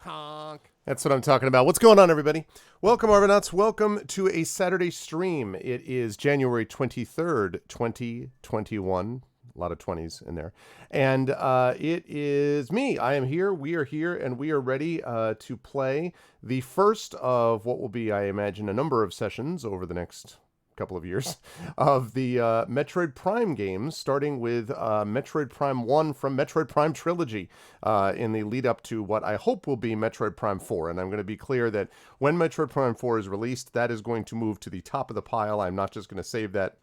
Honk. That's what I'm talking about. What's going on, everybody? Welcome, Argonauts. Welcome to a Saturday stream. It is January 23rd, 2021. A lot of 20s in there. And it is me. I am here. We are here, and we are ready to play the first of what will be, I imagine, a number of sessions over the next couple of years of the Metroid Prime games, starting with Metroid Prime 1 from Metroid Prime Trilogy in the lead up to what I hope will be Metroid Prime 4. And I'm going to be clear that when Metroid Prime 4 is released, that is going to move to the top of the pile. I'm not just going to save that.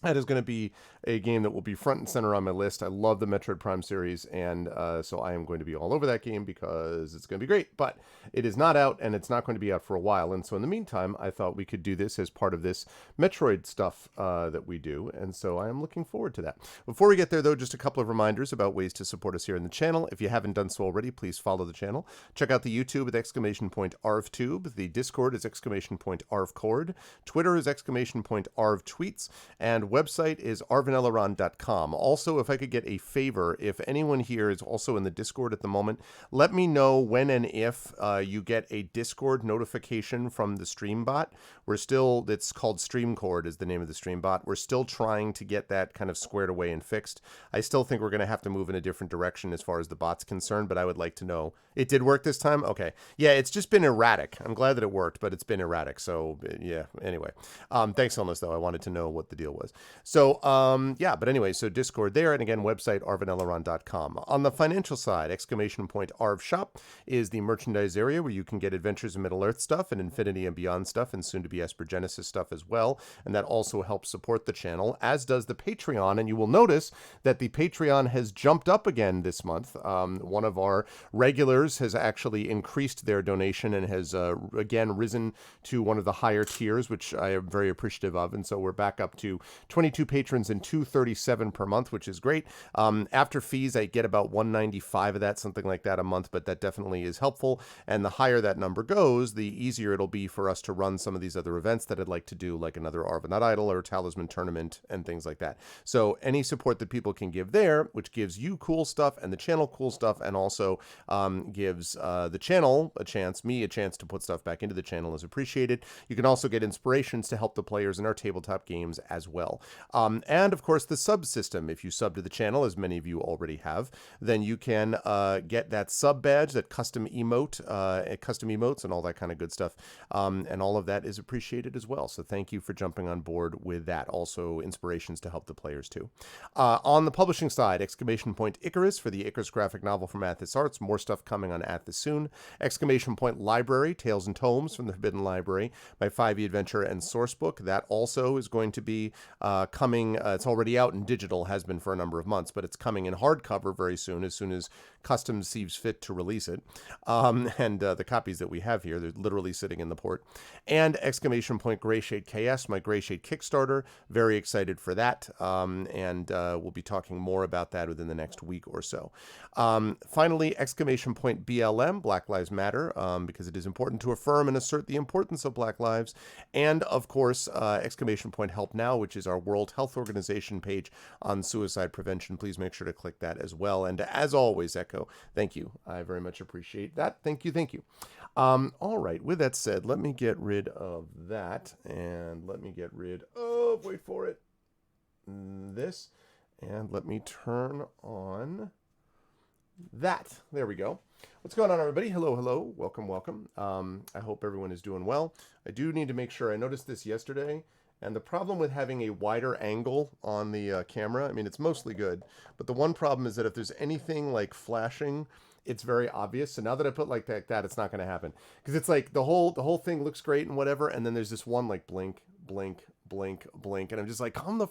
That is going to be a game that will be front and center on my list. I love the Metroid Prime series, and so I am going to be all over that game because it's going to be great. But it is not out, and it's not going to be out for a while. And so in the meantime, I thought we could do this as part of this Metroid stuff that we do, and so I am looking forward to that. Before we get there, though, just a couple of reminders about ways to support us here in the channel. If you haven't done so already, please follow the channel. Check out the YouTube with !ArvTube. The Discord is !ArvCord. Twitter is !ArvTweets. And website is arvanelaron.com. Also, if I could get a favor, if anyone here is also in the Discord at the moment, let me know when and if you get a Discord notification from the stream bot. It's called StreamCord is the name of the stream bot. We're still trying to get that kind of squared away and fixed. I still think we're going to have to move in a different direction as far as the bot's concerned, but I would like to know. It did work this time? Okay. Yeah, it's just been erratic. I'm glad that it worked, but it's been erratic. So, yeah, anyway. Thanks, Illness, though. I wanted to know what the deal was. So, yeah, but anyway, so Discord there, and again, website arvanelaron.com. On the financial side, !Arv Shop is the merchandise area where you can get Adventures in Middle-earth stuff and Infinity and Beyond stuff and soon-to-be Esper Genesis stuff as well, and that also helps support the channel, as does the Patreon, and you will notice that the Patreon has jumped up again this month. One of our regulars has actually increased their donation and has, again, risen to one of the higher tiers, which I am very appreciative of, and so we're back up to 22 patrons and $237 per month, which is great. After fees, I get about $195 of that, something like that a month, but that definitely is helpful. And the higher that number goes, the easier it'll be for us to run some of these other events that I'd like to do, like another Untitled or Talisman tournament and things like that. So any support that people can give there, which gives you cool stuff and the channel cool stuff, and also gives the channel a chance, me a chance to put stuff back into the channel, is appreciated. You can also get inspirations to help the players in our tabletop games as well. And of course the sub system. If you sub to the channel, as many of you already have, then you can get that sub badge, that custom emotes and all that kind of good stuff. And all of that is appreciated as well. So thank you for jumping on board with that. Also inspirations to help the players too. On the publishing side, !Icarus for the Icarus graphic novel from Athos Arts. More stuff coming on Athos soon. !Library, Tales and Tomes from the Forbidden Library, my 5e adventure and source book. That also is going to be coming. It's already out in digital, has been for a number of months, but it's coming in hardcover very soon as Customs sees fit to release it. And the copies that we have here, they're literally sitting in the port. And !Grayshade KS, my Grayshade Kickstarter. Very excited for that. And we'll be talking more about that within the next week or so. Finally, !BLM, Black Lives Matter, because it is important to affirm and assert the importance of Black lives. And of course, !Help Now, which is our World Health Organization page on suicide prevention. Please make sure to click that as well. And as always, Echo, thank you. I very much appreciate that. Thank you. Thank you. All right. With that said, let me get rid of that, and let me get rid of, wait for it, this, and let me turn on that. There we go. What's going on, everybody? Hello, hello. Welcome, welcome. I hope everyone is doing well. I do need to make sure. I noticed this yesterday. And the problem with having a wider angle on the camera, I mean, it's mostly good, but the one problem is that if there's anything like flashing, it's very obvious. So now that I put like that, it's not going to happen, because it's like the whole thing looks great and whatever, and then there's this one like blink, blink, blink, blink, and I'm just like, come the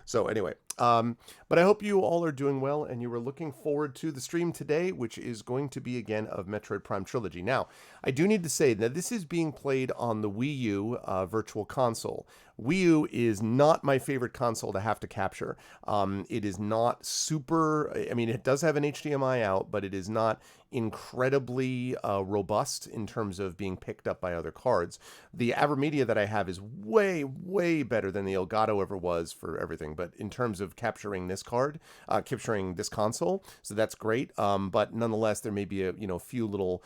so anyway, but I hope you all are doing well, and you are looking forward to the stream today, which is going to be again of Metroid Prime Trilogy. Now, I do need to say that this is being played on the Wii U Virtual Console, Wii U is not my favorite console to have to capture. It is not super, I mean, it does have an HDMI out, but it is not incredibly robust in terms of being picked up by other cards. The AverMedia that I have is way, way better than the Elgato ever was for everything. But in terms of capturing this card, capturing this console, so that's great. But nonetheless, there may be a few little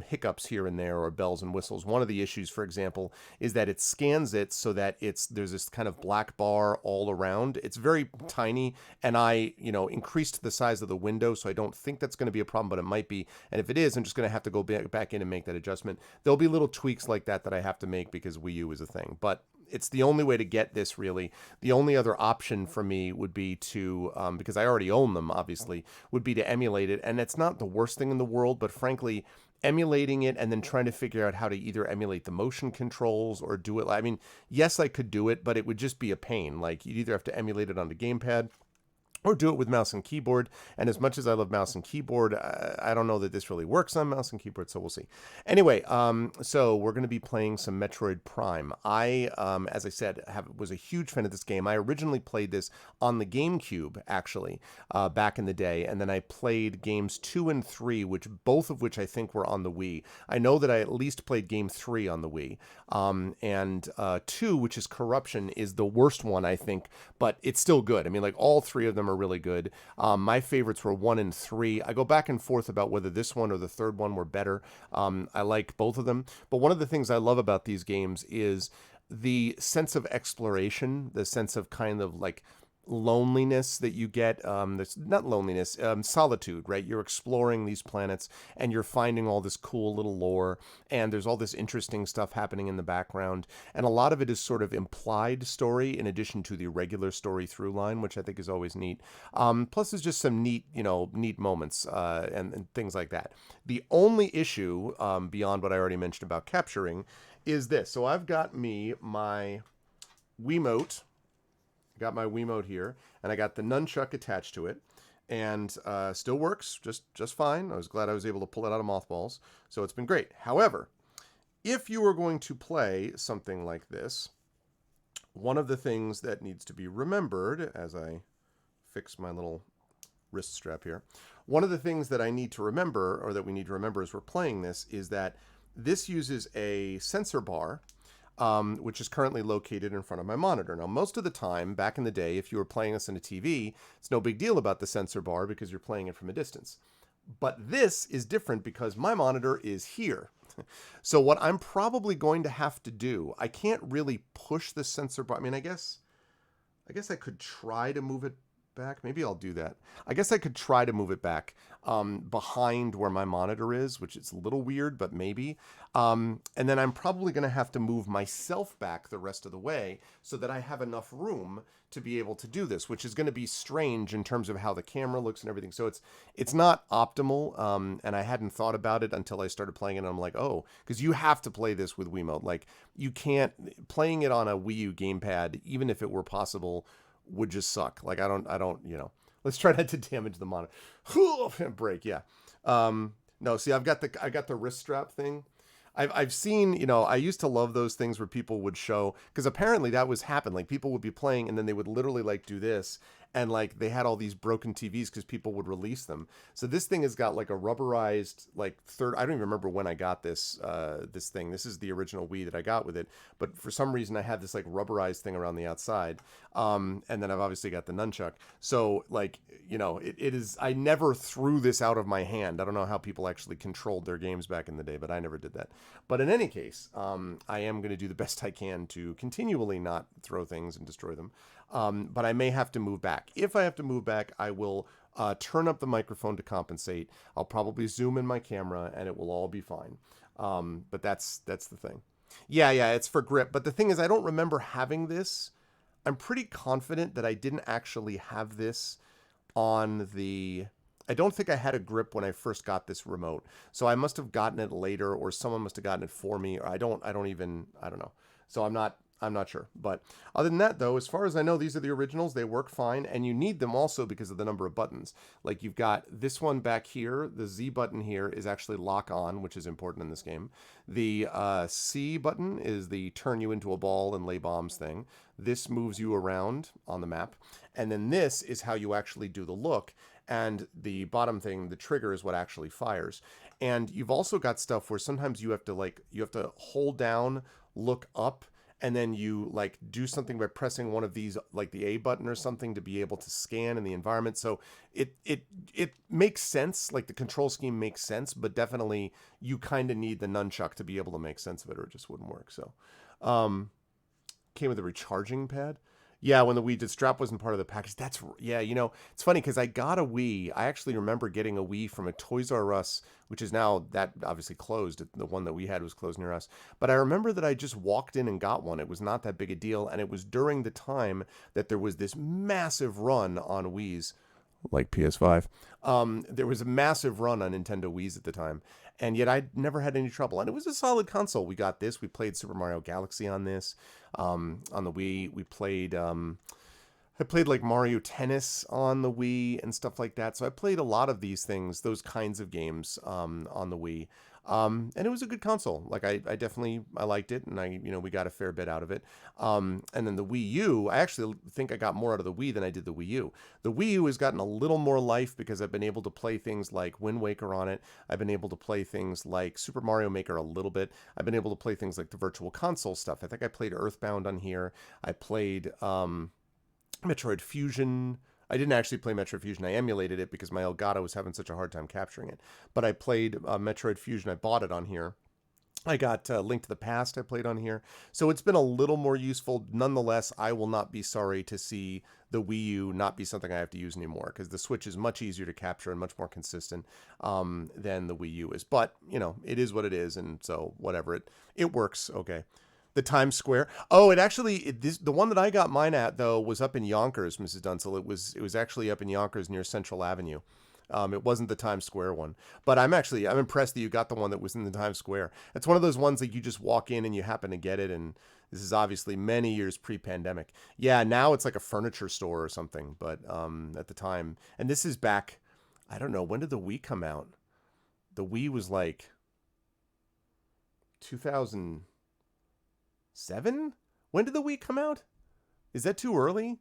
hiccups here and there, or bells and whistles. One of the issues, for example, is that it scans it so that there's this kind of black bar all around. It's very tiny, and I increased the size of the window, so I don't think that's going to be a problem, but it might be. And if it is, I'm just going to have to go back in and make that adjustment. There'll be little tweaks like that I have to make because Wii U is a thing. But it's the only way to get this, really. The only other option for me would be to, because I already own them, obviously, would be to emulate it. And it's not the worst thing in the world, but frankly, emulating it and then trying to figure out how to either emulate the motion controls or do it. I mean, yes, I could do it, but it would just be a pain. Like, you'd either have to emulate it on the gamepad or do it with mouse and keyboard. And as much as I love mouse and keyboard, I don't know that this really works on mouse and keyboard, so we'll see. Anyway, so we're going to be playing some Metroid Prime. I, as I said, was a huge fan of this game. I originally played this on the GameCube, actually, back in the day. And then I played games 2 and 3, both of which I think were on the Wii. I know that I at least played game 3 on the Wii. And 2, which is Corruption, is the worst one, I think, but it's still good. I mean, like, all 3 of them are really good. My favorites were 1 and 3. I go back and forth about whether this one or the third one were better. I like both of them. But one of the things I love about these games is the sense of exploration, the sense of kind of like loneliness that you get. Not loneliness, solitude, right? You're exploring these planets and you're finding all this cool little lore, and there's all this interesting stuff happening in the background, and a lot of it is sort of implied story in addition to the regular story through line, which I think is always neat. Plus there's just some neat moments and things like that. The only issue beyond what I already mentioned about capturing is this. So I've got my Wiimote. Got my Wiimote here, and I got the nunchuck attached to it, and still works just fine. I was glad I was able to pull it out of mothballs, so it's been great. However, if you are going to play something like this, one of the things that needs to be remembered, as I fix my little wrist strap here, one of the things that I need to remember, or that we need to remember as we're playing this, is that this uses a sensor bar, which is currently located in front of my monitor. Now, most of the time, back in the day, if you were playing this on a TV, it's no big deal about the sensor bar because you're playing it from a distance. But this is different because my monitor is here. So what I'm probably going to have to do, I can't really push the sensor bar. I mean, I guess I could try to move it back. Maybe I'll do that. I guess I could try to move it back behind where my monitor is, which is a little weird, but maybe. And then I'm probably going to have to move myself back the rest of the way so that I have enough room to be able to do this, which is going to be strange in terms of how the camera looks and everything. So it's not optimal, and I hadn't thought about it until I started playing it, and I'm like, oh, because you have to play this with Wiimote. Like, you can't, playing it on a Wii U gamepad, even if it were possible, would just suck. Like, I don't, let's try not to damage the monitor. Break, yeah. No, see, I got the wrist strap thing. I've seen, I used to love those things where people would show, because apparently that was happening. Like, people would be playing and then they would literally like do this, and like they had all these broken TVs because people would release them. So this thing has got like a rubberized, like I don't even remember when I got this thing. This is the original Wii that I got with it, but for some reason I had this like rubberized thing around the outside, and then I've obviously got the nunchuck. So like, it is, I never threw this out of my hand. I don't know how people actually controlled their games back in the day, but I never did that. But in any case, I am going to do the best I can to continually not throw things and destroy them. But I may have to move back. If I have to move back, I will turn up the microphone to compensate. I'll probably zoom in my camera, and it will all be fine. But that's the thing. Yeah, it's for grip. But the thing is, I don't remember having this. I'm pretty confident that I didn't actually have this on the... I don't think I had a grip when I first got this remote. So I must have gotten it later, or someone must have gotten it for me, or I don't know. So I'm I'm not sure. But other than that, though, as far as I know, these are the originals. They work fine, and you need them also because of the number of buttons. Like you've got this one back here. The Z button here is actually lock on, which is important in this game. The C button is the turn you into a ball and lay bombs thing. This moves you around on the map. And then this is how you actually do the look. And the bottom thing, the trigger, is what actually fires. And you've also got stuff where sometimes you have to hold down, look up, and then you like do something by pressing one of these, like the A button or something, to be able to scan in the environment. So it makes sense, like the control scheme makes sense, but definitely you kind of need the nunchuck to be able to make sense of it, or it just wouldn't work. So came with a recharging pad. Yeah, when the strap wasn't part of the package. Yeah, it's funny because I got a Wii. I actually remember getting a Wii from a Toys R Us, which is now, that obviously closed. The one that we had was closed near us. But I remember that I just walked in and got one. It was not that big a deal. And it was during the time that there was this massive run on Wiis, like PS5. There was a massive run on Nintendo Wiis at the time. And yet I never had any trouble. And it was a solid console. We got this. We played Super Mario Galaxy on this. On the Wii, we played... I played like Mario Tennis on the Wii and stuff like that. So I played a lot of these things, those kinds of games on the Wii. And it was a good console. Like I liked it, and we got a fair bit out of it. And then the Wii U, I actually think I got more out of the Wii than I did the Wii U. The Wii U has gotten a little more life because I've been able to play things like Wind Waker on it. I've been able to play things like Super Mario Maker a little bit. I've been able to play things like the Virtual Console stuff. I think I played Earthbound on here. I played Metroid Fusion. I didn't actually play Metroid Fusion. I emulated it because my Elgato was having such a hard time capturing it. But I played Metroid Fusion. I bought it on here. I got Link to the Past I played on here. So it's been a little more useful. Nonetheless, I will not be sorry to see the Wii U not be something I have to use anymore, because the Switch is much easier to capture and much more consistent than the Wii U is. But, it is what it is, and so whatever. It works okay. The Times Square. Oh, the one that I got mine at, though, was up in Yonkers, Mrs. Dunsel. It was actually up in Yonkers near Central Avenue. It wasn't the Times Square one. But I'm impressed that you got the one that was in the Times Square. It's one of those ones that you just walk in and you happen to get it, and this is obviously many years pre-pandemic. Yeah, now it's like a furniture store or something, but at the time, and this is back, I don't know, when did the Wii come out? The Wii was like 2007? When did the Wii come out? Is that too early?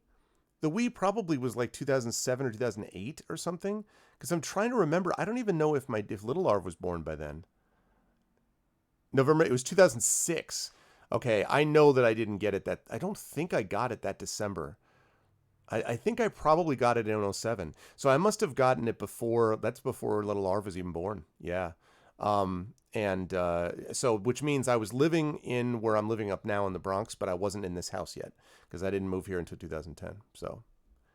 The Wii probably was like 2007 or 2008 or something, because I'm trying to remember. I don't even know if Little Arv was born by then. November, it was 2006. Okay, I know that I didn't get it I don't think I got it that December. I think I probably got it in 2007. So I must have gotten it before Little Arv was even born. Yeah. So which means I was living in where I'm living up now in the Bronx, but I wasn't in this house yet because I didn't move here until 2010. So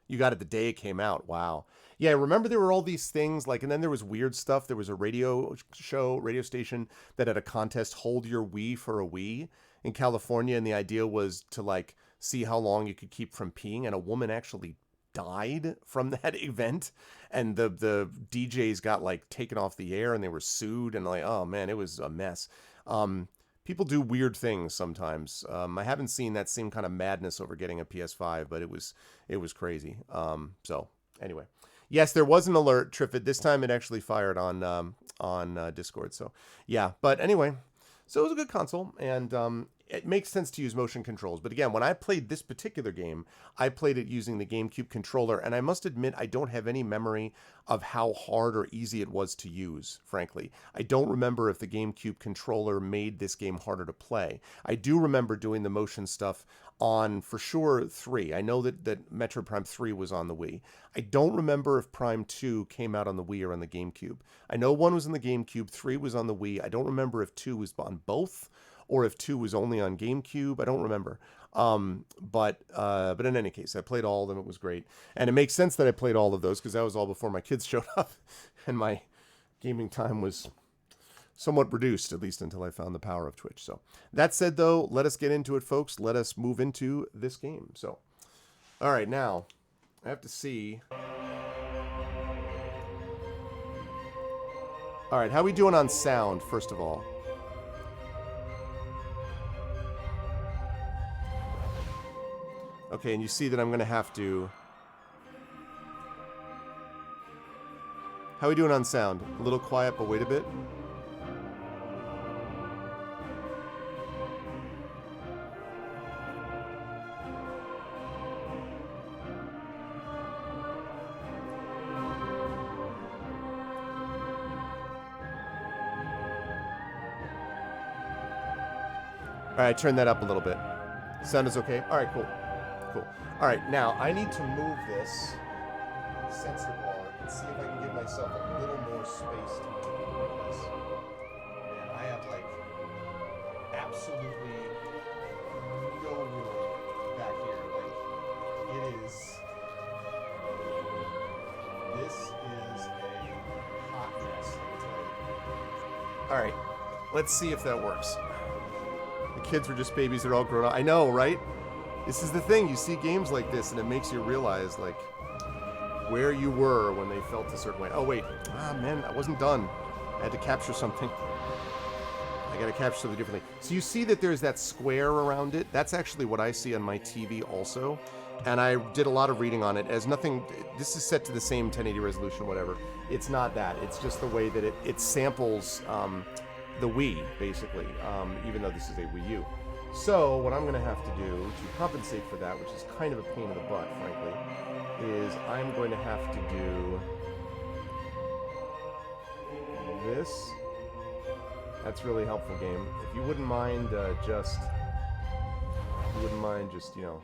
you got it the day it came out. Wow. Yeah, I remember there were all these things and then there was weird stuff. There was a radio station that had a contest, hold your Wii for a Wii in California. And the idea was to see how long you could keep from peeing. And a woman actually died from that event, and the DJs got taken off the air and they were sued, and oh man, it was a mess. People do weird things sometimes. I haven't seen that same kind of madness over getting a PS5, but it was crazy. So anyway, yes, there was an alert, Triffid. This time it actually fired on Discord. So yeah, but anyway, so it was a good console, and it makes sense to use motion controls. But again, when I played this particular game, I played it using the GameCube controller, and I must admit I don't have any memory of how hard or easy it was to use, frankly. I don't remember if the GameCube controller made this game harder to play. I do remember doing the motion stuff on, for sure, 3. I know that Metroid Prime 3 was on the Wii. I don't remember if Prime 2 came out on the Wii or on the GameCube. I know 1 was on the GameCube, 3 was on the Wii. I don't remember if 2 was on both, or if 2 was only on GameCube. I don't remember. But in any case, I played all of them. It was great. And it makes sense that I played all of those because that was all before my kids showed up. And my gaming time was somewhat reduced, at least until I found the power of Twitch. So that said, though, let us get into it, folks. Let us move into this game. So, all right, now I have to see. All right, how are we doing on sound, first of all? Okay, and you see that I'm going to have to... How are we doing on sound? A little quiet, but wait a bit. Alright, turn that up a little bit. Sound is okay? Alright, cool. Cool. Alright, now I need to move this sensor bar and see if I can give myself a little more space to move this. Man, I have like absolutely no room back here. Like, it is... This is a hot mess, let me tell you. Alright, let's see if that works. The kids were just babies, they're all grown up. I know, right? This is the thing, you see games like this and it makes you realize, like, where you were when they felt a certain way. Oh, wait. Ah, man, I wasn't done. I had to capture something. I gotta capture something differently. So you see that there's that square around it? That's actually what I see on my TV also. And I did a lot of reading on it. As nothing... This is set to the same 1080 resolution, whatever. It's not that. It's just the way that it samples... the Wii, basically, even though this is a Wii U. So, what I'm going to have to do to compensate for that, which is kind of a pain in the butt, frankly, is I'm going to have to do this. That's really helpful, game. If you wouldn't mind just, you know...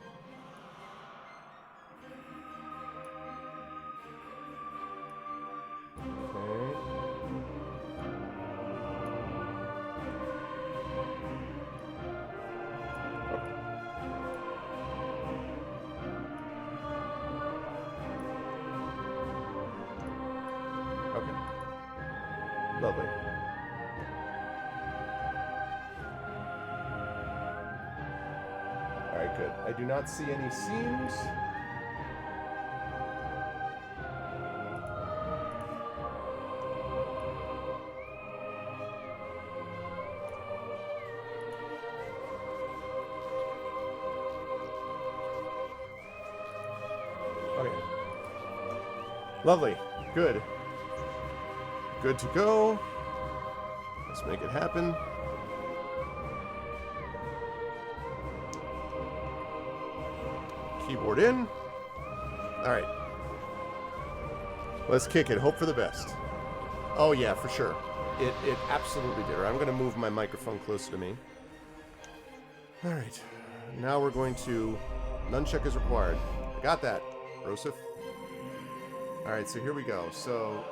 Okay. Lovely. Alright, good. I do not see any seams. Okay. Lovely. Good. Good to go. Let's make it happen. Keyboard in. Alright. Let's kick it. Hope for the best. Oh yeah, for sure. It absolutely did. I'm going to move my microphone closer to me. Alright. Now we're going to... Nunchuck is required. I got that. Rosif. Alright, so here we go. So...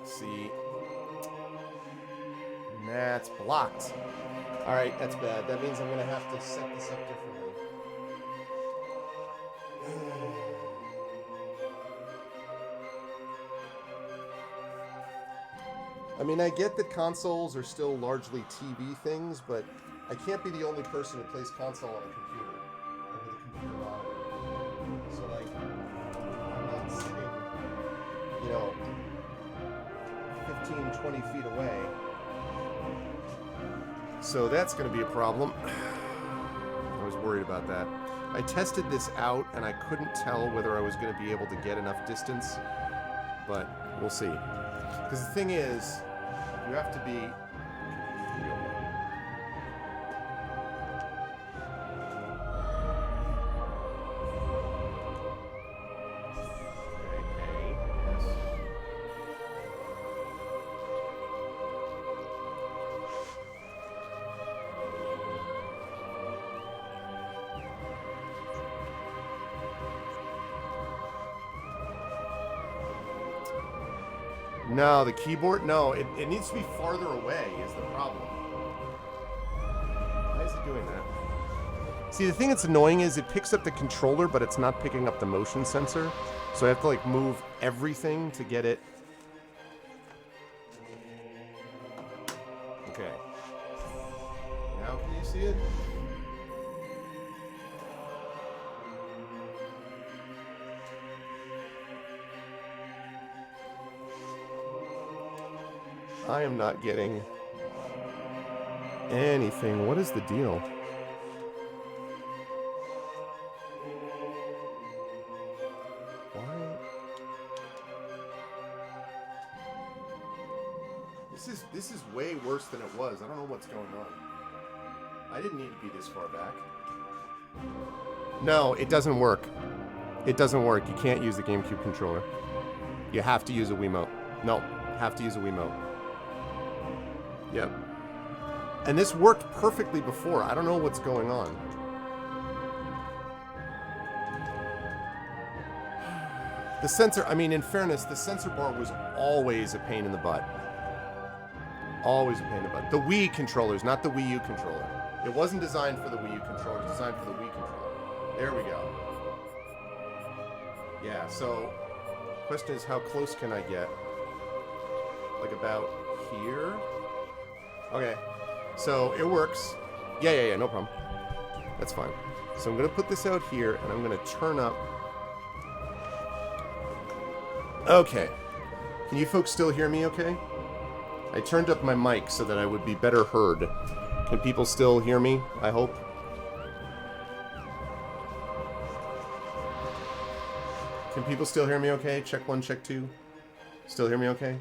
See, that's blocked. All right, that's bad. That means I'm gonna have to set this up differently. I mean, I get that consoles are still largely TV things, but I can't be the only person who plays console on a computer and with a computer monitor. So, like, I'm not sitting, you know, 15, 20 feet away. So that's going to be a problem. I was worried about that. I tested this out and I couldn't tell whether I was going to be able to get enough distance, but we'll see. Because the thing is, you have to be... No, the keyboard? No, it needs to be farther away is the problem. Why is it doing that? See, the thing that's annoying is it picks up the controller, but it's not picking up the motion sensor. So I have to, like, move everything to get it. Okay. Now can you see it? I am not getting anything. What is the deal? Why? This is way worse than it was. I don't know what's going on. I didn't need to be this far back. No, it doesn't work. It doesn't work. You can't use the GameCube controller. You have to use a Wiimote. No, have to use a Wiimote. Yep. And this worked perfectly before. I don't know what's going on. The sensor, I mean, in fairness, the sensor bar was always a pain in the butt. Always a pain in the butt. The Wii controllers, not the Wii U controller. It wasn't designed for the Wii U controller. It was designed for the Wii controller. There we go. Yeah, so, question is, how close can I get? Like about here? Okay, so it works. Yeah, no problem. That's fine. So I'm going to put this out here, and I'm going to turn up. Okay. Can you folks still hear me okay? I turned up my mic so that I would be better heard. Can people still hear me, I hope? Can people still hear me okay? Check 1, check 2. Still hear me okay?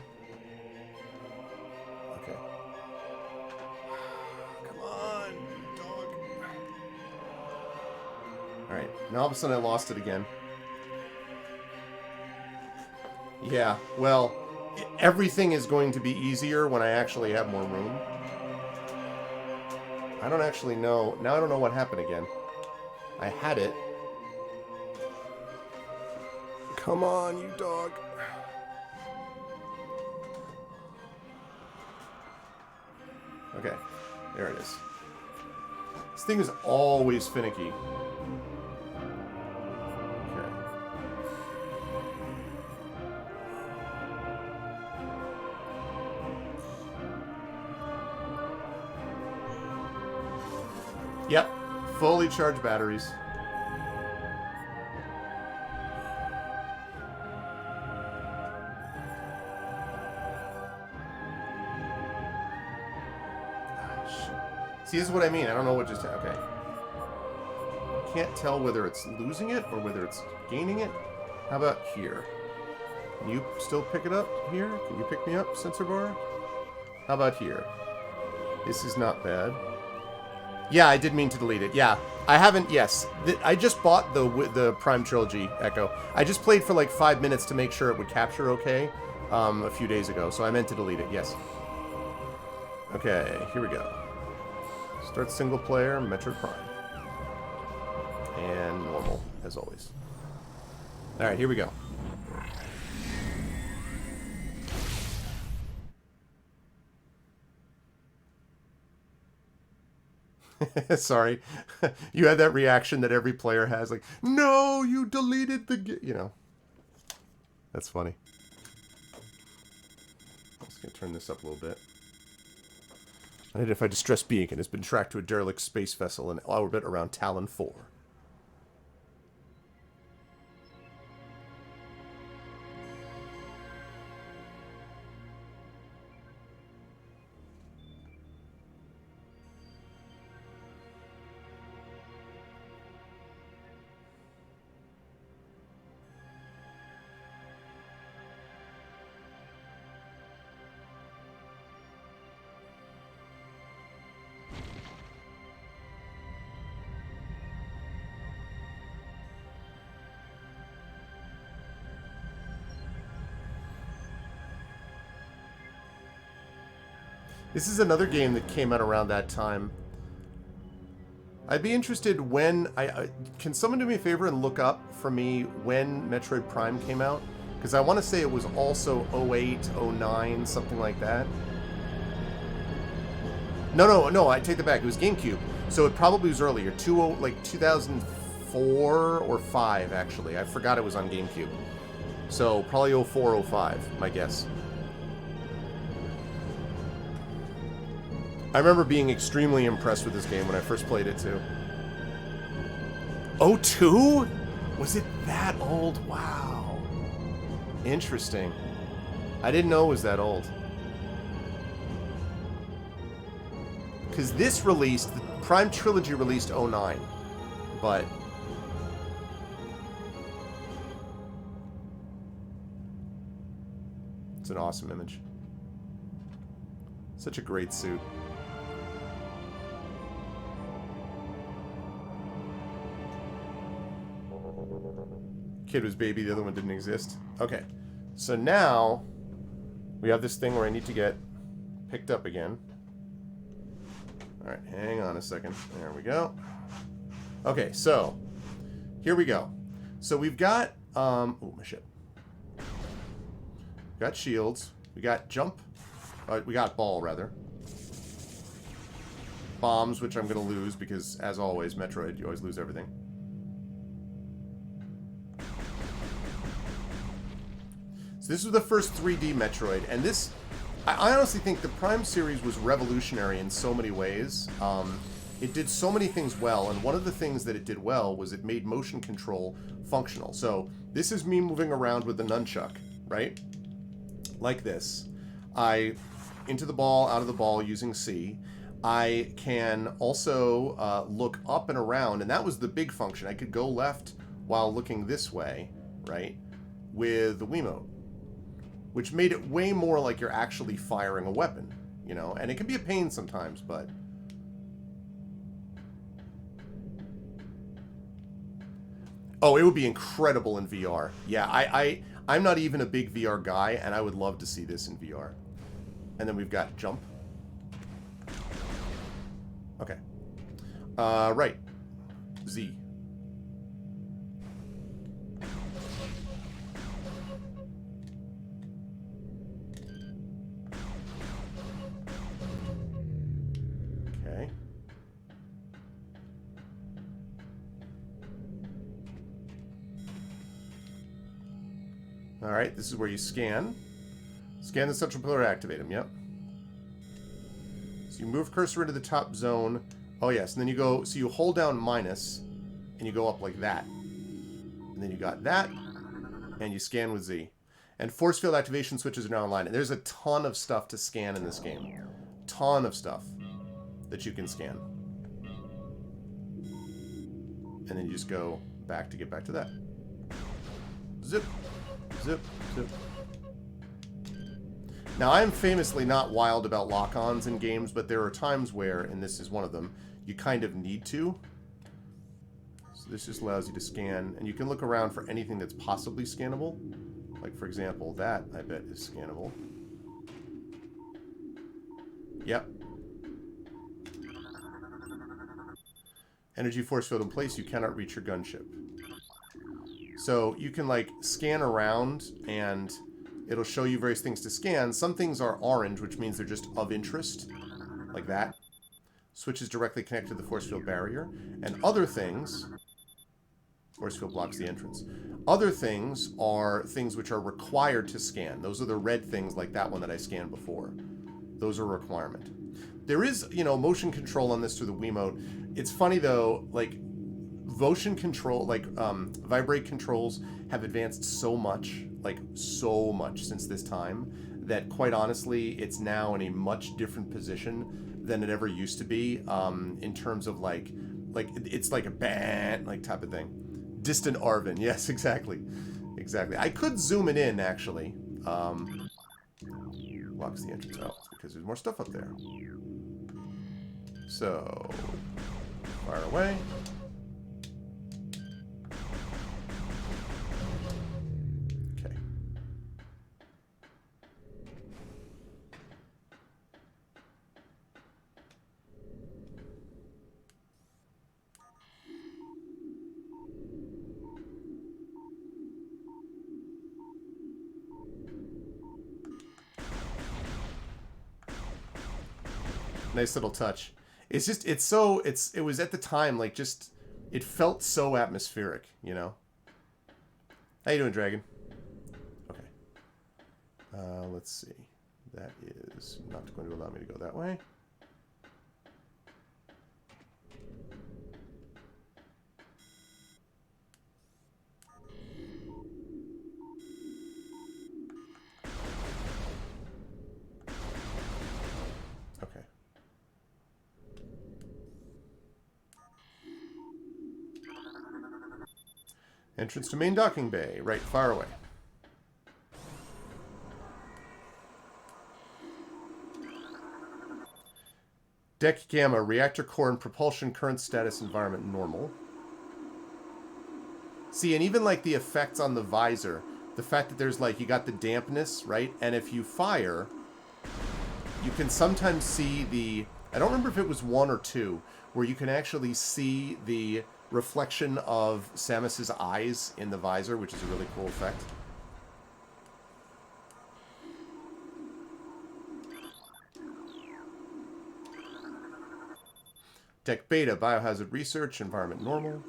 Okay. Come on, dog. Alright, now all of a sudden I lost it again. Yeah, well, everything is going to be easier when I actually have more room. I don't actually know. Now I don't know what happened again. I had it. Come on, you dog. Okay, there it is. This thing is always finicky. Yep, fully charged batteries. See, this is what I mean. I don't know what just... Okay. Can't tell whether it's losing it or whether it's gaining it. How about here? Can you still pick it up here? Can you pick me up, sensor bar? How about here? This is not bad. Yeah, I did mean to delete it. Yeah, I haven't. Yes, I just bought the Prime Trilogy Echo. I just played for like 5 minutes to make sure it would capture okay a few days ago. So I meant to delete it. Yes. Okay, here we go. Start single player, Metroid Prime, and normal as always. All right, here we go. Sorry. You had that reaction that every player has, like, no, you deleted the you know. That's funny. I'm just going to turn this up a little bit. Unidentified distress beacon has been tracked to a derelict space vessel in orbit around Talon 4. This is another game that came out around that time. I'd be interested when... can someone do me a favor and look up for me when Metroid Prime came out? Because I want to say it was also 08, 09, something like that. No, I take that back. It was GameCube. So it probably was earlier. Like 2004 or 5, actually. I forgot it was on GameCube. So probably 04, 05, my guess. I remember being extremely impressed with this game when I first played it, too. 02? Was it that old? Wow. Interesting. I didn't know it was that old. Because this released, the Prime Trilogy released 09. But... it's an awesome image. Such a great suit. Kid was baby, the other one didn't exist. Okay. So now we have this thing where I need to get picked up again. Alright, hang on a second. There we go. Okay, so here we go. So we've got oh my shit. Got shields. We got jump. We got ball, rather. Bombs, which I'm going to lose because, as always, Metroid, you always lose everything. So this was the first 3D Metroid, and this, I honestly think the Prime series was revolutionary in so many ways. It did so many things well, and one of the things that it did well was it made motion control functional. So this is me moving around with the nunchuck, right? Like this. Into the ball, out of the ball using C. I can also look up and around, and that was the big function. I could go left while looking this way, right, with the Wiimote, which made it way more like you're actually firing a weapon, you know, and it can be a pain sometimes, but... oh, it would be incredible in VR. Yeah, I'm not even a big VR guy, and I would love to see this in VR. And then we've got jump. Okay. Right. Z. Okay. Alright, this is where you scan. Scan the central pillar to activate him, yep. So you move cursor into the top zone. Oh yes, and then you go, so you hold down minus, and you go up like that. And then you got that, and you scan with Z. And force field activation switches are now online. And there's a ton of stuff to scan in this game. Ton of stuff that you can scan. And then you just go back to get back to that. Zip. Zip. Zip. Now, I am famously not wild about lock-ons in games, but there are times where, and this is one of them, you kind of need to. So this just allows you to scan, and you can look around for anything that's possibly scannable. Like, for example, that, I bet, is scannable. Yep. Energy force field in place, you cannot reach your gunship. So you can, like, scan around, and it'll show you various things to scan. Some things are orange, which means they're just of interest, like that. Switch is directly connected to the force field barrier. And other things... force field blocks the entrance. Other things are things which are required to scan. Those are the red things, like that one that I scanned before. Those are a requirement. There is, you know, motion control on this through the Wiimote. It's funny, though, like... motion control, like, vibrate controls have advanced so much, like, so much since this time, that, quite honestly, it's now in a much different position than it ever used to be, in terms of, like, it's like a band, like, type of thing. Distant Arvin, yes, exactly. Exactly. I could zoom it in, actually. Locks the entrance out, because there's more stuff up there. So, fire away. Nice little touch. It's just, it was at the time, like, just, it felt so atmospheric, you know? How you doing, Dragon? Okay. Let's see. That is not going to allow me to go that way. Entrance to main docking bay. Right, fire away. Deck Gamma, reactor core and propulsion current status environment normal. See, and even like the effects on the visor, the fact that there's like, you got the dampness, right? And if you fire, you can sometimes see the, I don't remember if it was 1 or 2, where you can actually see the reflection of Samus's eyes in the visor, which is a really cool effect. Deck Beta, biohazard research, environment normal.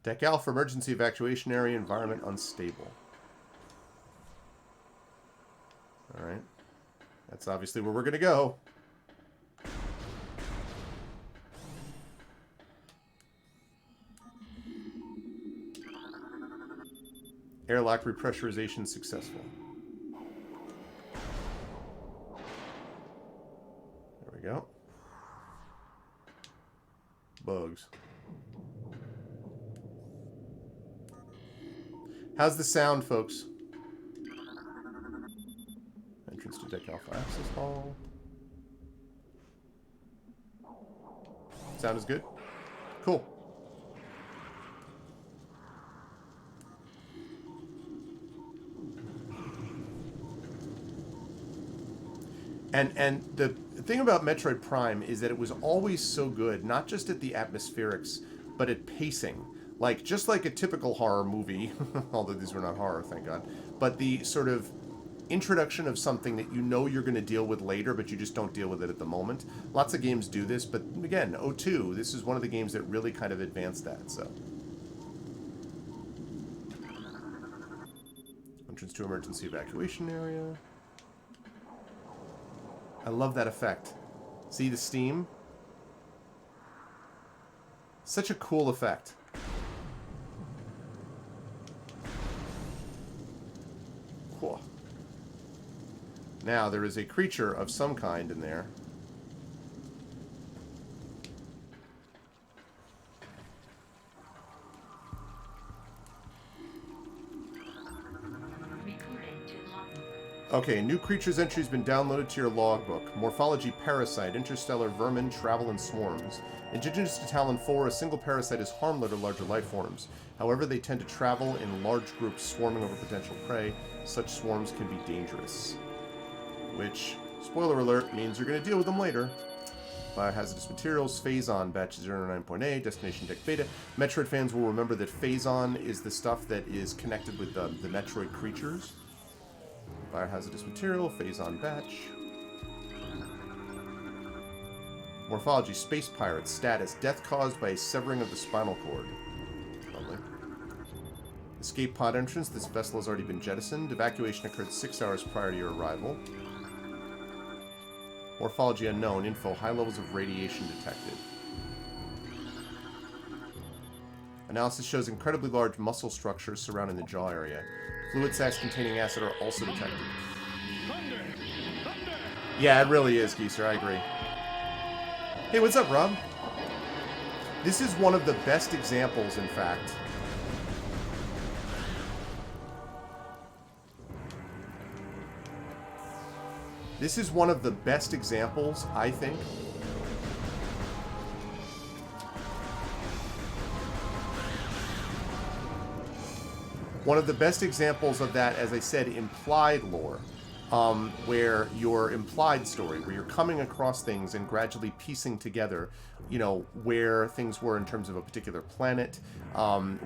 Deck Alpha, emergency evacuation area, environment unstable. Alright. That's obviously where we're going to go. Airlock repressurization successful. There we go. Bugs. How's the sound, folks? Entrance to Deck Alpha access hall. Sound is good? Cool. And the thing about Metroid Prime is that it was always so good, not just at the atmospherics, but at pacing. Like, just like a typical horror movie, although these were not horror, thank God, but the sort of introduction of something that you know you're going to deal with later, but you just don't deal with it at the moment. Lots of games do this, but again, O2, this is one of the games that really kind of advanced that, so. Entrance to emergency evacuation area. I love that effect. See the steam? Such a cool effect. Cool. Now, there is a creature of some kind in there. Okay, new creature's entry has been downloaded to your logbook. Morphology parasite, interstellar vermin, travel in swarms. Indigenous to Talon 4, a single parasite is harmless to larger life forms. However, they tend to travel in large groups, swarming over potential prey. Such swarms can be dangerous. Which, spoiler alert, means you're going to deal with them later. Biohazardous materials, Phazon, batch 09.A, destination deck beta. Metroid fans will remember that Phazon is the stuff that is connected with the Metroid creatures. Biohazardous material, Phazon batch. Morphology, space pirate, status, death caused by a severing of the spinal cord. Lovely. Escape pod entrance, this vessel has already been jettisoned. Evacuation occurred 6 hours prior to your arrival. Morphology unknown, info, high levels of radiation detected. Analysis shows incredibly large muscle structures surrounding the jaw area. Fluid sacs containing acid are also detected. Thunder! Thunder! Yeah, it really is, Geeser. I agree. Hey, what's up, Rob? This is one of the best examples, in fact. This is one of the best examples, I think. One of the best examples of that, as I said, implied lore, where your implied story, where you're coming across things and gradually piecing together, you know, where things were in terms of a particular planet,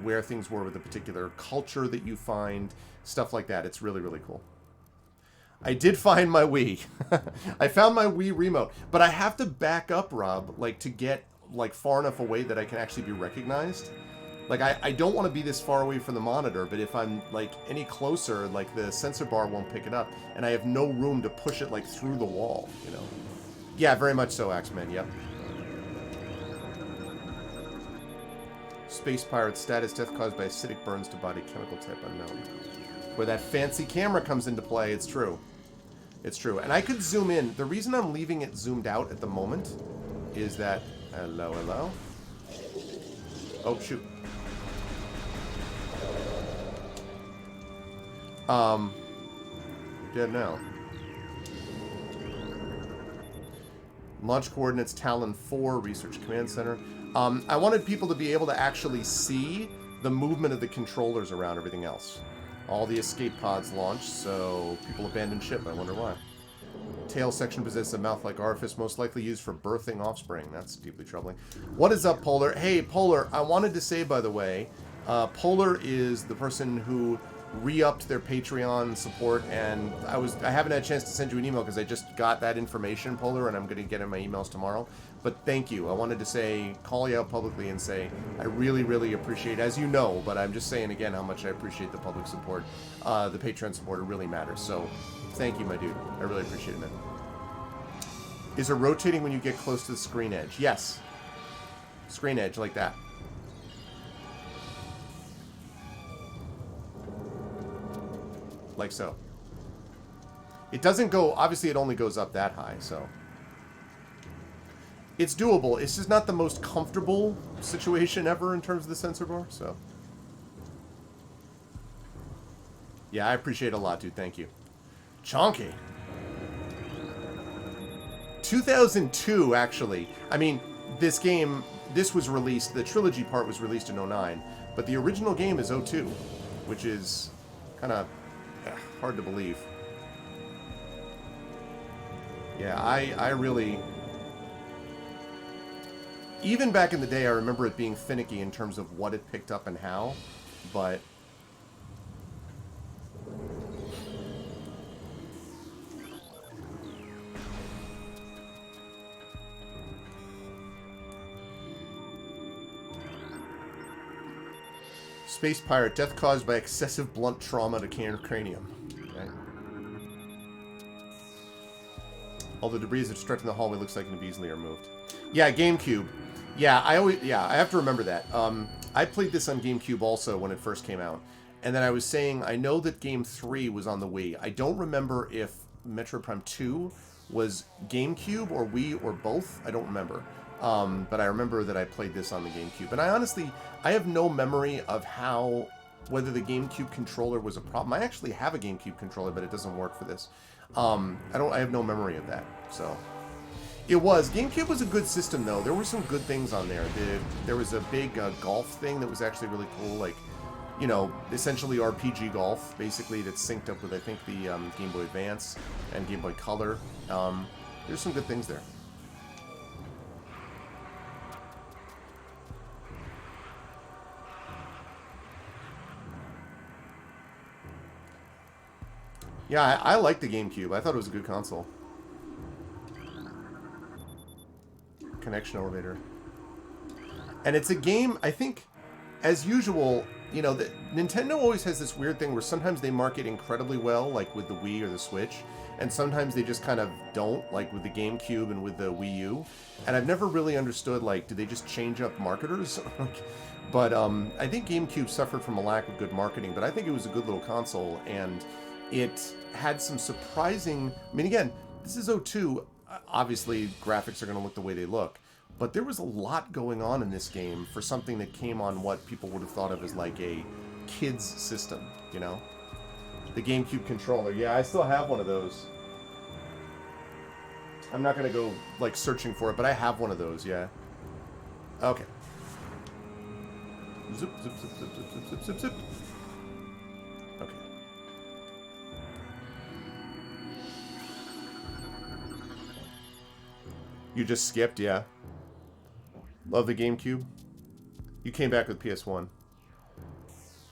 where things were with a particular culture that you find, stuff like that. It's really, really cool. I did find my Wii. I found my Wii remote, but I have to back up, Rob, like to get like far enough away that I can actually be recognized. Like, I don't want to be this far away from the monitor, but if I'm, like, any closer, like, the sensor bar won't pick it up, and I have no room to push it, like, through the wall, you know? Yeah, very much so, Axeman, yep. Space pirate status, death caused by acidic burns to body, chemical type unknown. Where that fancy camera comes into play, it's true. It's true. And I could zoom in. The reason I'm leaving it zoomed out at the moment is that... Hello, hello? Oh, shoot. Dead now. Launch coordinates Talon 4, Research Command Center. I wanted people to be able to actually see the movement of the controllers around everything else. All the escape pods launched, so people abandoned ship. I wonder why. Tail section possesses a mouth like orifice, most likely used for birthing offspring. That's deeply troubling. What is up, Polar? Hey, Polar, I wanted to say, by the way, Polar is the person who re-upped their Patreon support, and I haven't had a chance to send you an email because I just got that information, Polar, and I'm going to get in my emails tomorrow. But thank you. I wanted to say, call you out publicly and say, I really, really appreciate, as you know, but I'm just saying again how much I appreciate the public support. The Patreon support, it really matters. So thank you, my dude. I really appreciate it, man. Is it rotating when you get close to the screen edge? Yes. Screen edge, like that. Like so. It doesn't go, obviously it only goes up that high, so. It's doable. It's just not the most comfortable situation ever in terms of the sensor bar, so. Yeah, I appreciate it a lot, dude. Thank you. Chonky. 2002, actually. I mean, this game, this was released, the trilogy part was released in 09, but the original game is 02, which is kind of hard to believe. Yeah, I really... Even back in the day, I remember it being finicky in terms of what it picked up and how, but... Space pirate, death caused by excessive blunt trauma to cranium. Okay. All the debris obstructing the hallway looks like it can be easily removed. Yeah, GameCube. Yeah, I have to remember that. I played this on GameCube also when it first came out. And then I was saying, I know that Game 3 was on the Wii. I don't remember if Metroid Prime 2 was GameCube or Wii or both. I don't remember. But I remember that I played this on the GameCube. And I have no memory of whether the GameCube controller was a problem. I actually have a GameCube controller, but it doesn't work for this. I have no memory of that, so. GameCube was a good system, though. There were some good things on there. There was a big golf thing that was actually really cool, like, you know, essentially RPG golf, basically, that's synced up with, I think, the Game Boy Advance and Game Boy Color. There's some good things there. Yeah, I like the GameCube. I thought it was a good console. Connection elevator. And it's a game, I think, as usual, you know, Nintendo always has this weird thing where sometimes they market incredibly well, like with the Wii or the Switch, and sometimes they just kind of don't, like with the GameCube and with the Wii U. And I've never really understood, like, do they just change up marketers? But I think GameCube suffered from a lack of good marketing, but I think it was a good little console, and it had some surprising... I mean, again, this is 02. Obviously, graphics are going to look the way they look. But there was a lot going on in this game for something that came on what people would have thought of as like a kid's system, you know? The GameCube controller. Yeah, I still have one of those. I'm not going to go, like, searching for it, but I have one of those, yeah. Okay. Zip, zip, zip, zip, zip, zip, zip, zip, zip. Okay. You just skipped, yeah. Love the GameCube. You came back with PS1.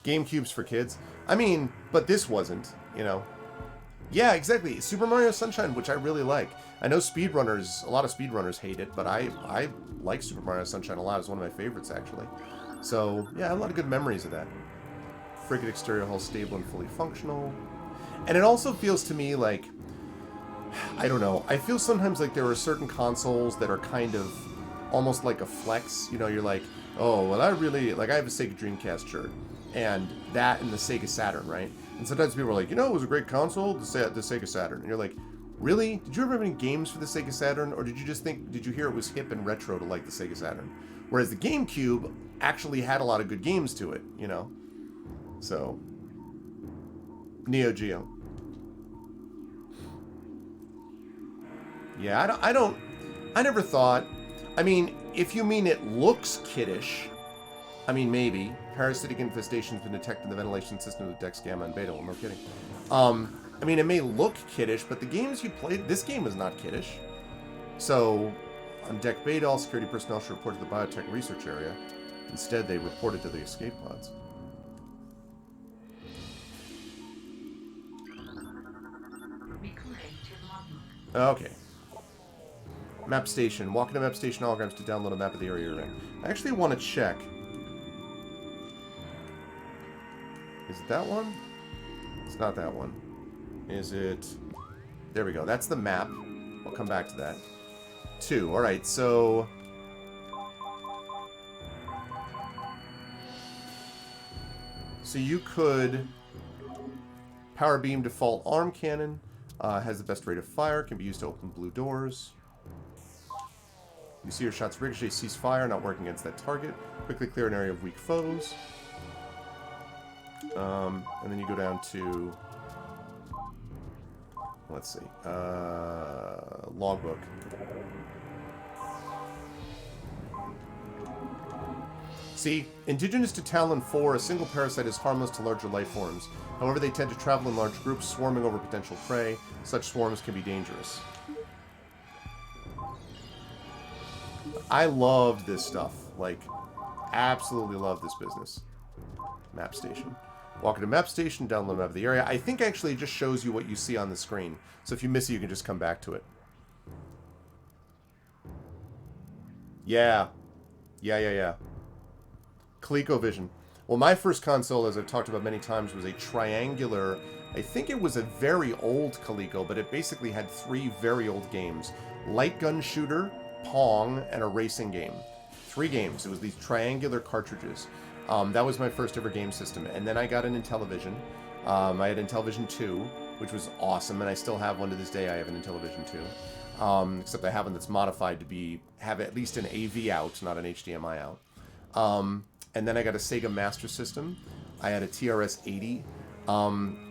GameCube's for kids. I mean, but this wasn't, you know. Yeah, exactly. Super Mario Sunshine, which I really like. I know a lot of speedrunners hate it, but I like Super Mario Sunshine a lot. It's one of my favorites, actually. So, yeah, I have a lot of good memories of that. Frigate exterior hull stable and fully functional. And it also feels to me like, I don't know, I feel sometimes like there are certain consoles that are kind of almost like a flex. You know, you're like, oh, well, I have a Sega Dreamcast shirt. And that and the Sega Saturn, right? And sometimes people are like, you know, it was a great console, the Sega Saturn. And you're like, really? Did you ever have any games for the Sega Saturn? Or did you hear it was hip and retro to like the Sega Saturn? Whereas the GameCube actually had a lot of good games to it, you know? So, Neo Geo. Yeah, I never thought... I mean, if you mean it looks kiddish, I mean, maybe. Parasitic infestation's been detected in the ventilation system of Dex Gamma and Beta. Well, no kidding. I mean, it may look kiddish, but the games you played... This game was not kiddish. So, on Deck Beta, all security personnel should report to the biotech research area. Instead, they reported to the escape pods. Okay. Map station. Walk into map station holograms to download a map of the area you're in. I actually want to check. Is it that one? It's not that one. Is it... There we go. That's the map. I'll come back to that. 2. Alright, so... So you could... Power beam default arm cannon. Has the best rate of fire. Can be used to open blue doors. You see your shots ricochet, cease fire, not working against that target. Quickly clear an area of weak foes. And then you go down to... Let's see. Logbook. See, indigenous to Talon 4, a single parasite is harmless to larger life forms. However, they tend to travel in large groups, swarming over potential prey. Such swarms can be dangerous. I loved this stuff. Like, absolutely love this business. Map station. Walk into map station, download a map of the area. I think actually it just shows you what you see on the screen. So if you miss it, you can just come back to it. Yeah. Yeah. ColecoVision. Well, my first console, as I've talked about many times, was a triangular... I think it was a very old Coleco, but it basically had 3 very old games. Light gun shooter, Pong, and a racing game. 3 games. It was these triangular cartridges. That was my first ever game system. And then I got an Intellivision. I had Intellivision 2, which was awesome, and I still have one to this day. I have an Intellivision 2. Except I have one that's modified to have at least an AV out, not an HDMI out. And then I got a Sega Master System. I had a TRS-80.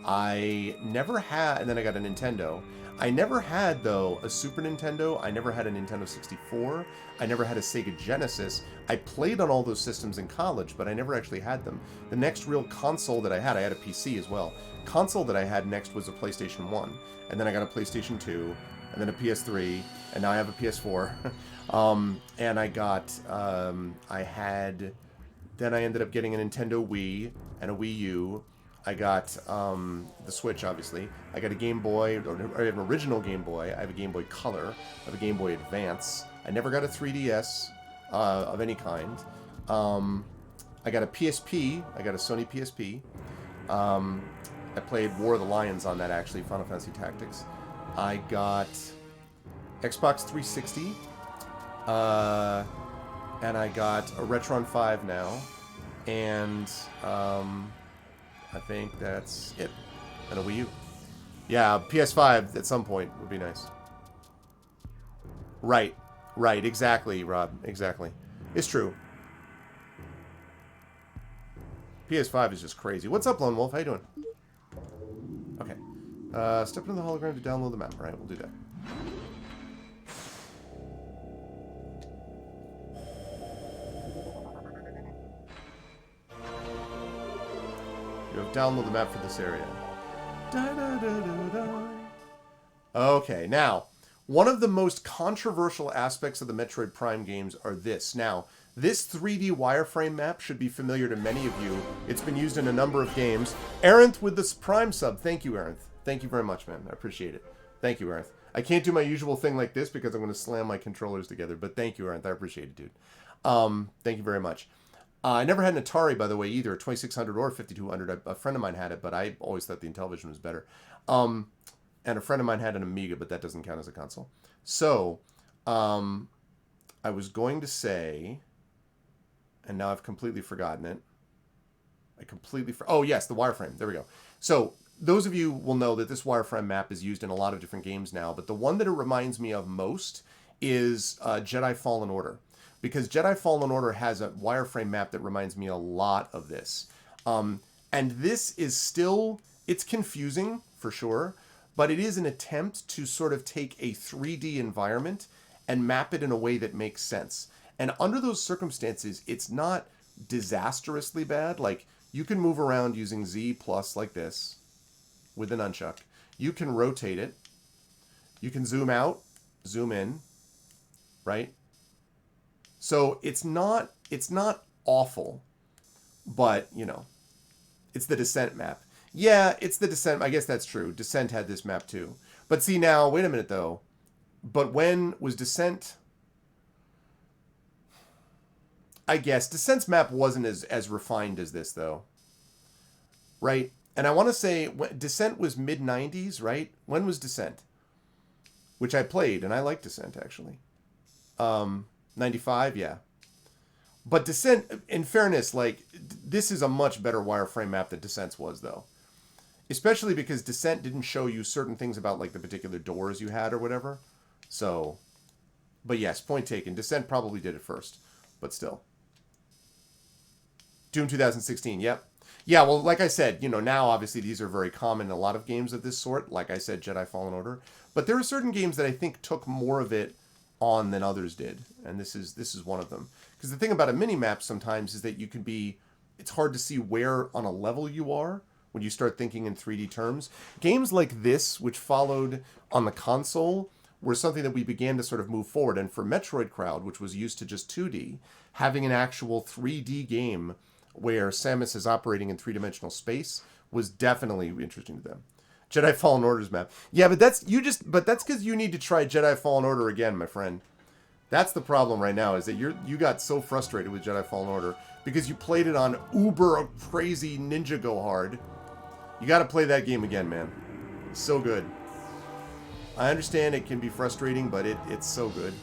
I never had... And then I got a Nintendo. I never had, though, a Super Nintendo. I never had a Nintendo 64. I never had a Sega Genesis. I played on all those systems in college, but I never actually had them. The next real console that I had a PC as well. Console that I had next was a PlayStation 1. And then I got a PlayStation 2, and then a PS3, and now I have a PS4. And I got... Then I ended up getting a Nintendo Wii and a Wii U. I got the Switch, obviously. I got a Game Boy, or an original Game Boy. I have a Game Boy Color. I have a Game Boy Advance. I never got a 3DS of any kind. I got a PSP. I got a Sony PSP. I played War of the Lions on that, actually, Final Fantasy Tactics. I got Xbox 360. And I got a Retron 5 now. And I think that's it. And a Wii U. Yeah, PS5 at some point would be nice. Right, exactly, Rob. Exactly. It's true. PS5 is just crazy. What's up, Lone Wolf? How you doing? Okay. Step into the hologram to download the map. All right, we'll do that. You have downloaded the map for this area. Okay, now, one of the most controversial aspects of the Metroid Prime games are this. Now, this 3D wireframe map should be familiar to many of you. It's been used in a number of games. Arenth with this Prime sub. Thank you, Aranth. Thank you very much, man. I appreciate it. Thank you, Aranth. I can't do my usual thing like this because I'm going to slam my controllers together, but thank you, Aranth. I appreciate it, dude. Thank you very much. I never had an Atari, by the way, either, a 2600 or a 5200. A friend of mine had it, but I always thought the Intellivision was better. And a friend of mine had an Amiga, but that doesn't count as a console. So, I was going to say, and now I've completely forgotten it. Oh, yes, the wireframe. There we go. So, those of you will know that this wireframe map is used in a lot of different games now, but the one that it reminds me of most is Jedi Fallen Order. Because Jedi Fallen Order has a wireframe map that reminds me a lot of this. And this is still It's confusing, for sure, but it is an attempt to sort of take a 3D environment and map it in a way that makes sense. And under those circumstances, it's not disastrously bad. Like, you can move around using Z plus like this with an nunchuck. You can rotate it. You can zoom out, zoom in, right? So it's not awful, but, you know, it's the Descent map. Yeah, it's the Descent. I guess that's true. Descent had this map too. But see now, wait a minute though. But when was Descent? I guess Descent's map wasn't as refined as this though. Right? And I want to say Descent was mid-90s, right? When was Descent? Which I played, and I like Descent actually. 95, yeah. But Descent, in fairness, like, this is a much better wireframe map than Descent's was, though. Especially because Descent didn't show you certain things about, like, the particular doors you had or whatever. So, but yes, point taken. Descent probably did it first, but still. Doom 2016, yep. Yeah, well, like I said, you know, now obviously these are very common in a lot of games of this sort. Like I said, Jedi Fallen Order. But there are certain games that I think took more of it on than others did, and this is one of them. Because the thing about a mini-map sometimes is that you can be... It's hard to see where on a level you are when you start thinking in 3D terms. Games like this, which followed on the console, were something that we began to sort of move forward. And for Metroid Crowd, which was used to just 2D, having an actual 3D game where Samus is operating in three-dimensional space was definitely interesting to them. Jedi Fallen Order's map. Yeah, but that's because you need to try Jedi Fallen Order again, my friend. That's the problem right now, is that you got so frustrated with Jedi Fallen Order because you played it on uber crazy Ninja Go Hard. You got to play that game again, man. It's so good. I understand it can be frustrating, but it's so good.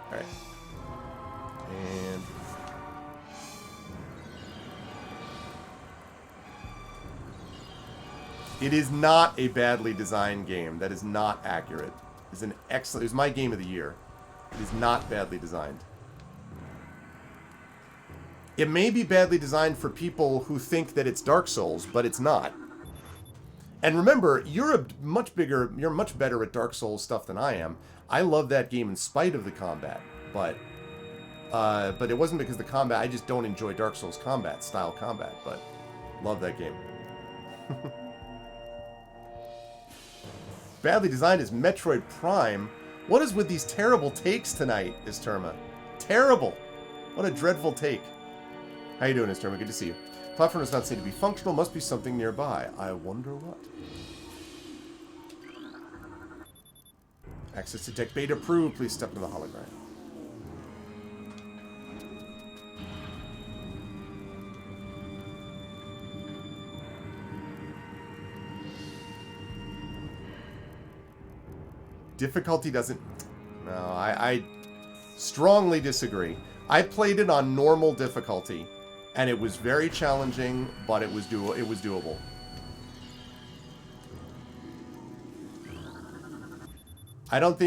All right. And it is not a badly designed game. That is not accurate. It's an excellent... It was my game of the year. It is not badly designed. It may be badly designed for people who think that it's Dark Souls, but it's not. And remember, you're much better at Dark Souls stuff than I am. I love that game in spite of the combat, but it wasn't because the combat... I just don't enjoy Dark Souls style combat, but love that game. Badly designed is Metroid Prime. What is with these terrible takes tonight, Isterma? Terrible. What a dreadful take. How you doing, Isterma? Good to see you. Platform does not seem to be functional. Must be something nearby. I wonder what. Access to tech beta approved. Please step into the hologram. Difficulty doesn't... No, I strongly disagree. I played it on normal difficulty, and it was very challenging, but it was doable. I don't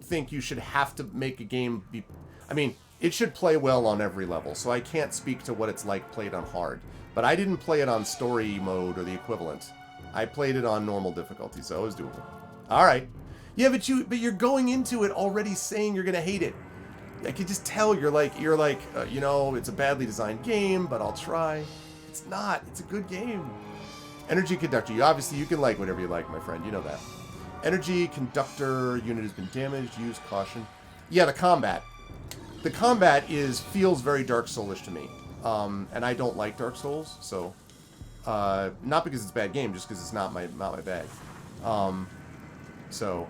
think you should have to make a game be... I mean, it should play well on every level, so I can't speak to what it's like played on hard. But I didn't play it on story mode or the equivalent. I played it on normal difficulty, so it was doable. All right. Yeah, but you're going into it already saying you're gonna hate it. I can just tell you're like you know, it's a badly designed game, but I'll try. It's not. It's a good game. Energy conductor. You can like whatever you like, my friend. You know that. Energy conductor unit has been damaged. Use caution. Yeah, the combat. The combat feels very Dark Soulish to me, and I don't like Dark Souls, so not because it's a bad game, just because it's not my bag. So.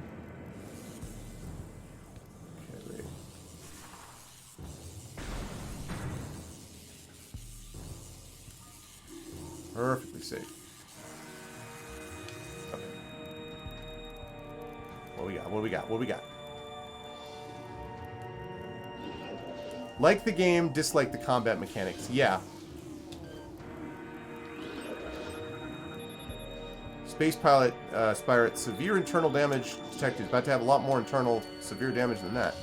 Perfectly safe. Okay. What we got? Like the game, dislike the combat mechanics. Yeah. Space pilot, Spirate, severe internal damage detected. About to have a lot more internal severe damage than that.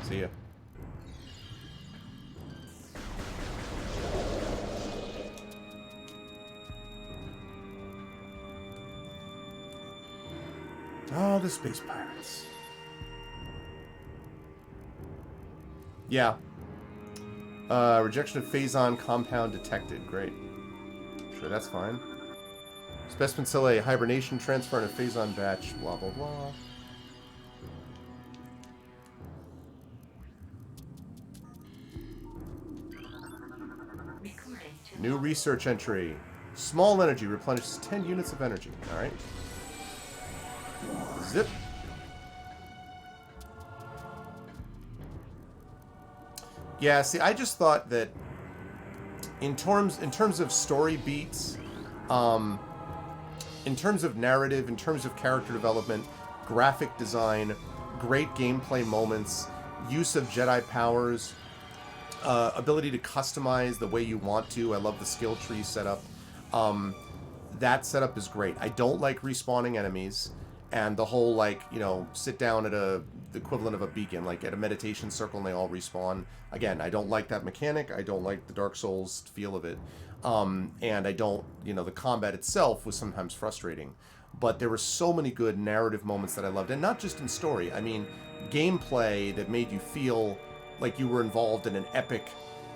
See ya. Oh, the space pirates. Yeah. Rejection of Phazon compound detected. Great. Sure, that's fine. Specimen cell A, hibernation, transfer in a Phazon batch, blah, blah, blah. New research entry. Small energy replenishes 10 units of energy. Alright. Zip. Yeah, see, I just thought that in terms of story beats, in terms of narrative, in terms of character development, graphic design, great gameplay moments, use of Jedi powers, ability to customize the way you want to. I love the skill tree setup. That setup is great. I don't like respawning enemies and the whole, like, you know, sit down at the equivalent of a beacon, like at a meditation circle and they all respawn. Again, I don't like that mechanic. I don't like the Dark Souls feel of it. And I don't, you know, the combat itself was sometimes frustrating. But there were so many good narrative moments that I loved. And not just in story. I mean, gameplay that made you feel like you were involved in an epic,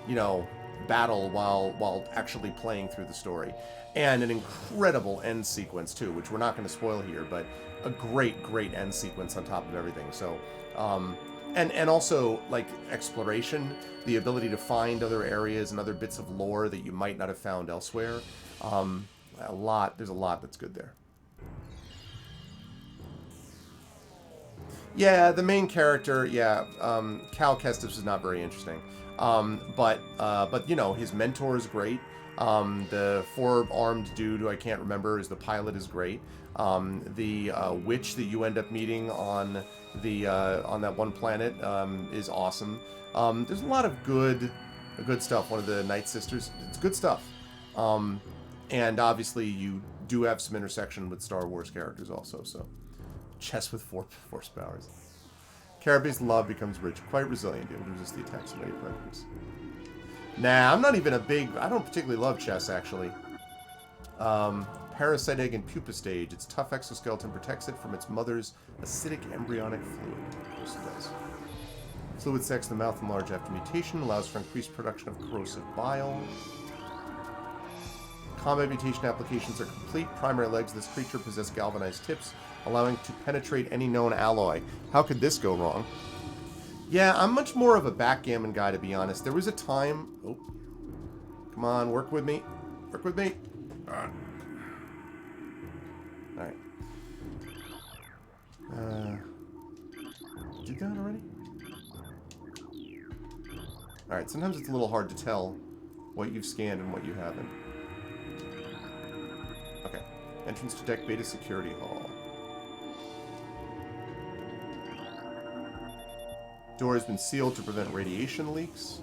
you know, battle while actually playing through the story. And an incredible end sequence, too, which we're not going to spoil here, but a great end sequence on top of everything. So, and also, like, exploration, the ability to find other areas and other bits of lore that you might not have found elsewhere. There's a lot that's good there. Yeah, the main character, yeah, Cal Kestis is not very interesting. But you know, his mentor is great. The four-armed dude who I can't remember is the pilot is great. The witch that you end up meeting on that one planet is awesome. There's a lot of good stuff. One of the Night Sisters, it's good stuff. And obviously you do have some intersection with Star Wars characters also. So, chess with force powers. Carapace's love becomes rich, quite resilient, able to resist the attacks of many predators. Nah, I'm not even I don't particularly love chess, actually. Parasite egg and pupa stage. Its tough exoskeleton protects it from its mother's acidic embryonic fluid. Of course it does. Fluid sacs in the mouth enlarge after mutation, allows for increased production of corrosive bile. Combat mutation applications are complete. Primary legs of this creature possess galvanized tips, allowing to penetrate any known alloy. How could this go wrong? Yeah, I'm much more of a backgammon guy, to be honest. There was a time... Oh. Come on, work with me. Work with me. Alright. Did that already? Alright, sometimes it's a little hard to tell what you've scanned and what you haven't. Okay. Entrance to Deck Beta Security Hall. Door has been sealed to prevent radiation leaks.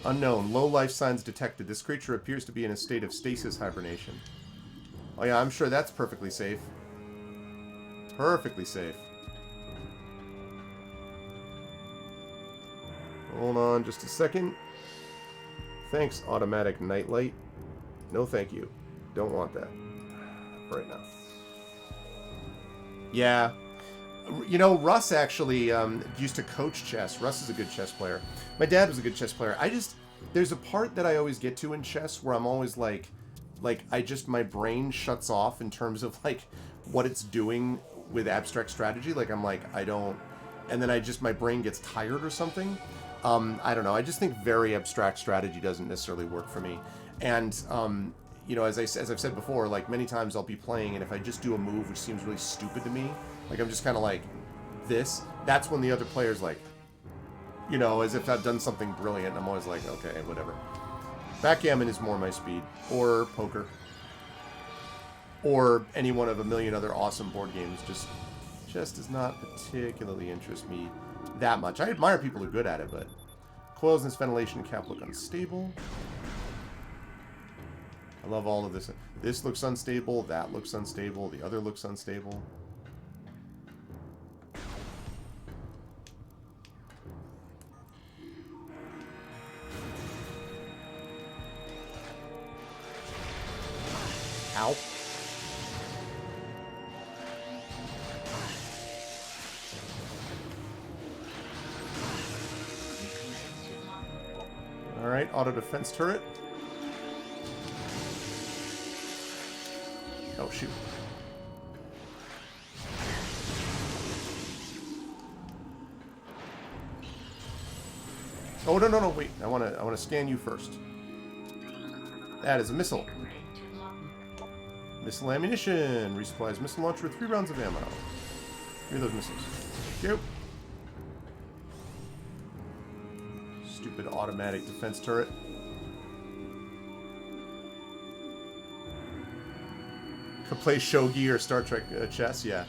Unknown. Low life signs detected. This creature appears to be in a state of stasis hibernation. Oh yeah, I'm sure that's perfectly safe. Perfectly safe. Hold on just a second. Thanks, automatic nightlight. No thank you. Don't want that. Right now. Yeah. You know, Russ actually used to coach chess. Russ is a good chess player. My dad was a good chess player. There's a part that I always get to in chess where I'm always like my brain shuts off in terms of like what it's doing with abstract strategy. Like I'm like, I don't, and then my brain gets tired or something. I don't know. I just think very abstract strategy doesn't necessarily work for me. And, you know, as I've said before, like many times I'll be playing and if I just do a move which seems really stupid to me, like I'm just kind of like this, that's when the other player's like, you know, as if I've done something brilliant. And I'm always like, okay, whatever. Backgammon is more my speed. Or poker. Or any one of a million other awesome board games. Chess does not particularly interest me that much. I admire people who are good at it, but coils in this ventilation cap look unstable. I love all of this. This looks unstable. That looks unstable. The other looks unstable. Ow. Alright, auto defense turret. Oh, shoot. Oh, no, wait. I want to scan you first. That is a missile. Missile ammunition. Resupplies missile launcher with 3 rounds of ammo. Here are those missiles. Go. Stupid automatic defense turret. Could play Shogi or Star Trek chess, yeah.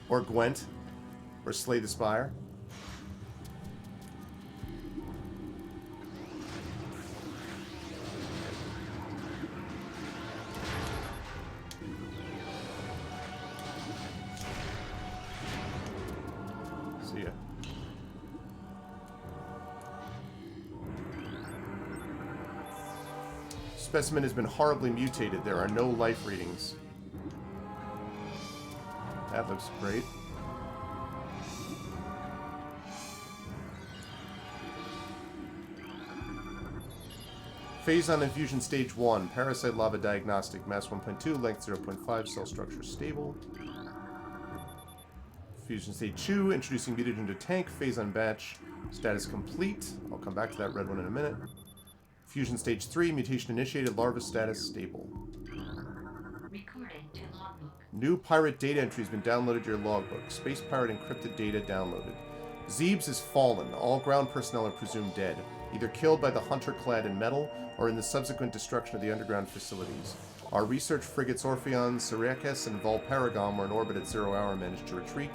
Or Gwent. Or Slay the Spire. See ya. Specimen has been horribly mutated. There are no life readings. That looks great. Phase on infusion stage 1. Parasite lava diagnostic. Mass 1.2. Length 0.5. Cell structure stable. Fusion stage 2. Introducing mutagen to tank. Phase on batch. Status complete. I'll come back to that red one in a minute. Fusion stage 3. Mutation initiated. Larva status stable. New pirate data entry has been downloaded to your logbook. Space pirate encrypted data downloaded. Zeebs is fallen. All ground personnel are presumed dead, either killed by the hunter clad in metal or in the subsequent destruction of the underground facilities. Our research frigates Orpheon, Syracuse, and Valparagon were in orbit at 0 hour and managed to retreat.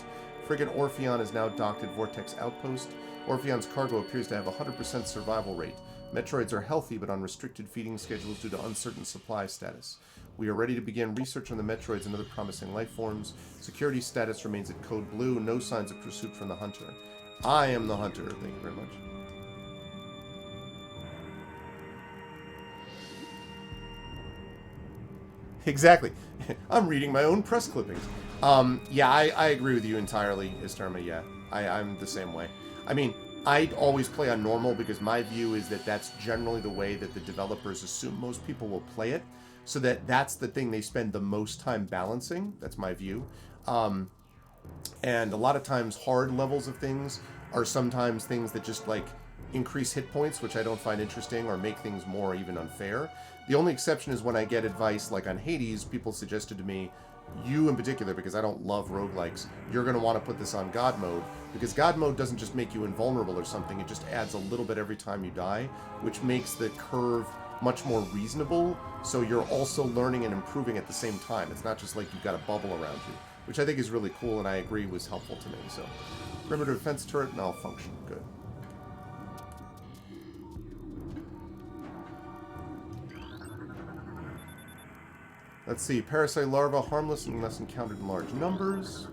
Frigate Orpheon is now docked at Vortex Outpost. Orpheon's cargo appears to have a 100% survival rate. Metroids are healthy but on restricted feeding schedules due to uncertain supply status. We are ready to begin research on the Metroids and other promising life forms. Security status remains at Code Blue. No signs of pursuit from the Hunter. I am the Hunter. Thank you very much. Exactly. I'm reading my own press clippings. Yeah, I agree with you entirely, Istarma. Yeah, I'm the same way. I mean, I always play on normal because my view is that that's generally the way that the developers assume most people will play it. So that's the thing they spend the most time balancing. That's my view. And a lot of times hard levels of things are sometimes things that just like increase hit points, which I don't find interesting, or make things more even unfair. The only exception is when I get advice like on Hades, people suggested to me, you in particular, because I don't love roguelikes, you're going to want to put this on God mode, because God mode doesn't just make you invulnerable or something, it just adds a little bit every time you die, which makes the curve much more reasonable, so you're also learning and improving at the same time. It's not just like you've got a bubble around you, which I think is really cool and I agree was helpful to me. So, perimeter defense turret malfunction. Good. Let's see. Parasite larva, harmless unless encountered in large numbers.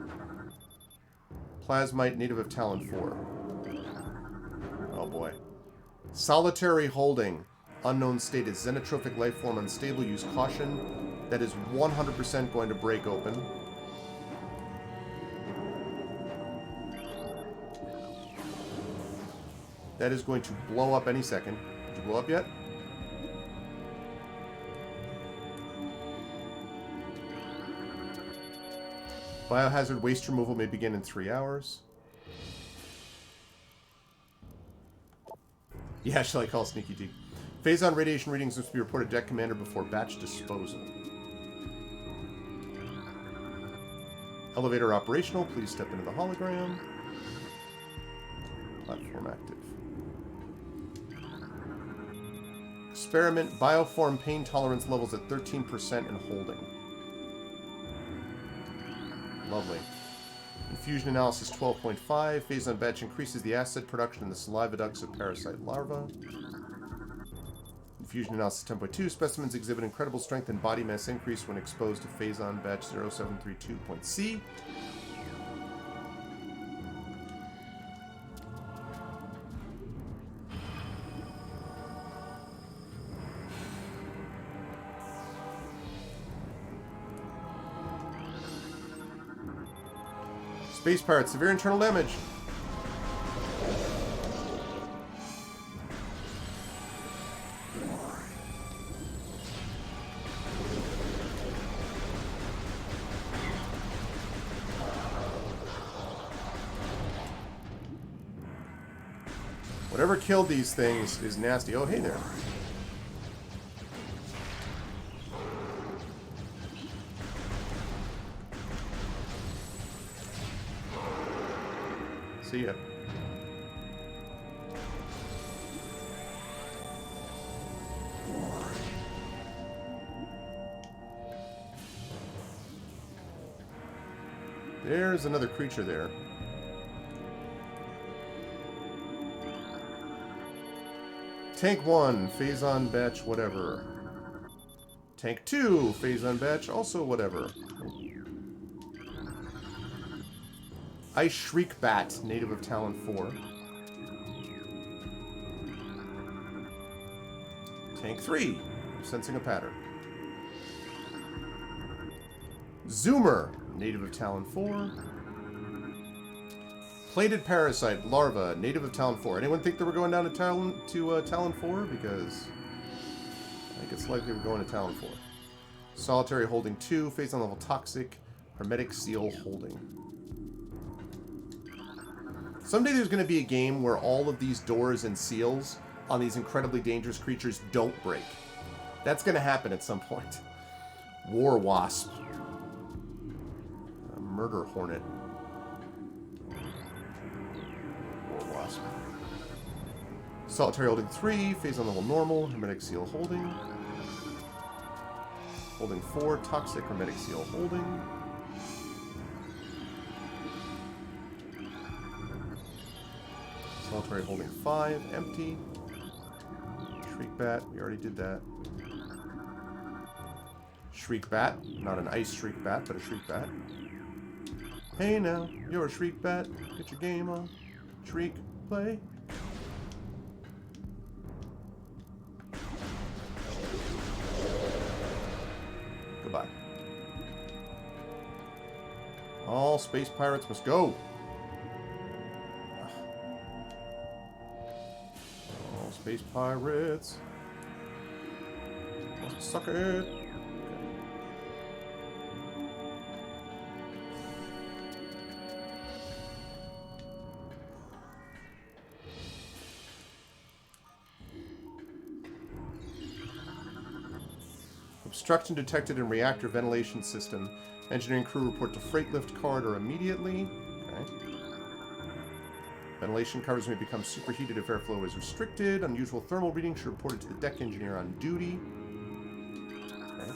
Plasmite, native of Talon 4. Oh boy. Solitary holding. Unknown state is xenotrophic life form unstable. Use caution. That is 100% going to break open. That is going to blow up any second. Did you blow up yet? Biohazard waste removal may begin in 3 hours. Yeah, shall I call Sneaky T? Phase on radiation readings must be reported to Deck Commander before batch disposal. Elevator operational. Please step into the hologram. Platform active. Experiment. Bioform pain tolerance levels at 13% and holding. Lovely. Infusion analysis 12.5. Phase on batch increases the acid production in the saliva ducts of parasite larvae. Infusion analysis 10.2. Specimens exhibit incredible strength and body mass increase when exposed to phase on batch 0732.C. Space Pirates, severe internal damage. Whatever killed these things is nasty. Oh, hey there. See ya. There's another creature there. Tank 1, phase on batch, whatever. Tank 2, phase on batch, also whatever. Ice Shriek Bat, native of Talon 4. Tank 3, sensing a pattern. Zoomer, native of Talon 4. Plated Parasite, Larva, native of Talon 4. Anyone think that we're going down to Talon 4? Because I think it's likely we're going to Talon 4. Solitary Holding 2, phase on level Toxic, Hermetic Seal Holding. Someday there's going to be a game where all of these doors and seals on these incredibly dangerous creatures don't break. That's going to happen at some point. War Wasp. A Murder Hornet. War Wasp. Solitary Holding 3, phase on level normal, Hermetic Seal Holding. Holding 4, Toxic, Hermetic Seal Holding. Solitary Holding 5, empty. Shriek Bat, we already did that. Shriek Bat, not an ice Shriek Bat, but a Shriek Bat. Hey now, you're a Shriek Bat, get your game on. Shriek, play. Goodbye. All space pirates must go. Space pirates. Must suck it. Obstruction detected in reactor ventilation system. Engineering crew report to freight lift corridor immediately. Okay. Ventilation covers may become superheated if airflow is restricted. Unusual thermal readings should be reported to the deck engineer on duty. Okay.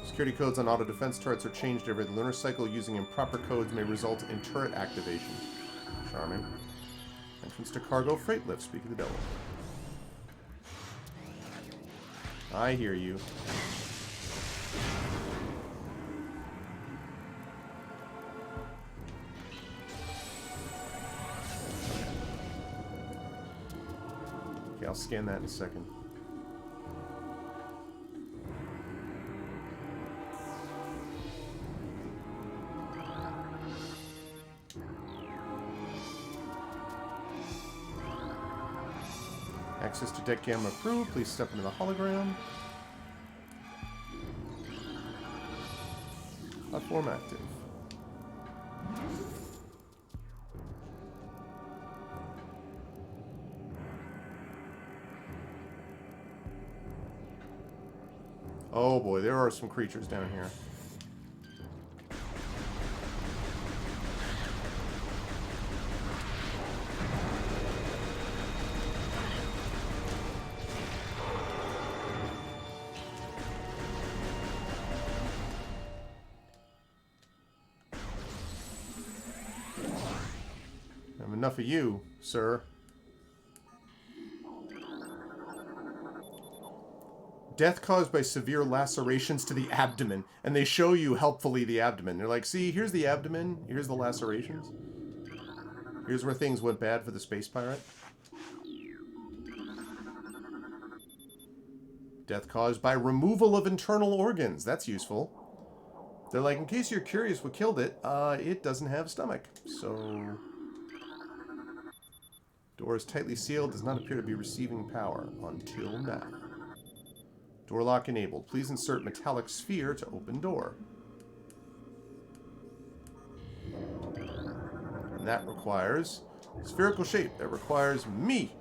Security codes on auto defense turrets are changed every lunar cycle. Using improper codes may result in turret activation. Charming. Entrance to cargo freight lift. Speak of the devil. I hear you. I'll scan that in a second. Access to deck gamma approved. Please step into the hologram. Platform active. Oh boy, there are some creatures down here. I have enough of you, sir. Death caused by severe lacerations to the abdomen. And they show you, helpfully, the abdomen. They're like, see, here's the abdomen. Here's the lacerations. Here's where things went bad for the space pirate. Death caused by removal of internal organs. That's useful. They're like, in case you're curious what killed it, it doesn't have a stomach. So, door is tightly sealed, does not appear to be receiving power until now. Door lock enabled. Please insert metallic sphere to open door. And that requires spherical shape. That requires me.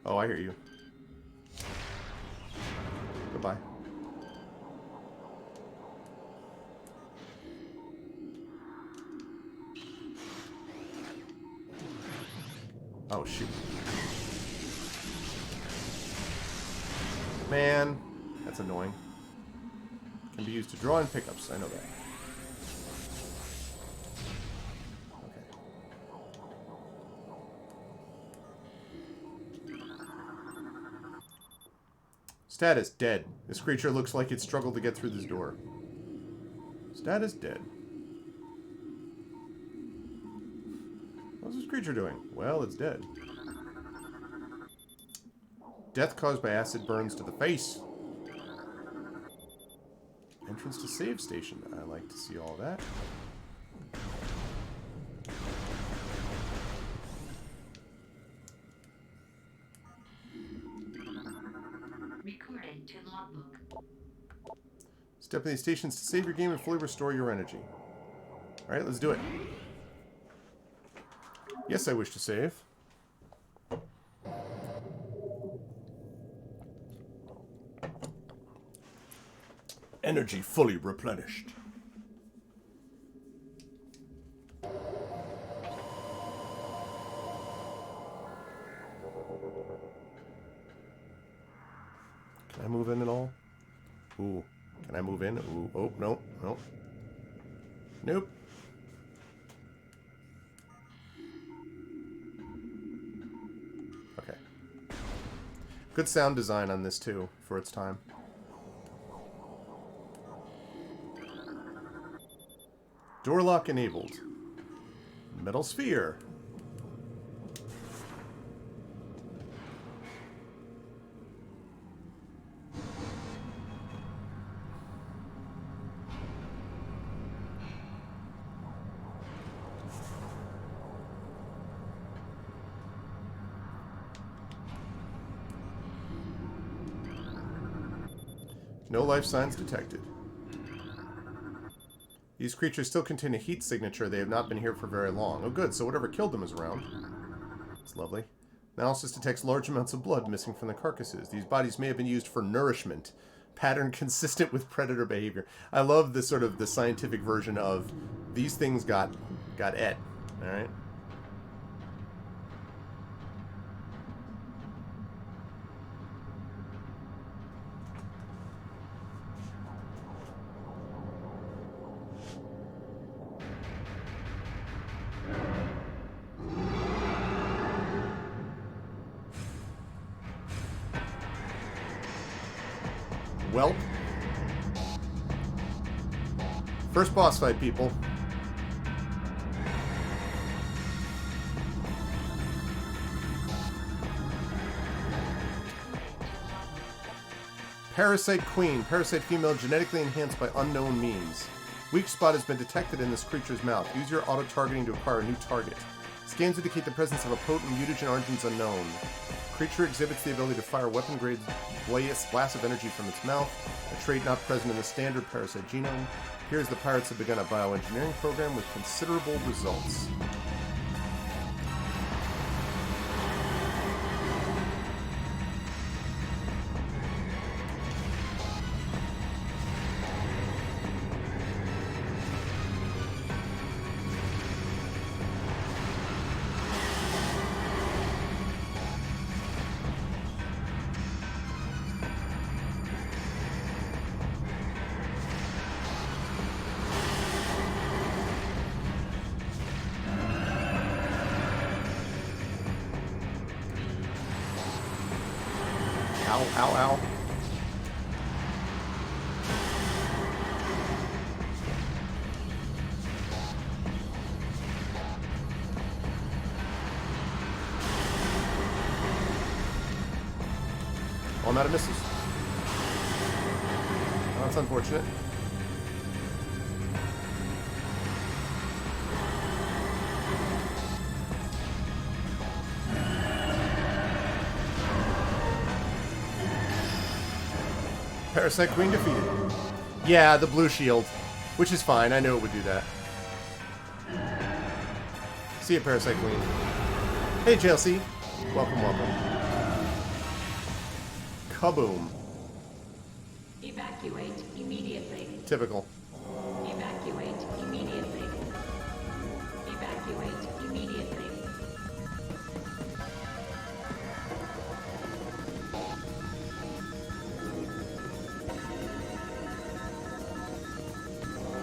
Oh, I hear you. Goodbye. Oh, shoot. Man, that's annoying. Can be used to draw in pickups. I know that. Status, dead. This creature looks like it struggled to get through this door. Status, dead. What's this creature doing? Well, it's dead. Death caused by acid burns to the face. Entrance to save station. I like to see all that. Step in these stations to save your game and fully restore your energy. Alright, let's do it. Yes, I wish to save. Energy fully replenished. Can I move in at all? Ooh. Can I move in? Ooh. Oh, no. No. Nope. Okay. Good sound design on this, too, for its time. Door lock enabled. Metal sphere. No life signs detected. These creatures still contain a heat signature. They have not been here for very long. Oh, good. So whatever killed them is around. It's lovely. Analysis detects large amounts of blood missing from the carcasses. These bodies may have been used for nourishment. Pattern consistent with predator behavior. I love the sort of the scientific version of these things got et. All right. Welp. First boss fight, people. Parasite Queen. Parasite female genetically enhanced by unknown means. Weak spot has been detected in this creature's mouth. Use your auto-targeting to acquire a new target. Scans indicate the presence of a potent mutagen origins unknown. Creature exhibits the ability to fire weapon-grade blast of energy from its mouth, a trait not present in the standard parasite genome. Here's the pirates have begun a bioengineering program with considerable results. Ow, ow, ow. I'm out of missiles. Oh, that's unfortunate. Parasite Queen defeated. Yeah, the blue shield. Which is fine. I knew it would do that. See you, Parasite Queen. Hey, Chelsea. Welcome, welcome. Kaboom. Evacuate immediately. Typical. Evacuate immediately. Evacuate immediately.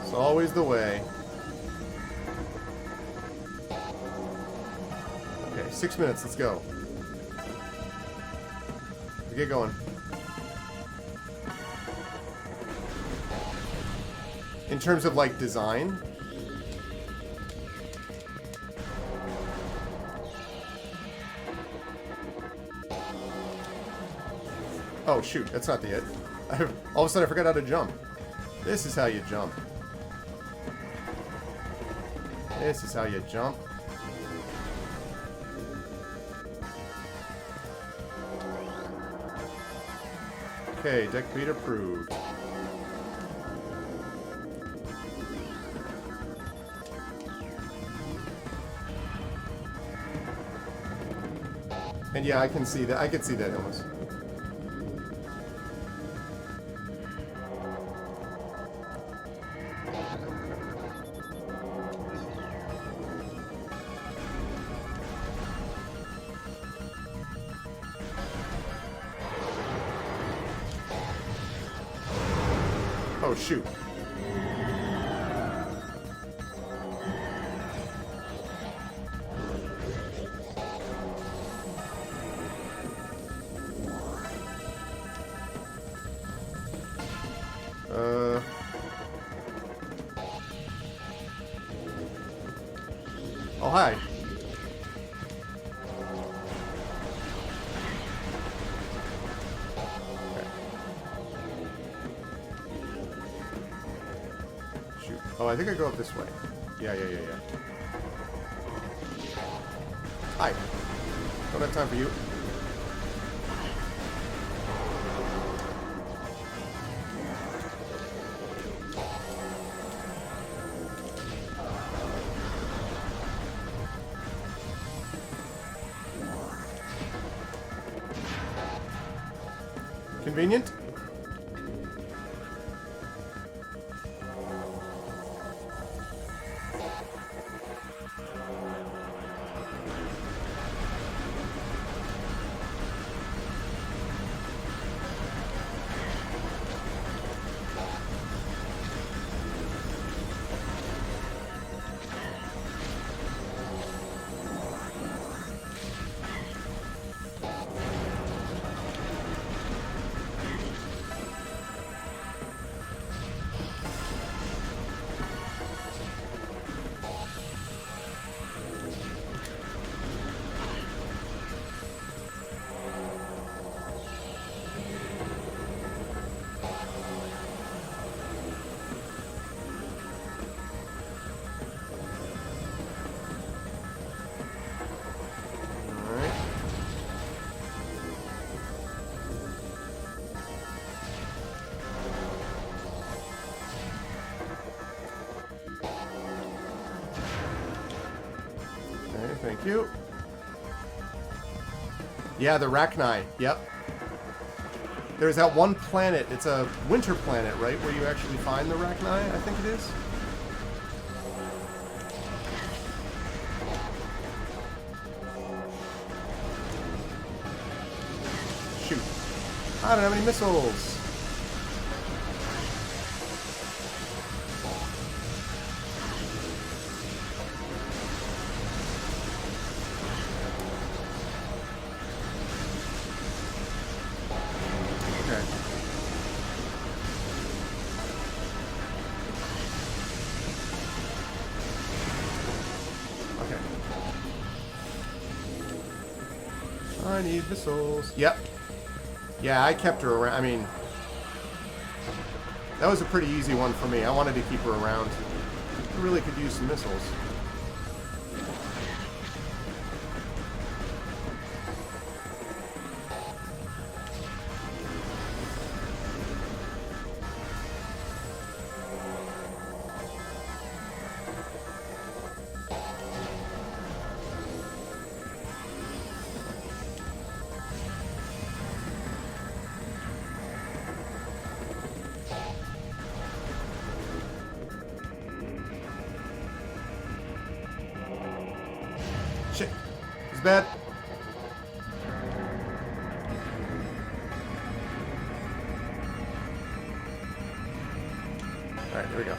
It's always the way. Okay, 6 minutes. Let's go. Get going. In terms of, like, design. Oh, shoot. That's not the it. All of a sudden, I forgot how to jump. This is how you jump. This is how you jump. Okay, deck beat approved. And yeah, I can see that. I can see that almost. Oh, shoot. Oh, hi. Oh, I think I go up this way. Yeah. Hi. Don't have time for you. Convenient? Thank you. Yeah, the Rachni. Yep. There's that one planet. It's a winter planet, right? Where you actually find the Rachni, I think it is. Shoot. I don't have any missiles. I need missiles. Yep. Yeah, I kept her around. I mean, that was a pretty easy one for me. I wanted to keep her around. I really could use some missiles. Shit. It's bad. Alright, there we go.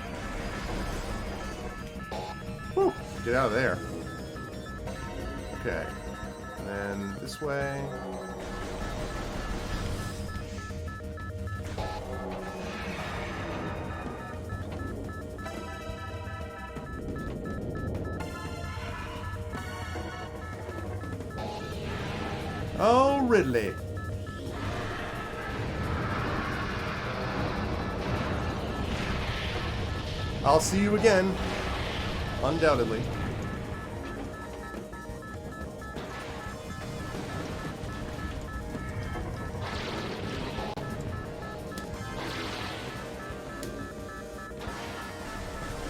Whew. Get out of there. Okay. And then this way. Oh, Ridley. I'll see you again. Undoubtedly.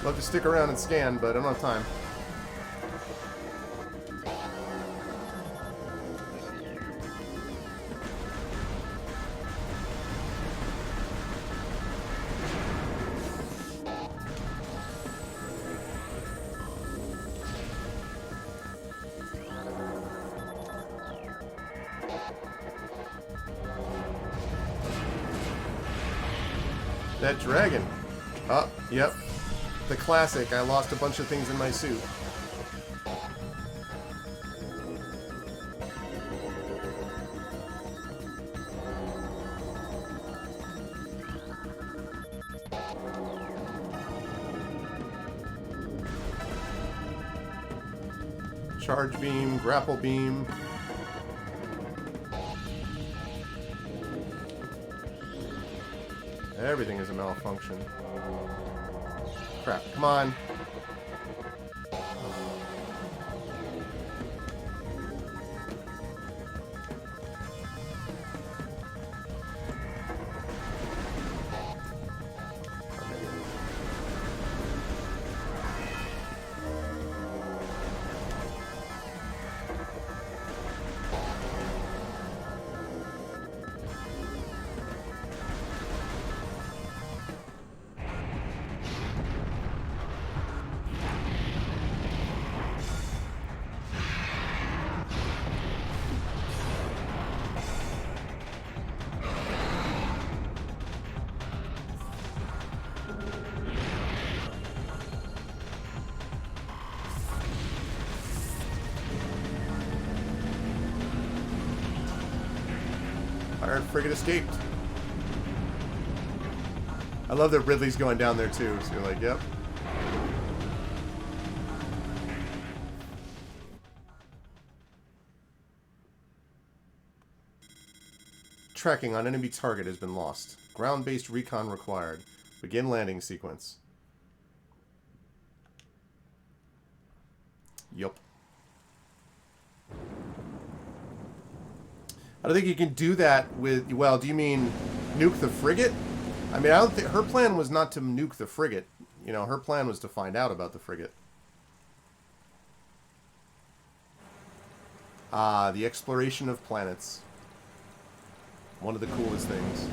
Love to stick around and scan, but I don't have time. That dragon. Oh, yep. The classic. I lost a bunch of things in my suit. Charge beam, grapple beam. Everything is a malfunction. Crap, come on. Pirate frigate escaped. I love that Ridley's going down there too, so you're like, yep. Tracking on enemy target has been lost. Ground-based recon required. Begin landing sequence. Yup. I don't think you can do that with... Well, do you mean nuke the frigate? I mean, I don't think... Her plan was not to nuke the frigate. You know, her plan was to find out about the frigate. Ah, the exploration of planets. One of the coolest things.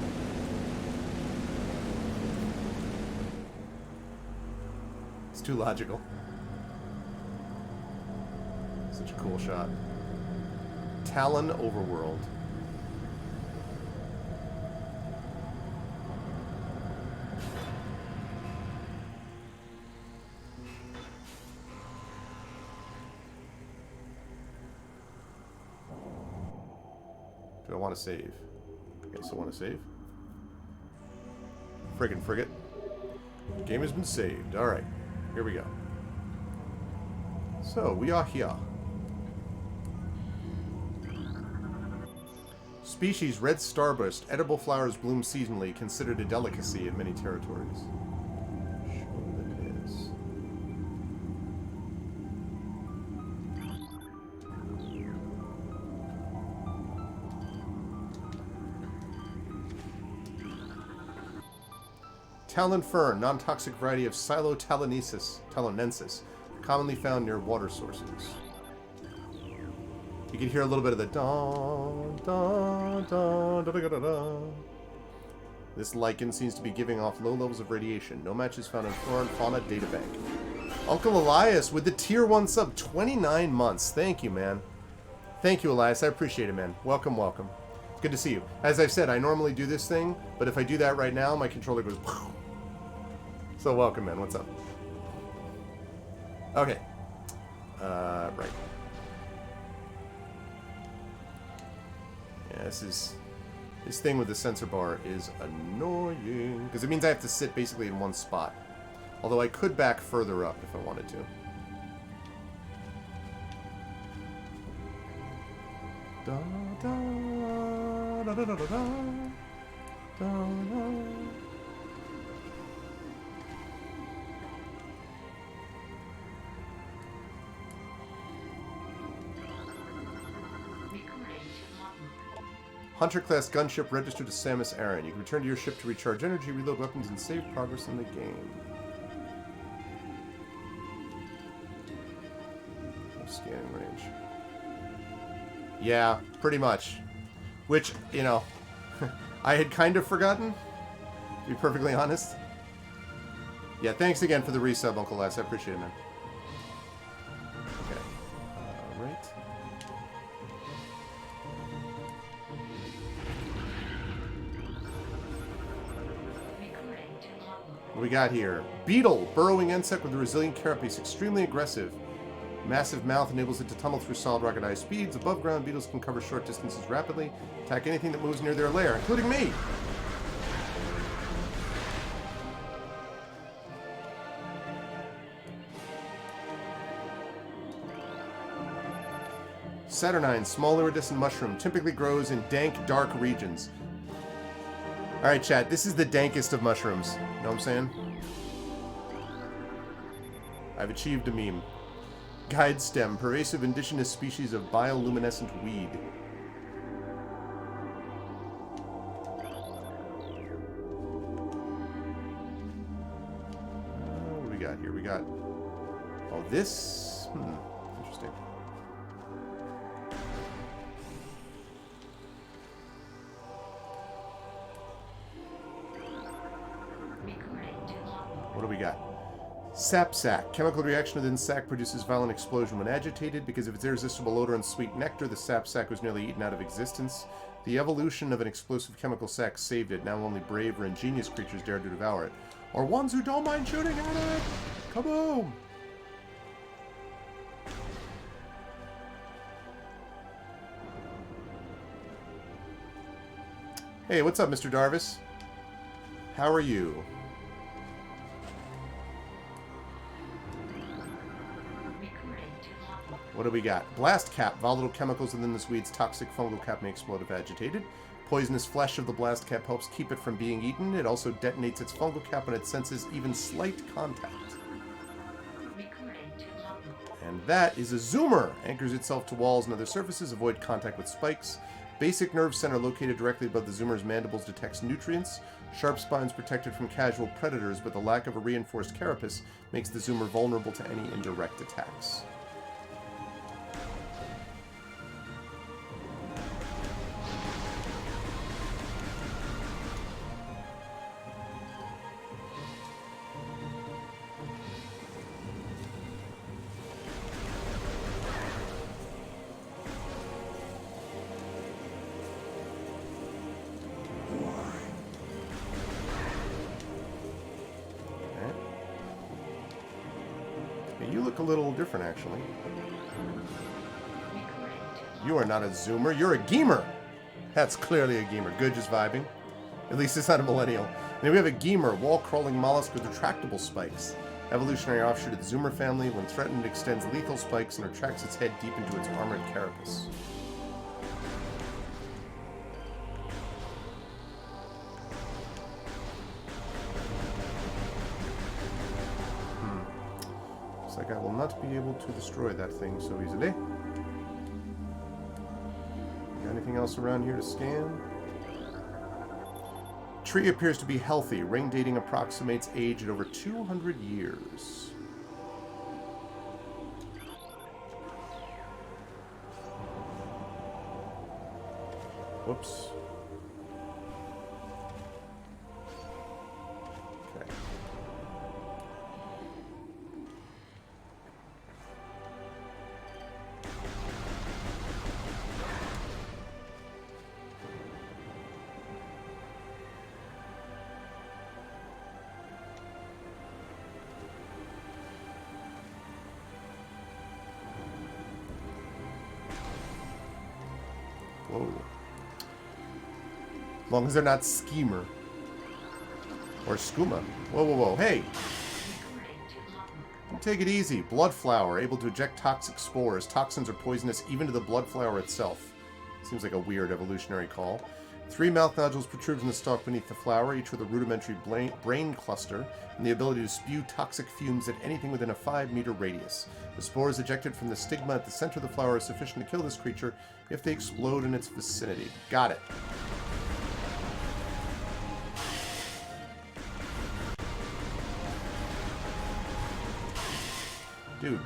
It's too logical. Such a cool shot. Talon Overworld. Do I want to save? Okay, so I want to save. Friggin' frigate. The game has been saved. Alright, here we go. So, we are here. Species red starburst. Edible flowers bloom seasonally. Considered a delicacy in many territories. Sure that it is. Talon fern, non-toxic variety of talonensis, commonly found near water sources. You can hear a little bit of the dun, dun, dun, da, da, da, da, da. This lichen seems to be giving off low levels of radiation. No matches found in Flora and Fauna Databank. Uncle Elias with the tier 1 sub, 29 months. Thank you, man. Thank you, Elias. I appreciate it, man. Welcome, welcome. Good to see you. As I've said, I normally do this thing, but if I do that right now, my controller goes... So welcome, man. What's up? Okay. Right. Yeah, this thing with the sensor bar is annoying because it means I have to sit basically in one spot. Although I could back further up if I wanted to. Da, da, da, da, da, da, da, da. Hunter-class gunship registered to Samus Aran. You can return to your ship to recharge energy, reload weapons, and save progress in the game. No scanning range. Yeah, pretty much. Which, you know, I had kind of forgotten, to be perfectly honest. Yeah, thanks again for the resub, Uncle Les. I appreciate it, man. Okay. Right. What we got here? Beetle, burrowing insect with a resilient carapace, extremely aggressive. Massive mouth enables it to tunnel through solid rock at high speeds. Above ground, beetles can cover short distances rapidly, attack anything that moves near their lair, including me. Saturnine, small iridescent mushroom, typically grows in dank, dark regions. Alright, chat, this is the dankest of mushrooms. Know what I'm saying? I've achieved a meme. Guide stem, pervasive indigenous species of bioluminescent weed. What do we got here? We got... Oh, this... Interesting. What do we got? Sap sac. Chemical reaction within sac produces violent explosion when agitated. Because of its irresistible odor and sweet nectar, the sap sac was nearly eaten out of existence. The evolution of an explosive chemical sac saved it. Now only brave or ingenious creatures dare to devour it. Or ones who don't mind shooting at it! Kaboom! Hey, what's up, Mr. Darvis? How are you? What do we got? Blast cap. Volatile chemicals within this weed's toxic fungal cap may explode if agitated. Poisonous flesh of the blast cap helps keep it from being eaten. It also detonates its fungal cap when it senses even slight contact. And that is a zoomer. Anchors itself to walls and other surfaces. Avoid contact with spikes. Basic nerve center located directly above the zoomer's mandibles detects nutrients. Sharp spines protected from casual predators, but the lack of a reinforced carapace makes the zoomer vulnerable to any indirect attacks. A little different, actually. You are not a zoomer, you're a gamer. That's clearly a gamer. Good, just vibing. At least it's not a millennial. And then we have a gamer, wall-crawling mollusk with retractable spikes. Evolutionary offshoot of the zoomer family. When threatened, it extends lethal spikes and retracts its head deep into its armored carapace. like I will not be able to destroy that thing so easily. Got anything else around here to scan? Tree appears to be healthy. Ring dating approximates age at over 200 years. Whoops. Okay. Whoa. As long as they're not schemer. Or skooma. Whoa, whoa, whoa. Hey! Take it easy. Blood flower, able to eject toxic spores. Toxins are poisonous even to the blood flower itself. Seems like a weird evolutionary call. 3 mouth nodules protrude from the stalk beneath the flower, each with a rudimentary brain cluster, and the ability to spew toxic fumes at anything within a 5-meter radius. The spores ejected from the stigma at the center of the flower are sufficient to kill this creature if they explode in its vicinity. Got it. Dude.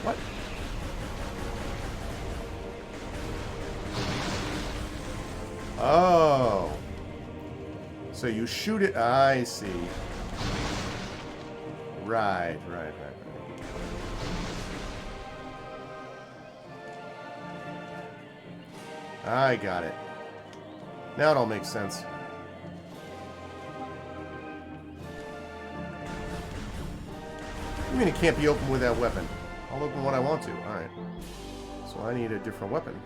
What? Oh. So you shoot it. I see. Right. I got it. Now it all makes sense. You mean it can't be opened with that weapon? I'll open what I want to. Alright. So I need a different weapon.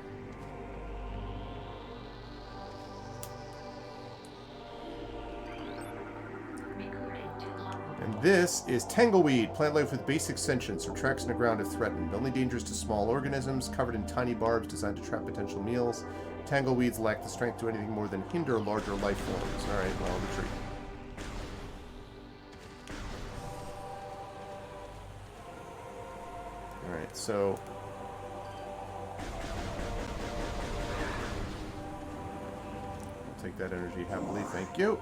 And this is Tangleweed. Plant life with basic sentience. Retracts in the ground if threatened. Only dangerous to small organisms. Covered in tiny barbs designed to trap potential meals. Tangleweeds lack the strength to do anything more than hinder larger life forms. Alright, well, retreat. Alright, so... I'll take that energy happily, thank you.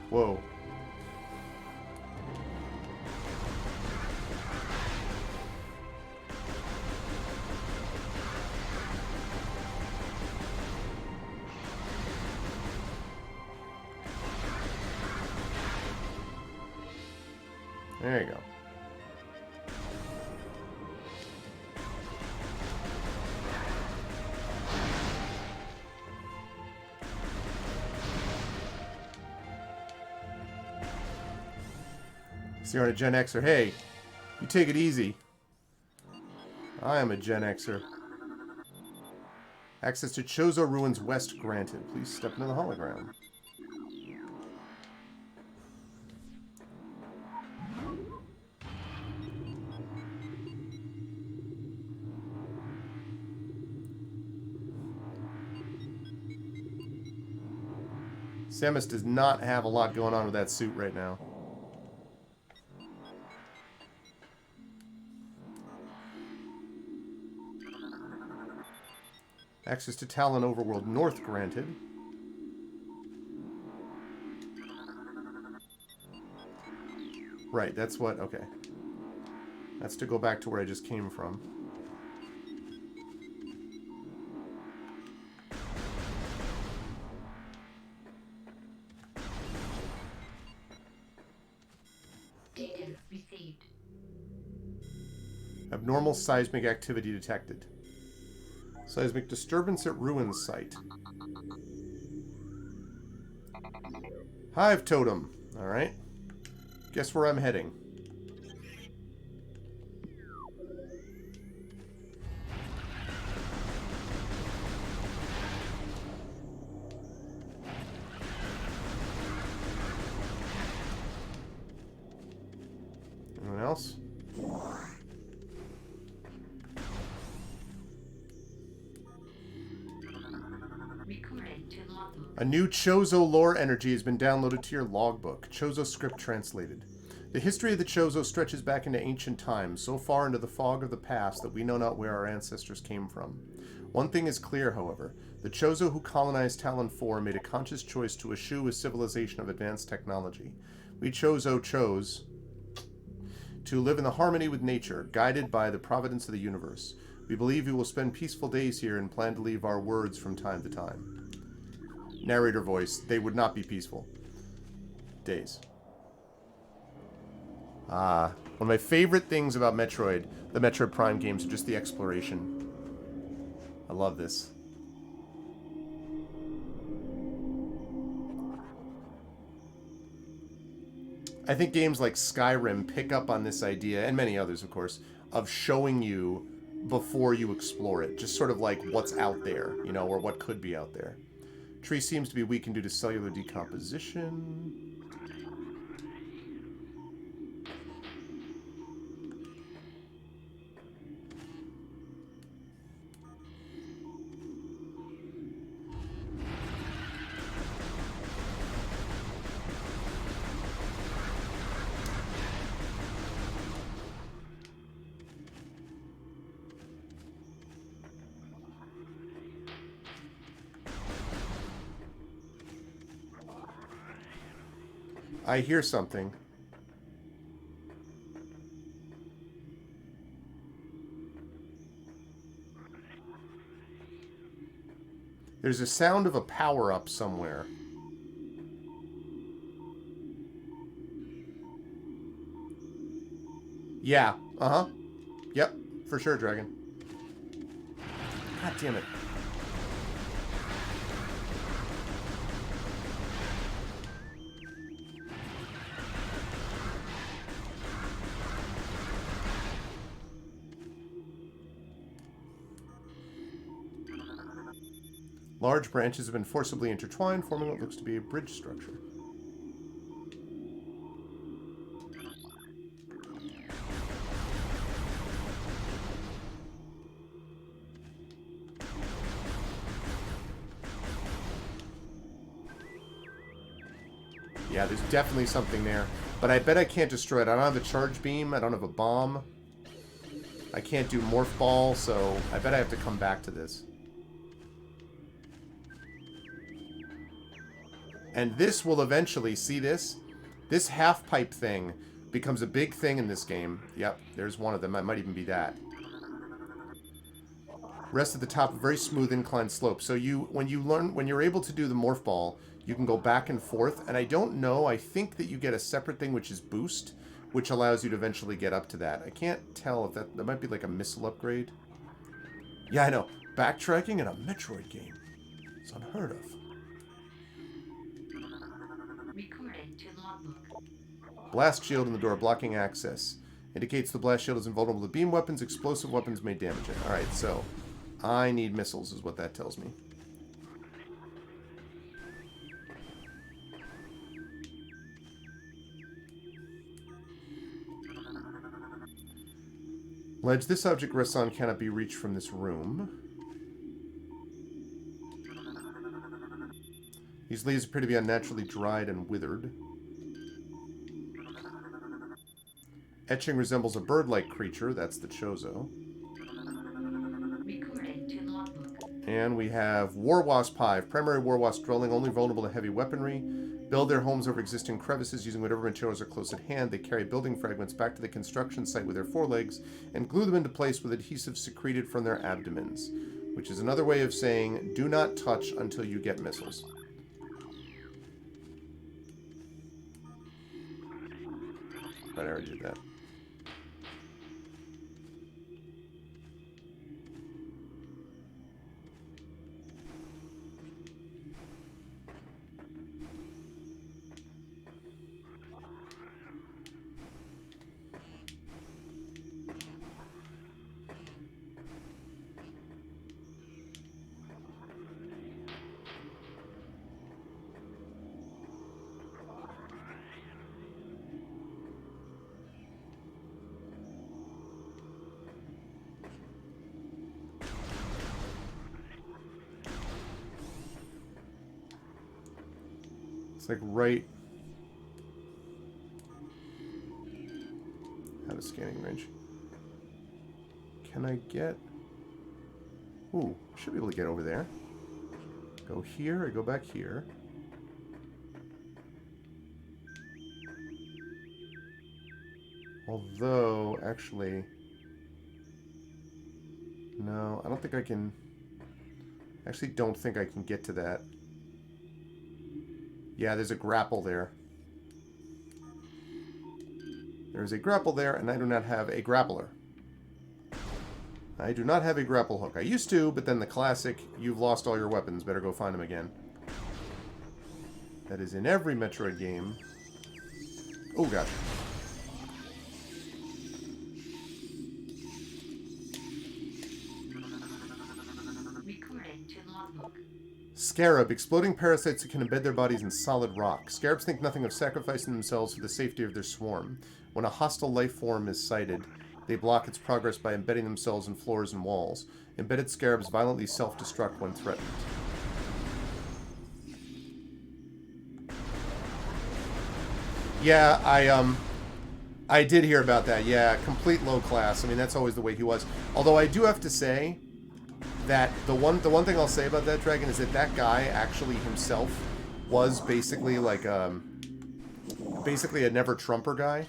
Whoa. There you go. So you're on a Gen Xer. Hey, you take it easy. I am a Gen Xer. Access to Chozo Ruins West granted. Please step into the hologram. Samus does not have a lot going on with that suit right now. Access to Talon Overworld North granted. Right, that's what... Okay. That's to go back to where I just came from. Data received. Abnormal seismic activity detected. Seismic disturbance at ruin site. Hive totem. Alright. Guess where I'm heading. A new Chozo lore energy has been downloaded to your logbook. Chozo script translated. The history of the Chozo stretches back into ancient times, so far into the fog of the past that we know not where our ancestors came from. One thing is clear, however. The Chozo who colonized Talon 4 made a conscious choice to eschew a civilization of advanced technology. We Chozo chose to live in the harmony with nature, guided by the providence of the universe. We believe we will spend peaceful days here and plan to leave our words from time to time. Narrator voice, they would not be peaceful days. One of my favorite things about Metroid, the Metroid Prime games, are just the exploration. I love this. I think games like Skyrim pick up on this idea, and many others, of course, of showing you before you explore it. Just sort of like what's out there, you know, or what could be out there. Tree seems to be weakened due to cellular decomposition. I hear something. There's a sound of a power-up somewhere. Yeah. Uh-huh. Yep. For sure, Dragon. God damn it. Large branches have been forcibly intertwined, forming what looks to be a bridge structure. Yeah, there's definitely something there. But I bet I can't destroy it. I don't have a charge beam. I don't have a bomb. I can't do Morph Ball, so I bet I have to come back to this. And this will eventually, see this? This half-pipe thing becomes a big thing in this game. Yep, there's one of them. It might even be that. Rest at the top of a very smooth inclined slope. So when you're able to do the Morph Ball, you can go back and forth. And I don't know, I think that you get a separate thing which is Boost, which allows you to eventually get up to that. I can't tell if that might be like a missile upgrade. Yeah, I know. Backtracking in a Metroid game. It's unheard of. Recorded to logbook. Blast shield in the door, blocking access. Indicates the blast shield is invulnerable to beam weapons. Explosive weapons may damage it. Alright, so I need missiles is what that tells me. Ledge this object rests on cannot be reached from this room. These leaves appear to be unnaturally dried and withered. Etching resembles a bird-like creature. That's the Chozo. Recorded to logbook. And we have War Wasp Hive. Primary War Wasp dwelling only vulnerable to heavy weaponry. Build their homes over existing crevices using whatever materials are close at hand. They carry building fragments back to the construction site with their forelegs and glue them into place with adhesive secreted from their abdomens, which is another way of saying do not touch until you get missiles. But I already did that. It's like right out of scanning range. Can I get... Ooh, should be able to get over there. Go here, I go back here. Although, actually... No, I don't think I can... Actually, don't think I can get to that. Yeah, there's a grapple there. There's a grapple there, and I do not have a grappler. I do not have a grapple hook. I used to, but then the classic, you've lost all your weapons, better go find them again. That is in every Metroid game. Oh, gosh. Recording to logbook. Scarab, exploding parasites that can embed their bodies in solid rock. Scarabs think nothing of sacrificing themselves for the safety of their swarm. When a hostile life form is sighted, they block its progress by embedding themselves in floors and walls. Embedded scarabs violently self-destruct when threatened. Yeah, I did hear about that. Yeah, complete low class. I mean, that's always the way he was. Although I do have to say that the one thing I'll say about that dragon is that that guy actually himself was basically like basically a never Trumper guy.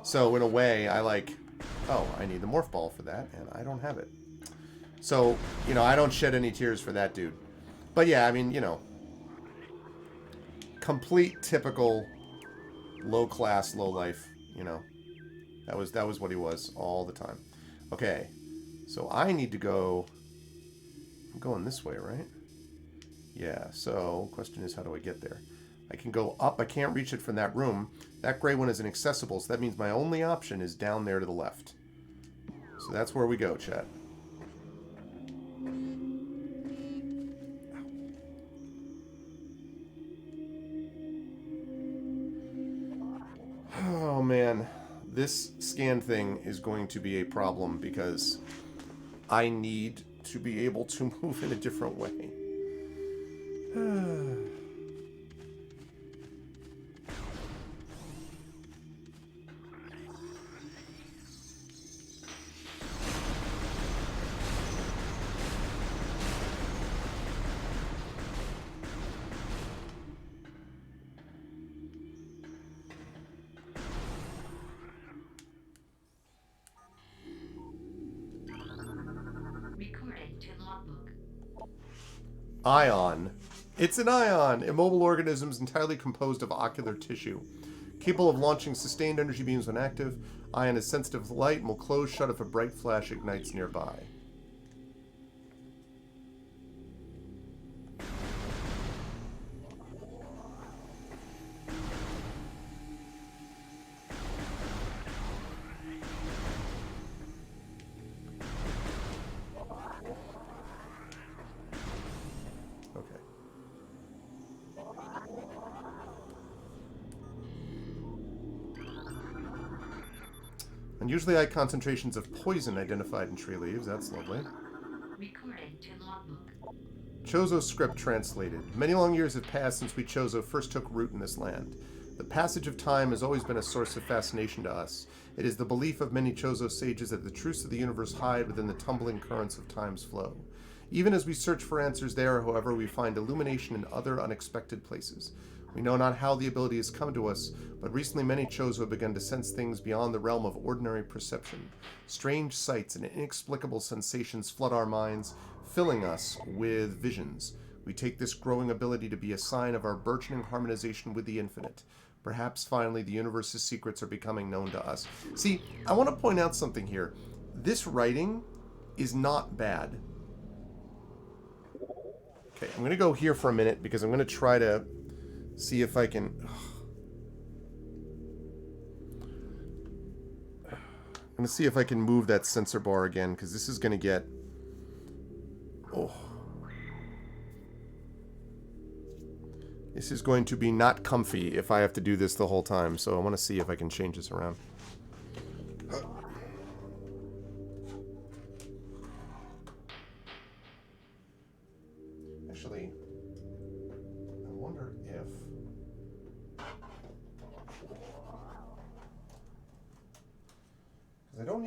So in a way, I like, oh, I need the Morph Ball for that, and I don't have it. So, you know, I don't shed any tears for that dude. But yeah, I mean, you know, complete typical low class, low life, you know. That was what he was all the time. Okay. So I need to go... I'm going this way, right? Yeah, so question is, how do I get there? I can go up. I can't reach it from that room. That gray one is inaccessible, so that means my only option is down there to the left. So that's where we go, chat. Oh, man. This scan thing is going to be a problem because I need to be able to move in a different way. Recording to logbook. Ion. It's an ion, immobile organisms entirely composed of ocular tissue. Capable of launching sustained energy beams when active, ion is sensitive to light and will close shut if a bright flash ignites nearby. Unusually high concentrations of poison identified in tree leaves. That's lovely. Recording to logbook. Chozo script translated. Many long years have passed since we Chozo first took root in this land. The passage of time has always been a source of fascination to us. It is the belief of many Chozo sages that the truths of the universe hide within the tumbling currents of time's flow. Even as we search for answers there, however, we find illumination in other unexpected places. We know not how the ability has come to us, but recently many Chozo have begun to sense things beyond the realm of ordinary perception. Strange sights and inexplicable sensations flood our minds, filling us with visions. We take this growing ability to be a sign of our burgeoning harmonization with the infinite. Perhaps finally the universe's secrets are becoming known to us. See, I want to point out something here. This writing is not bad. Okay, I'm going to go here for a minute because I'm going to try to see if I can... I'm going to see if I can move that sensor bar again, because this is going to get... Oh. This is going to be not comfy if I have to do this the whole time, so I want to see if I can change this around. Actually, I wonder if...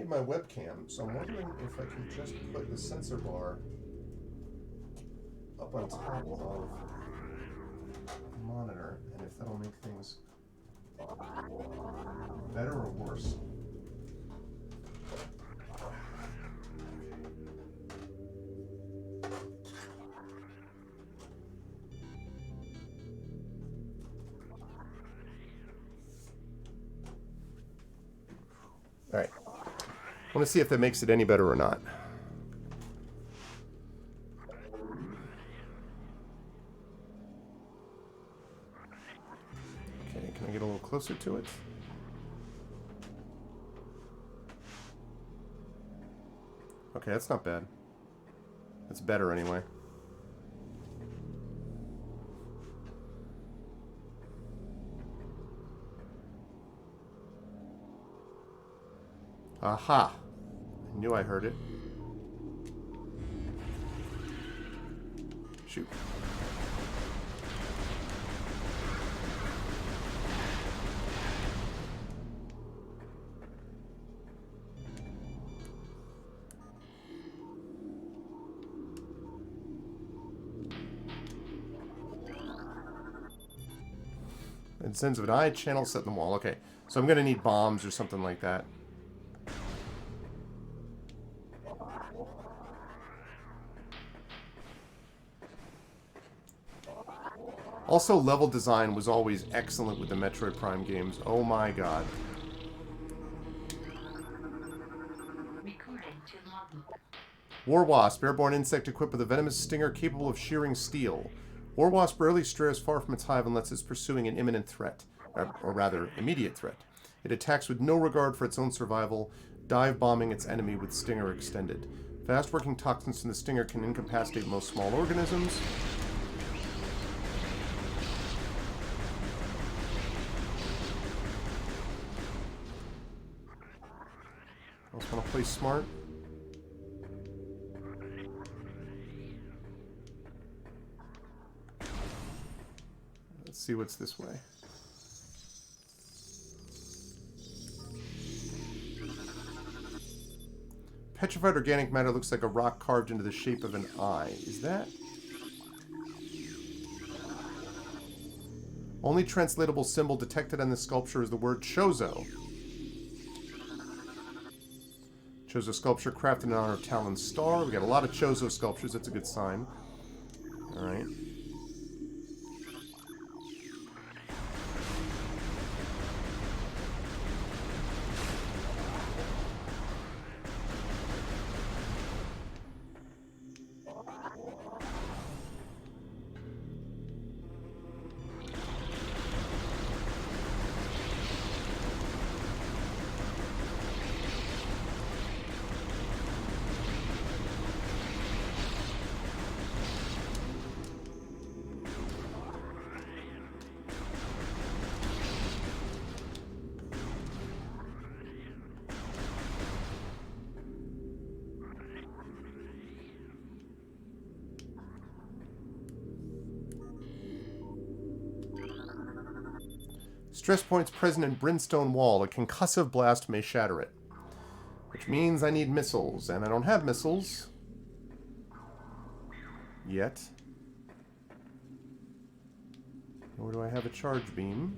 made my webcam, so I'm wondering if I can just put the sensor bar up on top of the monitor, and if that'll make things better or worse. All right. I want to see if that makes it any better or not. Okay, can I get a little closer to it? Okay, that's not bad. That's better anyway. Aha! I knew I heard it. Shoot. It sends an eye channel set in the wall. Okay, so I'm going to need bombs or something like that. Also, level design was always excellent with the Metroid Prime games. Oh my god. Recording to logbook. War Wasp, airborne insect equipped with a venomous stinger capable of shearing steel. War Wasp rarely strays far from its hive unless it's pursuing an imminent threat, or rather, immediate threat. It attacks with no regard for its own survival, dive bombing its enemy with stinger extended. Fast-working toxins from the stinger can incapacitate most small organisms. I just want to play smart. Let's see what's this way. Petrified organic matter looks like a rock carved into the shape of an eye. Is that? Only translatable symbol detected on this sculpture is the word Chozo. Chozo sculpture crafted in honor of Talon's star. We got a lot of Chozo sculptures. That's a good sign. Alright. Stress points present in Brimstone Wall. A concussive blast may shatter it. Which means I need missiles, and I don't have missiles. Yet. Nor do I have a charge beam.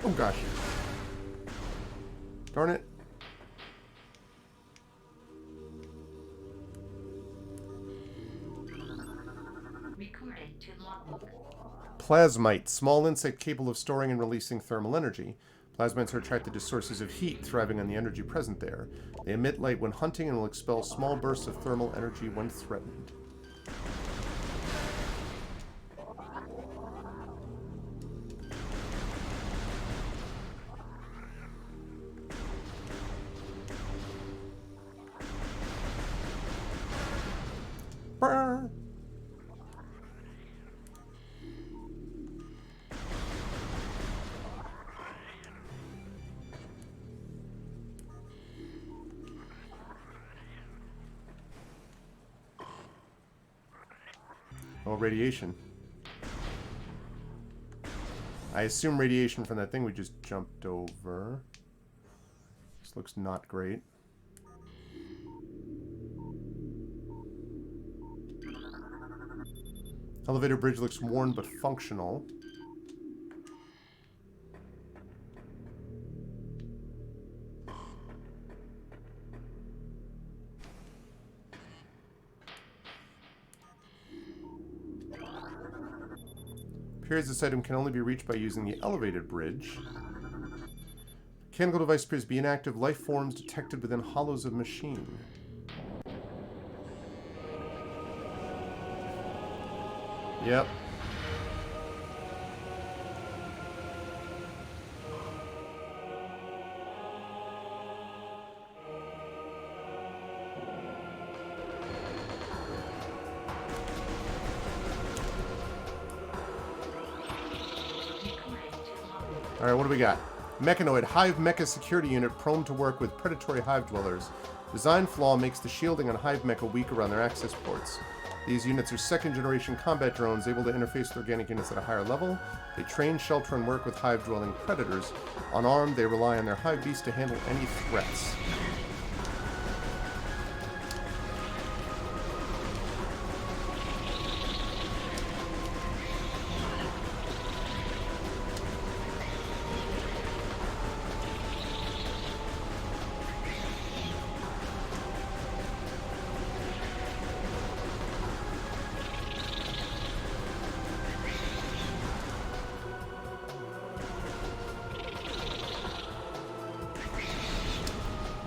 Oh gosh. Darn it. Recording to logbook. Plasmite, small insect capable of storing and releasing thermal energy. Plasmites are attracted to sources of heat, thriving on the energy present there. They emit light when hunting and will expel small bursts of thermal energy when threatened. Brr. Oh, radiation. I assume radiation from that thing we just jumped over. This looks not great. Elevator bridge looks worn but functional. Appears this item can only be reached by using the elevated bridge. Mechanical device appears to be inactive. Life forms detected within hollows of machine. Yep. Alright, what do we got? Mechanoid, Hive Mecha Security Unit prone to work with predatory Hive dwellers. Design flaw makes the shielding on Hive Mecha weak around their access ports. These units are second-generation combat drones able to interface with organic units at a higher level. They train, shelter, and work with Hive-dwelling predators. Unarmed, they rely on their Hive beasts to handle any threats.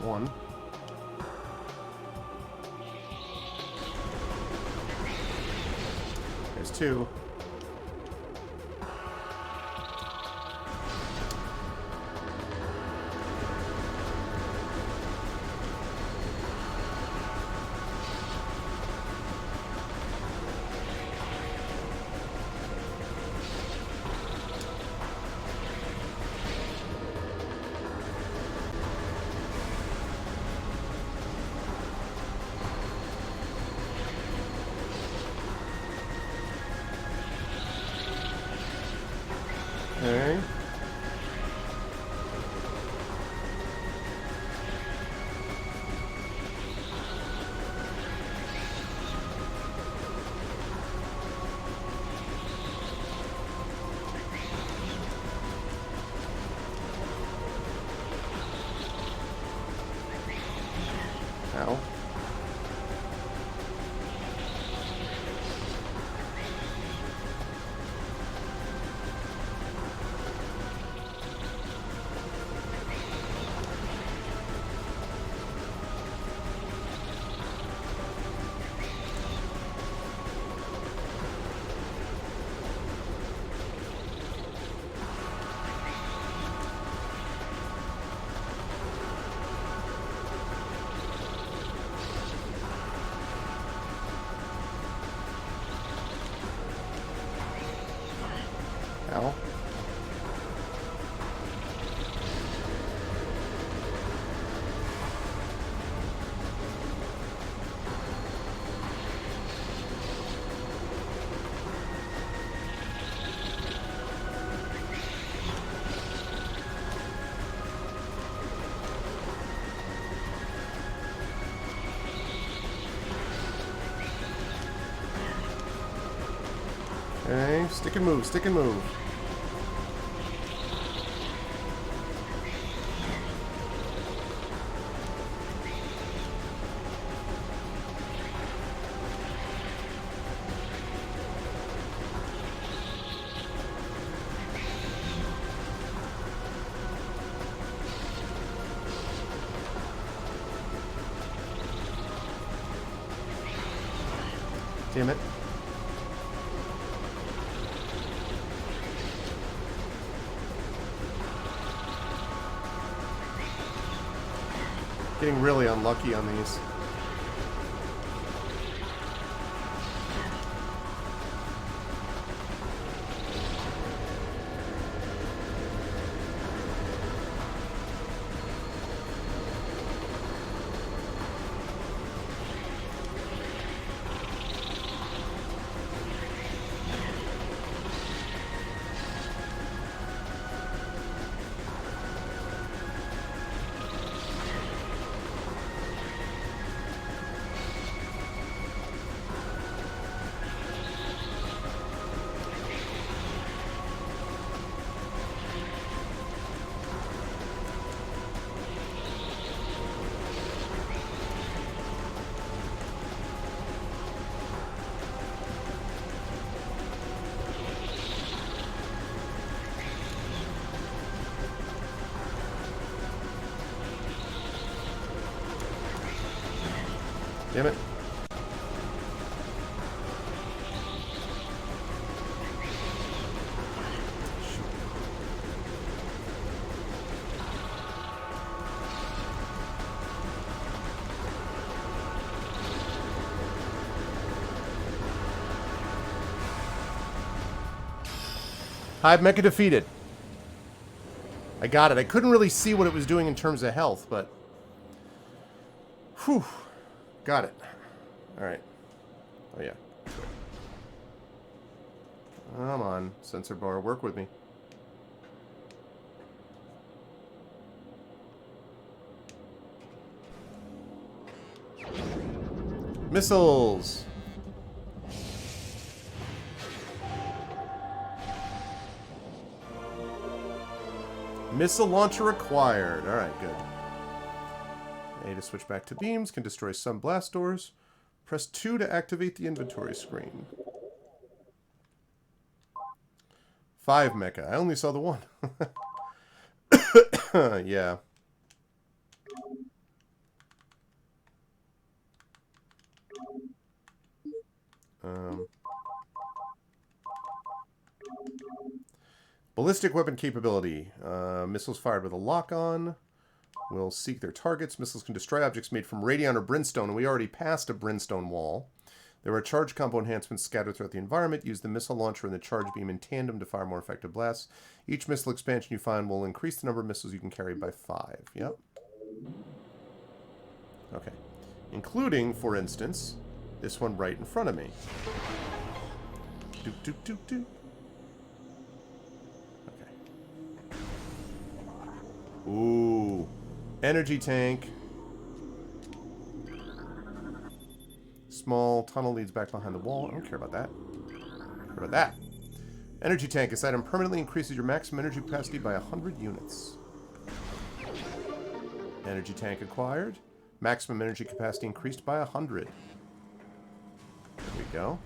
One. There's two. Okay. Ow. Ow. Okay, stick and move, stick and move. Damn it. Getting really unlucky on these. Damn it. Hive Mecha defeated. I got it. I couldn't really see what it was doing in terms of health, but... Whew. Got it. Alright. Oh, yeah. Come on, sensor bar. Work with me. Missiles! Missile launcher acquired. Alright, good. A to switch back to beams. Can destroy some blast doors. Press 2 to activate the inventory screen. 5 mecha. I only saw the one. Yeah. Ballistic weapon capability. Missiles fired with a lock-on will seek their targets. Missiles can destroy objects made from radion or brimstone, and we already passed a brimstone wall. There are charge combo enhancements scattered throughout the environment. Use the missile launcher and the charge beam in tandem to fire more effective blasts. Each missile expansion you find will increase the number of missiles you can carry by 5. Yep. Okay. Including, for instance, this one right in front of me. Doop, doop, doop, doop. Okay. Ooh. Energy tank. Small tunnel leads back behind the wall. I don't care about that. I care about that. Energy tank. This item permanently increases your maximum energy capacity by 100 units. Energy tank acquired. Maximum energy capacity increased by 100. There we go.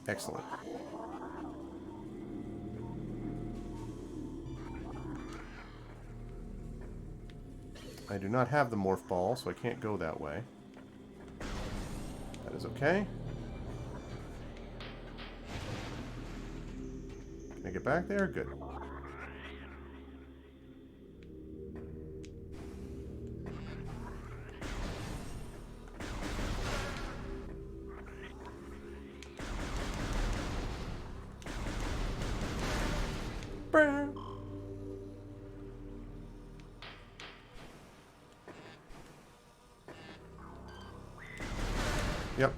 Excellent. I do not have the Morph Ball, so I can't go that way. That is okay. Can I get back there? Good. Yep.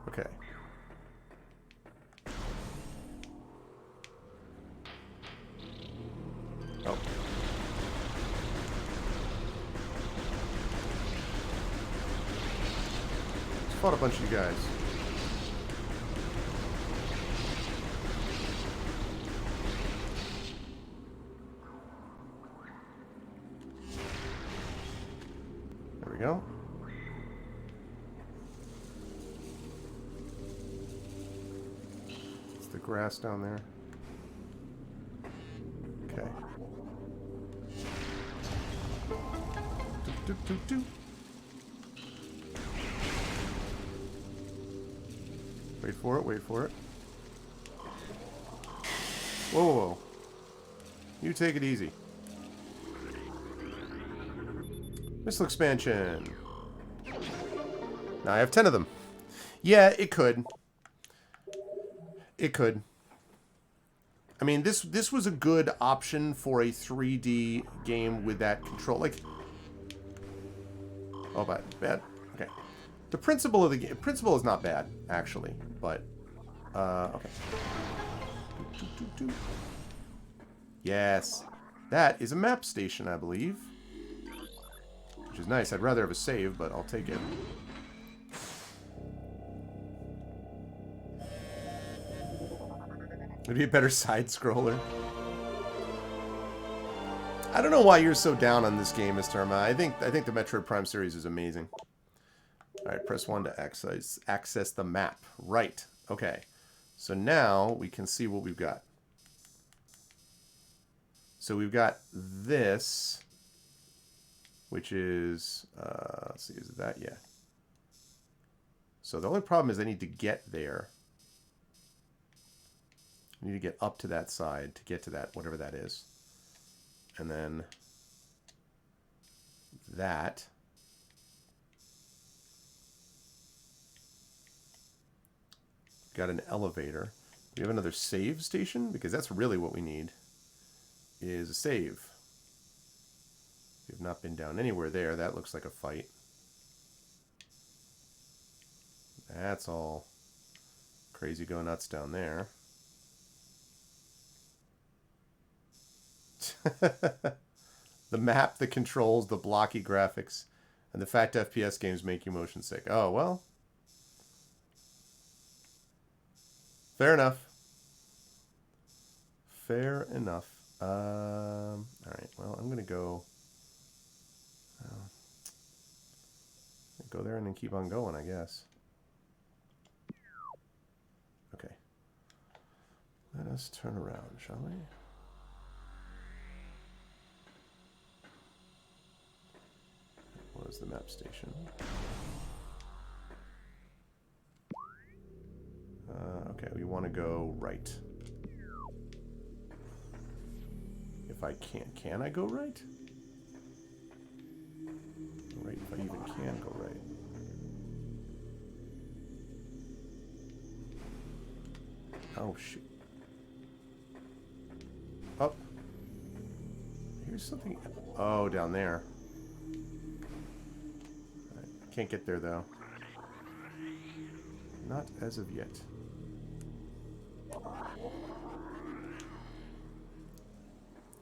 Okay. Oh. Just fought a bunch of you guys. There we go. It's the grass down there. Okay. Doop, doop, doop. Wait for it, wait for it. Whoa, whoa, whoa. You take it easy. Missile expansion. Now I have 10 of them. Yeah, it could. It could. I mean, this was a good option for a 3D game with that control. Like, oh, bad. Okay. The principle of the game, principle is not bad actually, but okay. Yes, that is a map station, I believe, which is nice. I'd rather have a save, but I'll take it. It'd be a better side scroller. I don't know why you're so down on this game, Mr. Arma. I think the Metroid Prime series is amazing. Alright, press 1 to access the map. Right. Okay. So now we can see what we've got. So we've got this. which is, let's see, is it that? Yeah. So the only problem is I need to get there. I need to get up to that side to get to that, whatever that is. And then that. Got an elevator. We have another save station, because that's really what we need, is a save. We've not been down anywhere there. That looks like a fight. That's all crazy go nuts down there. The map, the controls, the blocky graphics, and the fact FPS games make you motion sick. Oh, well. Fair enough. Fair enough. Alright, well, I'm going to go... go there and then keep on going, I guess. Okay. Let us turn around, shall we? What is the map station? Okay, we want to go right. If I can I go right? Right, if I even can go right. Oh, shoot. Up. Here's something. Oh, down there. Right. Can't get there, though. Not as of yet.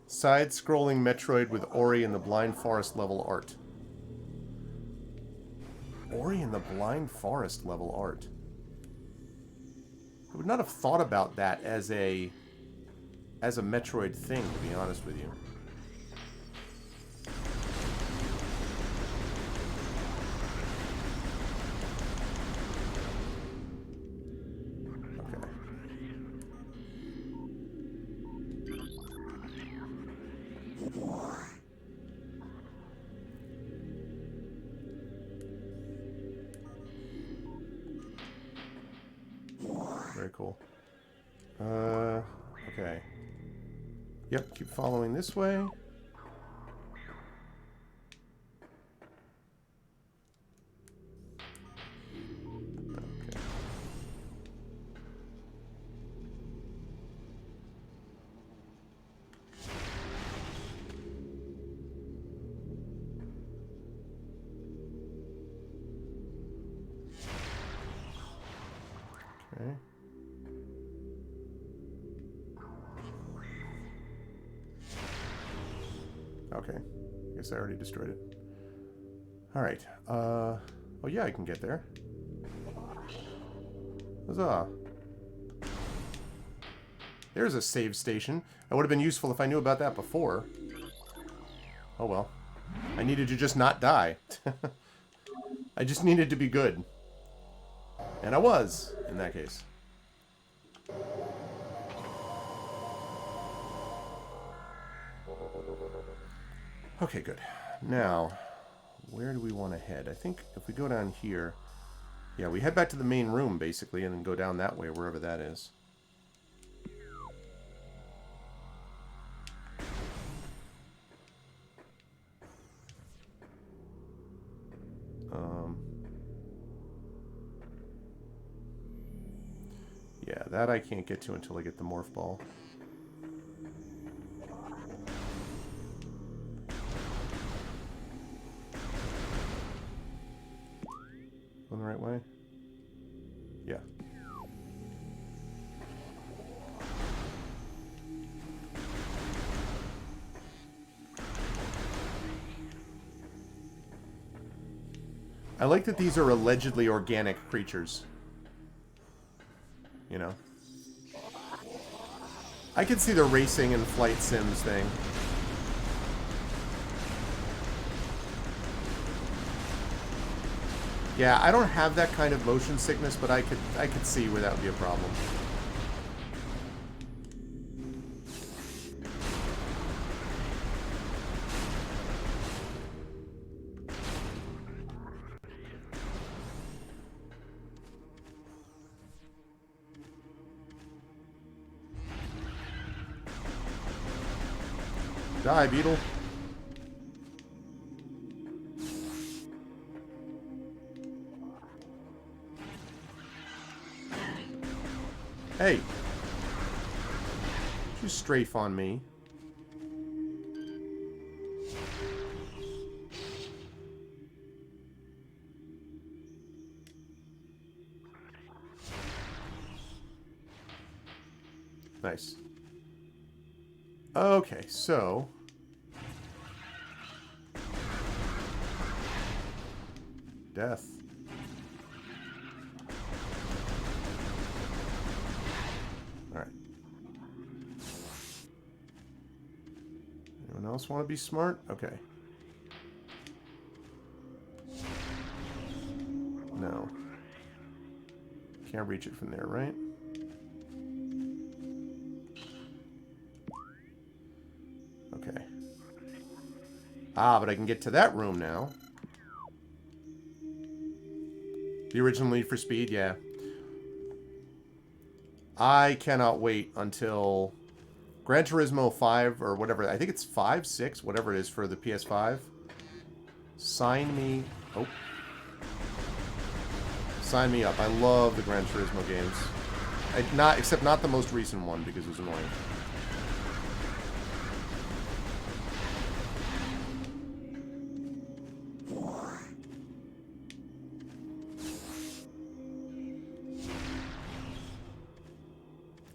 Side-scrolling Metroid with Ori and the Blind Forest level art. Ori and the Blind Forest level art. I would not have thought about that as a Metroid thing, to be honest with you. Very cool. Okay. Yep, keep following this way. Okay. Okay. Okay. Guess I already destroyed it. Alright. Oh yeah, I can get there. Huzzah. There's a save station. That would have been useful if I knew about that before. Oh well. I needed to just not die. I just needed to be good. And I was, in that case. Okay, good. Now, where do we want to head? I think if we go down here... Yeah, we head back to the main room, basically, and then go down that way, wherever that is. Yeah, that I can't get to until I get the Morph Ball. Going the right way? Yeah. I like that these are allegedly organic creatures. You know? I could see the racing and flight sims thing. Yeah, I don't have that kind of motion sickness, but I could see where that would be a problem. Die, beetle. Hey. Don't you strafe on me. Nice. Okay, so... Death. Alright. Anyone else want to be smart? Okay. No. Can't reach it from there, right? Okay. Ah, but I can get to that room now. The original Need for Speed, yeah. I cannot wait until Gran Turismo 5 or whatever. I think it's 5, 6, whatever it is for the PS5. Sign me... Oh. Sign me up. I love the Gran Turismo games. Except not the most recent one because it was annoying.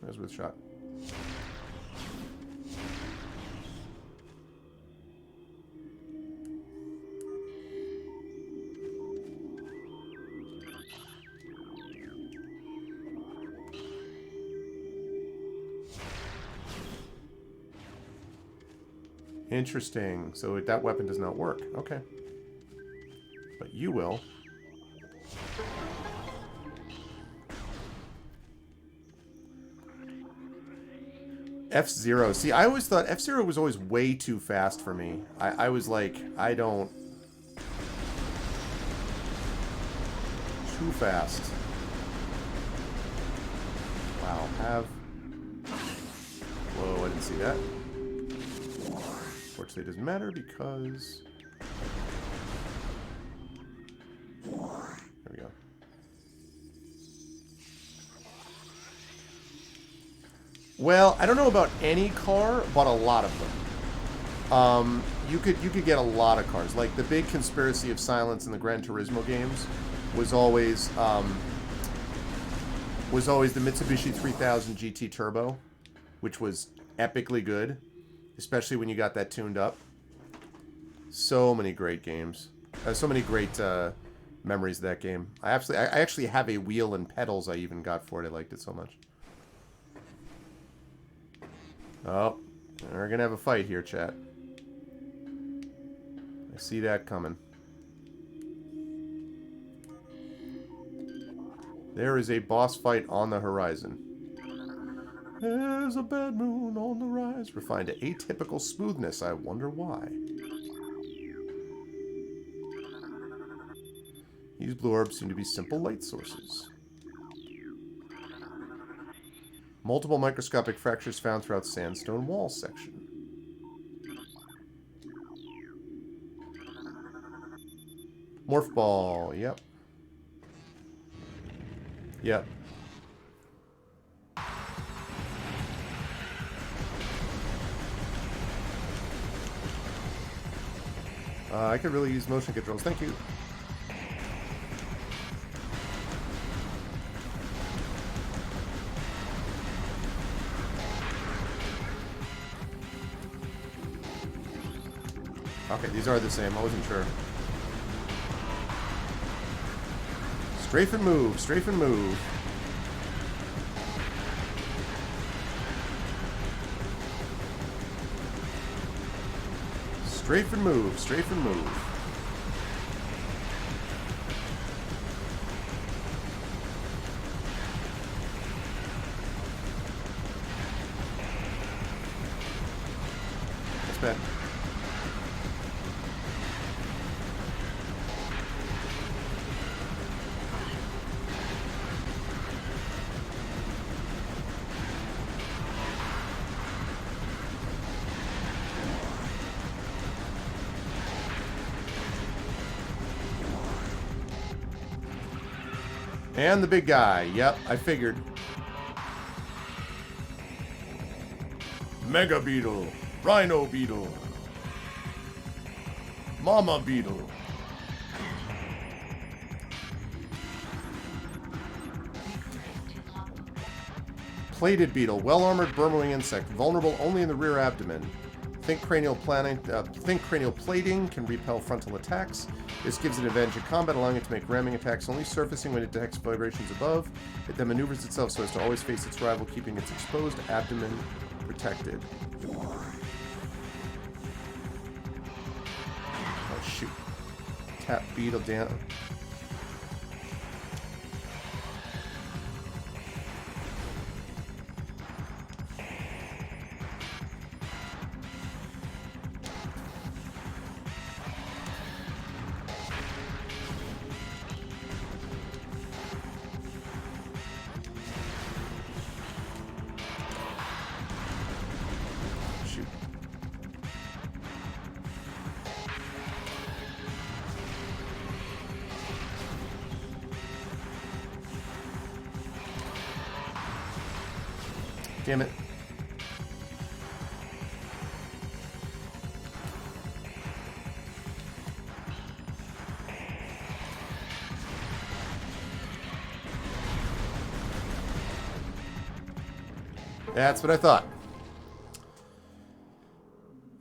There's with shot. Interesting. So that weapon does not work. Okay. But you will. F-Zero. See, I always thought F-Zero was always way too fast for me. I was like, I don't... Too fast. Wow, have... Whoa, I didn't see that. Fortunately, it doesn't matter because... There we go. Well, I don't know about any car, but a lot of them. You could get a lot of cars. Like the big conspiracy of silence in the Gran Turismo games was always the Mitsubishi 3000 GT Turbo, which was epically good, especially when you got that tuned up. So many great games, so many great memories of that game. I actually have a wheel and pedals I even got for it. I liked it so much. Oh, we're gonna have a fight here, chat. I see that coming. There is a boss fight on the horizon. There's a bad moon on the rise. Refined to atypical smoothness. I wonder why. These blue orbs seem to be simple light sources. Multiple microscopic fractures found throughout sandstone wall section. Morph Ball, yep. Yep. I could really use motion controls, thank you. Okay, these are the same. I wasn't sure. Strafe and move. Strafe and move. Strafe and move. Strafe and move. That's bad. And the big guy. Yep, I figured. Mega Beetle. Rhino Beetle. Mama Beetle. Plated Beetle. Well-armored burrowing insect. Vulnerable only in the rear abdomen. Think cranial plating. Can repel frontal attacks. This gives it advantage in combat, allowing it to make ramming attacks only surfacing when it detects vibrations above. It then maneuvers itself so as to always face its rival, keeping its exposed abdomen protected. Oh, shoot. Tap Beetle down. Damn it. That's what I thought.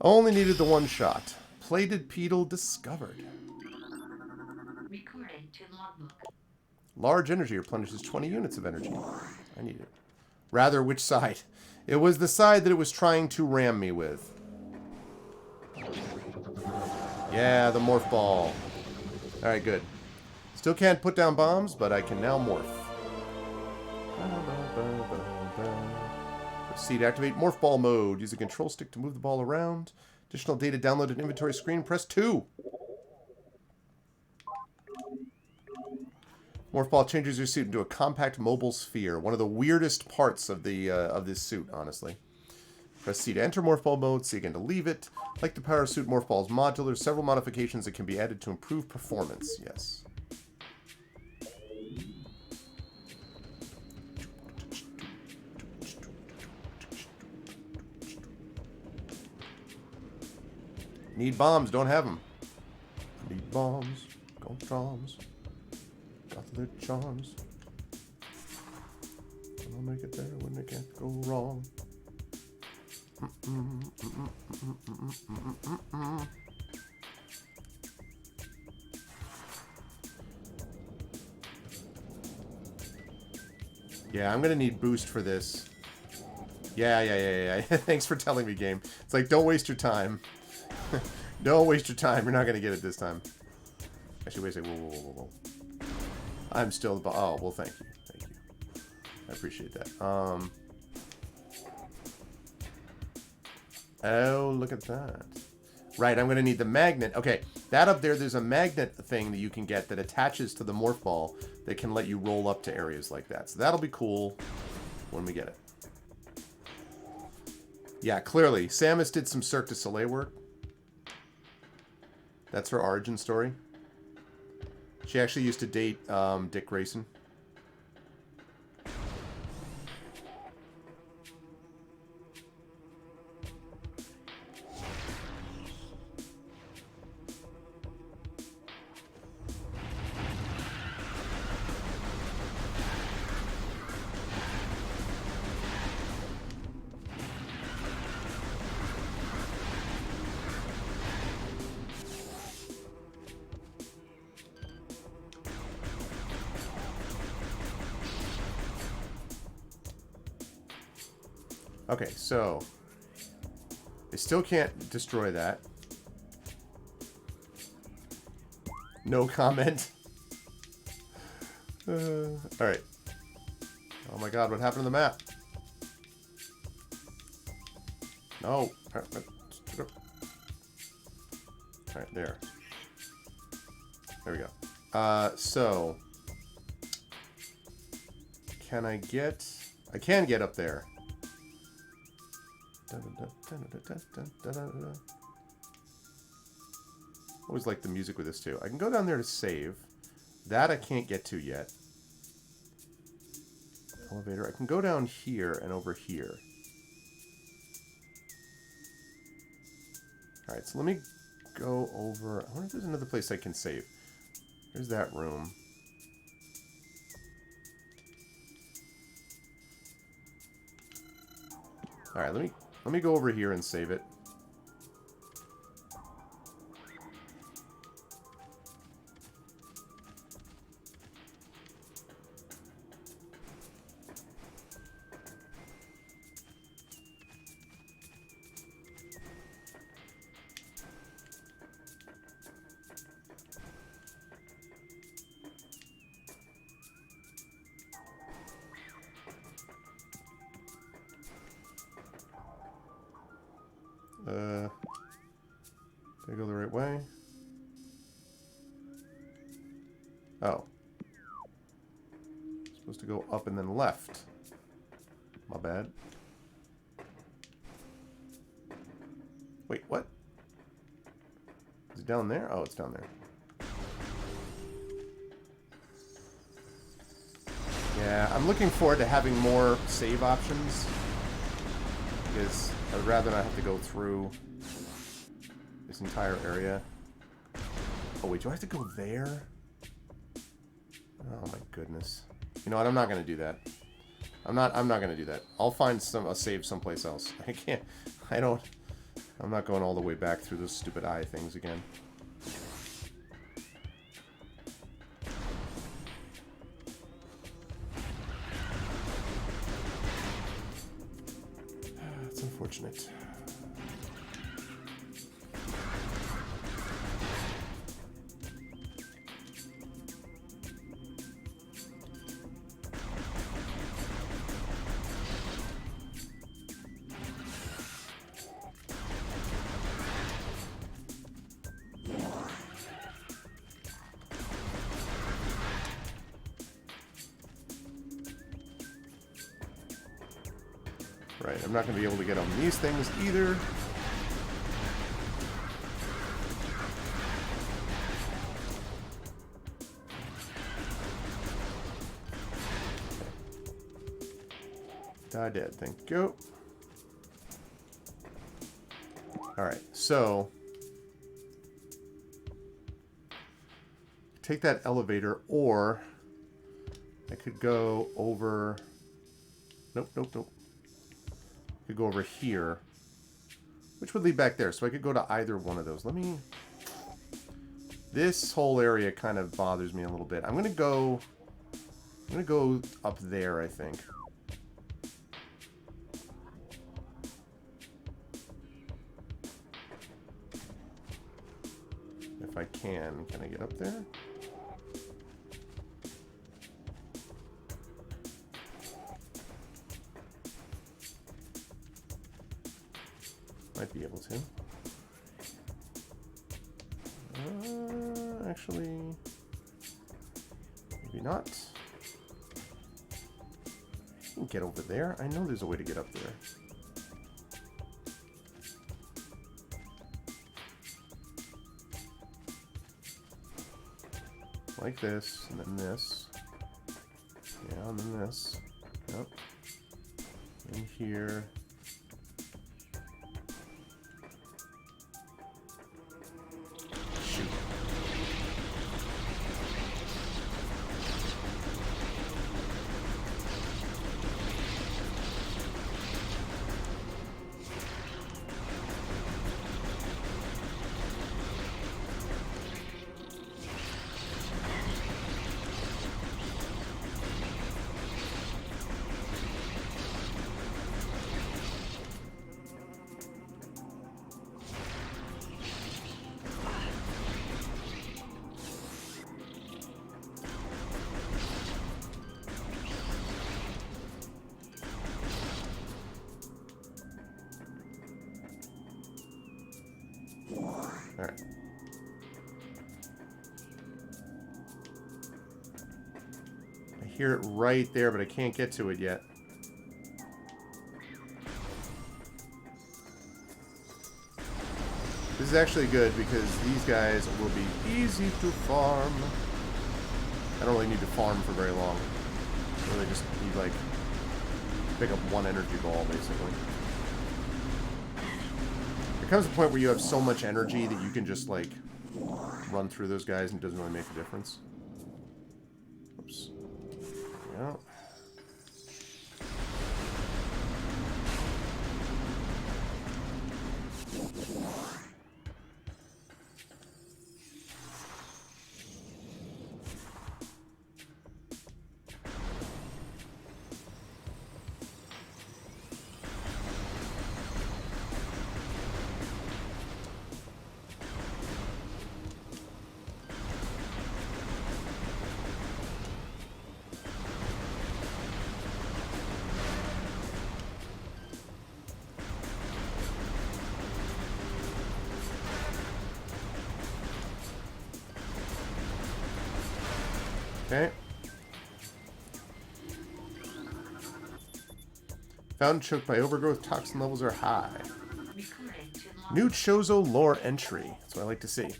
Only needed the one shot. Plated Beetle discovered. Recording to logbook. Large energy replenishes 20 units of energy. I need it. Rather, which side? It was the side that it was trying to ram me with. Yeah, the Morph Ball. Alright, good. Still can't put down bombs, but I can now morph. Proceed. Activate Morph Ball mode. Use a control stick to move the ball around. Additional data downloaded inventory screen. Press 2. Morph Ball changes your suit into a compact mobile sphere. One of the weirdest parts of the of this suit, honestly. Press C to enter Morph Ball mode. C again to leave it. Like the power suit, Morph Ball is modular. Several modifications that can be added to improve performance. Yes. Need bombs. Don't have them. Need bombs. Go drums. Got the charms. I'll make it there when it can't go wrong. Yeah, I'm gonna need boost for this. Yeah. Thanks for telling me, game. It's like, don't waste your time. Don't waste your time. You're not gonna get it this time. Actually, wait a second. Whoa. I'm still the... Oh, well, thank you. Thank you. I appreciate that. Oh, look at that. Right, I'm going to need the magnet. Okay, that up there's a magnet thing that you can get that attaches to the Morph Ball that can let you roll up to areas like that. So that'll be cool when we get it. Yeah, clearly. Samus did some Cirque du Soleil work. That's her origin story. She actually used to date Dick Grayson. Okay, so I still can't destroy that. No comment. Alright. Oh my god, what happened to the map? No. Alright, there. There we go. So can I get... I can get up there. Always like the music with this too. I can go down there to save. That I can't get to yet. elevator. I can go down here and over here. Alright, so let me go over... I wonder if there's another place I can save. There's that room. Alright, let me go over here and save it. Did I go the right way? Oh. Supposed to go up and then left. My bad. Wait, what? Is it down there? Oh, it's down there. Yeah, I'm looking forward to having more save options. Because I'd rather not have to go through this entire area. Oh wait, do I have to go there? Oh my goodness. You know what, I'm not gonna do that. I'm not gonna do that. I'll find a save someplace else. I'm not going all the way back through those stupid eye things again. It's unfortunate. Right, I'm not going to be able to get on these things either. Die dead, thank you. Alright, so take that elevator, or I could go over... Nope. Could go over here, which would lead back there, so I could go to either one of those. This whole area kind of bothers me a little bit. I'm gonna go up there, I think. If I can I get up there? Might be able to. Actually, maybe not. I can get over there. I know there's a way to get up there. Like this, and then this. Yeah, and then this. Yep. In here. Alright. I hear it right there, but I can't get to it yet. This is actually good because these guys will be easy to farm. I don't really need to farm for very long. I really just need like pick up one energy ball, basically. There comes a point where you have so much energy that you can just, like, run through those guys and it doesn't really make a difference. Oops. Yeah. Okay. Fountain choked by overgrowth, toxin levels are high. New Chozo lore entry. That's what I like to see.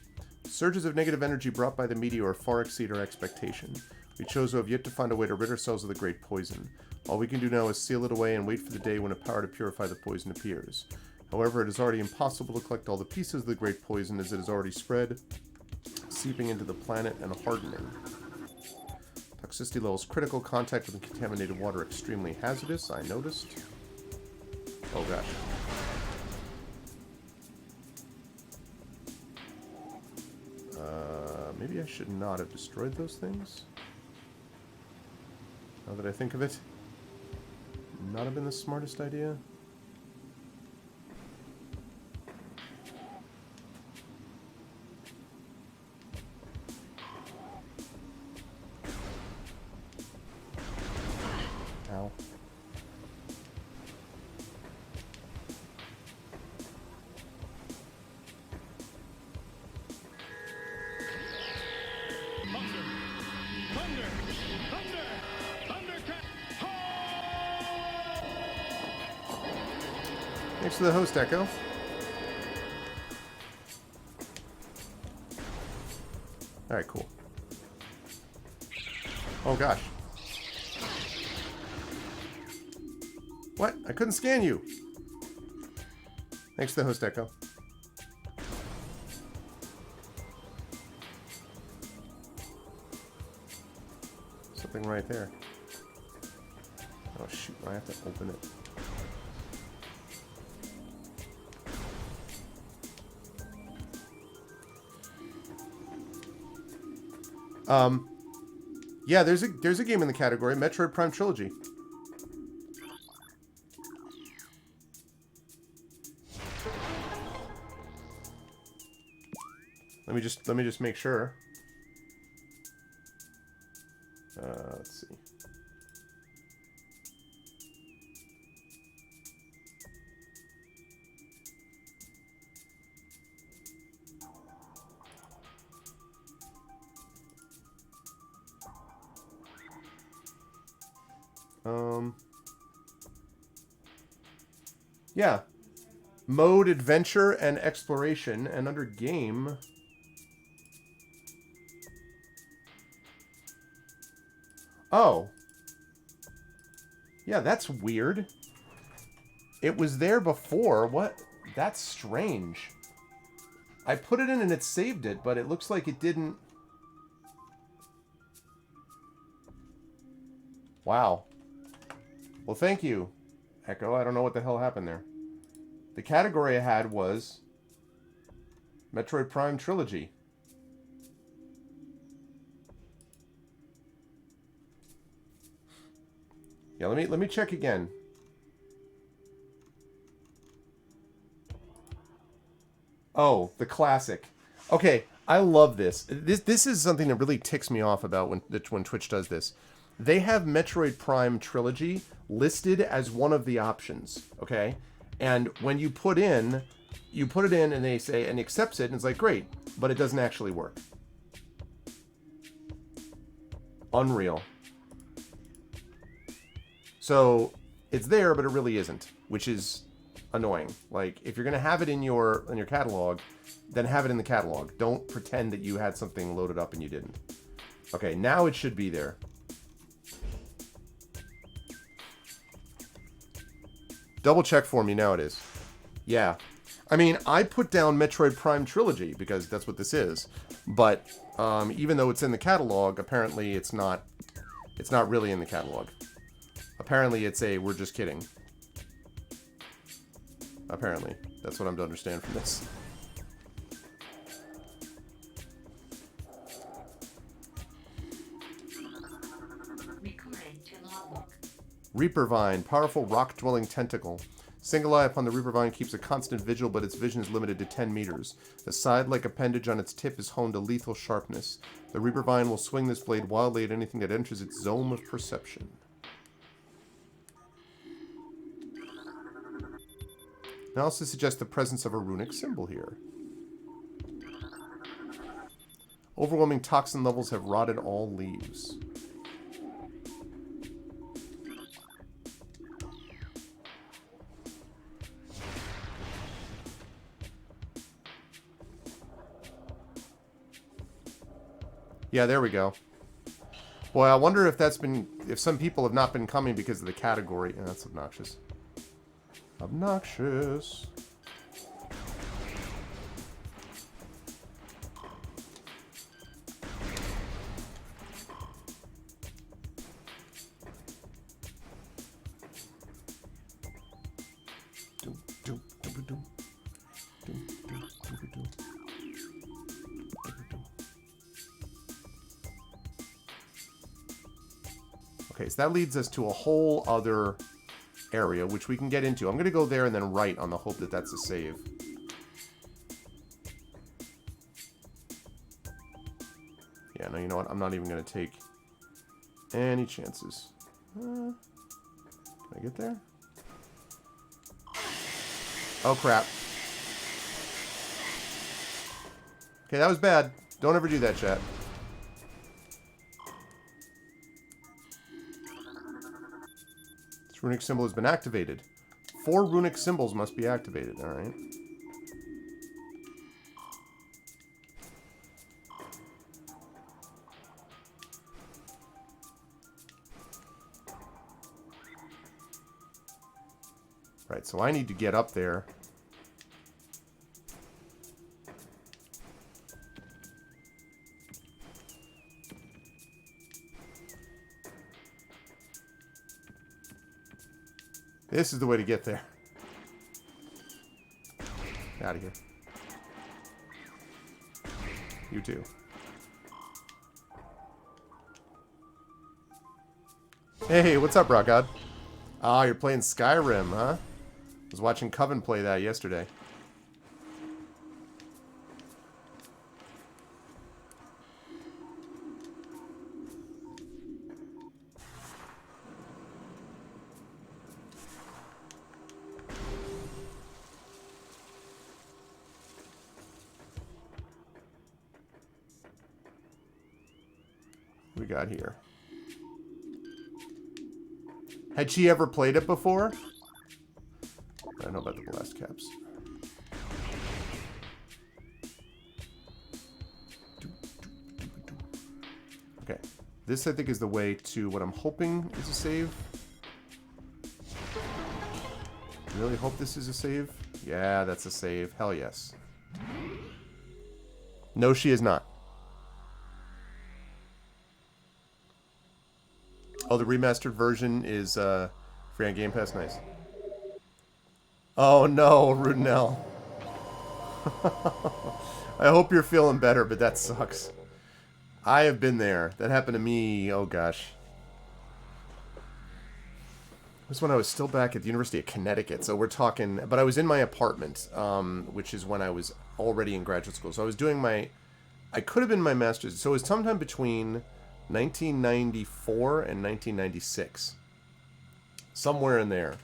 Surges of negative energy brought by the meteor far exceed our expectation. We Chozo have yet to find a way to rid ourselves of the great poison. All we can do now is seal it away and wait for the day when a power to purify the poison appears. However, it is already impossible to collect all the pieces of the great poison as it has already spread, seeping into the planet and hardening. Toxicity levels critical. Contact with contaminated water extremely hazardous. I noticed. Oh gosh. Maybe I should not have destroyed those things. Now that I think of it, not have been the smartest idea. Ow. Thanks for the host, Echo. Alright, cool. Oh gosh. What? I couldn't scan you. Thanks for the host, Echo. Something right there. Oh shoot, I have to open it. Yeah, there's a game in the category, Metroid Prime Trilogy. Let me just make sure. Let's see. Yeah. Mode, adventure, and exploration, and under game... Oh. Yeah, that's weird. It was there before. What? That's strange. I put it in and it saved it, but it looks like it didn't... Wow. Well, thank you, Echo. I don't know what the hell happened there. The category I had was Metroid Prime Trilogy. Yeah, let me check again. Oh, the classic. Okay, I love this. This is something that really ticks me off about when Twitch does this. They have Metroid Prime Trilogy listed as one of the options, okay? And when you put it in and they say, and accepts it, and it's like, great, but it doesn't actually work. Unreal. So, it's there, but it really isn't, which is annoying. Like, if you're going to have it in your catalog, then have it in the catalog. Don't pretend that you had something loaded up and you didn't. Okay, now it should be there. Double check for me, now it is. Yeah. I mean, I put down Metroid Prime Trilogy because that's what this is. But even though it's in the catalog, apparently it's not really in the catalog. Apparently it's a we're just kidding. Apparently. That's what I'm to understand from this. Recorded to logbook. Reaper Vine, powerful rock-dwelling tentacle. Single eye upon the Reaper Vine keeps a constant vigil, but its vision is limited to 10 meters. The side-like appendage on its tip is honed to lethal sharpness. The Reaper Vine will swing this blade wildly at anything that enters its zone of perception. Analysis suggests the presence of a runic symbol here. Overwhelming toxin levels have rotted all leaves. Yeah, there we go. Boy, I wonder if if some people have not been coming because of the category. Yeah, that's obnoxious. Obnoxious. Okay, so that leads us to a whole other area, which we can get into. I'm going to go there and then right on the hope that that's a save. Yeah, no, you know what? I'm not even going to take any chances. Can I get there? Oh, crap. Okay, that was bad. Don't ever do that, chat. This runic symbol has been activated. 4 runic symbols must be activated, alright. Right, so I need to get up there. This is the way to get there. Out of here. You too. Hey, what's up, Rockgod? Ah, you're playing Skyrim, huh? I was watching Coven play that yesterday. We got here. Had she ever played it before? I don't know about the blast caps. Okay. This, I think, is the way to what I'm hoping is a save. Really hope this is a save. Yeah, that's a save. Hell yes. No, she is not. Oh, the remastered version is free on Game Pass? Nice. Oh no, Rudinell. I hope you're feeling better, but that sucks. I have been there. That happened to me, oh gosh. It was when I was still back at the University of Connecticut, so we're talking... But I was in my apartment, which is when I was already in graduate school. So I was doing my... I could have been my master's. So it was sometime between 1994 and 1996. Somewhere in there.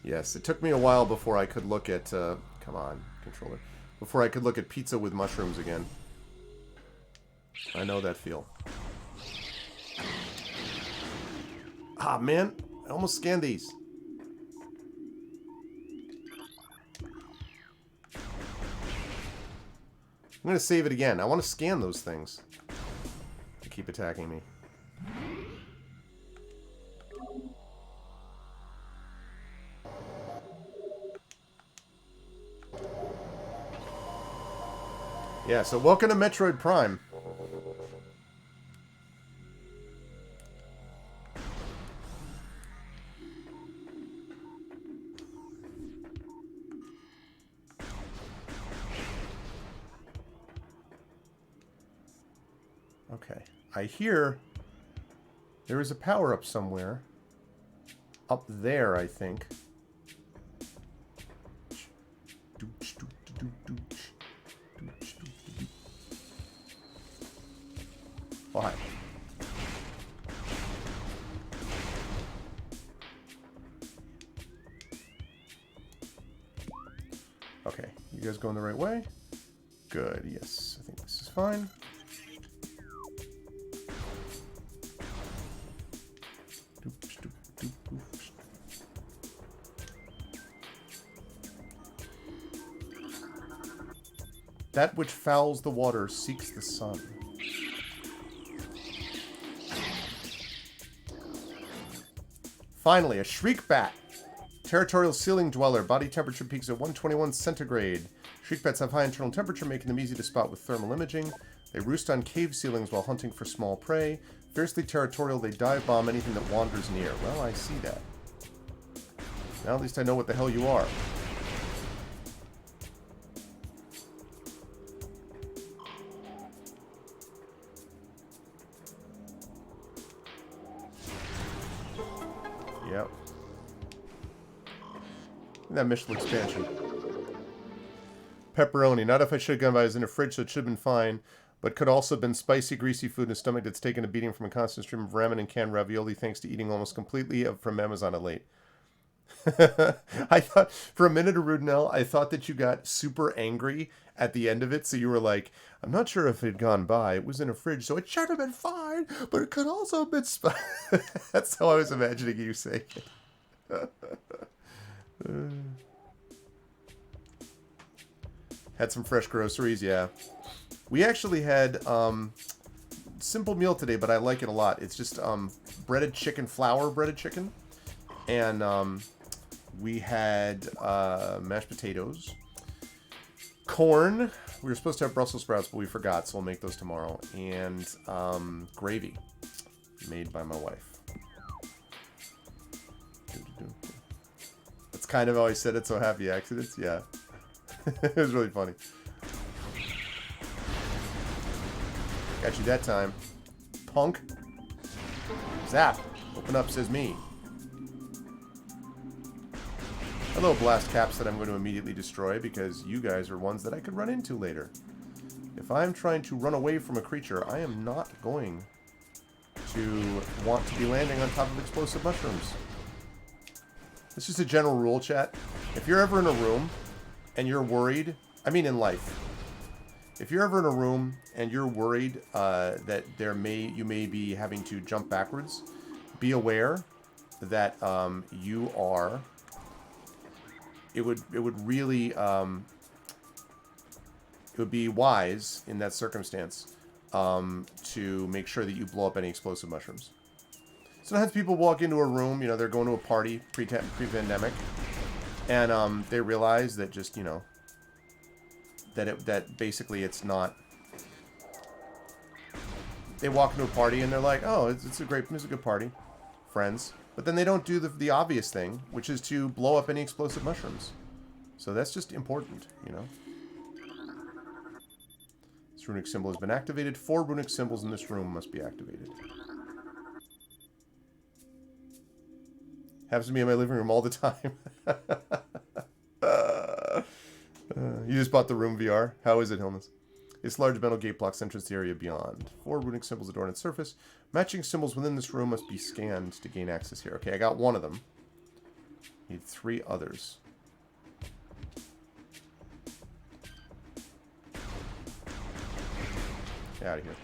Yes, it took me a while before I could look at... come on, controller. Before I could look at pizza with mushrooms again. I know that feel. Ah, man. I almost scanned these. I'm going to save it again. I want to scan those things. They keep attacking me. Yeah, so welcome to Metroid Prime. Okay. I hear there is a power-up somewhere. Up there, I think. Oh, hi. Okay, you guys going the right way? Good, yes. I think this is fine. That which fouls the water seeks the sun. Finally, a shriek bat. Territorial ceiling dweller. Body temperature peaks at 121 centigrade. Shriek bats have high internal temperature, making them easy to spot with thermal imaging. They roost on cave ceilings while hunting for small prey. Fiercely territorial, they dive bomb anything that wanders near. Well, I see that. Now at least I know what the hell you are. Yep. That mission expansion. Pepperoni. Not if I should have gone by. I was in a fridge, so it should have been fine. But could also have been spicy, greasy food in a stomach that's taken a beating from a constant stream of ramen and canned ravioli thanks to eating almost completely from Amazon of late. I thought, for a minute, Arudinel, I thought that you got super angry at the end of it. So you were like, I'm not sure if it had gone by. It was in a fridge, so it should have been fine. But it could also have been spicy. That's how I was imagining you saying it. Had some fresh groceries, yeah. We actually had simple meal today, but I like it a lot. It's just breaded chicken, flour breaded chicken. And we had mashed potatoes, corn. We were supposed to have Brussels sprouts, but we forgot, so we'll make those tomorrow. And gravy made by my wife. That's kind of how I said it, so happy accidents. Yeah. It was really funny. Got you that time. Punk. Zap. Open up, says me. Hello, blast caps that I'm going to immediately destroy because you guys are ones that I could run into later. If I'm trying to run away from a creature, I am not going to want to be landing on top of explosive mushrooms. It's just a general rule, chat. If you're ever in a room and you're worried, I mean in life, if you're ever in a room and you're worried that you may be having to jump backwards, be aware that you are. It would really it would be wise in that circumstance to make sure that you blow up any explosive mushrooms. Sometimes people walk into a room, you know, they're going to a party pre-pandemic, and they realize that just, you know, that basically it's not. They walk into a party and they're like, oh, it's a good party, friends. But then they don't do the obvious thing, which is to blow up any explosive mushrooms. So that's just important, you know. This runic symbol has been activated. 4 runic symbols in this room must be activated. Happens to me in my living room all the time. You just bought the room VR. How is it, Hilmus? Its large metal gate blocks entrance to the area beyond. 4 runic symbols adorn its surface. Matching symbols within this room must be scanned to gain access here. Okay, I got one of them. Need 3 others. Get out of here.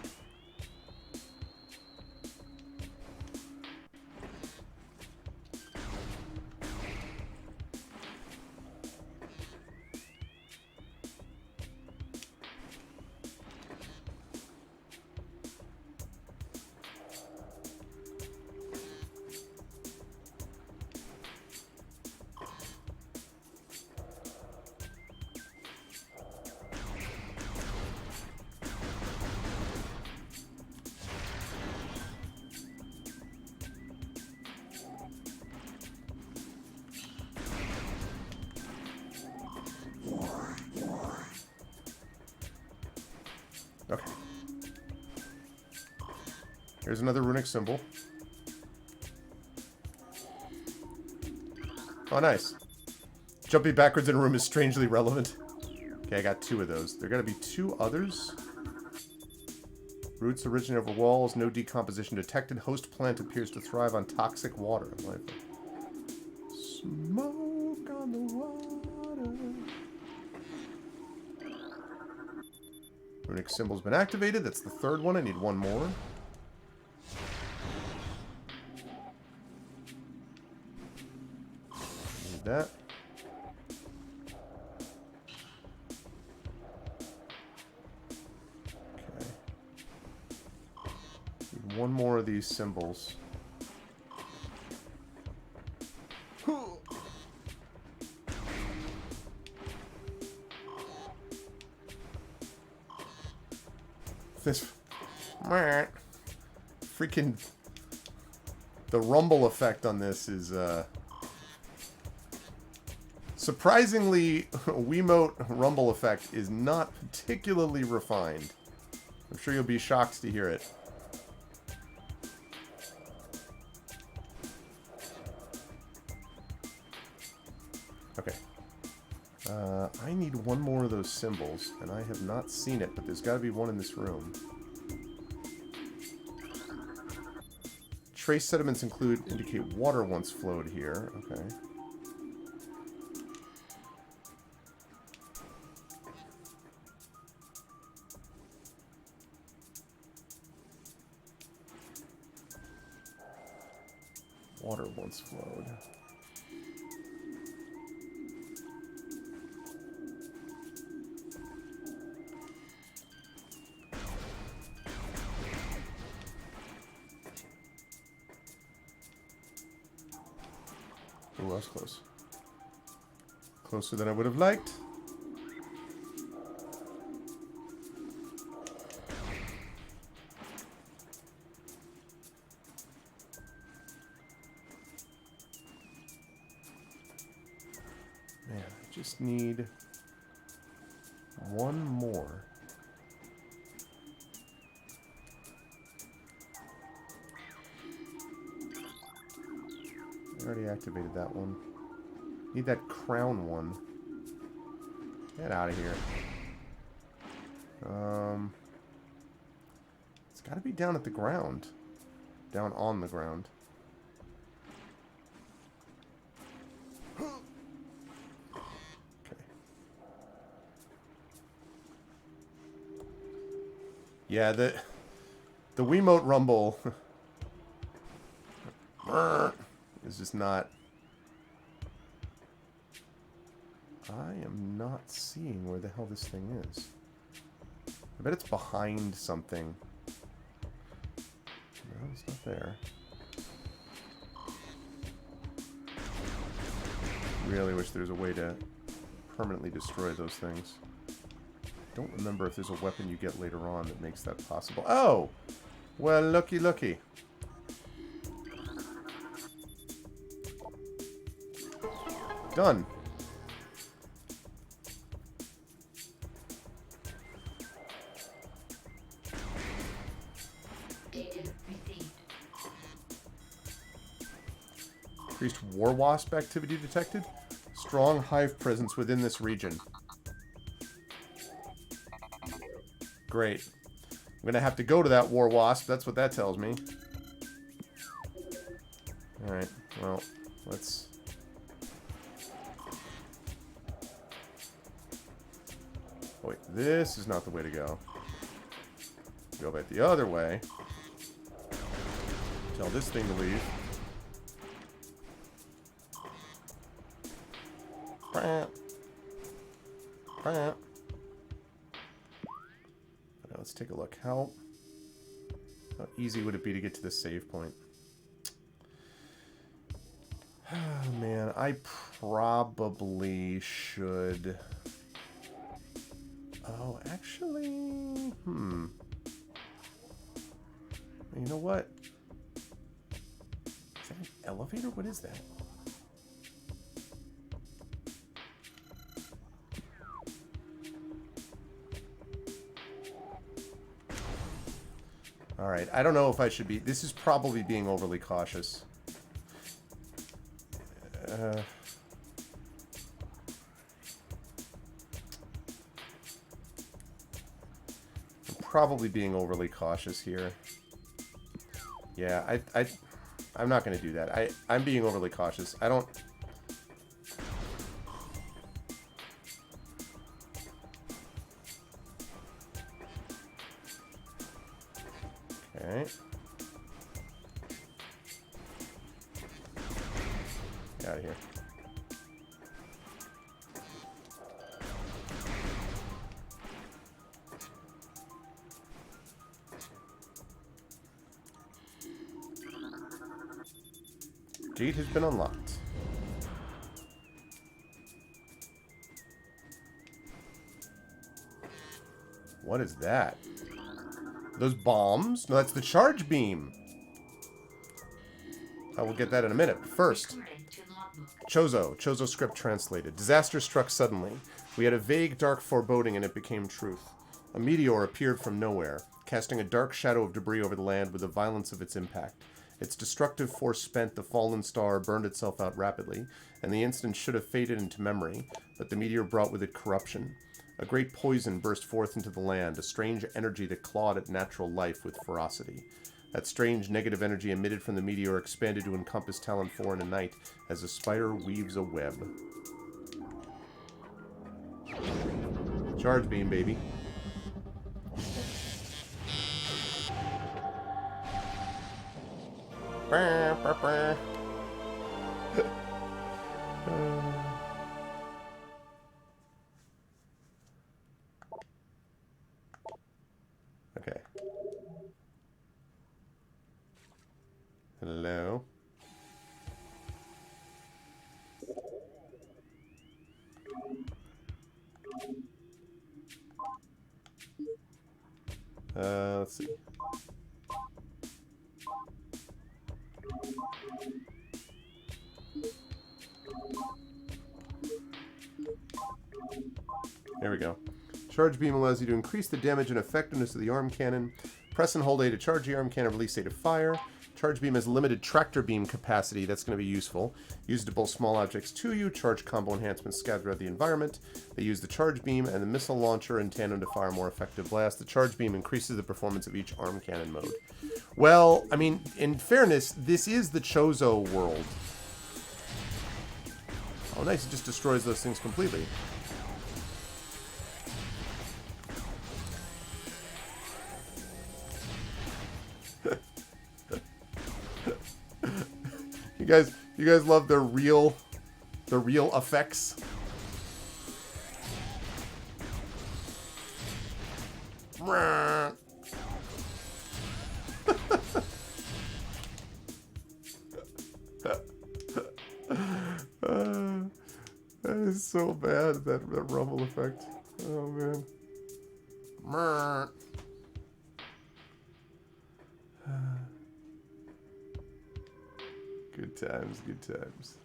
Here's another runic symbol. Oh, nice. Jumping backwards in a room is strangely relevant. Okay, I got 2 of those. There gotta be 2 others. Roots originate over walls. No decomposition detected. Host plant appears to thrive on toxic water. Smoke on the water. Runic symbol's been activated. That's the 3rd one. I need 1 more. Need that. Okay. Need 1 more of these symbols. This freaking the rumble effect on this is surprisingly Wiimote rumble effect is not particularly refined. I'm sure you'll be shocked to hear it. Okay. I need 1 more of those symbols, and I have not seen it, but there's got to be 1 in this room. Trace sediments indicate water once flowed here. Okay. Water once flowed. Ooh, that was close. Closer than I would have liked. Man, I just need 1 more. I already activated that one. Need that crown one. Get out of here. It's got to be down at the ground. Down on the ground. Okay. Yeah, the Wiimote rumble is just not... I am not seeing where the hell this thing is. I bet it's behind something. No, it's not there. Really wish there was a way to permanently destroy those things. Don't remember if there's a weapon you get later on that makes that possible. Oh! Well, looky, looky. Done. Data received. Increased war wasp activity detected. Strong hive presence within this region. Great. I'm gonna have to go to that war wasp. That's what that tells me. Alright, well, let's... Wait, this is not the way to go. Go back the other way. Tell this thing to leave. Now, let's take a look. How easy would it be to get to the save point? Oh, man, I probably should... Oh, actually... You know what? Is that an elevator? What is that? Alright, I don't know if I should be... This is probably being overly cautious. I'm probably being overly cautious here. Yeah, I'm not going to do that. I'm being overly cautious. I don't... Okay. Get out of here. Gate has been unlocked. What is that? Those bombs? No, that's the charge beam. I will get that in a minute. But first, Chozo script translated. Disaster struck suddenly. We had a vague, dark foreboding and it became truth. A meteor appeared from nowhere, casting a dark shadow of debris over the land with the violence of its impact. Its destructive force spent, the fallen star burned itself out rapidly, and the incident should have faded into memory, but the meteor brought with it corruption. A great poison burst forth into the land, a strange energy that clawed at natural life with ferocity. That strange negative energy emitted from the meteor expanded to encompass Talon 4 in a night, as a spider weaves a web. Charge beam, baby. Okay. Hello. Let's see. There we go. Charge beam allows you to increase the damage and effectiveness of the arm cannon. Press and hold A to charge the arm cannon, release A to fire. Charge beam has limited tractor beam capacity. That's going to be useful. Use to pull small objects to you. Charge combo enhancements scattered throughout the environment. They use the charge beam and the missile launcher in tandem to fire more effective blasts. The charge beam increases the performance of each arm cannon mode. Well, I mean, in fairness, this is the Chozo world. Oh, nice. It just destroys those things completely. You guys love the real effects. That is so bad, that rumble effect. Oh man. Good times, good times.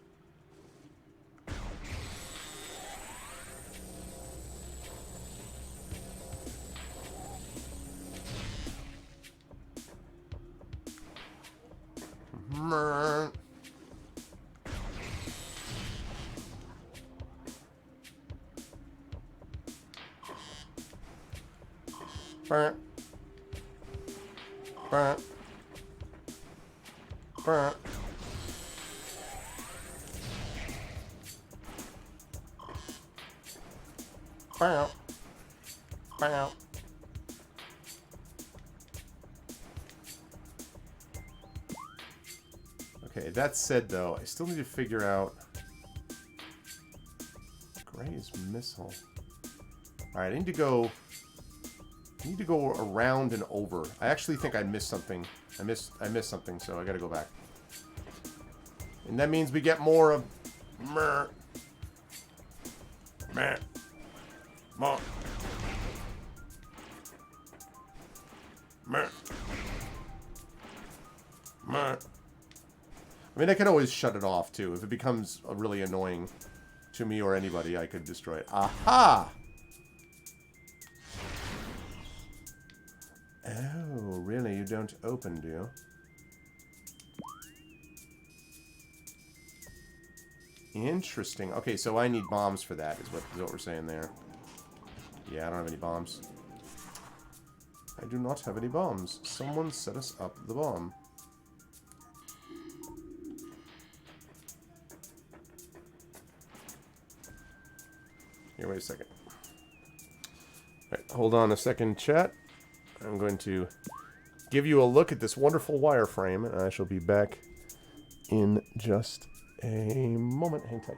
Okay, that said though, I still need to figure out Gray's missile. Alright, I need to go around and over. I actually think I missed something. I missed something, so I gotta go back. And that means we get more of I mean, I can always shut it off, too. If it becomes really annoying to me or anybody, I could destroy it. Aha! Oh, really? You don't open, do you? Interesting. Okay, so I need bombs for that, is what we're saying there. Yeah, I don't have any bombs. I do not have any bombs. Someone set us up the bomb. Here, wait a second. Alright, hold on a second, chat. I'm going to give you a look at this wonderful wireframe, and I shall be back in just a moment. Hang tight.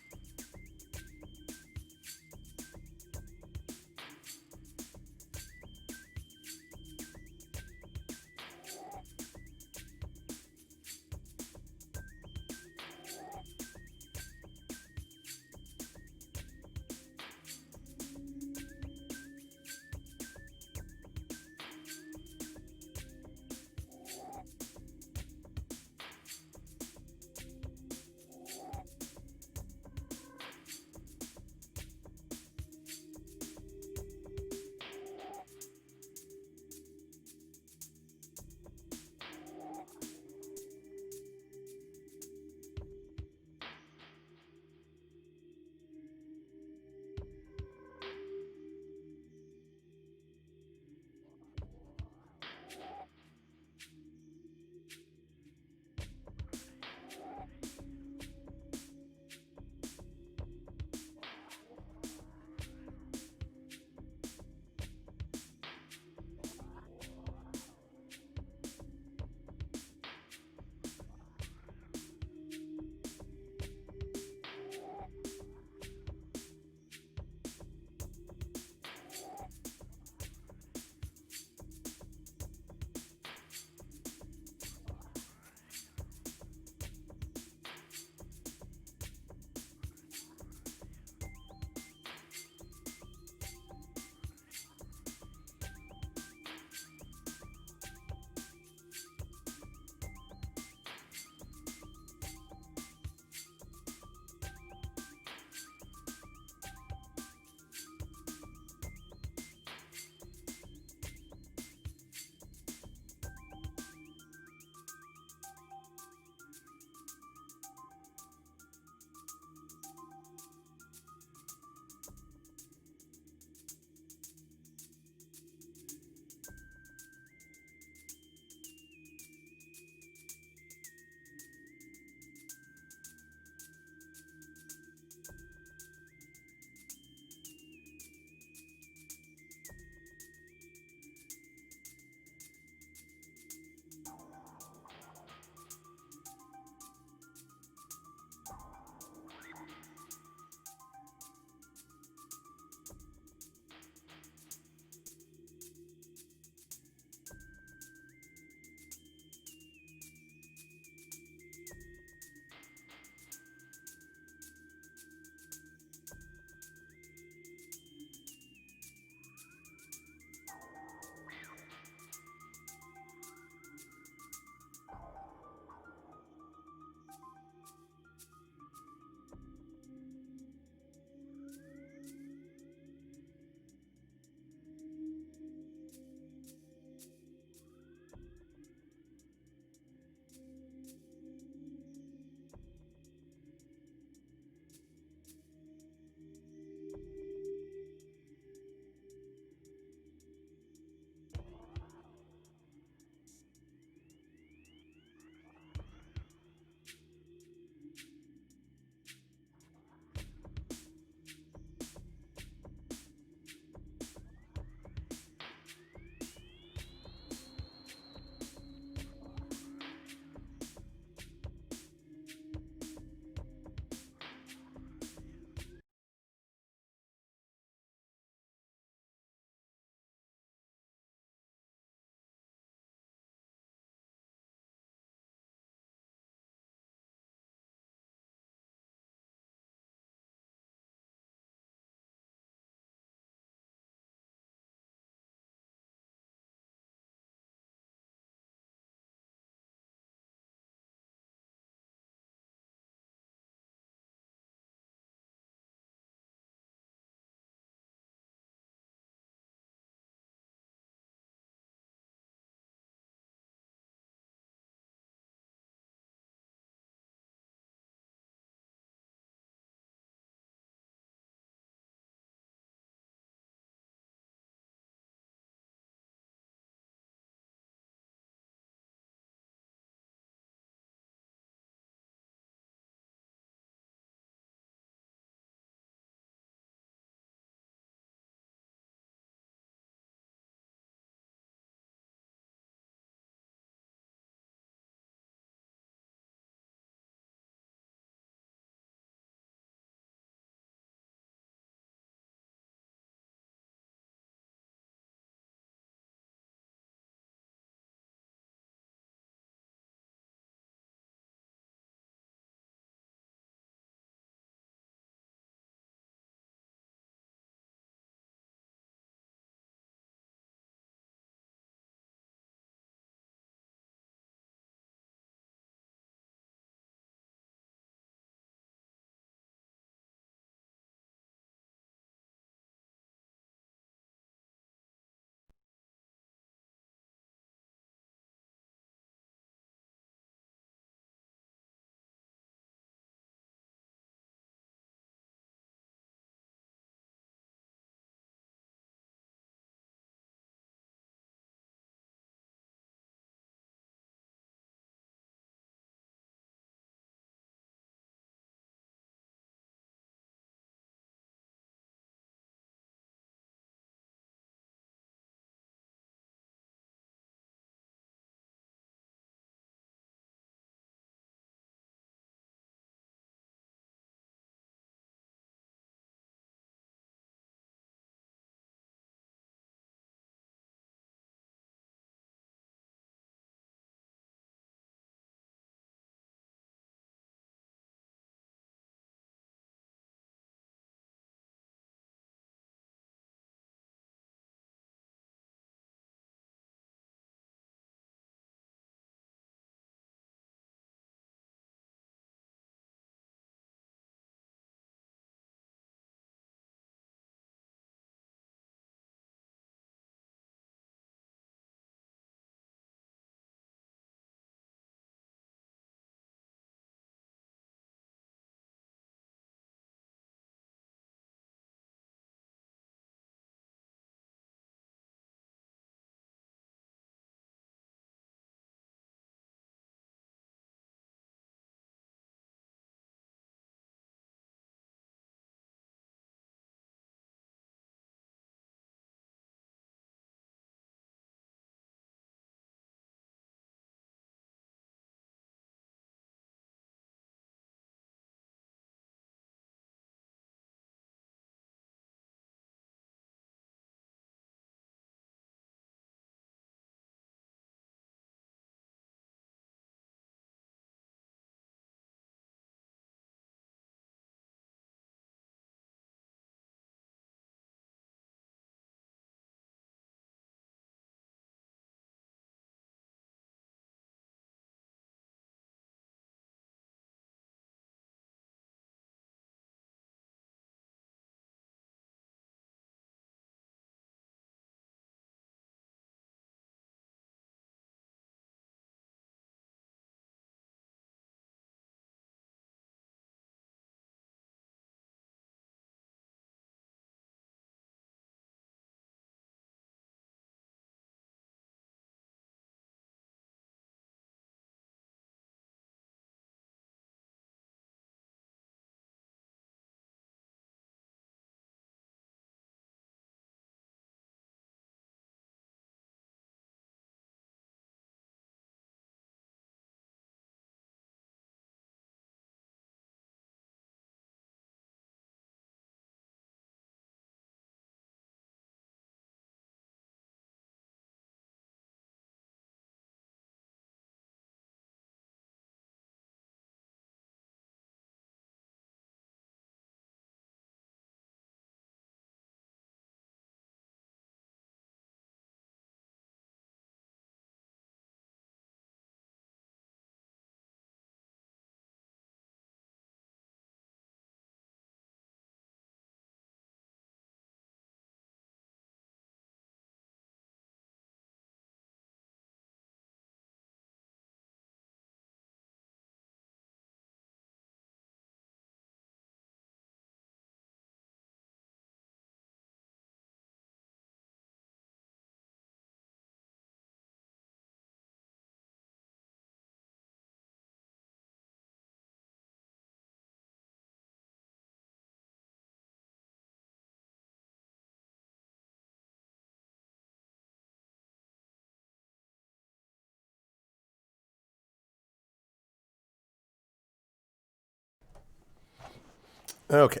Okay.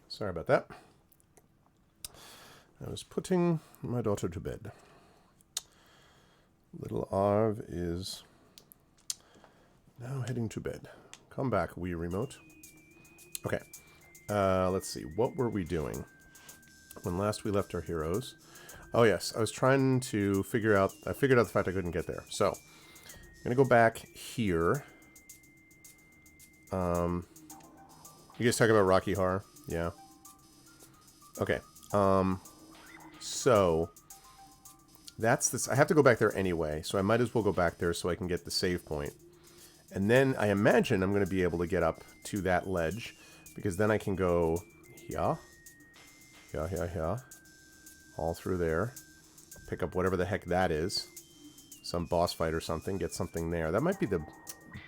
Sorry about that. I was putting my daughter to bed. Little Arv is now heading to bed. Come back, Wii Remote. Okay. Let's see. What were we doing when last we left our heroes? Oh, yes. I was trying to figure out... I figured out the fact I couldn't get there. So, I'm going to go back here. You guys talking about Rocky Horror? Yeah. Okay. So, that's this. I have to go back there anyway, so I might as well go back there so I can get the save point. And then I imagine I'm going to be able to get up to that ledge, because then I can go here, all through there, pick up whatever the heck that is, some boss fight or something, get something there. That might be the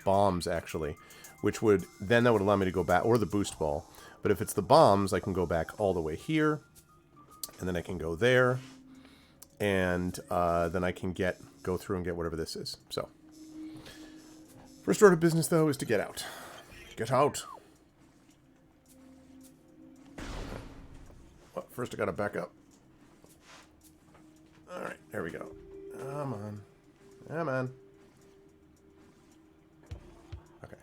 bombs, actually, which would, then that would allow me to go back, or the boost ball. But if it's the bombs, I can go back all the way here, and then I can go there, and then I can go through and get whatever this is. So, first order of business, though, is to get out. Get out. Well, first I gotta back up. Alright, there we go. Come on. Come on. Okay.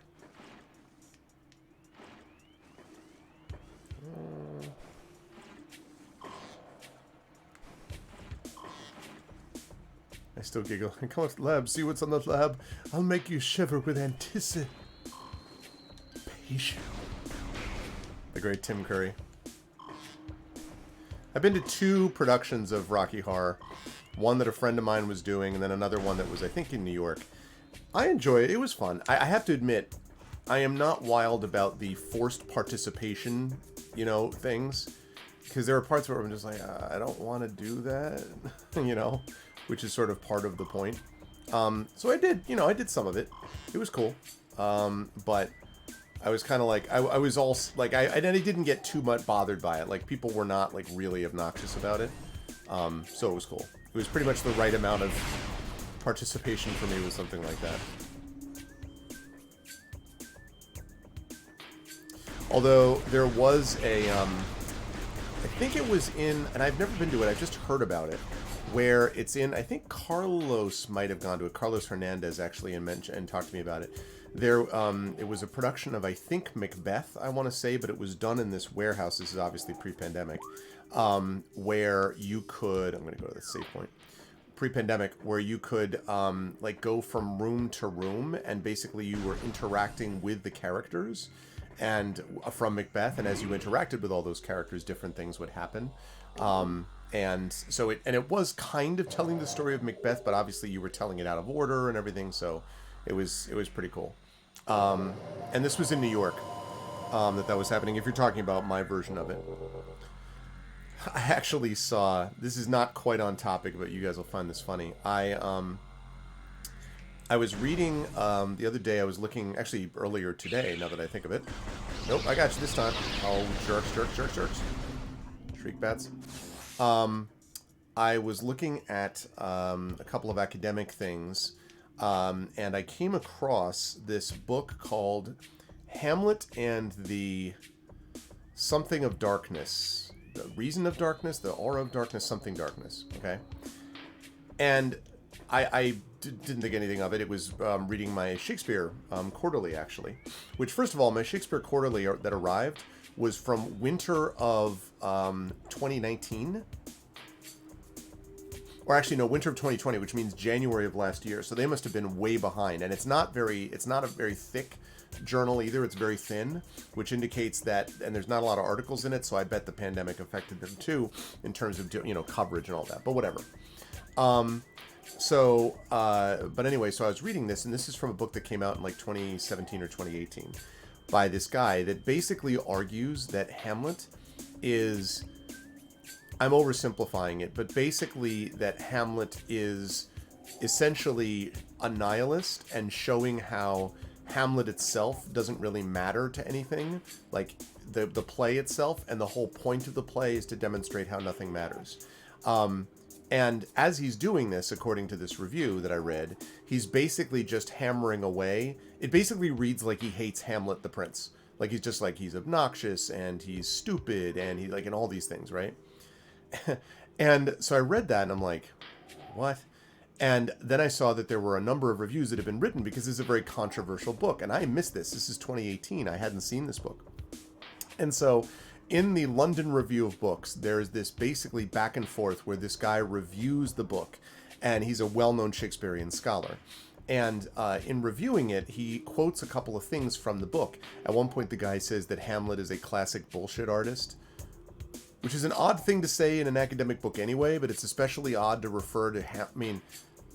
I still giggle. Come on to the lab, see what's on the lab. I'll make you shiver with anticipation. The great Tim Curry. I've been to 2 productions of Rocky Horror. One that a friend of mine was doing, and then another one that was, I think, in New York. I enjoy it. It was fun. I have to admit, I am not wild about the forced participation, you know, things. Because there are parts where I'm just like, I don't want to do that, you know, which is sort of part of the point. So I did, you know, I did some of it. It was cool. But I was kind of like, I was all, like, I didn't get too much bothered by it. Like, people were not, like, really obnoxious about it. So it was cool. It was pretty much the right amount of participation for me, was something like that. Although, there was a, I think it was in, and I've never been to it, I've just heard about it, where it's in, I think Carlos might have gone to it, Carlos Hernandez actually, and talked to me about it. There, it was a production of, I think, Macbeth, I want to say, but it was done in this warehouse. This is obviously pre-pandemic, where you could, I'm going to go to the save point, pre-pandemic, where you could, like, go from room to room, and basically you were interacting with the characters, and from Macbeth, and as you interacted with all those characters, different things would happen. And so it was kind of telling the story of Macbeth, but obviously you were telling it out of order and everything, so it was pretty cool. And this was in New York, that was happening, if you're talking about my version of it. I actually saw, this is not quite on topic, but you guys will find this funny. I was reading, the other day, I was looking, actually earlier today, now that I think of it. Nope, I got you this time. Oh, jerks. Shriek bats. I was looking at a couple of academic things, and I came across this book called Hamlet and the Something of Darkness. The Reason of Darkness, the Aura of Darkness, Something Darkness, okay? And I didn't think anything of it. It was reading my Shakespeare quarterly, actually. Which, first of all, my Shakespeare quarterly that arrived was from winter of 2019. Or actually, no, winter of 2020, which means January of last year. So they must have been way behind. And it's not a very thick journal either. It's very thin, which indicates that, and there's not a lot of articles in it, so I bet the pandemic affected them too, in terms of, you know, coverage and all that. But whatever. But anyway, so I was reading this, and this is from a book that came out in like 2017 or 2018 by this guy that basically argues that Hamlet is, I'm oversimplifying it, but basically that Hamlet is essentially a nihilist and showing how Hamlet itself doesn't really matter to anything, like the play itself, and the whole point of the play is to demonstrate how nothing matters. And as he's doing this, according to this review that I read, he's basically just hammering away. It basically reads like he hates Hamlet the Prince. Like he's obnoxious and he's stupid and and all these things, right? And so I read that and I'm like, what? And then I saw that there were a number of reviews that have been written because this is a very controversial book. And I missed this. This is 2018. I hadn't seen this book. And so in the London Review of Books, there's this basically back and forth where this guy reviews the book. And he's a well-known Shakespearean scholar. And in reviewing it, he quotes a couple of things from the book. At one point, the guy says that Hamlet is a classic bullshit artist, which is an odd thing to say in an academic book anyway, but it's especially odd to refer to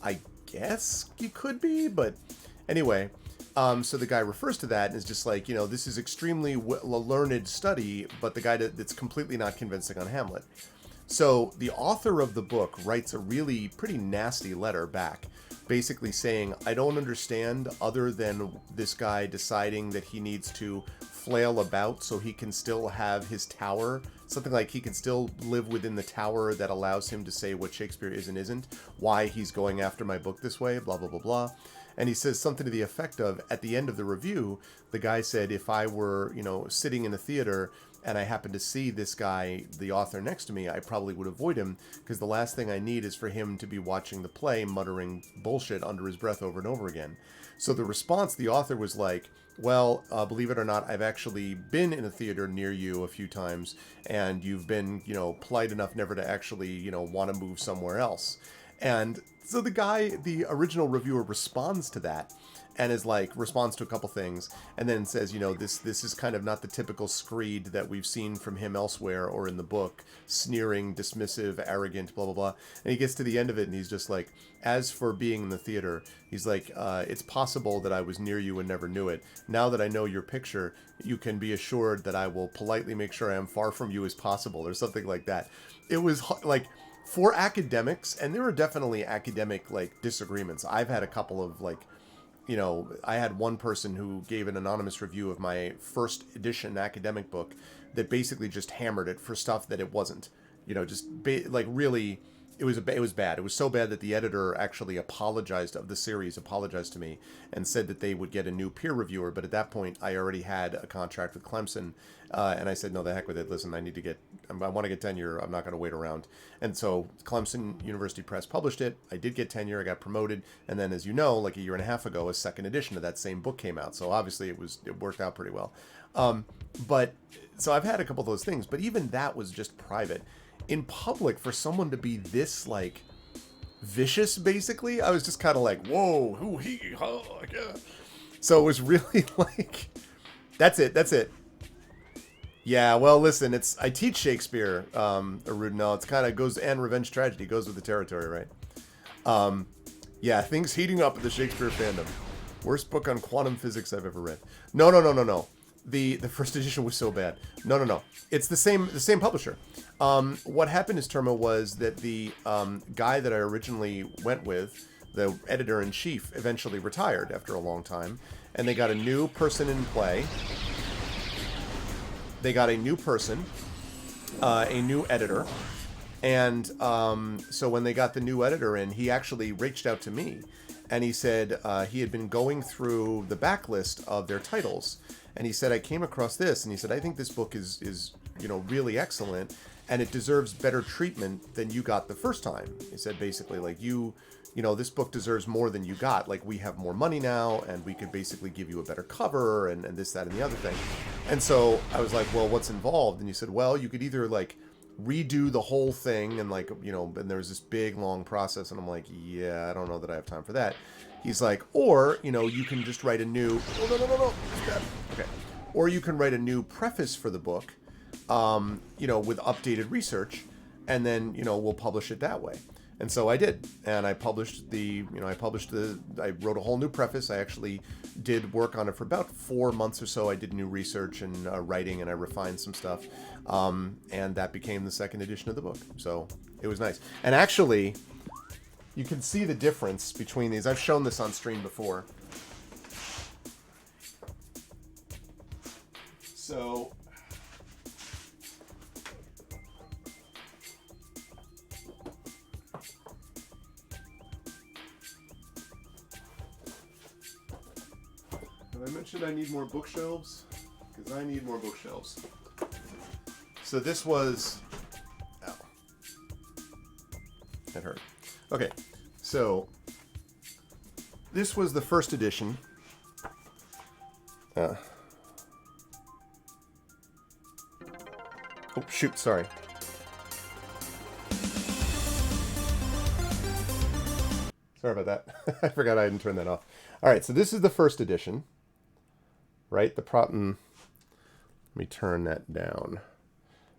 I guess you could be, but anyway. So the guy refers to that and is just like, this is extremely learned study, but the guy that's completely not convincing on Hamlet. So the author of the book writes a really pretty nasty letter back, basically saying, I don't understand other than this guy deciding that he needs to flail about so he can still have his tower. Something like he can still live within the tower that allows him to say what Shakespeare is and isn't, why he's going after my book this way, blah, blah, blah, blah. And he says something to the effect of, at the end of the review, the guy said, if I were, sitting in a theater and I happened to see this guy, the author next to me, I probably would avoid him because the last thing I need is for him to be watching the play muttering bullshit under his breath over and over again. So the response, the author was like, well, believe it or not, I've actually been in a theater near you a few times and you've been, polite enough never to actually, want to move somewhere else. And so the original reviewer responds to that and responds to a couple things and then says, this is kind of not the typical screed that we've seen from him elsewhere or in the book, sneering, dismissive, arrogant, blah, blah, blah. And he gets to the end of it and he's just like, as for being in the theater, he's like, it's possible that I was near you and never knew it. Now that I know your picture, you can be assured that I will politely make sure I am far from you as possible, or something like that. It was like, for academics, and there are definitely academic disagreements. I've had a couple of I had one person who gave an anonymous review of my first edition academic book that basically just hammered it for stuff that it wasn't. Really, it was bad. It was so bad that the editor actually apologized to me and said that they would get a new peer reviewer. But at that point, I already had a contract with Clemson, and I said, no, the heck with it. Listen, I want to get tenure. I'm not going to wait around. And so Clemson University Press published it. I did get tenure. I got promoted. And then, as you know, like a year and a half ago, a second edition of that same book came out. So obviously it worked out pretty well. But so I've had a couple of those things, but even that was just private. In public, for someone to be this vicious, basically, I was just kind of like, whoa, who he, huh, yeah. So it was really that's it. Yeah, well, listen, I teach Shakespeare, no, it's kind of goes, and revenge tragedy goes with the territory, right? Yeah, things heating up in the Shakespeare fandom. Worst book on quantum physics I've ever read. No. The first edition was so bad. No. It's the same publisher. What happened is, Terma, was that the guy that I originally went with, the editor-in-chief, eventually retired after a long time, and they got a new person in play. They got a new person, a new editor, and so when they got the new editor in, he actually reached out to me, and he said he had been going through the backlist of their titles, and he said, I came across this, and he said, I think this book is really excellent, and it deserves better treatment than you got the first time. He said, basically, this book deserves more than you got. We have more money now, and we could basically give you a better cover, and this, that, and the other thing. And so I was like, well, what's involved? And he said, well, you could either, redo the whole thing, and, and there was this big, long process, and I'm like, yeah, I don't know that I have time for that. He's like, or, you can just write a new... No. Okay. Or you can write a new preface for the book, with updated research, and then, we'll publish it that way. And so I did, and I published I wrote a whole new preface. I actually did work on it for about 4 months or so. I did new research and writing, and I refined some stuff, and that became the second edition of the book. So it was nice. And actually, you can see the difference between these. I've shown this on stream before. So... I mentioned I need more bookshelves, because because I need more bookshelves. So this was... Ow. That hurt. Okay, so this was the first edition. Oh, shoot, sorry. Sorry about that. I forgot I hadn't turned that off. All right, so this is the first edition, right? The problem... Let me turn that down.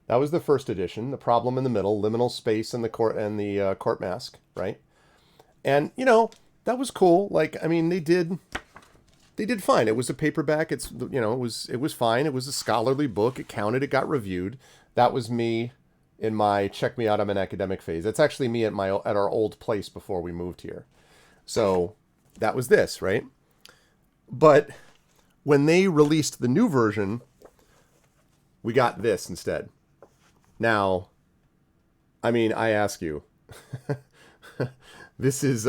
That was the first edition. The problem in the middle, liminal space and the court mask, right? And you know that was cool. Like, I mean, they did fine. It was a paperback. It's, you know, it was fine. It was a scholarly book. It counted. It got reviewed. That was me in my check me out, I'm an academic phase. That's actually me at our old place before we moved here. So that was this, right? But when they released the new version, we got this instead. Now, I mean, I ask you, this is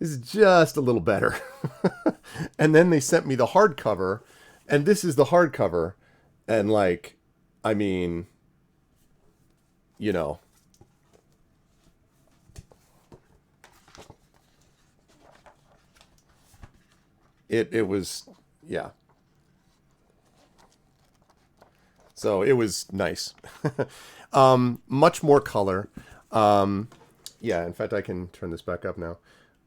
just a little better. And then they sent me the hardcover, and this is the hardcover, and like, I mean, you know, it was, yeah. So it was nice. Much more color. Yeah, in fact, I can turn this back up now.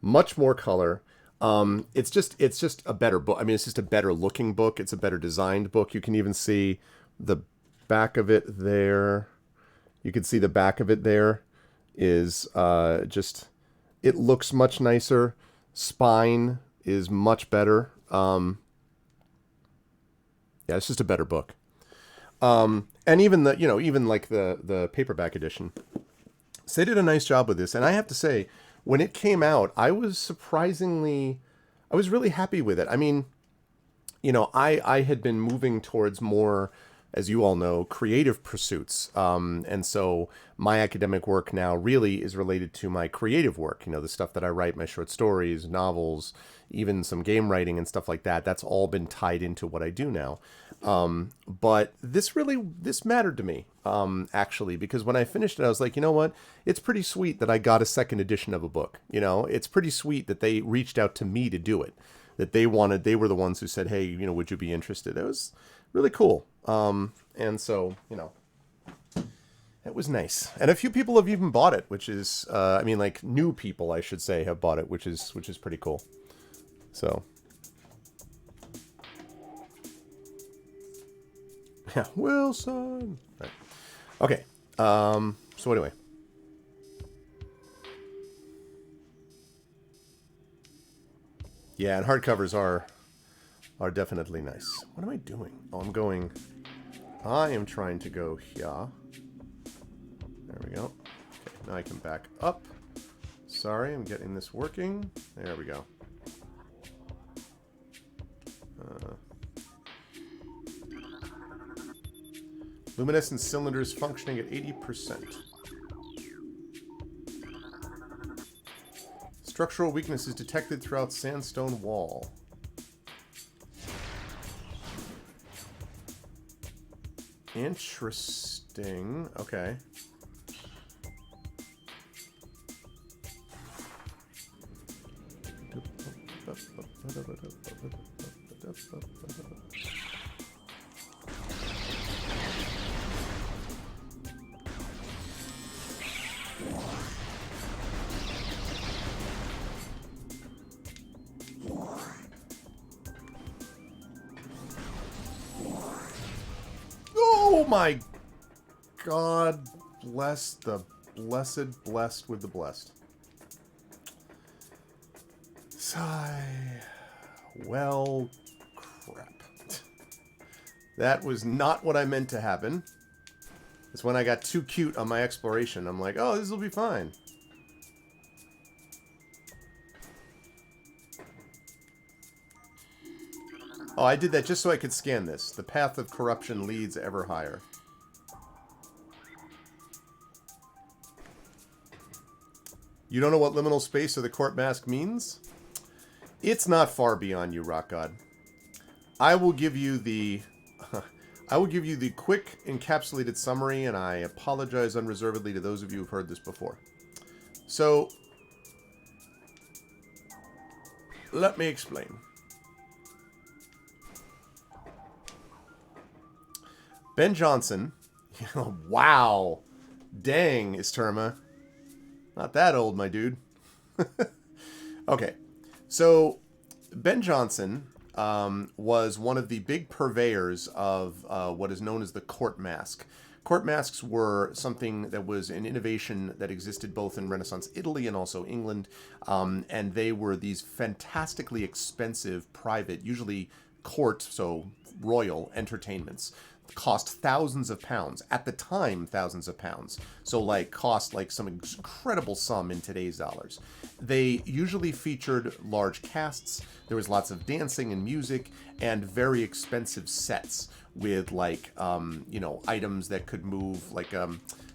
Much more color. It's just a better book. I mean, it's just a better looking book. It's a better designed book. You can even see the back of it there. You can see the back of it there is just, it looks much nicer. Spine is much better. Yeah, it's just a better book. And even the, you know, even like the paperback edition. So they did a nice job with this. And I have to say, when it came out, I was really happy with it. I mean, you know, I had been moving towards more, as you all know, creative pursuits. And so my academic work now really is related to my creative work. You know, the stuff that I write, my short stories, novels, even some game writing and stuff like that. That's all been tied into what I do now. But this mattered to me, actually, because when I finished it, I was like, you know what? It's pretty sweet that I got a second edition of a book. You know, it's pretty sweet that they reached out to me to do it, that they were the ones who said, hey, you know, would you be interested? It was really cool. And so, you know, it was nice. And a few people have even bought it, which is, I mean, like new people, I should say, have bought it, which is pretty cool. So. Yeah, Wilson. Right. Okay. So anyway. Yeah, and hardcovers are definitely nice. What am I doing? Oh, I am trying to go here. There we go. Okay, now I can back up. Sorry, I'm getting this working. There we go. Luminescent cylinders functioning at 80%. Structural weakness is detected throughout sandstone wall. Interesting. Okay. Oh my God, bless the blessed, blessed with the blessed. Sigh. Well, crap. That was not what I meant to happen. It's when I got too cute on my exploration. I'm like, oh, this will be fine. Oh, I did that just so I could scan this. The path of corruption leads ever higher. You don't know what liminal space or the court mask means? It's not far beyond you, Rock God. I will give you the I will give you the quick encapsulated summary, and I apologize unreservedly to those of you who've heard this before. So, let me explain. Ben Jonson, wow, dang, Isturma, not that old, my dude. Okay, so Ben Jonson was one of the big purveyors of what is known as the court mask. Court masks were something that was an innovation that existed both in Renaissance Italy and also England, and they were these fantastically expensive private, usually court, so royal entertainments. Cost thousands of pounds at the time, thousands of pounds. So like cost like some incredible sum in today's dollars. They usually featured large casts. There was lots of dancing and music and very expensive sets with like items that could move, like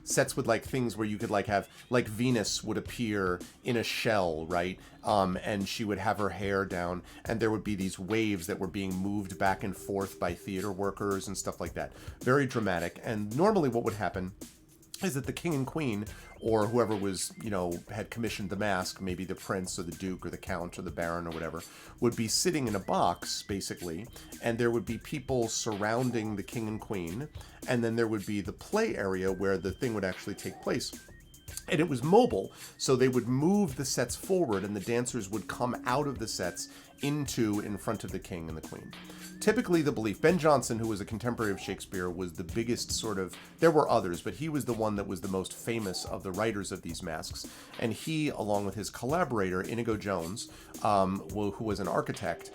sets with like things where you could like have like Venus would appear in a shell, right? And she would have her hair down, and there would be these waves that were being moved back and forth by theater workers and stuff like that. Very dramatic. And normally what would happen is that the king and queen, or whoever was, had commissioned the mask, maybe the prince or the duke or the count or the baron or whatever, would be sitting in a box, basically, and there would be people surrounding the king and queen, and then there would be the play area where the thing would actually take place. And it was mobile, so they would move the sets forward, and the dancers would come out of the sets in front of the king and the queen. Typically the belief, Ben Jonson, who was a contemporary of Shakespeare, was the biggest sort of, there were others, but he was the one that was the most famous of the writers of these masks. And he, along with his collaborator, Inigo Jones, who was an architect,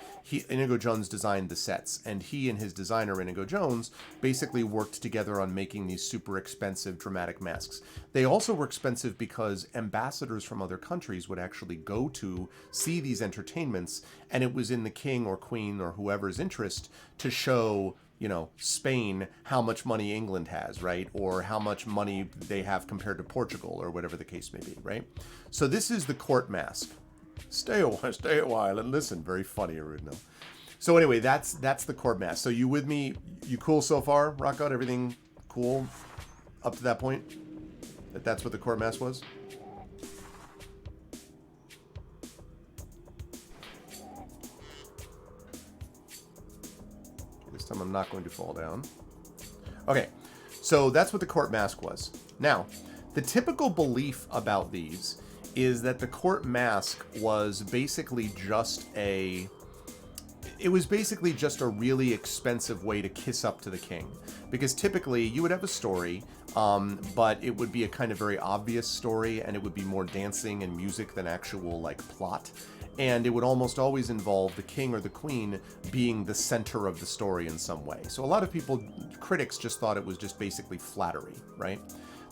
Inigo Jones designed the sets. And he and his designer, Inigo Jones, basically worked together on making these super expensive dramatic masks. They also were expensive because ambassadors from other countries would actually go to see these entertainments, and it was in the king or queen or whoever's interest to show, Spain how much money England has, right? Or how much money they have compared to Portugal, or whatever the case may be, right? So this is the court mask. Stay a while and listen. Very funny, Arudno. So anyway, that's the court mask. So you with me? You cool so far, Rockout? Everything cool up to that point? That's what the court mask was? I'm not going to fall down. Okay, so that's what the court mask was. Now, the typical belief about these is that the court mask was basically just a really expensive way to kiss up to the king. Because typically you would have a story, but it would be a kind of very obvious story, and it would be more dancing and music than actual like plot. And it would almost always involve the king or the queen being the center of the story in some way. So a lot of critics just thought it was just basically flattery, right?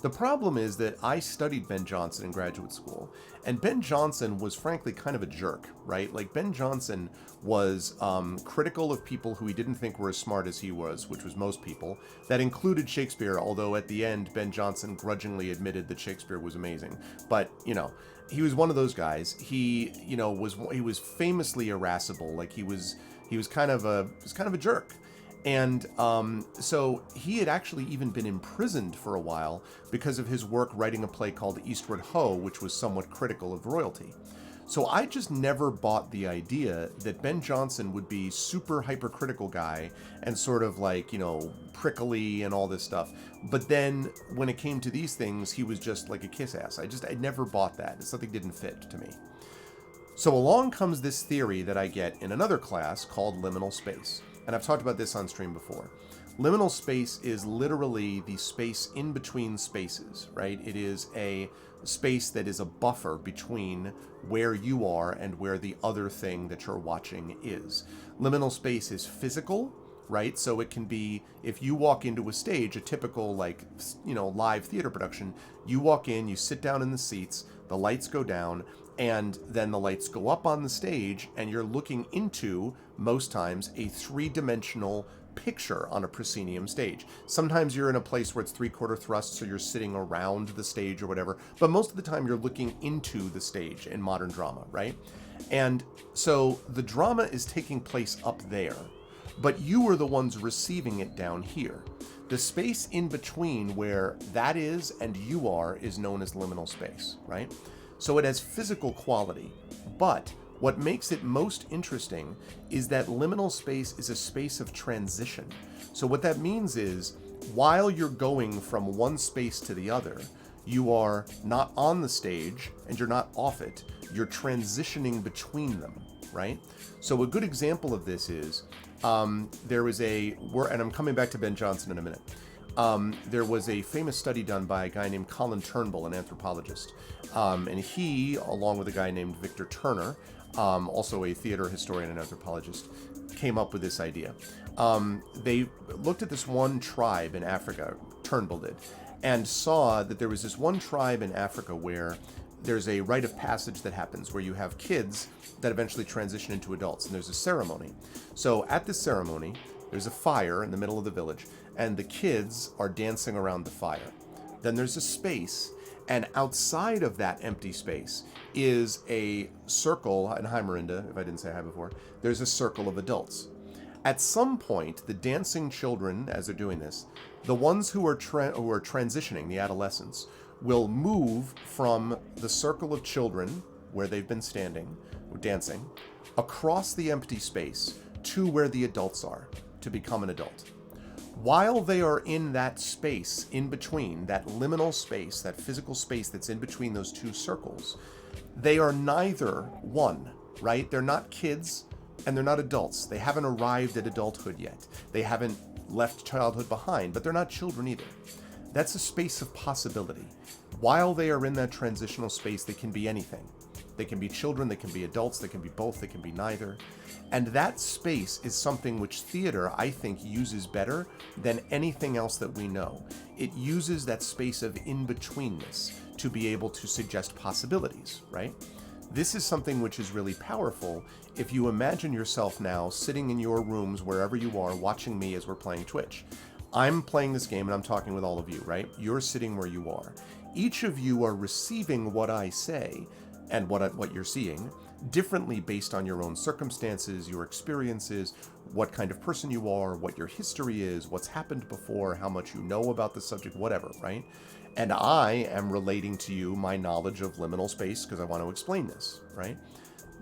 The problem is that I studied Ben Jonson in graduate school, and Ben Jonson was frankly kind of a jerk, right? Like Ben Jonson was critical of people who he didn't think were as smart as he was, which was most people. That included Shakespeare, although at the end Ben Jonson grudgingly admitted that Shakespeare was amazing. But, he was one of those guys. He was famously irascible. Like he was kind of a jerk. And so he had actually even been imprisoned for a while because of his work writing a play called Eastward Ho, which was somewhat critical of royalty. So I just never bought the idea that Ben Jonson would be super hypercritical guy and sort of like, prickly and all this stuff. But then when it came to these things, he was just like a kiss ass. I never bought that. Something didn't fit to me. So along comes this theory that I get in another class called Liminal Space. And I've talked about this on stream before. Liminal space is literally the space in between spaces, right? It is a space that is a buffer between where you are and where the other thing that you're watching is. Liminal space is physical, right? So it can be, if you walk into a stage, a typical live theater production, you walk in, you sit down in the seats, the lights go down, and then the lights go up on the stage, and you're looking into, most times, a three-dimensional picture on a proscenium stage. Sometimes you're in a place where it's three-quarter thrust, so you're sitting around the stage or whatever, but most of the time you're looking into the stage in modern drama, right? And so the drama is taking place up there, but you are the ones receiving it down here. The space in between where that is and you are is known as liminal space, right? So it has physical quality, but what makes it most interesting is that liminal space is a space of transition. So what that means is, while you're going from one space to the other, you are not on the stage and you're not off it. You're transitioning between them, right? So a good example of this is, there was and I'm coming back to Ben Johnson in a minute. There was a famous study done by a guy named Colin Turnbull, an anthropologist. And he, along with a guy named Victor Turner, also a theater historian and anthropologist, came up with this idea. They looked at this one tribe in Africa, Turnbull did, and saw that there was this one tribe in Africa where there's a rite of passage that happens where you have kids that eventually transition into adults, and there's a ceremony. So at this ceremony, there's a fire in the middle of the village, and the kids are dancing around the fire. Then there's a space, and outside of that empty space is a circle, in Heimerinde, if I didn't say hi before, there's a circle of adults. At some point, the dancing children, as they're doing this, the ones who are transitioning, the adolescents, will move from the circle of children, where they've been standing, dancing, across the empty space to where the adults are, to become an adult. While they are in that space, in between, that liminal space, that physical space that's in between those two circles, they are neither one, right? They're not kids and they're not adults. They haven't arrived at adulthood yet. They haven't left childhood behind, but they're not children either. That's a space of possibility. While they are in that transitional space, they can be anything. They can be children, they can be adults, they can be both, they can be neither. And that space is something which theater, I think, uses better than anything else that we know. It uses that space of in-betweenness to be able to suggest possibilities, right? This is something which is really powerful if you imagine yourself now sitting in your rooms, wherever you are, watching me as we're playing Twitch. I'm playing this game and I'm talking with all of you, right? You're sitting where you are. Each of you are receiving what I say and what you're seeing differently based on your own circumstances, your experiences, what kind of person you are, what your history is, what's happened before, how much you know about the subject, whatever, right? And I am relating to you my knowledge of liminal space because I want to explain this, right?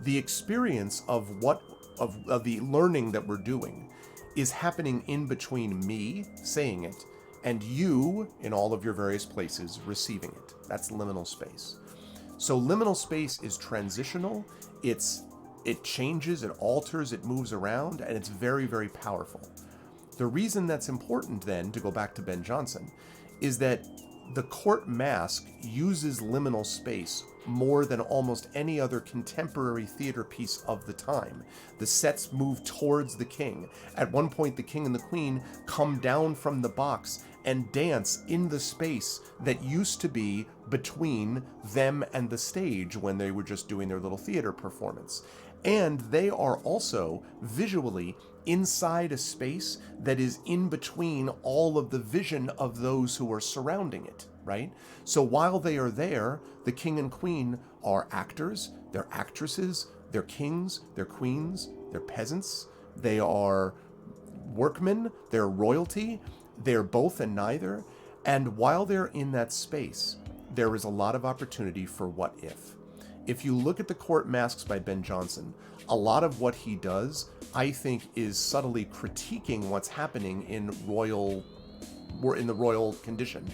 The experience of the learning that we're doing is happening in between me saying it and you in all of your various places receiving it. That's liminal space. So liminal space is transitional. It changes, it alters, it moves around, and it's very, very powerful. The reason that's important then, to go back to Ben Johnson, is that the court mask uses liminal space more than almost any other contemporary theater piece of the time. The sets move towards the king. At one point, the king and the queen come down from the box and dance in the space that used to be between them and the stage when they were just doing their little theater performance. And they are also visually inside a space that is in between all of the vision of those who are surrounding it, right? So while they are there, the king and queen are actors, they're actresses, they're kings, they're queens, they're peasants, they are workmen, they're royalty, they're both and neither. And while they're in that space, there is a lot of opportunity for what if. If you look at the court masks by Ben Johnson, a lot of what he does, I think, is subtly critiquing what's happening in the royal condition.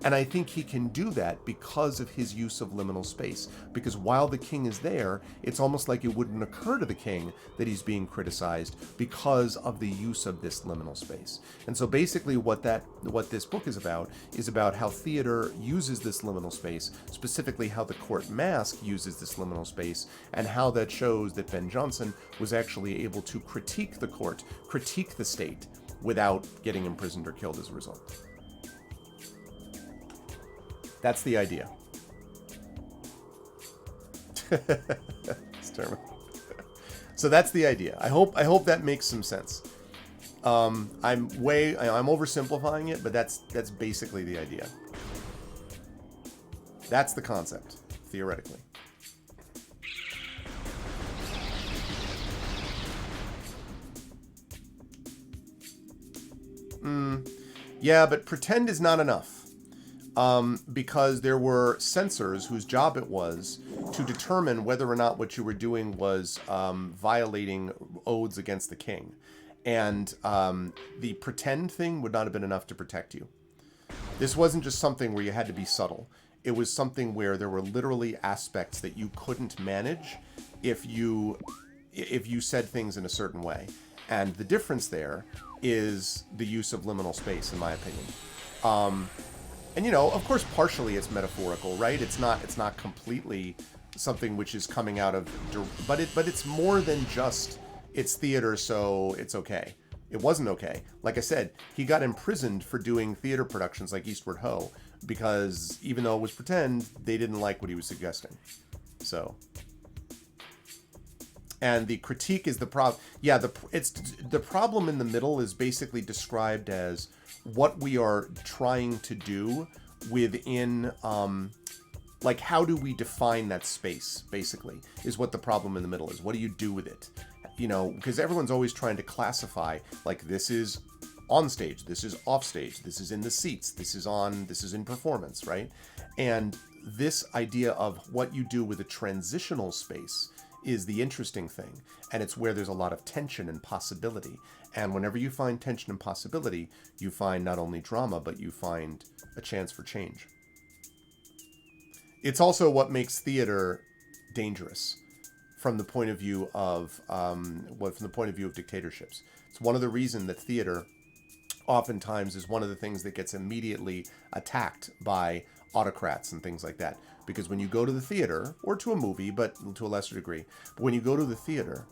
And I think he can do that because of his use of liminal space. Because while the king is there, it's almost like it wouldn't occur to the king that he's being criticized because of the use of this liminal space. And so basically what this book is about how theater uses this liminal space, specifically how the court mask uses this liminal space, and how that shows that Ben Johnson was actually able to critique the court, critique the state, without getting imprisoned or killed as a result. That's the idea. So that's the idea. I hope that makes some sense. I'm oversimplifying it, but that's basically the idea. That's the concept, theoretically. Yeah, but pretend is not enough. Because there were censors whose job it was to determine whether or not what you were doing was violating oaths against the king. And the pretend thing would not have been enough to protect you. This wasn't just something where you had to be subtle. It was something where there were literally aspects that you couldn't manage if you said things in a certain way. And the difference there is the use of liminal space, in my opinion. And, you know, of course, partially it's metaphorical, right? It's not completely something which is coming out of... But it's more than just, it's theater, so it's okay. It wasn't okay. Like I said, he got imprisoned for doing theater productions like Eastward Ho, because even though it was pretend, they didn't like what he was suggesting. So... And the critique is the problem. Yeah, the problem in the middle is basically described as what we are trying to do within, like, how do we define that space, basically, is what the problem in the middle is. What do you do with it? You know, because everyone's always trying to classify, like, this is on stage, this is off stage, this is in the seats, this is in performance, right? And this idea of what you do with a transitional space is the interesting thing, and it's where there's a lot of tension and possibility. And whenever you find tension and possibility, you find not only drama, but you find a chance for change. It's also what makes theater dangerous from the point of view of dictatorships. It's one of the reasons that theater oftentimes is one of the things that gets immediately attacked by autocrats and things like that. Because when you go to the theater, or to a movie, but to a lesser degree, but when you go to the theater,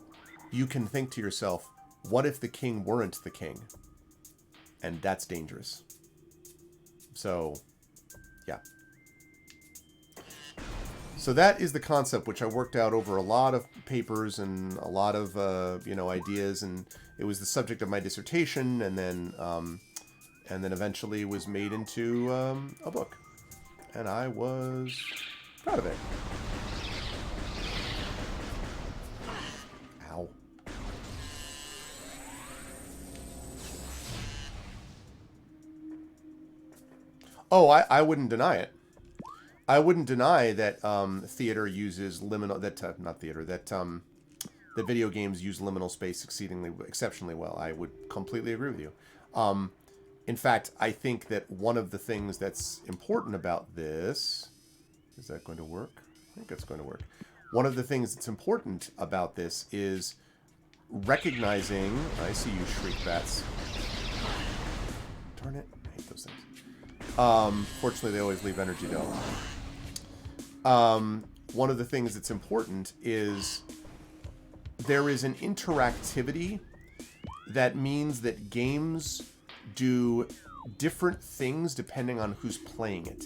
you can think to yourself, what if the king weren't the king? And that's dangerous. So, yeah. So that is the concept which I worked out over a lot of papers and a lot of, ideas, and it was the subject of my dissertation, and then eventually was made into a book. And I was proud of it. Ow. Oh, I wouldn't deny it. I wouldn't deny that theater uses liminal... that video games use liminal space exceptionally well. I would completely agree with you. In fact, I think that one of the things that's important about this... Is that going to work? I think it's going to work. One of the things that's important about this is recognizing... I see you, shriek bats. Darn it. I hate those things. Fortunately, they always leave energy down. One of the things that's important is there is an interactivity that means that games do different things depending on who's playing it.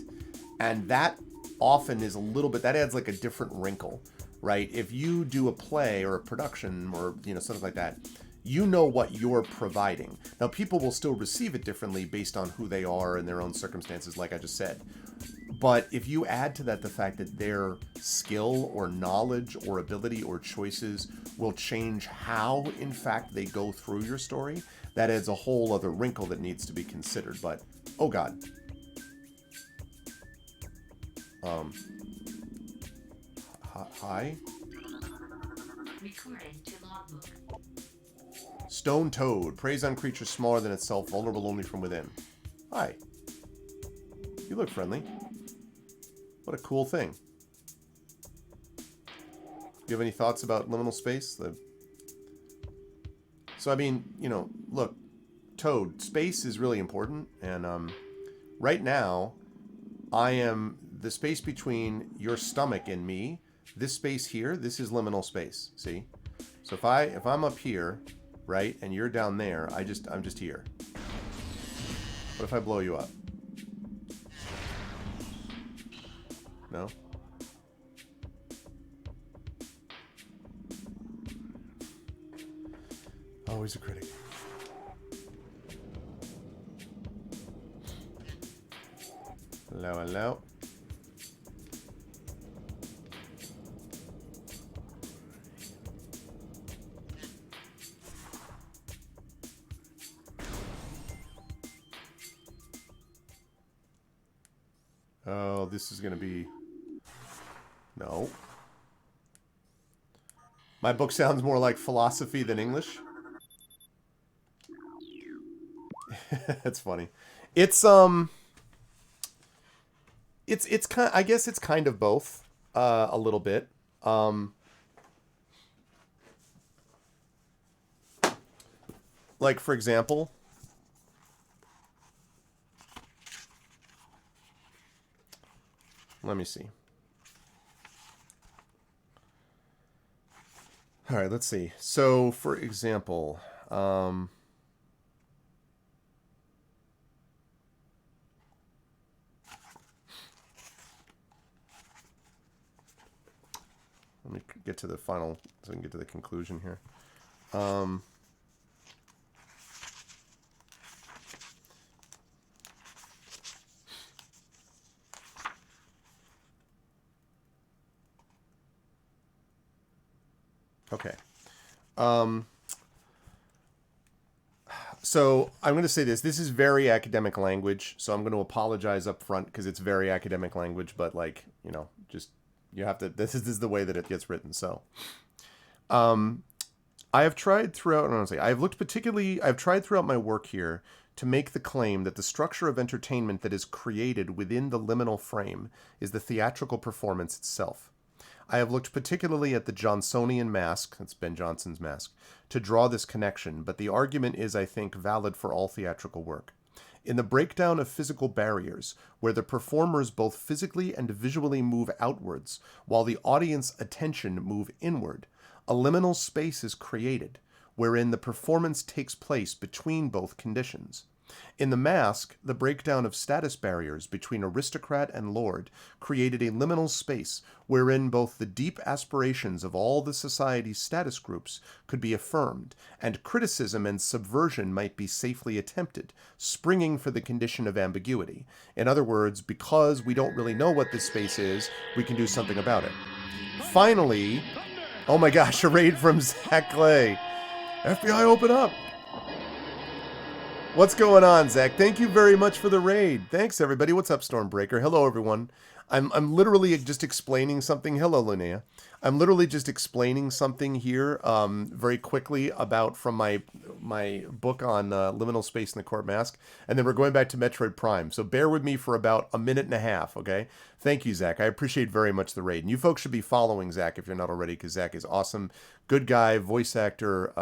And that often is a little bit, that adds like a different wrinkle, right? If you do a play or a production or, something like that, you know what you're providing. Now, people will still receive it differently based on who they are and their own circumstances, like I just said. But if you add to that the fact that their skill or knowledge or ability or choices will change how, in fact, they go through your story, that adds a whole other wrinkle that needs to be considered. But, oh God. Hi? Recording to logbook. Stone Toad. Preys on creatures smaller than itself, vulnerable only from within. Hi. You look friendly. What a cool thing. Do you have any thoughts about liminal space? So, I mean, look, Toad, space is really important. And right now, I am the space between your stomach and me. This space here, this is liminal space. See? So if I'm up here, right, and you're down there, I'm just here. What if I blow you up? No? Always a critic. Hello, hello. Oh, this is going to be... No. My book sounds more like philosophy than English. That's funny. It's it's kind, I guess it's kind of both a little bit. Like for example, let me see. All right, let's see. So, for example, let me get to the final, so I can get to the conclusion here. Okay. So I'm going to say this. This is very academic language, so I'm going to apologize up front because it's very academic language, but like, you know, just you have to, this is the way that it gets written. So I have tried throughout, honestly, I've tried throughout my work here to make the claim that the structure of entertainment that is created within the liminal frame is the theatrical performance itself. I have looked particularly at the Johnsonian mask, that's Ben Jonson's mask, to draw this connection, but the argument is, I think, valid for all theatrical work. In the breakdown of physical barriers, where the performers both physically and visually move outwards, while the audience attention move inward, a liminal space is created, wherein the performance takes place between both conditions. In the mask, the breakdown of status barriers between aristocrat and lord created a liminal space wherein both the deep aspirations of all the society's status groups could be affirmed, and criticism and subversion might be safely attempted, springing for the condition of ambiguity. In other words, because we don't really know what this space is, we can do something about it. Finally, oh my gosh, a raid from Zach Clay. FBI, open up! What's going on, Zach? Thank you very much for the raid. Thanks, everybody. What's up, Stormbreaker? Hello, everyone. I'm literally just explaining something. Hello, Linnea. I'm literally just explaining something here very quickly about from my book on Liminal Space and the Court Mask, and then we're going back to Metroid Prime. So bear with me for about a minute and a half, okay? Thank you, Zach. I appreciate very much the raid. And you folks should be following Zach if you're not already, because Zach is awesome. Good guy, voice actor,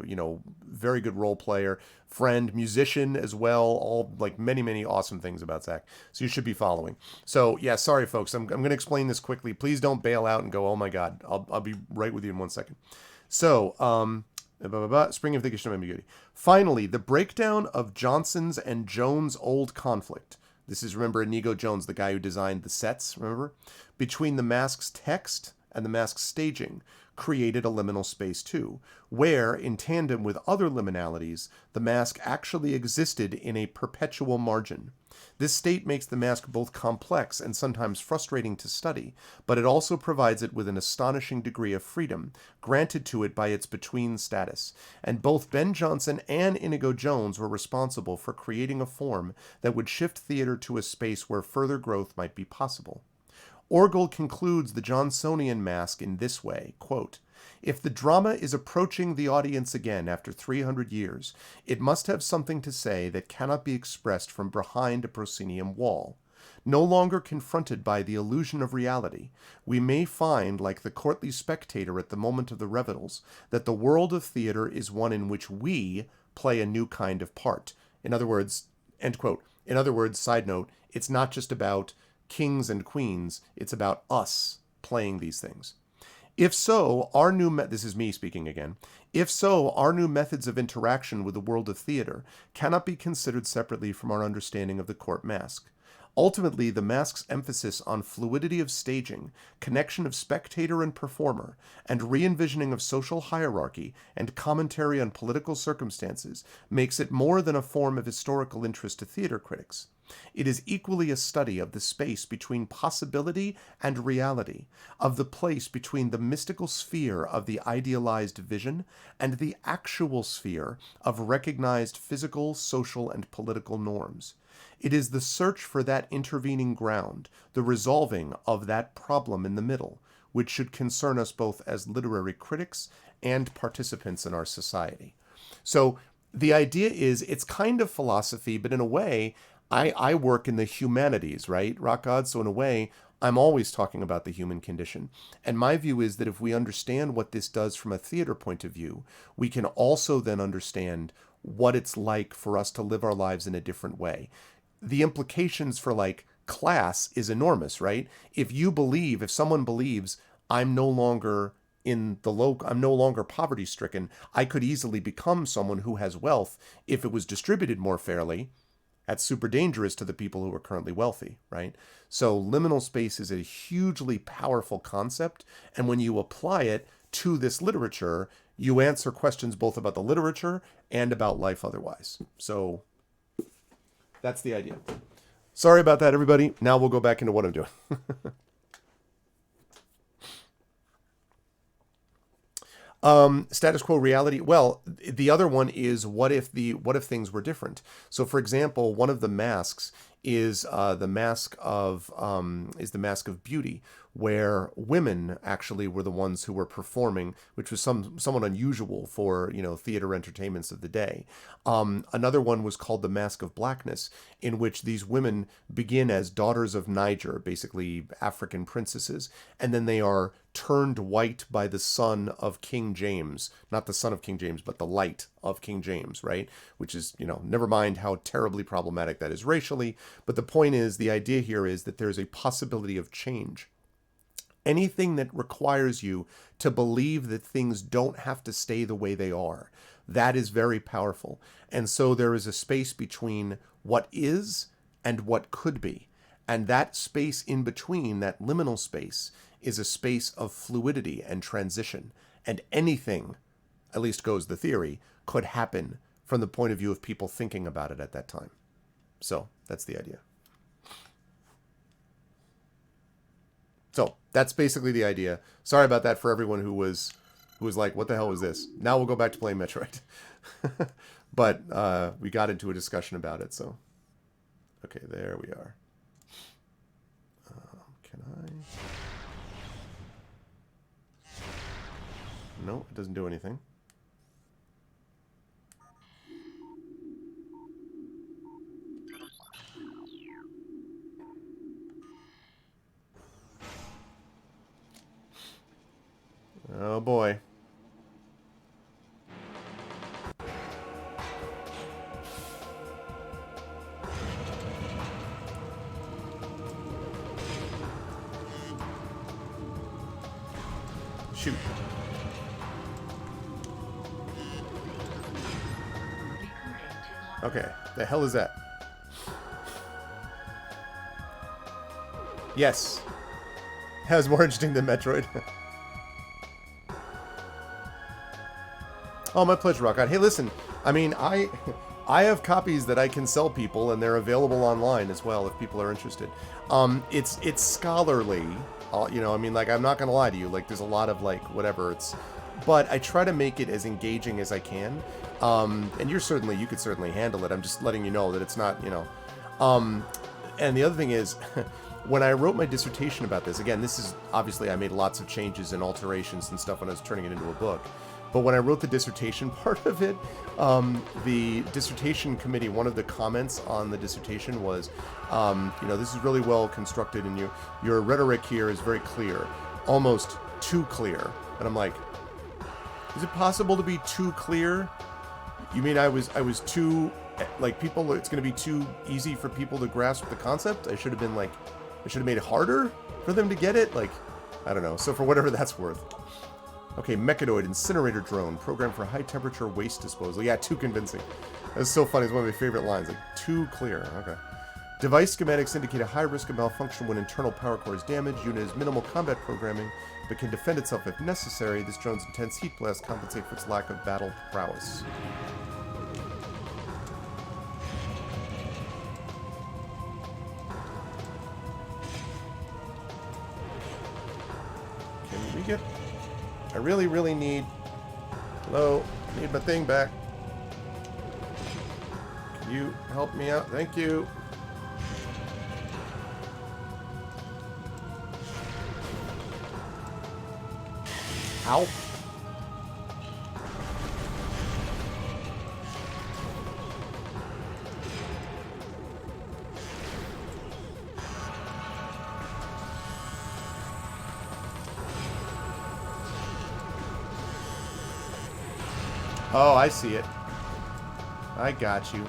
you know, very good role player, friend, musician as well. All like many awesome things about Zach. So you should be following. So yeah, sorry folks. I'm going to explain this quickly. Please don't bail out and go, oh my God. I'll be right with you in 1 second. So, spring of the condition of ambiguity. Finally, the breakdown of Johnson's and Jones' old conflict. This is, remember, Inigo Jones, the guy who designed the sets, remember? Between the mask's text and the mask's staging, created a liminal space too, where, in tandem with other liminalities, the mask actually existed in a perpetual margin. This state makes the mask both complex and sometimes frustrating to study, but it also provides it with an astonishing degree of freedom, granted to it by its between status, and both Ben Jonson and Inigo Jones were responsible for creating a form that would shift theater to a space where further growth might be possible. Orgel concludes the Johnsonian mask in this way, quote, "If the drama is approaching the audience again after 300 years, it must have something to say that cannot be expressed from behind a proscenium wall. No longer confronted by the illusion of reality, we may find, like the courtly spectator at the moment of the revels, that the world of theater is one in which we play a new kind of part." In other words, end quote. In other words, side note, it's not just about kings and queens, it's about us playing these things. If so, our new this is me speaking again. If so, our new methods of interaction with the world of theater cannot be considered separately from our understanding of the court mask. Ultimately, the mask's emphasis on fluidity of staging, connection of spectator and performer, and re-envisioning of social hierarchy and commentary on political circumstances makes it more than a form of historical interest to theater critics. It is equally a study of the space between possibility and reality, of the place between the mystical sphere of the idealized vision and the actual sphere of recognized physical, social, and political norms. It is the search for that intervening ground, the resolving of that problem in the middle, which should concern us both as literary critics and participants in our society. So the idea is it's kind of philosophy, but in a way, I work in the humanities, right, Rock God? So in a way, I'm always talking about the human condition. And my view is that if we understand what this does from a theater point of view, we can also then understand what it's like for us to live our lives in a different way. The implications for like class is enormous, right? If someone believes I'm no longer I'm no longer poverty stricken, I could easily become someone who has wealth if it was distributed more fairly. That's super dangerous to the people who are currently wealthy, right? So liminal space is a hugely powerful concept, and when you apply it to this literature, you answer questions both about the literature and about life otherwise. So that's the idea. Sorry about that, everybody. Now we'll go back into what I'm doing. Status quo reality. Well, the other one is what if things were different? So, for example, one of the masks is the mask of beauty, where women actually were the ones who were performing, which was somewhat unusual for theater entertainments of the day. Another one was called the Mask of Blackness, in which these women begin as daughters of Niger, basically African princesses, and then they are turned white by the son of King James, not the son of King James, but the light of King James, right? Which is, never mind how terribly problematic that is racially. But the point is, the idea here is that there's a possibility of change. Anything that requires you to believe that things don't have to stay the way they are, that is very powerful. And so there is a space between what is and what could be. And that space in between, that liminal space, is a space of fluidity and transition. And anything, at least goes the theory, could happen from the point of view of people thinking about it at that time. So that's the idea. So that's basically the idea. Sorry about that for everyone who was like, what the hell was this? Now we'll go back to playing Metroid. But we got into a discussion about it, so. Okay, there we are. Can I? No, it doesn't do anything. Oh boy. Shoot. Okay, the hell is that? Yes. That was more interesting than Metroid. Oh, my pleasure, Rock On. Hey, listen, I mean, I have copies that I can sell people, and they're available online as well if people are interested. It's scholarly, I mean, like, I'm not gonna lie to you, like, there's a lot of, like, whatever, but I try to make it as engaging as I can, and you could certainly handle it. I'm just letting you know that it's not, and the other thing is, when I wrote my dissertation about this, again, this is, obviously, I made lots of changes and alterations and stuff when I was turning it into a book. But when I wrote the dissertation part of it, the dissertation committee, one of the comments on the dissertation was, this is really well constructed, and your rhetoric here is very clear, almost too clear. And I'm like, is it possible to be too clear? You mean I was too, like, it's going to be too easy for people to grasp the concept? I should have made it harder for them to get it? Like, I don't know. So for whatever that's worth. Okay, Mechadoid Incinerator Drone, programmed for high-temperature waste disposal. Yeah, too convincing. That's so funny. It's one of my favorite lines. Like, too clear. Okay. Device schematics indicate a high risk of malfunction when internal power core is damaged. Unit has minimal combat programming, but can defend itself if necessary. This drone's intense heat blast compensate for its lack of battle prowess. Can we get... I really, really need... Hello? I need my thing back. Can you help me out? Thank you. Ow. Oh, I see it. I got you.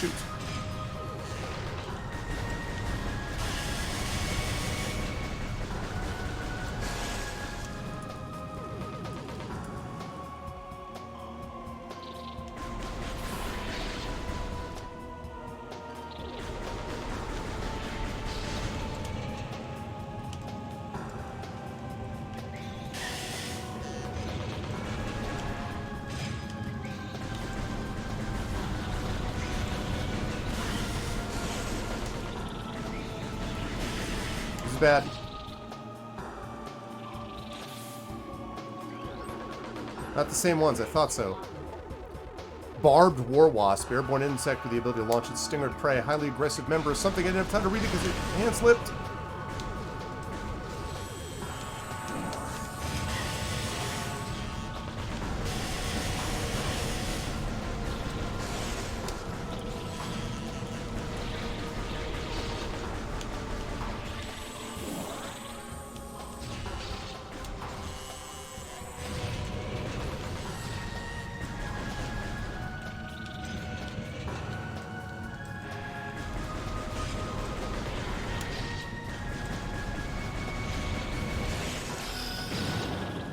Shoot. Bad. Not the same ones, I thought so. Barbed war wasp, airborne insect with the ability to launch its stinger to prey. A highly aggressive member of something. I didn't have time to read it because your hand slipped.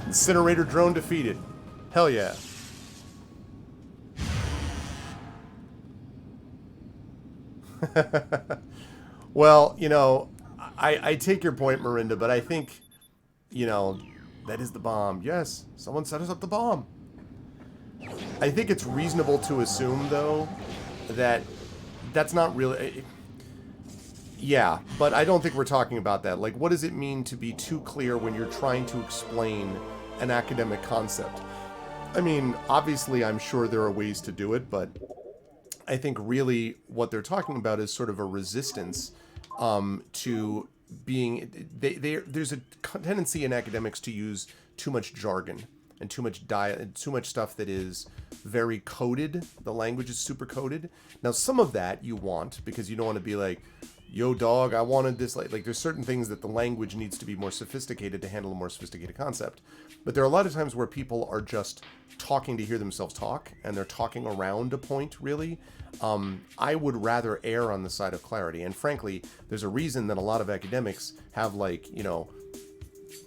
Incinerator drone defeated. Hell yeah. Well, you know, I take your point, Marinda, but I think, you know, that is the bomb. Yes, someone set us up the bomb. I think it's reasonable to assume, though, that that's not really... Yeah, but I don't think we're talking about that. Like, what does it mean to be too clear when you're trying to explain an academic concept? I mean, obviously, I'm sure there are ways to do it, but I think really what they're talking about is sort of a resistance to being... There's a tendency in academics to use too much jargon and too much stuff that is very coded. The language is super coded. Now, some of that you want because you don't want to be like, yo, dog, I wanted this. Like there's certain things that the language needs to be more sophisticated to handle a more sophisticated concept. But there are a lot of times where people are just talking to hear themselves talk, and they're talking around a point, really. I would rather err on the side of clarity. And frankly, there's a reason that a lot of academics have, like, you know,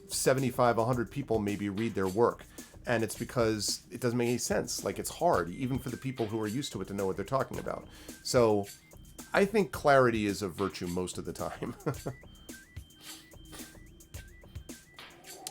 75, 100 people maybe read their work. And it's because it doesn't make any sense. Like, it's hard, even for the people who are used to it, to know what they're talking about. So I think clarity is a virtue most of the time.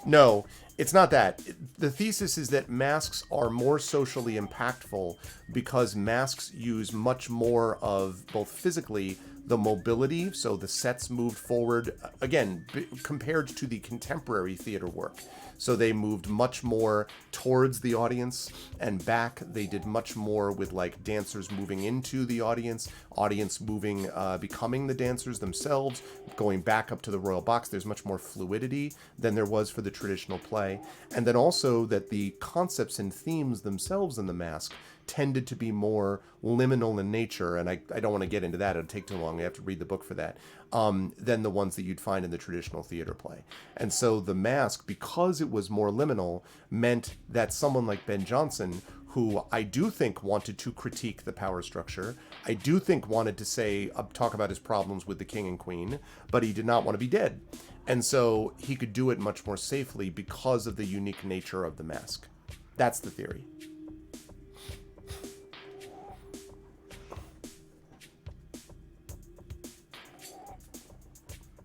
No, it's not that. The thesis is that masks are more socially impactful because masks use much more of, both physically, the mobility, so the sets moved forward, again, compared to the contemporary theater work. So they moved much more towards the audience and back. They did much more with, like, dancers moving into the audience moving, becoming the dancers themselves, going back up to the royal box. There's much more fluidity than there was for the traditional play. And then also that the concepts and themes themselves in the mask tended to be more liminal in nature, and I don't want to get into that, it'll take too long, I have to read the book for that, than the ones that you'd find in the traditional theater play. And so the mask, because it was more liminal, meant that someone like Ben Jonson, who I do think wanted to critique the power structure, I do think wanted to say, talk about his problems with the king and queen, but he did not want to be dead. And so he could do it much more safely because of the unique nature of the mask. That's the theory.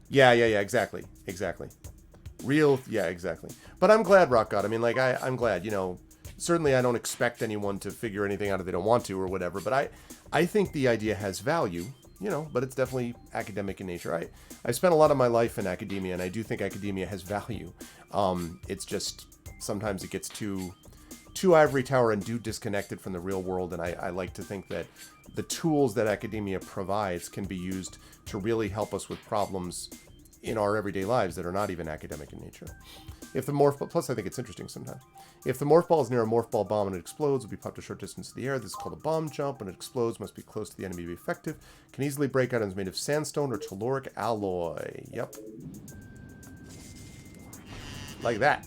Yeah, exactly. Real, yeah, exactly. But I'm glad, Rock God. I mean, like, I'm glad, you know, certainly I don't expect anyone to figure anything out if they don't want to or whatever, but I think the idea has value, you know, but it's definitely academic in nature. I spent a lot of my life in academia, and I do think academia has value. It's just sometimes it gets too ivory tower and too disconnected from the real world, and I like to think that the tools that academia provides can be used to really help us with problems in our everyday lives that are not even academic in nature. If the morph, plus I think it's interesting sometimes. If the morph ball is near a morph ball bomb and it explodes, it will be popped a short distance in the air. This is called a bomb jump. When it explodes, must be close to the enemy to be effective. Can easily break items made of sandstone or telluric alloy. Yep. Like that.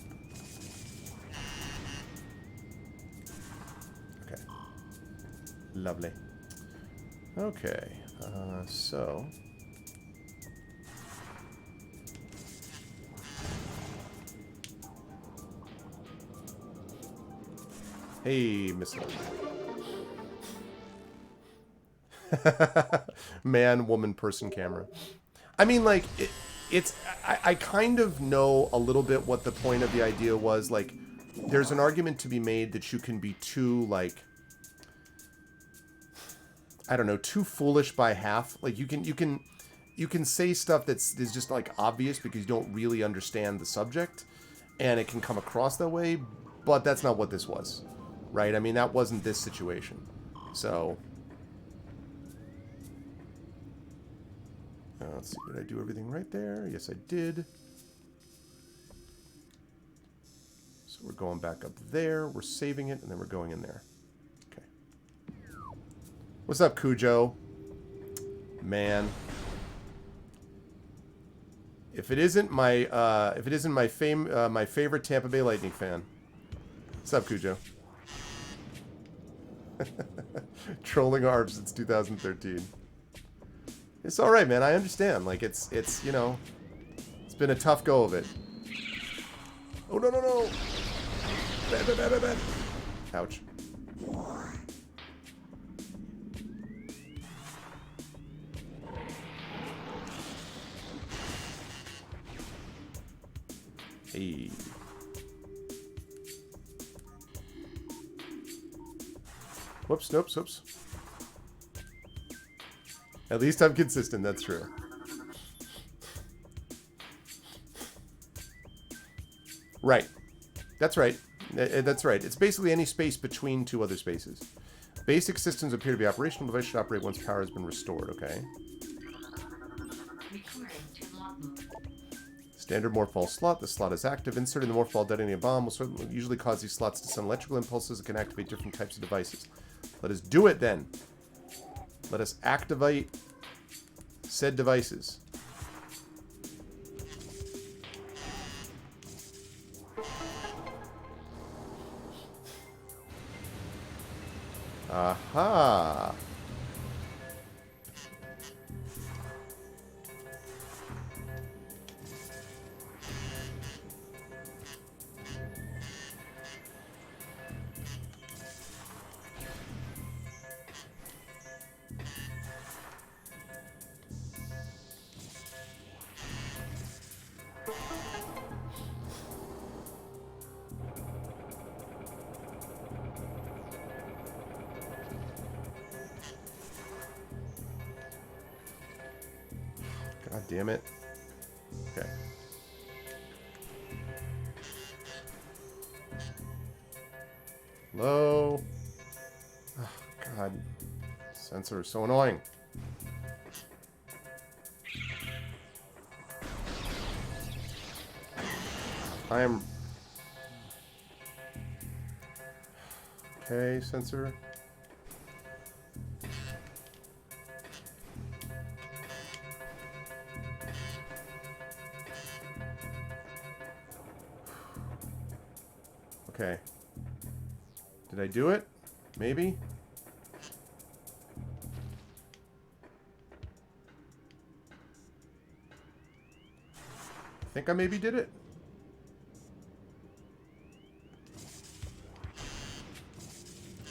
Okay. Lovely. Okay. So... Hey, missile. Man, woman, person, camera. I mean, like, I kind of know a little bit what the point of the idea was. Like, there's an argument to be made that you can be too, like, I don't know, too foolish by half. Like, you can say stuff that's just, like, obvious because you don't really understand the subject, and it can come across that way, but that's not what this was. Right? I mean, that wasn't this situation. So... let's see. Did I do everything right there? Yes, I did. So we're going back up there. We're saving it, and then we're going in there. Okay. What's up, Cujo? Man. If it isn't my my favorite Tampa Bay Lightning fan. What's up, Cujo? Trolling ARB since 2013. It's all right, man. I understand. Like, it's you know, it's been a tough go of it. Oh, no, no, no. Bad, bad, bad, bad, bad. Ouch. Hey. Whoops, nope, whoops. At least I'm consistent, that's true. Right. That's right. That's right. It's basically any space between two other spaces. Basic systems appear to be operational. The device should operate once power has been restored, okay? Standard morph ball slot. The slot is active. Inserting the morph ball detonating a bomb will usually cause these slots to send electrical impulses that can activate different types of devices. Let us do it then. Let us activate said devices. Aha! God damn it. Okay. Hello? Oh, God. Sensor is so annoying. I am... Okay, sensor. Okay. Did I do it? Maybe? I think I maybe did it.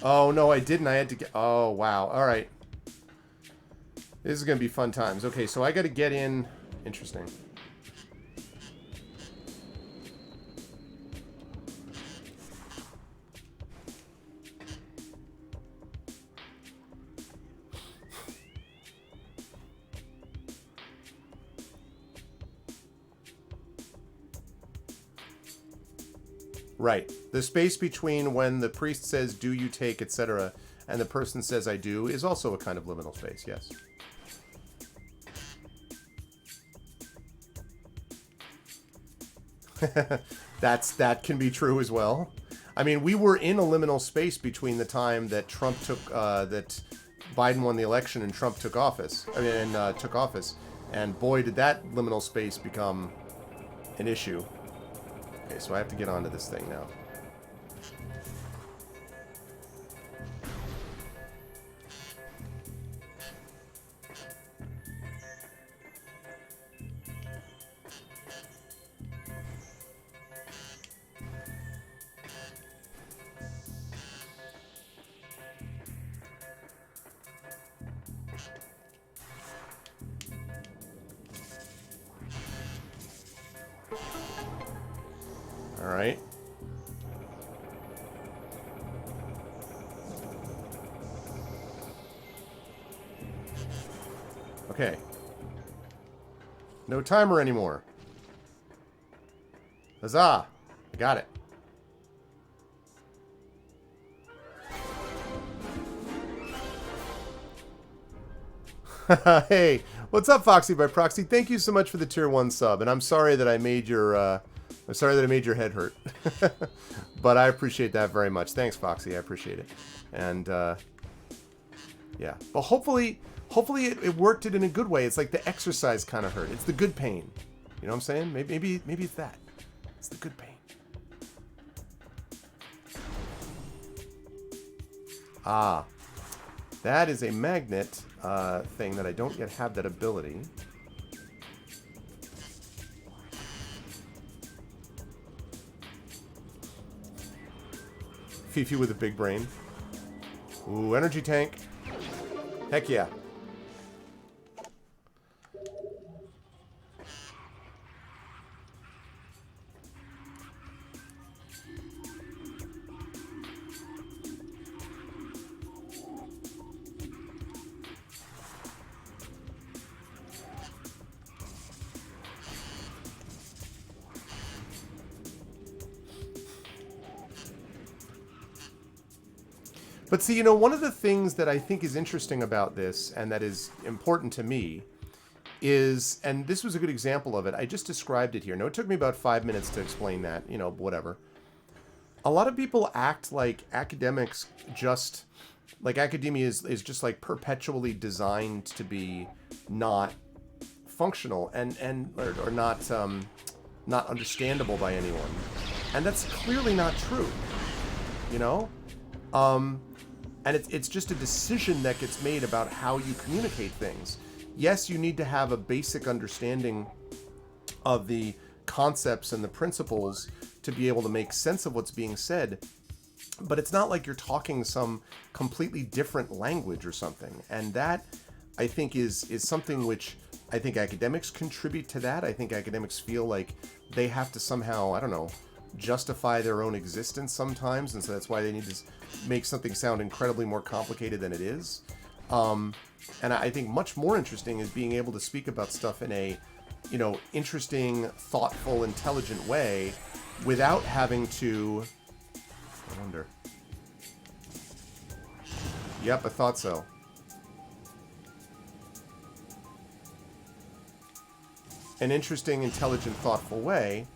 Oh, no, I didn't. I had to get... Oh, wow. All right. This is going to be fun times. Okay, so I got to get in... Interesting. Right. The space between when the priest says, do you take, etc., and the person says, I do, is also a kind of liminal space, yes. That can be true as well. I mean, we were in a liminal space between the time that Trump took, that Biden won the election and Trump took office. Took office. And boy, did that liminal space become an issue. Okay, so I have to get onto this thing now. All right. Okay. No timer anymore. Huzzah! I got it. Hey, what's up, Foxy by Proxy? Thank you so much for the tier 1 sub, and I'm sorry that I made your head hurt. But I appreciate that very much. Thanks, Foxy. I appreciate it. And yeah, but hopefully it worked it in a good way. It's like the exercise kind of hurt. It's the good pain. You know what I'm saying? Maybe it's that. It's the good pain. Ah, that is a magnet thing that I don't yet have that ability. Fifi with a big brain. Ooh, energy tank. Heck yeah. But see, you know, one of the things that I think is interesting about this, and that is important to me, is, and this was a good example of it, I just described it here. No, it took me about 5 minutes to explain that, you know, whatever. A lot of people act like academics just, like academia is just like perpetually designed to be not functional or not understandable by anyone. And that's clearly not true, you know? And it's just a decision that gets made about how you communicate things. Yes, you need to have a basic understanding of the concepts and the principles to be able to make sense of what's being said, but it's not like you're talking some completely different language or something. And that, I think, is something which I think academics contribute to that. I think academics feel like they have to somehow, I don't know, justify their own existence sometimes, and so that's why they need to make something sound incredibly more complicated than it is. And I think much more interesting is being able to speak about stuff in a, you know, interesting, thoughtful, intelligent way without having to... I wonder. Yep, I thought so. An interesting, intelligent, thoughtful way,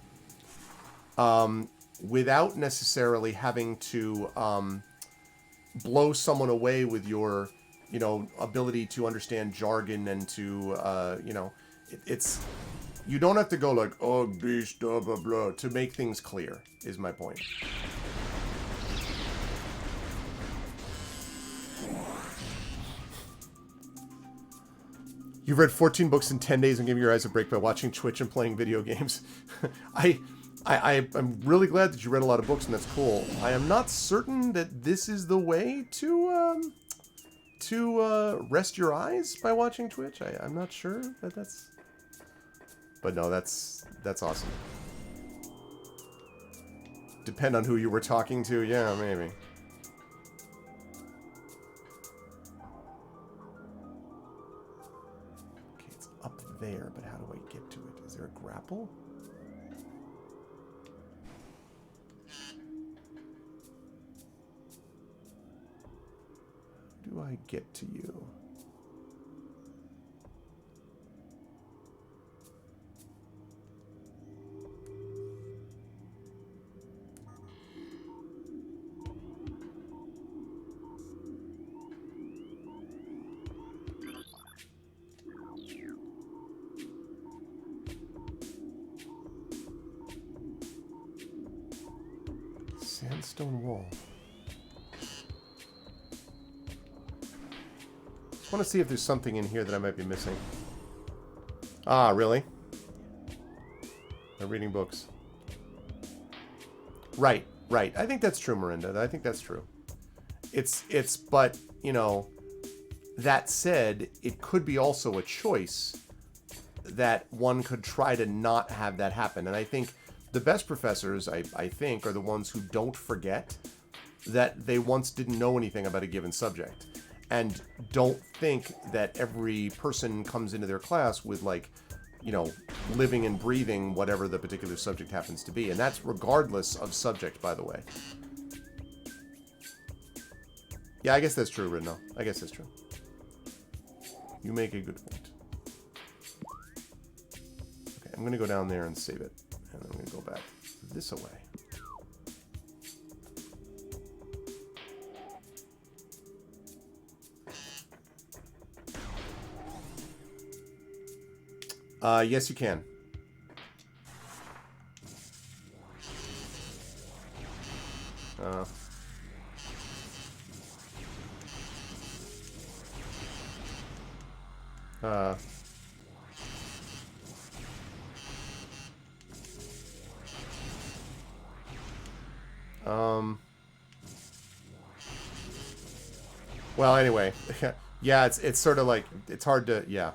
without necessarily having to blow someone away with your, you know, ability to understand jargon and to, you know, it's, you don't have to go like, oh, beast, blah, blah, blah, to make things clear, is my point. You've read 14 books in 10 days and giving your eyes a break by watching Twitch and playing video games. I'm really glad that you read a lot of books, and that's cool. I am not certain that this is the way to rest your eyes by watching Twitch. I'm not sure that that's... But no, that's awesome. Depend on who you were talking to. Yeah, maybe. Okay, it's up there, but how do I get to it? Is there a grapple? I get to you? Sandstone wall. I want to see if there's something in here that I might be missing. Ah, really? They're reading books. Right, right. I think that's true, Miranda. I think that's true. But, you know, that said, it could be also a choice that one could try to not have that happen. And I think the best professors, I think, are the ones who don't forget that they once didn't know anything about a given subject. And don't think that every person comes into their class with, like, you know, living and breathing whatever the particular subject happens to be. And that's regardless of subject, by the way. Yeah, I guess that's true, Ridno. I guess that's true. You make a good point. Okay, I'm going to go down there and save it. And then I'm going to go back this away. Yes, you can. Well, anyway, yeah, it's sort of like, it's hard to, yeah.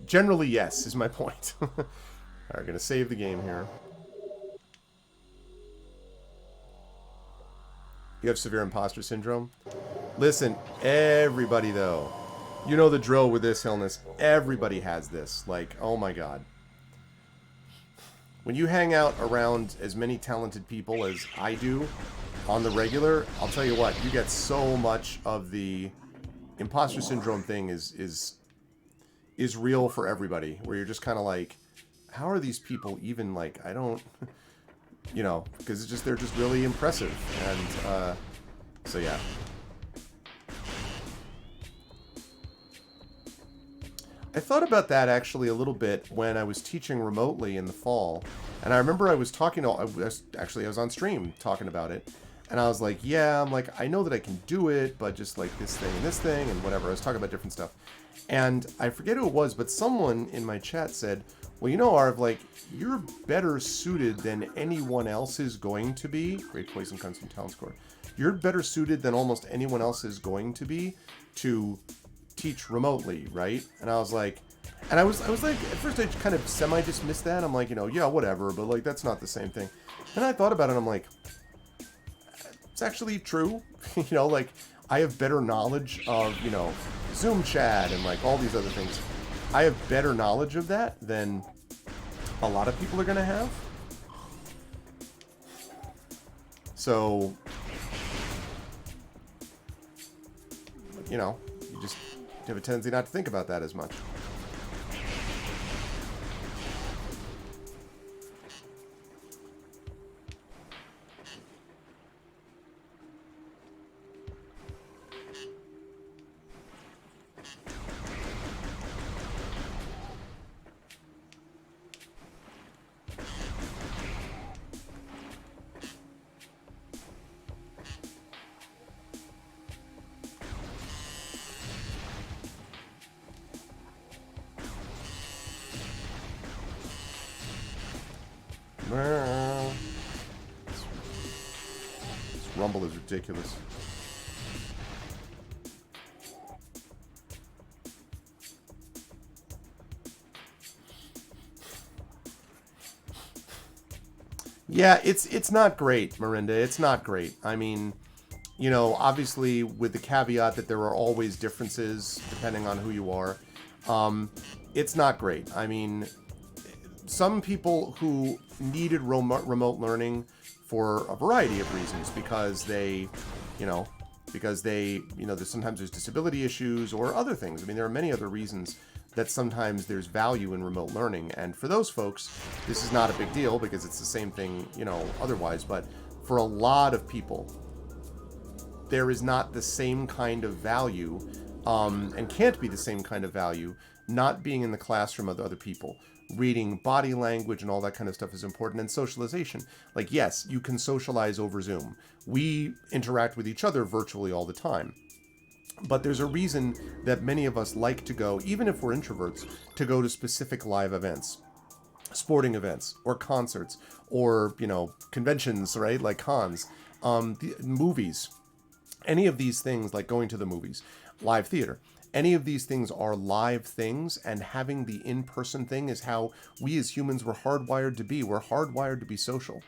Generally, yes, is my point. Alright, gonna save the game here. You have severe imposter syndrome? Listen, everybody, though. You know the drill with this illness. Everybody has this. Like, oh my god. When you hang out around as many talented people as I do on the regular, I'll tell you what, you get so much of the imposter syndrome thing is real for everybody, where you're just kind of like, how are these people even, like, I don't, you know, because it's just, they're just really impressive. And so yeah. I thought about that actually a little bit when I was teaching remotely in the fall, and I remember I was talking to, I was on stream talking about it, and I was like, yeah, I'm like, I know that I can do it, but just like this thing and whatever. I was talking about different stuff, and I forget who it was, but someone in my chat said, well, you know, Arv, like, you're better suited than anyone else is going to be. Great Poison comes from Talent Score. You're better suited than almost anyone else is going to be to teach remotely, right? And I was like, and I was like, at first I kind of semi-dismissed that. I'm like, you know, yeah, whatever, but like, that's not the same thing. And I thought about it, and I'm like, it's actually true. You know, like, I have better knowledge of, you know, Zoom chat and like all these other things. I have better knowledge of that than a lot of people are going to have. So, you know, you just have a tendency not to think about that as much. This rumble is ridiculous. Yeah, it's not great, Miranda. It's not great. I mean, you know, obviously with the caveat that there are always differences depending on who you are. It's not great. I mean, some people who needed remote learning for a variety of reasons, because they, you know, because they, you know, sometimes there's disability issues or other things. I mean, there are many other reasons that sometimes there's value in remote learning. And for those folks, this is not a big deal because it's the same thing, you know, otherwise. But for a lot of people, there is not the same kind of value and can't be the same kind of value not being in the classroom with other people. Reading body language and all that kind of stuff is important. And socialization. Like, yes, you can socialize over Zoom. We interact with each other virtually all the time. But there's a reason that many of us like to go, even if we're introverts, to go to specific live events, sporting events, or concerts, or, you know, conventions, right? Like cons, the movies, any of these things, like going to the movies, live theater. Any of these things are live things, and having the in-person thing is how we as humans were hardwired to be. We're hardwired to be social.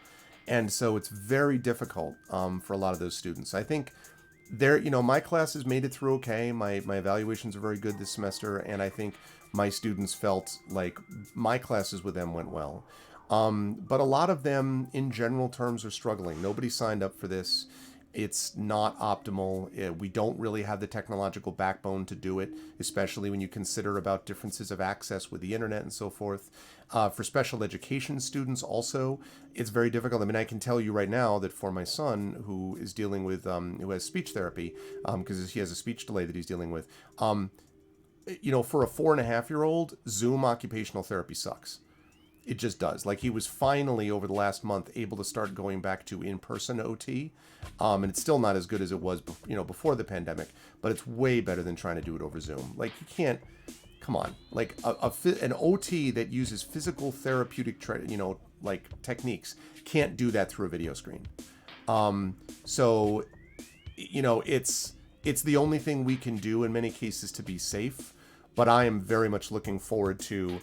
And so it's very difficult for a lot of those students. I think you know, my classes made it through okay. My evaluations are very good this semester, and I think my students felt like my classes with them went well. But a lot of them, in general terms, are struggling. Nobody signed up for this. It's not optimal. We don't really have the technological backbone to do it, especially when you consider about differences of access with the internet and so forth. For special education students also, it's very difficult. I mean, I can tell you right now that for my son, who is dealing with, who has speech therapy, because he has a speech delay that he's dealing with, you know, for a 4.5-year-old, Zoom occupational therapy sucks. It just does. Like, he was finally, over the last month, able to start going back to in-person OT. And it's still not as good as it was, you know, before the pandemic, but it's way better than trying to do it over Zoom. Like, you can't, come on. Like, an OT that uses physical therapeutic, you know, like, techniques can't do that through a video screen. So, you know, it's the only thing we can do in many cases to be safe. But I am very much looking forward to,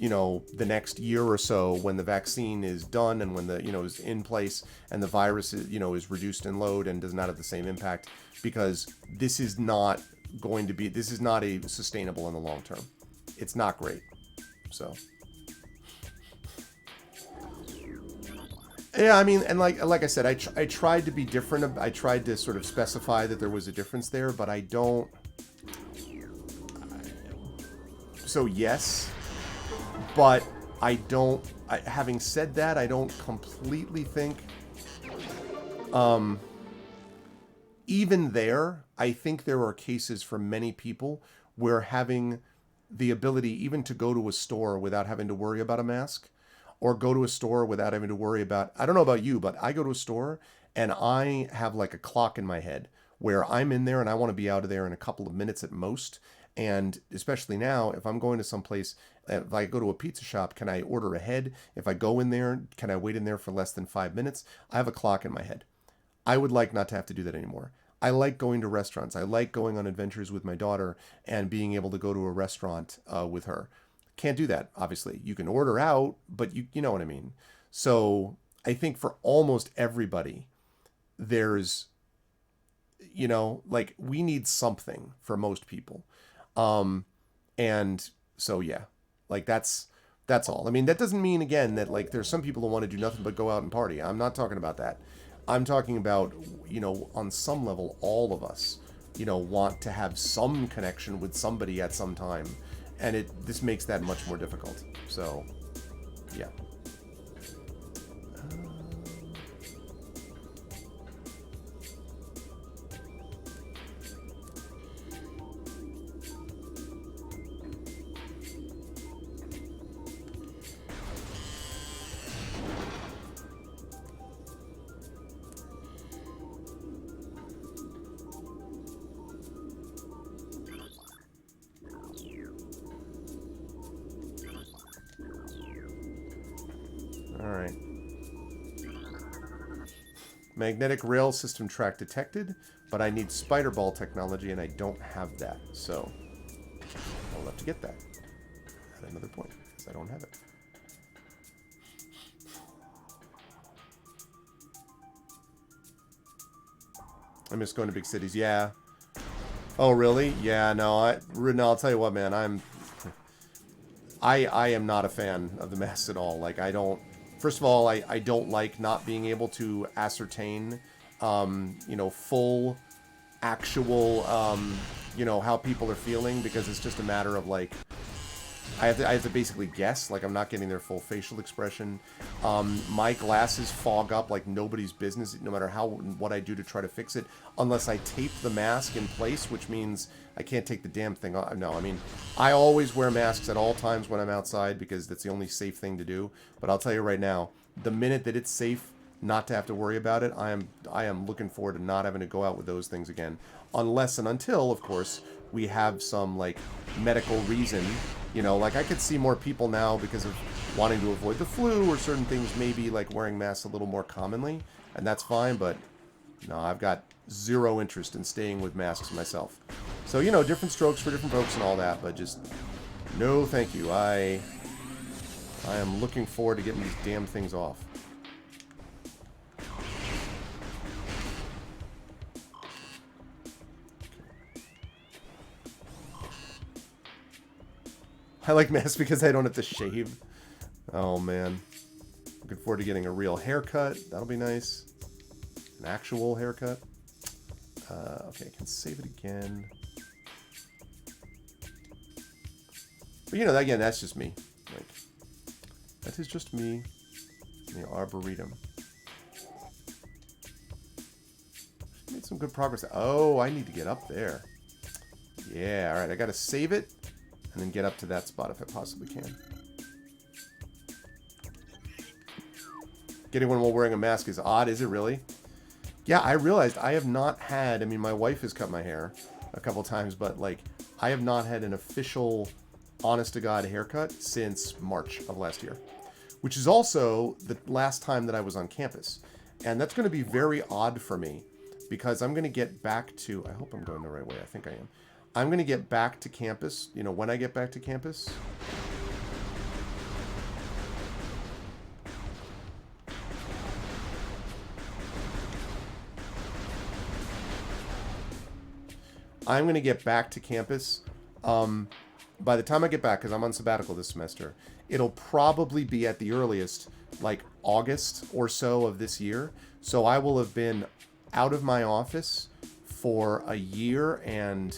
you know, the next year or so when the vaccine is done and when the, you know, is in place and the virus is, you know, is reduced in load and does not have the same impact, because this is not a sustainable in the long term. It's not great. So. Yeah, I mean, and like I said, I tried to be different. I tried to sort of specify that there was a difference there, but I don't. So yes, but I don't, having said that, I don't completely think, even there, I think there are cases for many people where having the ability even to go to a store without having to worry about a mask, or go to a store without having to worry about, I don't know about you, but I go to a store and I have like a clock in my head where I'm in there and I want to be out of there in a couple of minutes at most. And especially now, if I'm going to some place, if I go to a pizza shop, can I order ahead? If I go in there, can I wait in there for less than 5 minutes? I have a clock in my head. I would like not to have to do that anymore. I like going to restaurants. I like going on adventures with my daughter and being able to go to a restaurant with her. Can't do that, obviously. You can order out, but you know what I mean. So I think for almost everybody, there's, you know, like, we need something for most people. And so, yeah, like that's all. I mean, that doesn't mean, again, that like there's some people who want to do nothing but go out and party. I'm not talking about that. I'm talking about, you know, on some level, all of us, you know, want to have some connection with somebody at some time. And this makes that much more difficult. So, yeah. Alright. Magnetic rail system track detected, but I need spider ball technology and I don't have that. So I'll have to get that at another point because I don't have it. I miss going to big cities. Yeah. Oh, really? Yeah, no, I'll tell you what, man, I am not a fan of the masks at all. Like, I don't, first of all, I don't like not being able to ascertain you know, full, actual, you know, how people are feeling, because it's just a matter of, like, I have to basically guess. Like, I'm not getting their full facial expression. My glasses fog up like nobody's business, no matter what I do to try to fix it, unless I tape the mask in place, which means I can't take the damn thing off. No, I mean, I always wear masks at all times when I'm outside because that's the only safe thing to do. But I'll tell you right now, the minute that it's safe not to have to worry about it, I am looking forward to not having to go out with those things again. Unless and until, of course, we have some, like, medical reason. You know, like, I could see more people now because of wanting to avoid the flu or certain things, maybe, like, wearing masks a little more commonly. And that's fine, but no, I've got zero interest in staying with masks myself. So, you know, different strokes for different folks and all that, but just, no thank you. I am looking forward to getting these damn things off. I like masks because I don't have to shave. Oh, man. Looking forward to getting a real haircut. That'll be nice. An actual haircut. Okay, I can save it again. But, you know, again, that's just me. Like, that is just me in the Arboretum. Made some good progress. Oh, I need to get up there. Yeah, alright, I gotta save it. And then get up to that spot if I possibly can. Getting one while wearing a mask is odd, is it really? Yeah, I realized I have not had... I mean, my wife has cut my hair a couple times, but, like, I have not had an official, honest-to-God haircut since March of last year. Which is also the last time that I was on campus. And that's going to be very odd for me, because I'm going to get back to... I hope I'm going the right way. I think I am. I'm going to get back to campus, you know, when I get back to campus. I'm going to get back to campus. By the time I get back, because I'm on sabbatical this semester, it'll probably be at the earliest, like August or so of this year. So I will have been out of my office for a year and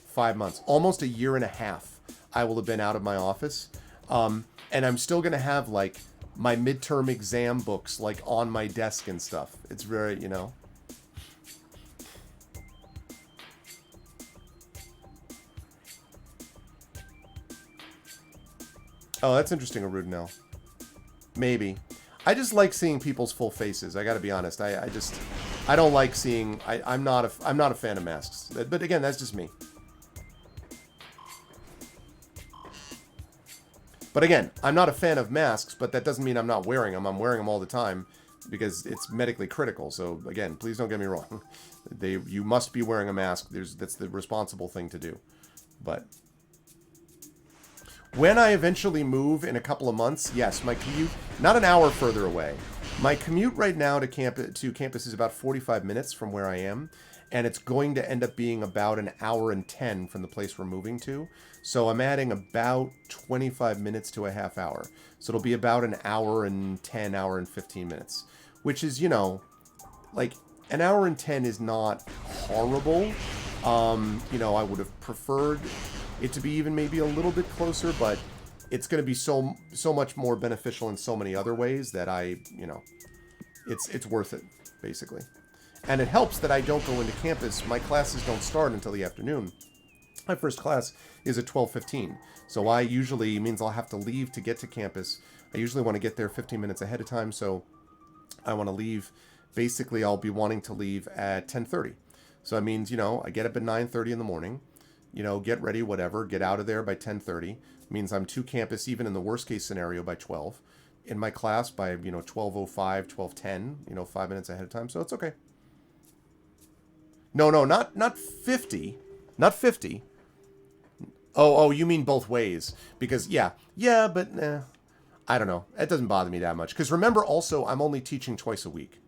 5 months, almost a year and a half. I will have been out of my office, and I'm still gonna have, like, my midterm exam books, like, on my desk and stuff. It's very, you know. Oh, that's interesting, Arudinel. Maybe. I just like seeing people's full faces. I gotta be honest. I don't like seeing. I'm not a fan of masks. But again, that's just me. But again, I'm not a fan of masks, but that doesn't mean I'm not wearing them. I'm wearing them all the time because it's medically critical. So again, please don't get me wrong. You must be wearing a mask. That's the responsible thing to do. But when I eventually move in a couple of months, yes, my commute, not an hour further away. My commute right now to campus is about 45 minutes from where I am. And it's going to end up being about an hour and 10 from the place we're moving to. So I'm adding about 25 minutes to a half hour. So it'll be about an hour and 10, hour and 15 minutes. Which is, you know, like, an hour and 10 is not horrible. You know, I would have preferred it to be even maybe a little bit closer, but it's going to be so much more beneficial in so many other ways that you know, it's worth it, basically. And it helps that I don't go into campus. My classes don't start until the afternoon. My first class is at 12:15. So I usually, means I'll have to leave to get to campus. I usually want to get there 15 minutes ahead of time. So I want to leave. Basically, I'll be wanting to leave at 10:30. So that means, you know, I get up at 9:30 in the morning. You know, get ready, whatever. Get out of there by 10:30. It means I'm to campus, even in the worst case scenario, by 12. In my class by, you know, 12:05, 12:10. You know, 5 minutes ahead of time. So it's okay. No, not 50. Not 50. Oh, you mean both ways. Because, yeah, but, I don't know. It doesn't bother me that much. Because remember, also, I'm only teaching twice a week.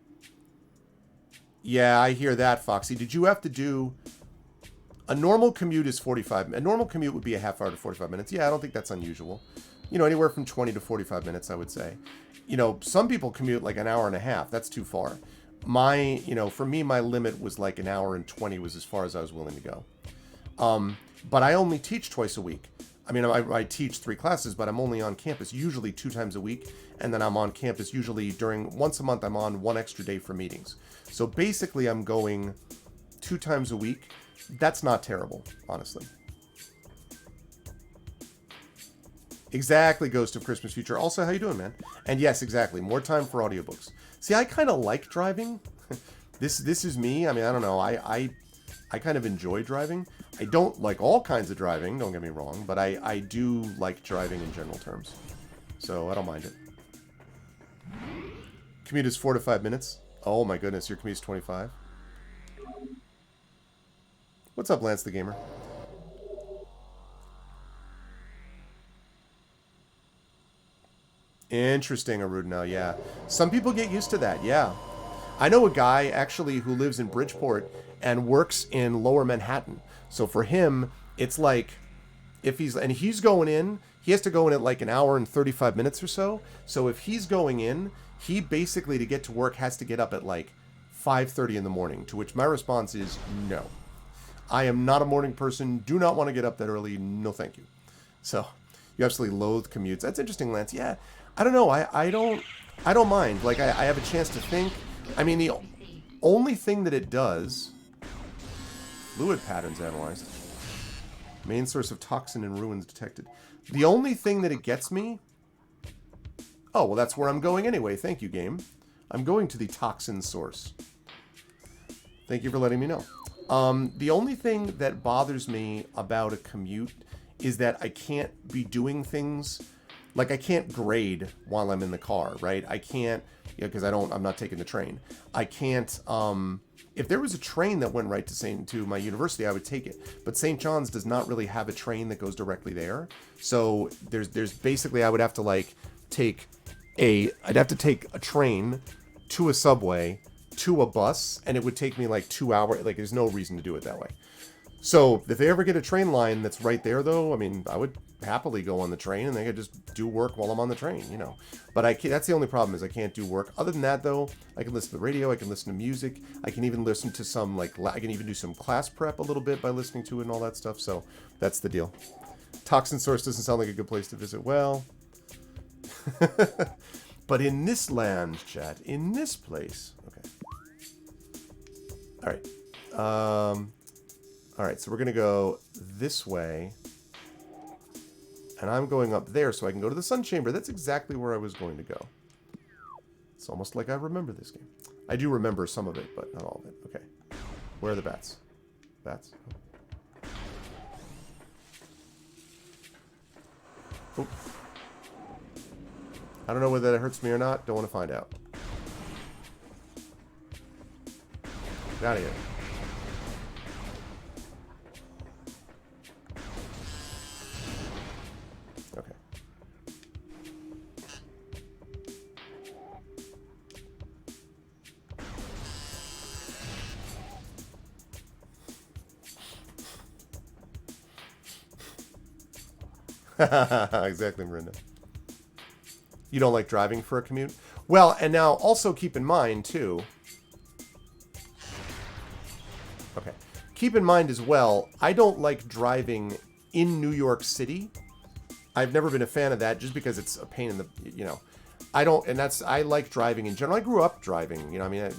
Yeah, I hear that, Foxy. Did you have to do... A normal commute is 45... A normal commute would be a half hour to 45 minutes. Yeah, I don't think that's unusual. You know, anywhere from 20 to 45 minutes, I would say. You know, some people commute like an hour and a half. That's too far. For me, my limit was like an hour and 20 was as far as I was willing to go. But I only teach twice a week. I mean, I teach 3 classes, but I'm only on campus usually 2 times a week. And then I'm on campus usually once a month, I'm on 1 extra day for meetings. So basically I'm going 2 times a week. That's not terrible, honestly. Exactly, Ghost of Christmas Future. Also, how you doing, man? And yes, exactly. More time for audiobooks. See, I kind of like driving. This is me. I mean, I don't know. I kind of enjoy driving. I don't like all kinds of driving, don't get me wrong, but I do like driving in general terms. So I don't mind it. Commute is 4 to 5 minutes. Oh my goodness, your commute is 25. What's up, Lance the Gamer? Interesting, Arudna, yeah. Some people get used to that, yeah. I know a guy, actually, who lives in Bridgeport and works in Lower Manhattan. So for him, it's like, he's going in, he has to go in at like an hour and 35 minutes or so. So if he's going in, he basically, to get to work, has to get up at like 5:30 in the morning, to which my response is no. I am not a morning person, do not want to get up that early, no thank you. So, you absolutely loathe commutes. That's interesting, Lance. Yeah, I don't know, I don't mind. Like, I have a chance to think. I mean, the only thing that it does... Fluid patterns analyzed. Main source of toxin in ruins detected. The only thing that it gets me... Oh, well, that's where I'm going anyway. Thank you, game. I'm going to the toxin source. Thank you for letting me know. The only thing that bothers me about a commute is that I can't be doing things... Like, I can't grade while I'm in the car, right? I can't... because I'm not taking the train. I can't... if there was a train that went right to my university, I would take it. But St. John's does not really have a train that goes directly there. So there's basically, I would have to like I'd have to take a train to a subway to a bus, and it would take me like 2 hours. Like, there's no reason to do it that way. So if they ever get a train line that's right there, though, I mean, I would happily go on the train, and they could just do work while I'm on the train, you know. But that's the only problem, is I can't do work. Other than that, though, I can listen to the radio, I can listen to music, I can even listen to some, like, I can even do some class prep a little bit by listening to it and all that stuff. So that's the deal. Toxin Source doesn't sound like a good place to visit. Well, but in this land, chat, in this place, okay. All right. All right, so we're going to go this way. And I'm going up there so I can go to the Sun Chamber. That's exactly where I was going to go. It's almost like I remember this game. I do remember some of it, but not all of it. Okay. Where are the bats? Bats. Oh. I don't know whether that hurts me or not. Don't want to find out. Get out of here. Exactly, Miranda. You don't like driving for a commute? Well, and now also keep in mind, too... Okay. Keep in mind as well, I don't like driving in New York City. I've never been a fan of that just because it's a pain in the... You know, I like driving in general. I grew up driving, you know, I mean,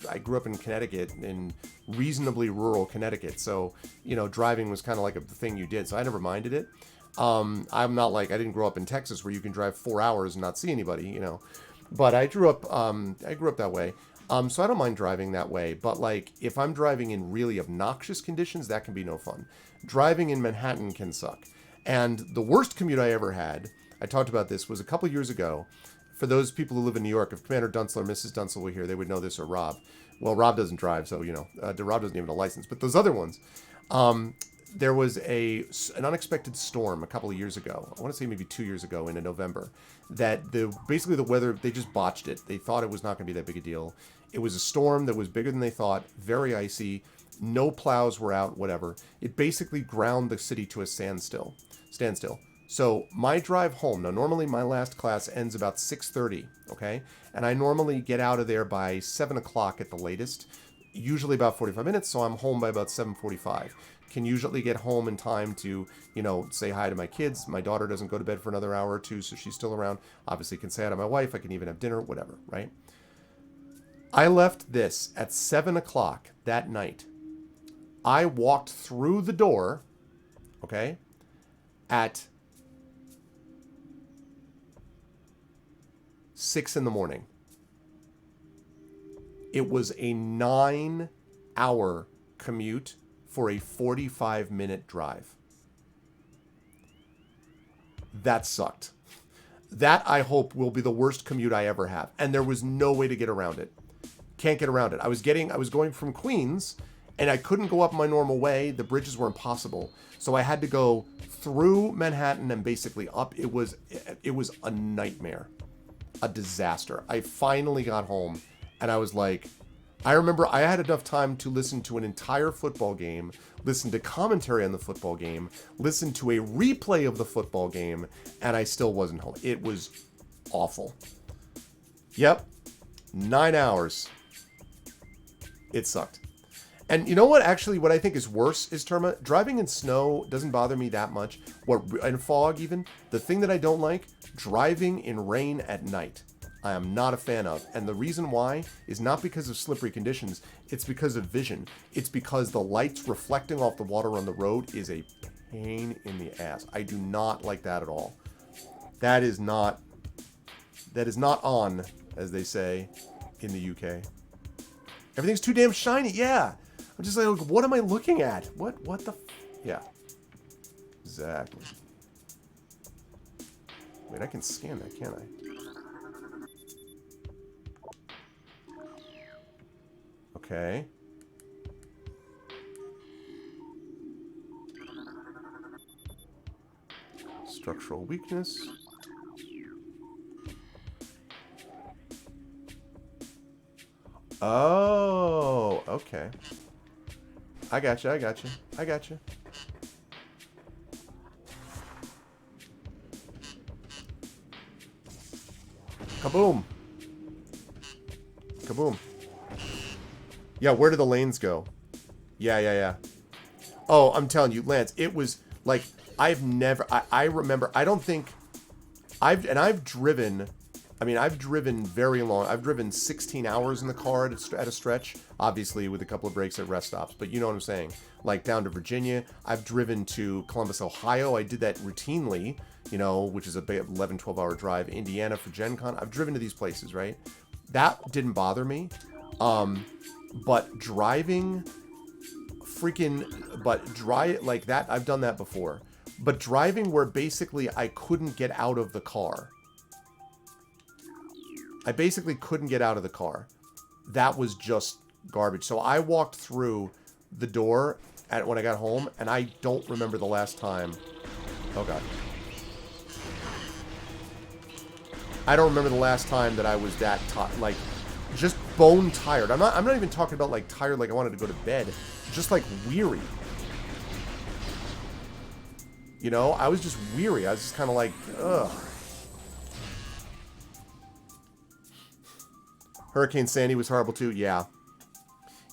I grew up in Connecticut, in reasonably rural Connecticut. So, you know, driving was kind of like a thing you did. So I never minded it. I'm not like, I didn't grow up in Texas where you can drive 4 hours and not see anybody, you know, but I grew up that way. So I don't mind driving that way, but like, if I'm driving in really obnoxious conditions, that can be no fun. Driving in Manhattan can suck. And the worst commute I ever had, I talked about this, was a couple years ago. For those people who live in New York, if Commander Dunsel or Mrs. Dunsel were here, they would know this, or Rob. Well, Rob doesn't drive, so, you know, Rob doesn't even have a license, but those other ones, there was an unexpected storm a couple of years ago. I want to say maybe 2 years ago in November. That basically the weather, they just botched it. They thought it was not going to be that big a deal. It was a storm that was bigger than they thought, very icy. No plows were out, whatever. It basically ground the city to a standstill. So my drive home, now normally my last class ends about 6:30, okay? And I normally get out of there by 7 o'clock at the latest, usually about 45 minutes, so I'm home by about 7:45. Can usually get home in time to, say hi to my kids. My daughter doesn't go to bed for another hour or two, so she's still around. Obviously can say hi to my wife. I can even have dinner, whatever, right? I left this at 7 o'clock that night. I walked through the door, okay, at 6 in the morning. It was a 9-hour commute for a 45-minute drive. That sucked. That, I hope, will be the worst commute I ever have. And there was no way to get around it. Can't get around it. I was going from Queens, and I couldn't go up my normal way. The bridges were impossible. So I had to go through Manhattan and basically up. It was a nightmare. A disaster. I finally got home, and I was like, I remember I had enough time to listen to an entire football game, listen to commentary on the football game, listen to a replay of the football game, and I still wasn't home. It was awful. Yep. 9 hours. It sucked. And you know what? Actually, what I think is worse is, Terma, driving in snow doesn't bother me that much. In fog even. The thing that I don't like, driving in rain at night. I am not a fan of. And the reason why is not because of slippery conditions. It's because of vision. It's because the lights reflecting off the water on the road is a pain in the ass. I do not like that at all. That is not on, as they say in the UK. Everything's too damn shiny. Yeah. I'm just like, what am I looking at? What the... Yeah. Exactly. Wait, I can scan that, can't I? Okay. Structural weakness. Oh, okay. I got you. Kaboom. Kaboom. Yeah, where do the lanes go? Yeah. Oh, I'm telling you, Lance, it was like, I remember, I don't think, I've driven very long. I've driven 16 hours in the car at a stretch, obviously with a couple of breaks at rest stops, but you know what I'm saying. Like down to Virginia. I've driven to Columbus, Ohio. I did that routinely, which is a 11, 12-hour drive. Indiana for Gen Con. I've driven to these places, right? That didn't bother me. But driving like that, I've done that before. But driving where basically I couldn't get out of the car. I basically couldn't get out of the car. That was just garbage. So I walked through the door when I got home, and I don't remember the last time. Oh, God. I don't remember the last time that I was that like, just bone tired. I'm not even talking about like tired like I wanted to go to bed. Just like weary. I was just weary. I was just kind of like, ugh. Hurricane Sandy was horrible too. Yeah.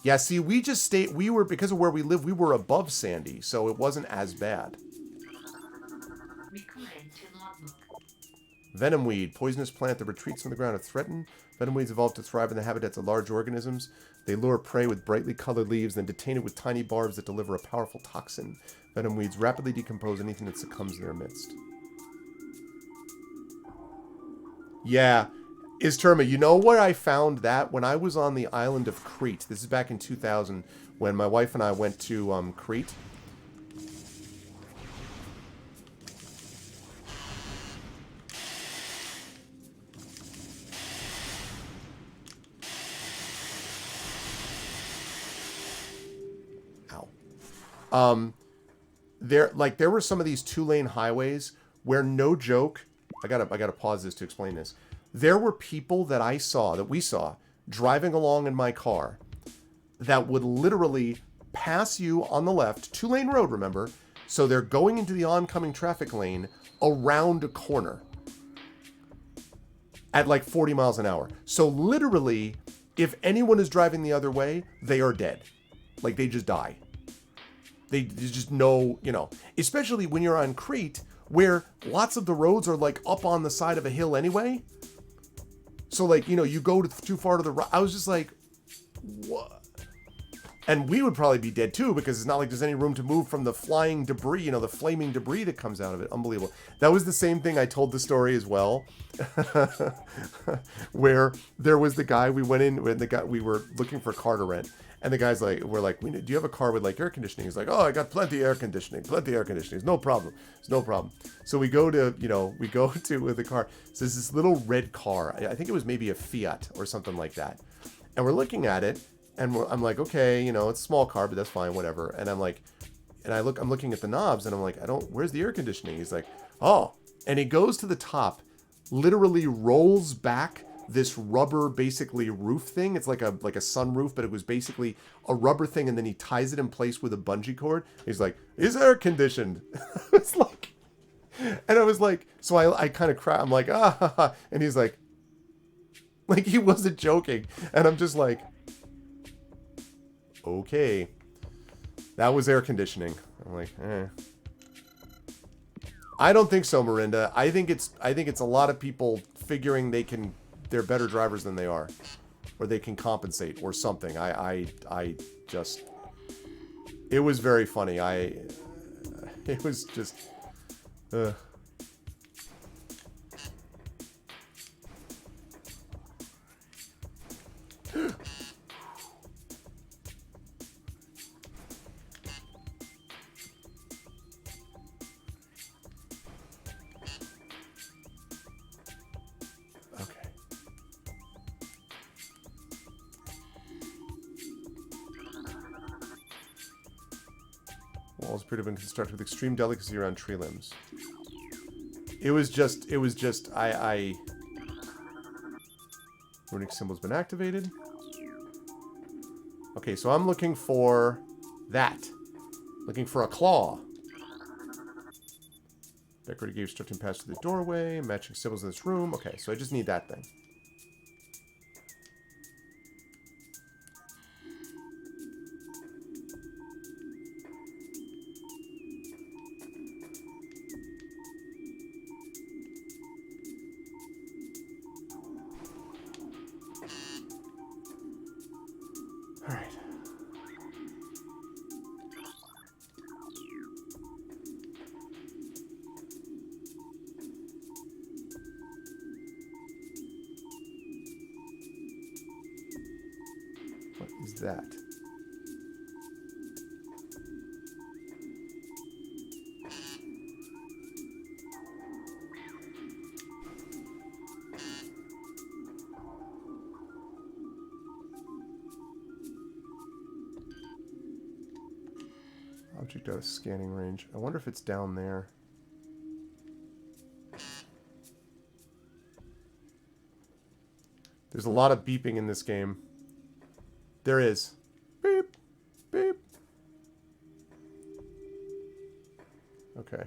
Yeah, see, because of where we live, we were above Sandy, so it wasn't as bad. Venomweed, poisonous plant that retreats from the ground if threatened. Venomweeds evolved to thrive in the habitats of large organisms. They lure prey with brightly colored leaves, then detain it with tiny barbs that deliver a powerful toxin. Venomweeds rapidly decompose anything that succumbs in their midst. Yeah. Terma, you know where I found that? When I was on the island of Crete. This is back in 2000 when my wife and I went to Crete. Ow. There were some of these 2-lane highways where, no joke, I gotta pause this to explain this. There were people that we saw, driving along in my car that would literally pass you on the left, 2-lane road, remember, So they're going into the oncoming traffic lane around a corner at like 40 miles an hour. So literally, if anyone is driving the other way, they are dead. Like, they just die. There's just no, especially when you're on Crete, where lots of the roads are like up on the side of a hill anyway. So like, you go too far to the right. I was just like, what? And we would probably be dead too, because it's not like there's any room to move from the flying debris, the flaming debris that comes out of it. Unbelievable. That was the same thing. I told the story as well, where there was the guy, we went in, we were looking for a car to rent. And the guy's like, we're like, do you have a car with like air conditioning? He's like, oh, I got plenty of air conditioning. It's no problem. It's no problem. So we go to with the car. So there's this little red car. I think it was maybe a Fiat or something like that. And we're looking at it. And I'm like, okay, it's a small car, but that's fine, whatever. And I'm like, I'm looking at the knobs, and I'm like, where's the air conditioning? He's like, oh. And he goes to the top, literally rolls back this rubber, basically, roof thing. It's like a sunroof, but it was basically a rubber thing, and then he ties it in place with a bungee cord. He's like, it's air conditioned. It's like, and I was like, so I kind of cry. I'm like, ah, and he's like he wasn't joking. And I'm just like, okay, that was air conditioning. I'm like, I don't think so, Miranda. I think it's a lot of people figuring they're better drivers than they are, or they can compensate or something. I just, it was very funny. It was just, walls appear to have been constructed with extreme delicacy around tree limbs. It was just, runic symbol's been activated. Okay, so I'm looking for that. Looking for a claw. Decorated gave obstructing pass to the doorway. Matching symbols in this room. Okay, so I just need that thing. That. Object out of scanning range. I wonder if it's down there. There's a lot of beeping in this game. There is. Beep. Beep. Okay.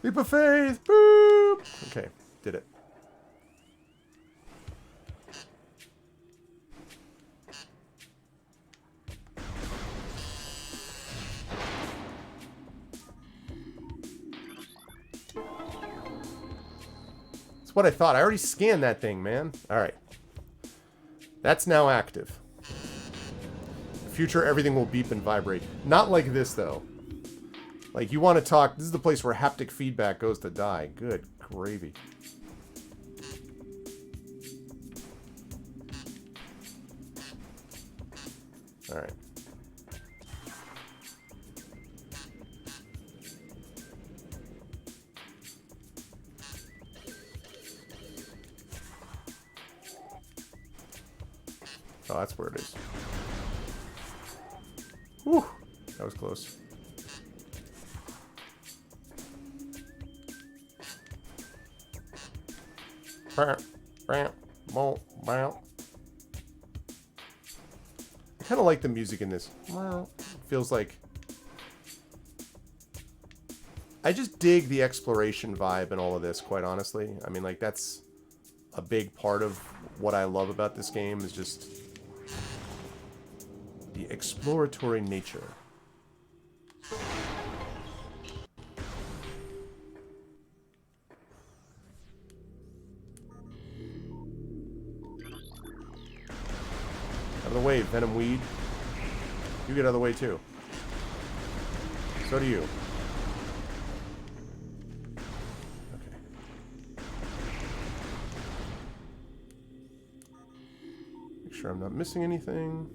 Leap of faith. Boop. Okay. Did it. That's what I thought. I already scanned that thing, man. All right. That's now active. In the future, everything will beep and vibrate. Not like this, though. Like, you want to talk... This is the place where haptic feedback goes to die. Good gravy. Alright. Oh, that's where it is. Whew. That was close. I kind of like the music in this. Feels like I just dig the exploration vibe and all of this, quite honestly. I mean, like, that's a big part of what I love about this game is just the exploratory nature. Out of the way, Venom Weed. You get out of the way, too. So do you. Okay. Make sure I'm not missing anything.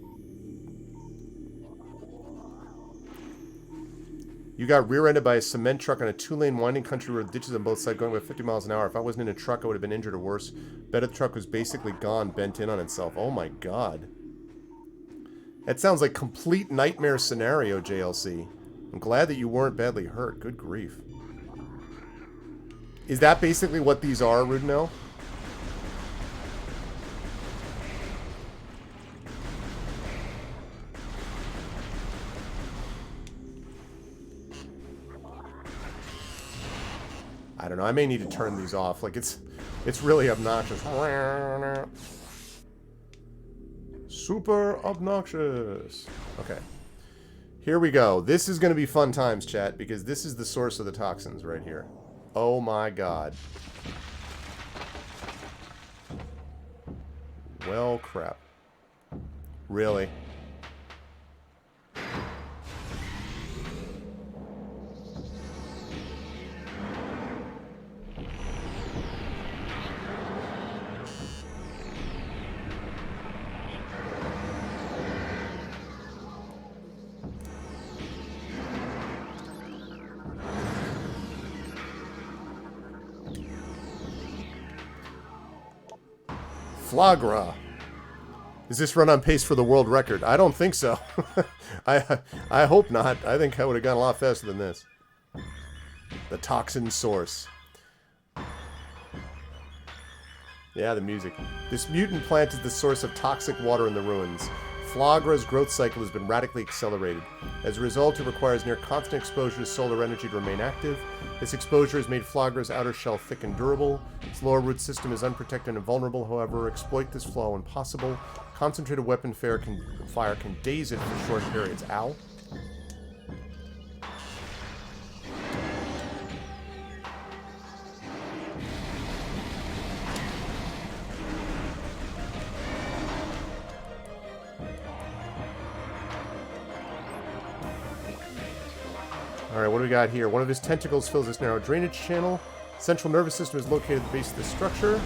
You got rear-ended by a cement truck on a 2-lane winding country road with ditches on both sides going about 50 miles an hour. If I wasn't in a truck, I would have been injured or worse. Bet the truck was basically gone, bent in on itself. Oh my god. That sounds like complete nightmare scenario, JLC. I'm glad that you weren't badly hurt. Good grief. Is that basically what these are, Rudinell? I don't know. I may need to turn these off. Like, it's really obnoxious. Super obnoxious. Okay. Here we go. This is going to be fun times, chat, because this is the source of the toxins right here. Oh my god. Well, crap. Really? Flagra. Is this run on pace for the world record? I don't think so. I hope not. I think I would have gone a lot faster than this. The toxin source. Yeah, the music. This mutant plant is the source of toxic water in the ruins. Flagra's growth cycle has been radically accelerated. As a result, it requires near constant exposure to solar energy to remain active. This exposure has made Flagra's outer shell thick and durable. Its lower root system is unprotected and vulnerable, however. Exploit this flaw when possible. Concentrated weapon fire can daze it for short periods. Ow. Alright, what do we got here? One of his tentacles fills this narrow drainage channel. Central nervous system is located at the base of the structure.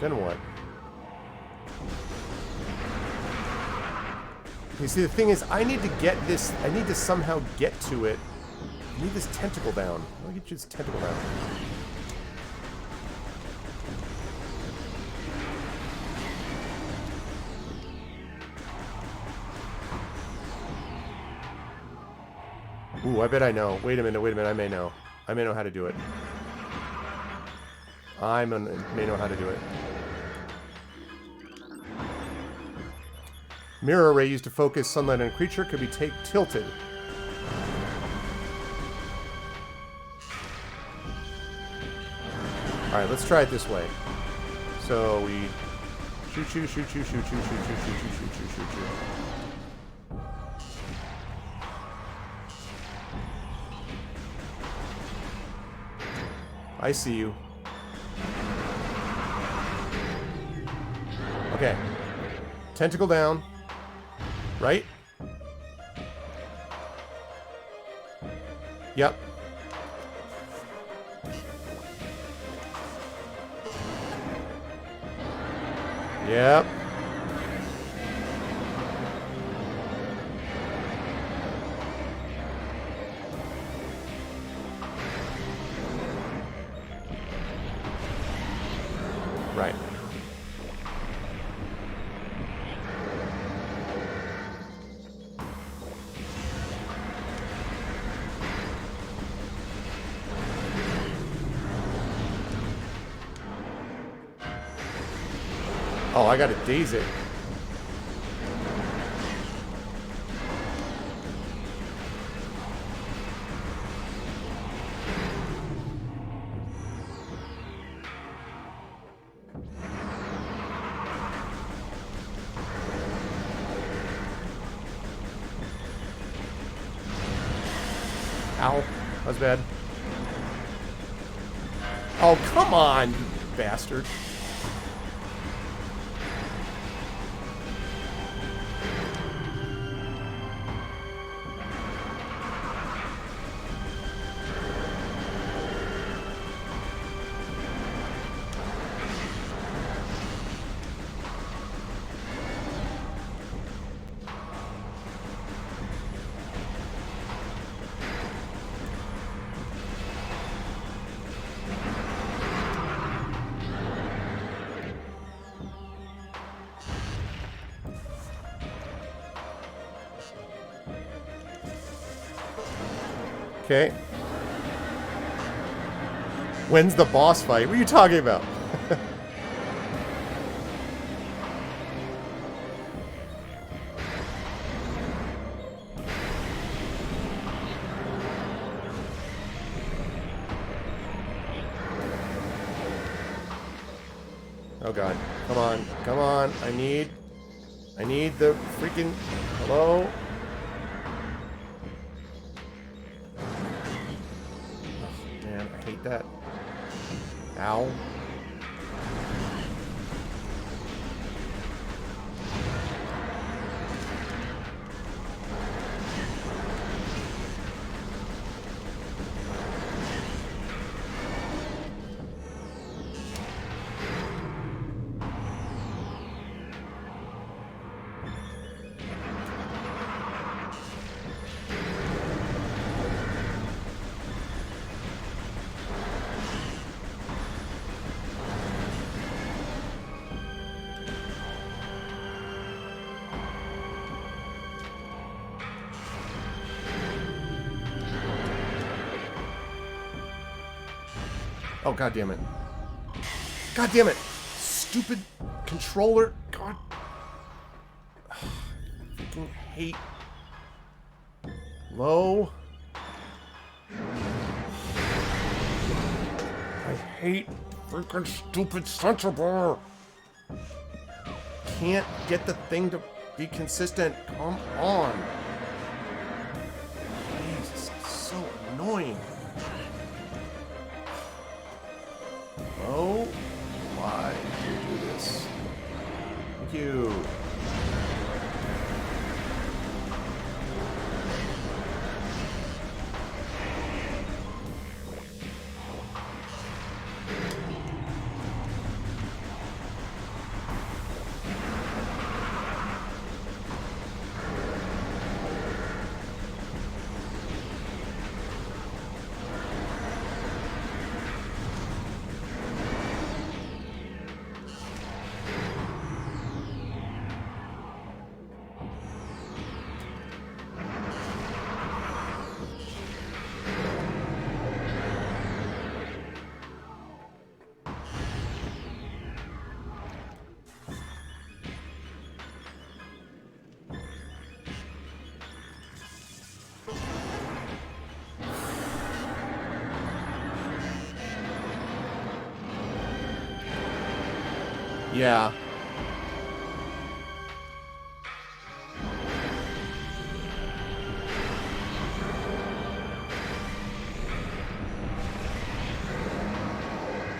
Then what? You see, the thing is, I need to get this. I need to somehow get to it. I need this tentacle down. I'll get you this tentacle down. Ooh, I bet I know. Wait a minute, I may know. I may know how to do it. I may know how to do it. Mirror array used to focus sunlight on a creature could be tilted. Alright, let's try it this way. So we shoot. I see you. Okay. Tentacle down. Right? Yep. Yep. Right. Oh, I gotta daze it. Ow. That was bad. Oh, come on, you bastard. Okay. When's the boss fight? What are you talking about? Oh god. Come on. Come on. I need the freaking... Hello? Man, I hate that. Ow. Oh, god damn it. God damn it. Stupid controller. God. I freaking hate. Low. I hate freaking stupid sensor bar. Can't get the thing to be consistent. Come on. Jesus, it's so annoying. Oh, why do you do this? Thank you. Yeah.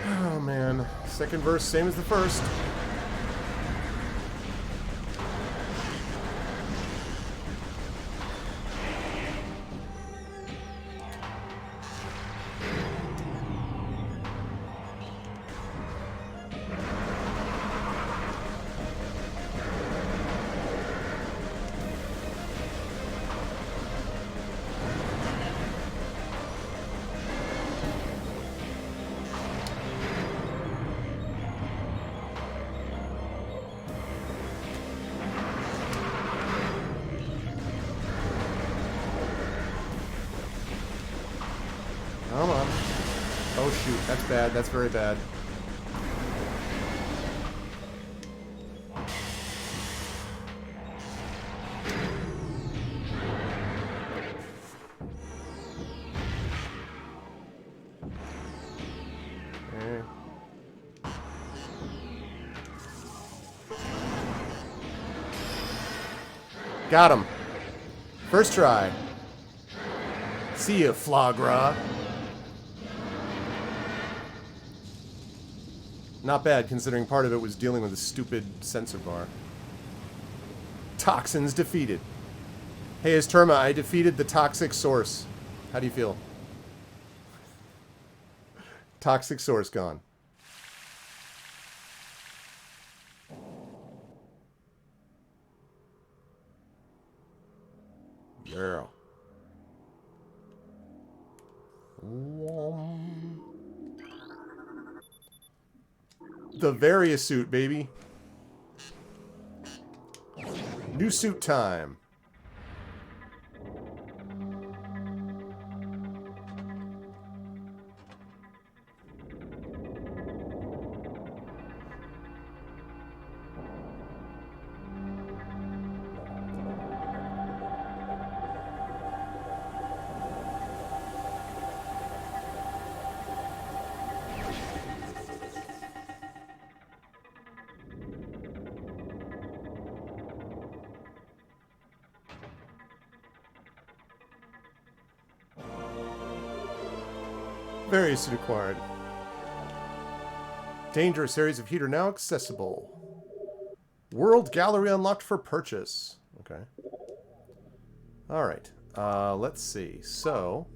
Oh man. Second verse, same as the first. Come on. Oh shoot, that's bad. That's very bad. Got him. First try. See ya, foie gras. Not bad, considering part of it was dealing with a stupid sensor bar. Toxins defeated. Hey, Terma, I defeated the toxic source. How do you feel? Toxic source gone. Yeah. The various suit, baby. New suit time. Various suit acquired. Dangerous areas of heat are now accessible. World Gallery unlocked for purchase. Okay. Alright. Let's see. So,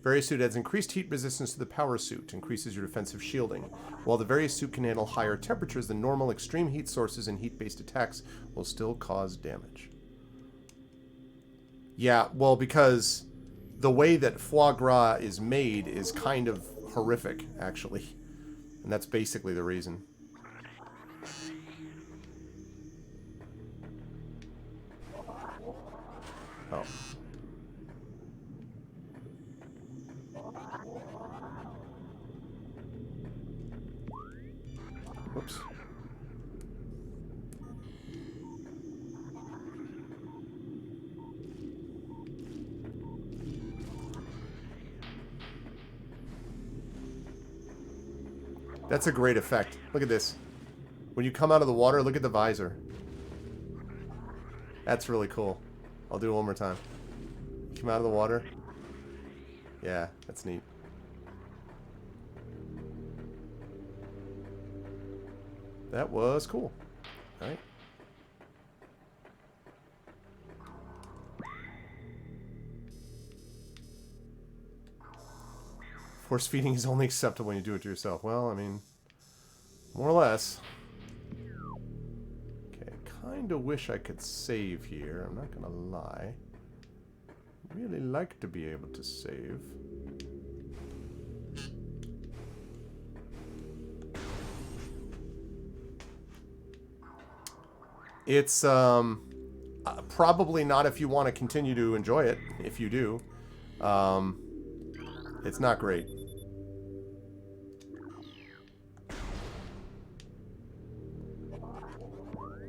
various suit adds increased heat resistance to the power suit. Increases your defensive shielding. While the various suit can handle higher temperatures than normal, extreme heat sources and heat-based attacks will still cause damage. Yeah, well, because the way that foie gras is made is kind of horrific, actually. And that's basically the reason. Oh. Whoops. That's a great effect. Look at this. When you come out of the water, look at the visor. That's really cool. I'll do it one more time. Come out of the water. Yeah, that's neat. That was cool. Alright. Force feeding is only acceptable when you do it to yourself. Well, I mean, more or less. Okay, kinda wish I could save here. I'm not gonna lie. Really like to be able to save. It's probably not if you want to continue to enjoy it. If you do, it's not great.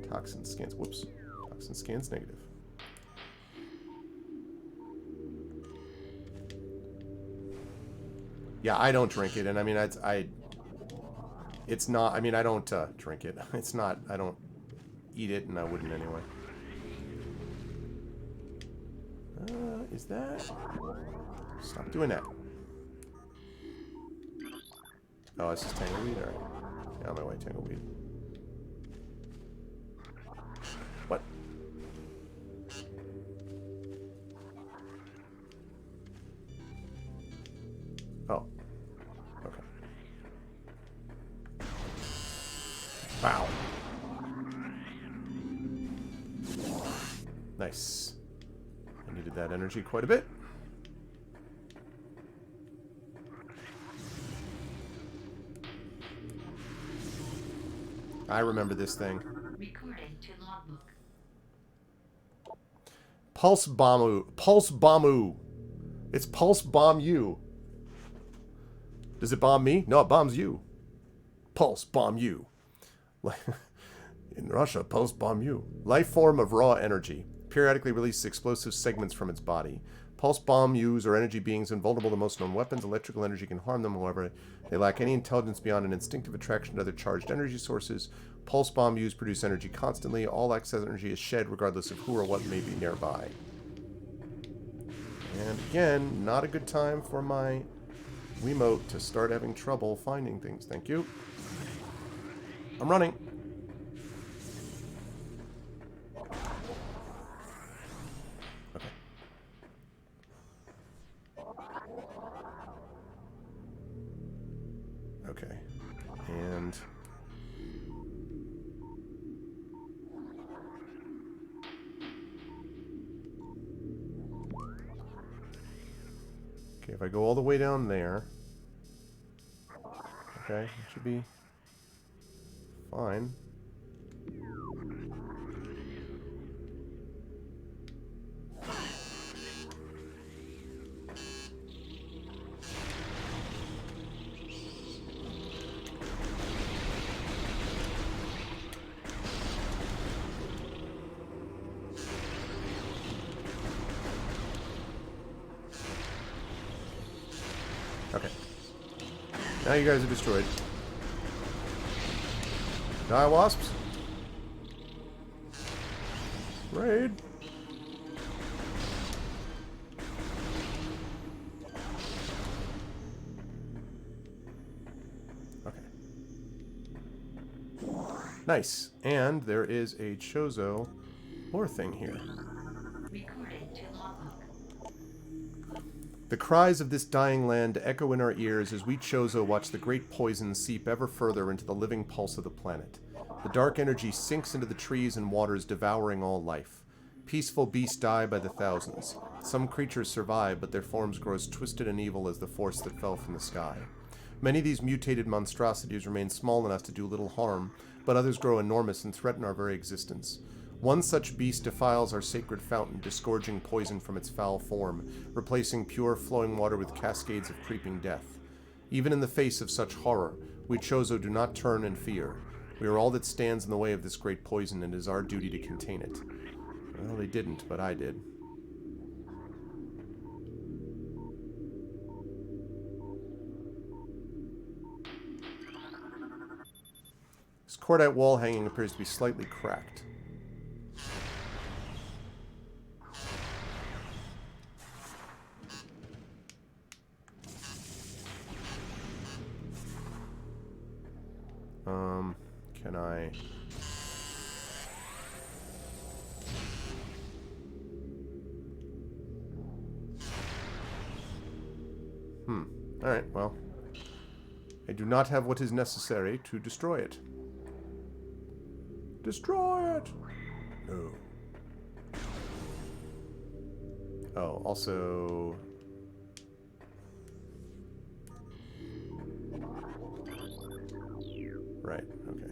Toxin scans. Whoops. Toxin scans negative. Yeah, I don't drink it, and I mean, it's not. I mean, I don't drink it. It's not. I don't eat it, and I wouldn't anyway. Is that? Stop doing that. Oh, it's just tangleweed? Alright. Yeah, on my way, tangleweed. What? Oh. Okay. Wow. Nice. I needed that energy quite a bit. I remember this thing. Recording to logbook. Pulse Bombu. Pulse Bombu. It's Pulse Bomb You. Does it bomb me? No, it bombs you. Pulse Bomb You. In Russia, Pulse Bomb You. Life form of raw energy. Periodically releases explosive segments from its body. Pulse bomb Yous are energy beings invulnerable to most known weapons. Electrical energy can harm them, however. They lack any intelligence beyond an instinctive attraction to other charged energy sources. Pulse bomb used produce energy constantly. All excess energy is shed regardless of who or what may be nearby. And again, not a good time for my Wiimote to start having trouble finding things. Thank you. I'm running. Okay. Okay. And... okay, if I go all the way down there... okay, it should be fine. Okay. Now you guys are destroyed. Die, wasps. Raid. Okay. Nice. And there is a Chozo lore thing here. Recorded to logbook. The cries of this dying land echo in our ears as we Chozo watch the great poison seep ever further into the living pulse of the planet. The dark energy sinks into the trees and waters, devouring all life. Peaceful beasts die by the thousands. Some creatures survive, but their forms grow as twisted and evil as the force that fell from the sky. Many of these mutated monstrosities remain small enough to do little harm, but others grow enormous and threaten our very existence. One such beast defiles our sacred fountain, disgorging poison from its foul form, replacing pure flowing water with cascades of creeping death. Even in the face of such horror, we Chozo do not turn in fear. We are all that stands in the way of this great poison, and it is our duty to contain it. Well, they didn't, but I did. This cordite wall hanging appears to be slightly cracked. Can I... Alright, well. I do not have what is necessary to destroy it. Destroy it! No. Oh, also... right, okay.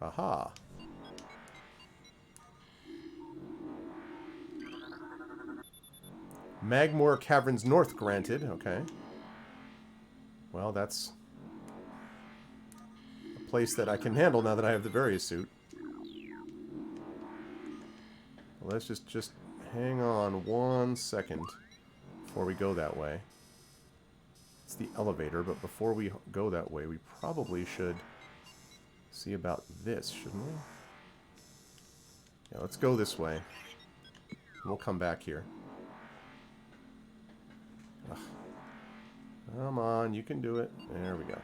Aha. Magmoor Caverns North granted, okay. Well, that's a place that I can handle now that I have the Various suit. Well, let's just hang on 1 second before we go that way. It's the elevator, but before we go that way, we probably should see about this, shouldn't we? Yeah, let's go this way. And we'll come back here. Ugh. Come on, you can do it. There we go.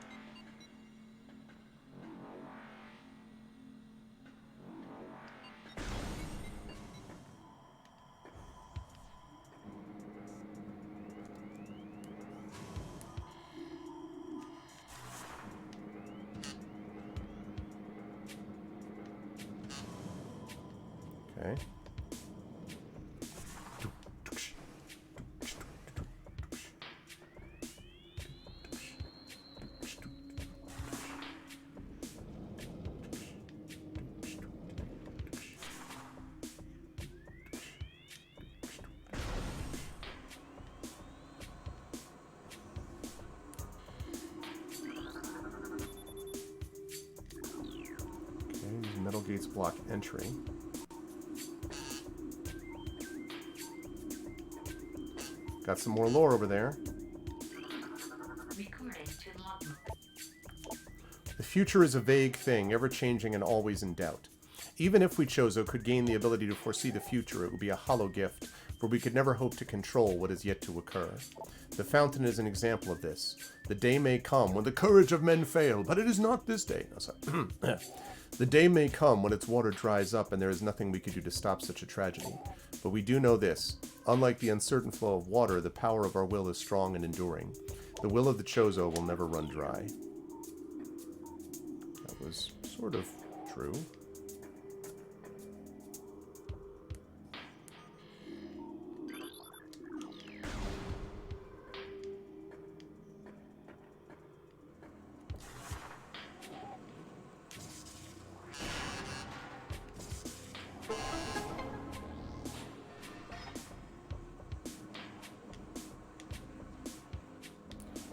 Okay. These metal gates block entry. Got some more lore over there. Recording to logbook. The future is a vague thing, ever-changing and always in doubt. Even if we Chozo could gain the ability to foresee the future, it would be a hollow gift, for we could never hope to control what is yet to occur. The fountain is an example of this. The day may come when the courage of men fail, but it is not this day. No, sorry. The day may come when its water dries up and there is nothing we could do to stop such a tragedy. But we do know this. Unlike the uncertain flow of water, the power of our will is strong and enduring. The will of the Chozo will never run dry. That was sort of true.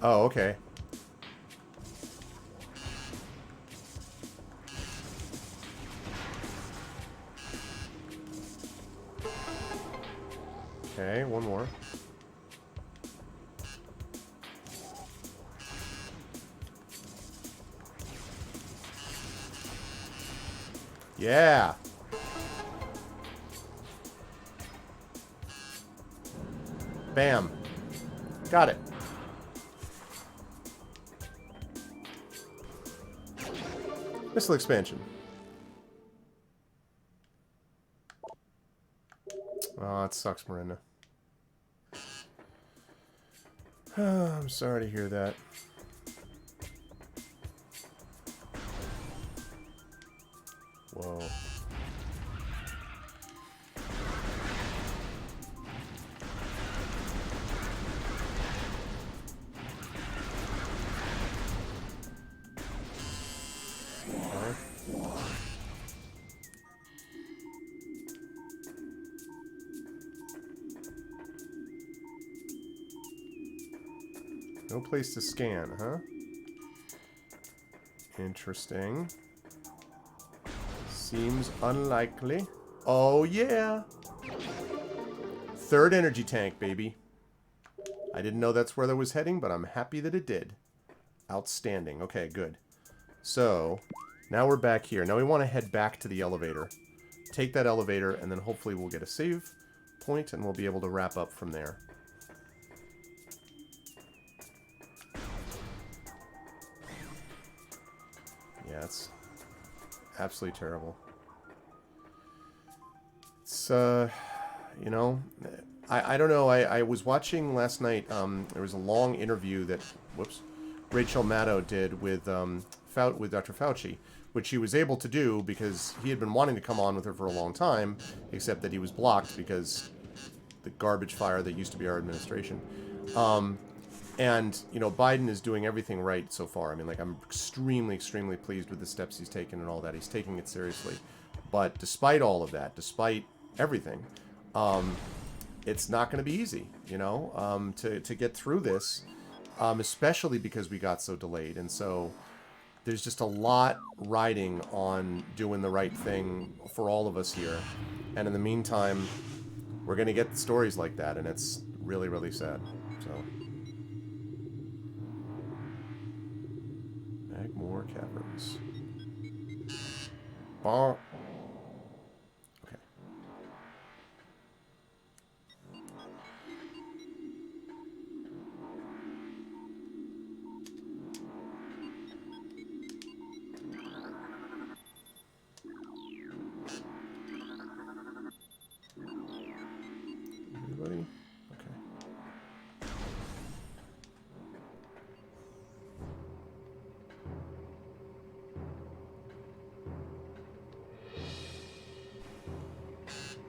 Oh, okay. Okay, one more. Yeah. Bam. Got it. Missile expansion. Oh, it sucks, Miranda. I'm sorry to hear that. Whoa. No place to scan, huh? Interesting. Seems unlikely. Oh, yeah! Third energy tank, baby. I didn't know that's where that was heading, but I'm happy that it did. Outstanding. Okay, good. So, now we're back here. Now we want to head back to the elevator. Take that elevator, and then hopefully we'll get a save point, and we'll be able to wrap up from there. Yeah, it's absolutely terrible. It's, you know, I don't know. I was watching last night, there was a long interview that, Rachel Maddow did with Dr. Fauci, which he was able to do because he had been wanting to come on with her for a long time, except that he was blocked because the garbage fire that used to be our administration. And, you know, Biden is doing everything right so far. I mean, like, I'm extremely, extremely pleased with the steps he's taken and all that. He's taking it seriously. But despite all of that, despite everything, it's not going to be easy, you know, to get through this, especially because we got so delayed. And so there's just a lot riding on doing the right thing for all of us here. And in the meantime, we're going to get stories like that, and it's really, really sad. So... Magmore Caverns. Bar. Okay. Anybody? Okay.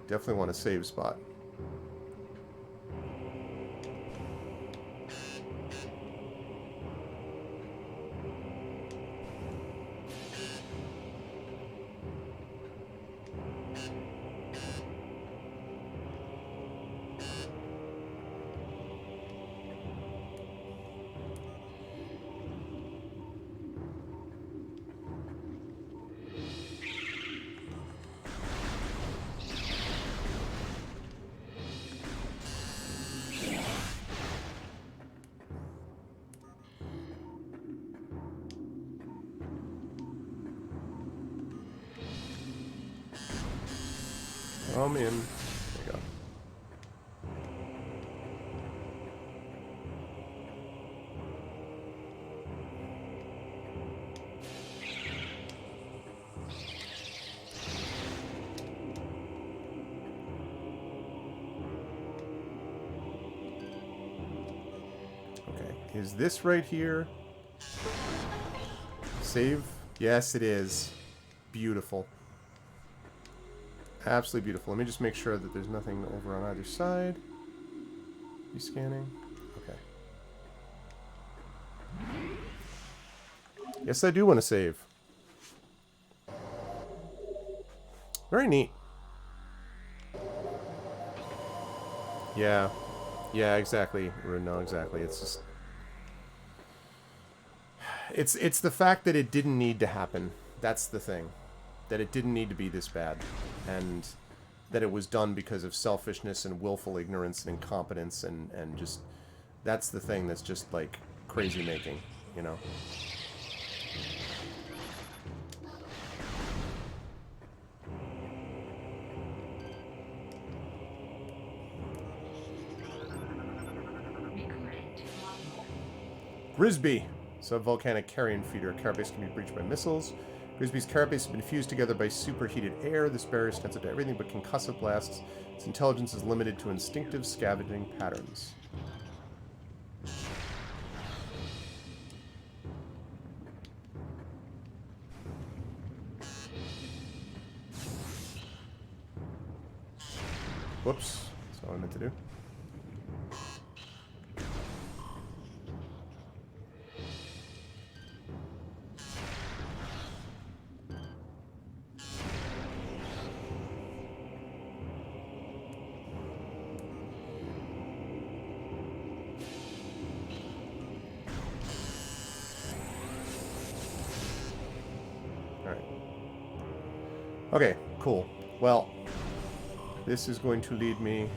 Definitely want a save spot. Come in. There you go. Okay, is this right here? Save? Yes, it is. Beautiful. Absolutely beautiful. Let me just make sure that there's nothing over on either side. You scanning? Okay. Yes, I do want to save. Very neat. Yeah. Yeah, exactly. No, exactly. It's just... It's the fact that it didn't need to happen. That's the thing. That it didn't need to be this bad. And that it was done because of selfishness and willful ignorance and incompetence and just... That's the thing that's just, like, crazy making, you know? Recording to logbook. Grisby, subvolcanic carrion feeder. Carapace can be breached by missiles. Grisby's carapace has been fused together by superheated air. This barrier is sensitive to everything but concussive blasts. Its intelligence is limited to instinctive scavenging patterns. Whoops. That's all I meant to do. Okay, cool. Well, this is going to lead me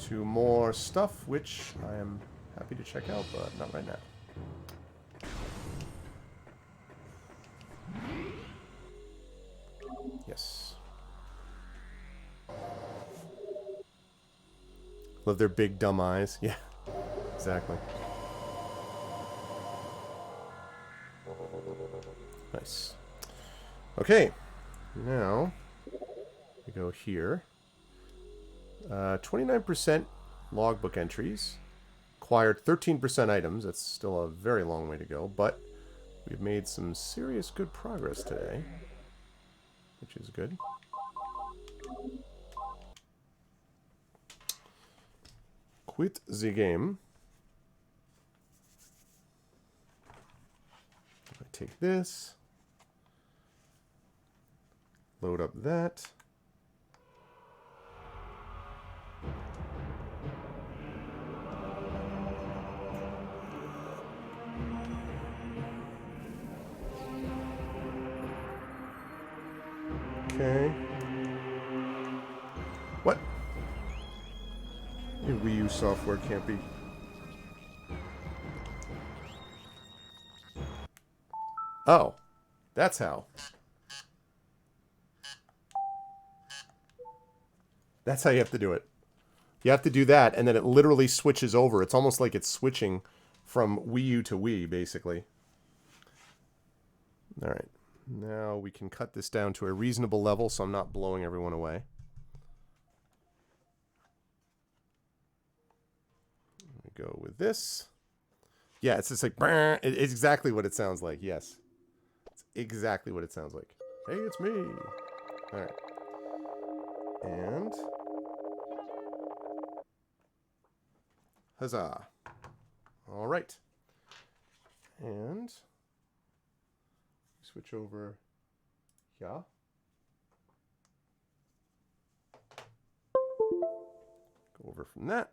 to more stuff, which I am happy to check out, but not right now. Yes. Love their big dumb eyes. Yeah, exactly. Nice. Okay. Now, we go here. 29% logbook entries. Acquired 13% items. That's still a very long way to go, but we've made some serious good progress today, which is good. Quit the game. I take this. Load up that. Okay. What? Your Wii U software can't be. Oh. That's how. That's how you have to do it. You have to do that, and then it literally switches over. It's almost like it's switching from Wii U to Wii, basically. All right. Now we can cut this down to a reasonable level so I'm not blowing everyone away. We go with this. Yeah, it's just like... It's exactly what it sounds like, yes. It's exactly what it sounds like. Hey, it's me. All right. And... Huzzah. All right. And... switch over here. Go over from that.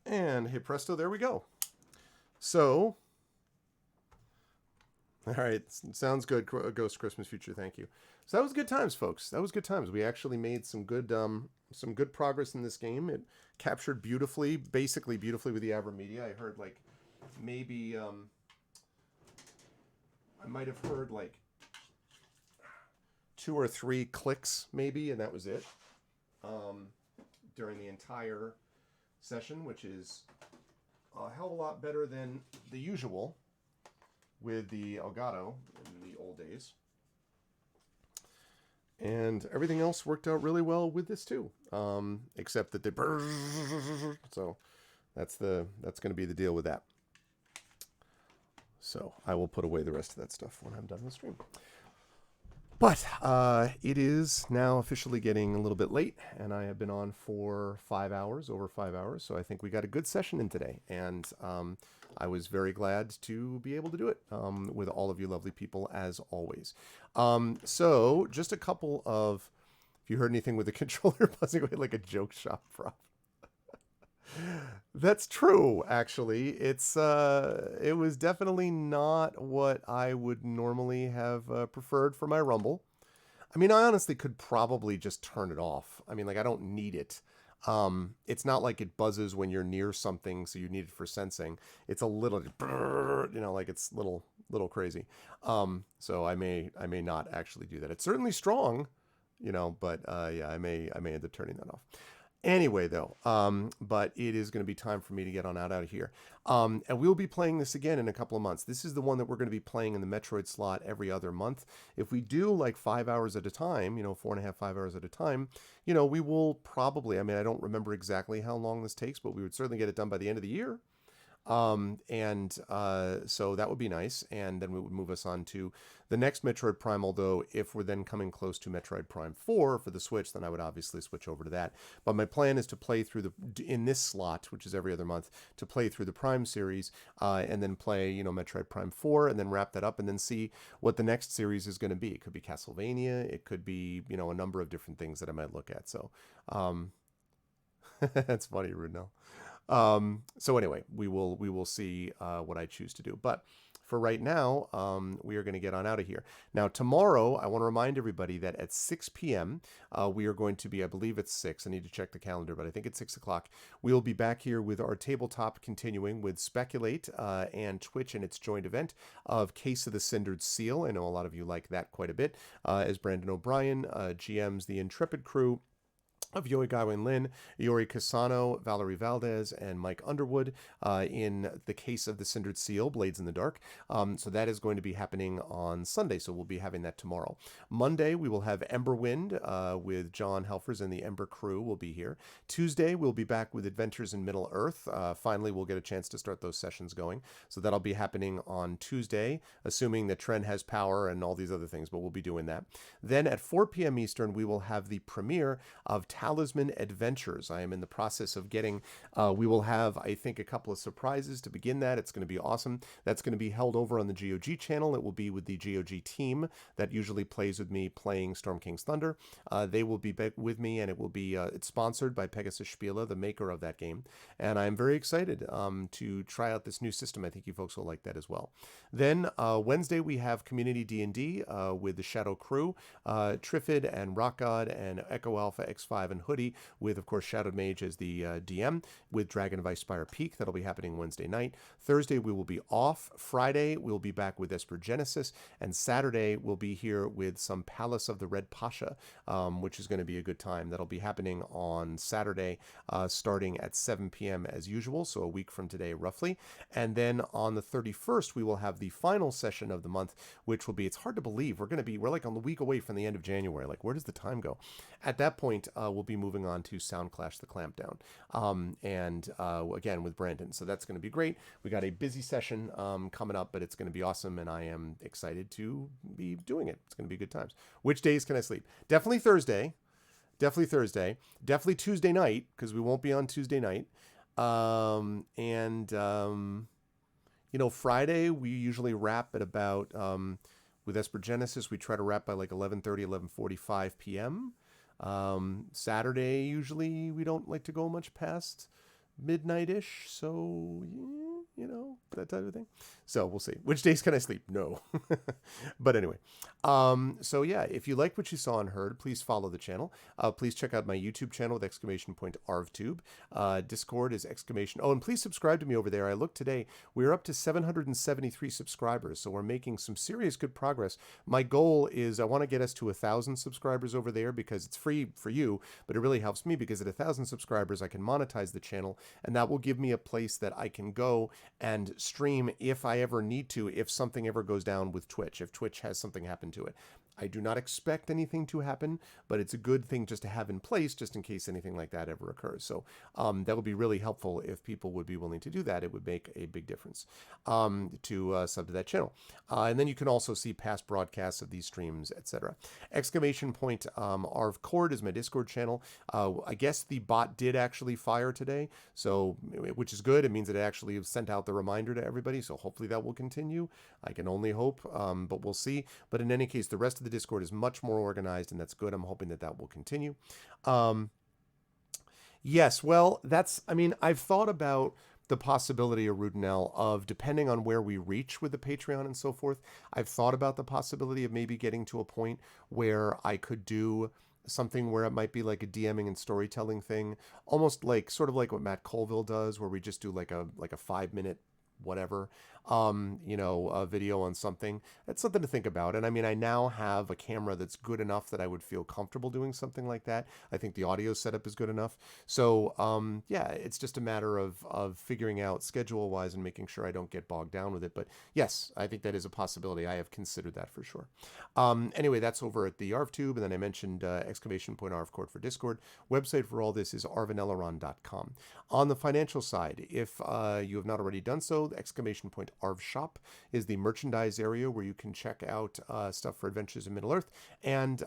And hey presto, there we go. So, all right, sounds good, Ghost Christmas Future, thank you. So that was good times, folks. That was good times. We actually made some good progress in this game. It captured beautifully, basically beautifully with the Avermedia. I heard like maybe I might have heard like 2 or 3 clicks maybe, and that was it. During the entire session, which is a hell of a lot better than the usual with the Elgato in the old days. And everything else worked out really well with this too, except that so that's going to be the deal with that. So I will put away the rest of that stuff when I'm done with the stream. But it is now officially getting a little bit late, and I have been on for 5 hours, over 5 hours. So I think we got a good session in today, and I was very glad to be able to do it with all of you lovely people, as always. So just a couple of, if you heard anything with the controller buzzing away like a joke shop prop. That's true, actually. It was definitely not what I would normally have preferred for my Rumble. I mean, I honestly could probably just turn it off. I mean, like, I don't need it. It's not like it buzzes when you're near something, so you need it for sensing. It's a little, like it's little crazy. So I may not actually do that. It's certainly strong, but yeah, I may end up turning that off. Anyway, though, but it is going to be time for me to get on out of here. And we'll be playing this again in a couple of months. This is the one that we're going to be playing in the Metroid slot every other month. If we do like 5 hours at a time, 4.5, 5 hours at a time, we will probably, I mean, I don't remember exactly how long this takes, but we would certainly get it done by the end of the year. So that would be nice, and then we would move us on to the next Metroid Prime, although if we're then coming close to Metroid Prime 4 for the Switch, then I would obviously switch over to that. But my plan is to play through in this slot, which is every other month, to play through the Prime series, and then play, Metroid Prime 4, and then wrap that up, and then see what the next series is going to be. It could be Castlevania, it could be, a number of different things that I might look at, so, that's funny, Rudnell. So anyway, we will see what I choose to do. But for right now, we are going to get on out of here. Now, tomorrow, I want to remind everybody that at 6 p.m., we are going to be, I believe it's 6. I need to check the calendar, but I think it's 6 o'clock. We'll be back here with our tabletop continuing with Speculate and Twitch and its joint event of Case of the Cindered Seal. I know a lot of you like that quite a bit. As Brandon O'Brien, GM's The Intrepid Crew, of Yoi Gawain Lin, Yori Casano, Valerie Valdez, and Mike Underwood in the Case of the Cindered Seal, Blades in the Dark. So that is going to be happening on Sunday, so we'll be having that tomorrow. Monday, we will have Emberwind with John Helfers and the Ember crew will be here. Tuesday, we'll be back with Adventures in Middle Earth. Finally, we'll get a chance to start those sessions going. So that'll be happening on Tuesday, assuming that Tren has power and all these other things, but we'll be doing that. Then at 4 p.m. Eastern, we will have the premiere of Talisman Adventures. I am in the process of getting, we will have, I think, a couple of surprises to begin that. It's going to be awesome. That's going to be held over on the GOG channel. It will be with the GOG team that usually plays with me playing Storm King's Thunder. They will be with me, and it will be, it's sponsored by Pegasus Spiele, the maker of that game. And I'm very excited to try out this new system. I think you folks will like that as well. Then Wednesday, we have Community D&D with the Shadow Crew, Trifid and Rock God and Echo Alpha X5 and Hoodie, with, of course, Shadowed Mage as the DM, with Dragon of Icespire Peak. That'll be happening Wednesday night. Thursday, we will be off. Friday, we'll be back with Esper Genesis. And Saturday, we'll be here with some Palace of the Red Pasha, which is going to be a good time. That'll be happening on Saturday, starting at 7 p.m. as usual, so a week from today, roughly. And then on the 31st, we will have the final session of the month, which will be, it's hard to believe, we're like on the week away from the end of January. Like, where does the time go? At that point, we'll be moving on to Sound Clash the Clampdown, and again with Brandon. So that's going to be great. We got a busy session coming up, but it's going to be awesome, and I am excited to be doing it. It's going to be good times. Which days can I sleep? Definitely Thursday. Definitely Tuesday night, because we won't be on Tuesday night. Friday we usually wrap at about, with Esper Genesis, we try to wrap by like 11:30, 11:45 p.m. Saturday, usually we don't like to go much past midnight-ish, so, that type of thing. So we'll see. Which days can I sleep? No. But anyway, so yeah, if you like what you saw and heard, please follow the channel. Please check out my YouTube channel with exclamation point ArvTube. Discord is exclamation. Oh, and please subscribe to me over there. I looked today. We're up to 773 subscribers, so we're making some serious good progress. My goal is I want to get us to 1,000 subscribers over there because it's free for you, but it really helps me because at 1,000 subscribers, I can monetize the channel, and that will give me a place that I can go and stream if I ever need to, if something ever goes down with Twitch, if Twitch has something happen to it. I do not expect anything to happen, but it's a good thing just to have in place just in case anything like that ever occurs. So that would be really helpful if people would be willing to do that. It would make a big difference to sub to that channel. And then you can also see past broadcasts of these streams, etc. Exclamation point ArvCord is my Discord channel. I guess the bot did actually fire today, so which is good. It means that it actually sent out the reminder to everybody, so hopefully that will continue. I can only hope, but we'll see. But in any case, the rest of the Discord is much more organized, and that's good. I'm hoping that that will continue. Yes, well, I've thought about the possibility of Rudenell of, depending on where we reach with the Patreon and so forth, I've thought about the possibility of maybe getting to a point where I could do something where it might be like a DMing and storytelling thing, almost like sort of like what Matt Colville does, where we just do like a 5-minute whatever, a video on something. That's something to think about. And I mean, I now have a camera that's good enough that I would feel comfortable doing something like that. I think the audio setup is good enough. So, yeah, it's just a matter of figuring out schedule-wise and making sure I don't get bogged down with it. But yes, I think that is a possibility. I have considered that for sure. Anyway, that's over at the ArvTube. And then I mentioned exclamation point ArvCord for Discord. Website for all this is arvaneleron.com. On the financial side, if you have not already done so, exclamation point ARV Shop is the merchandise area where you can check out stuff for Adventures in Middle-earth and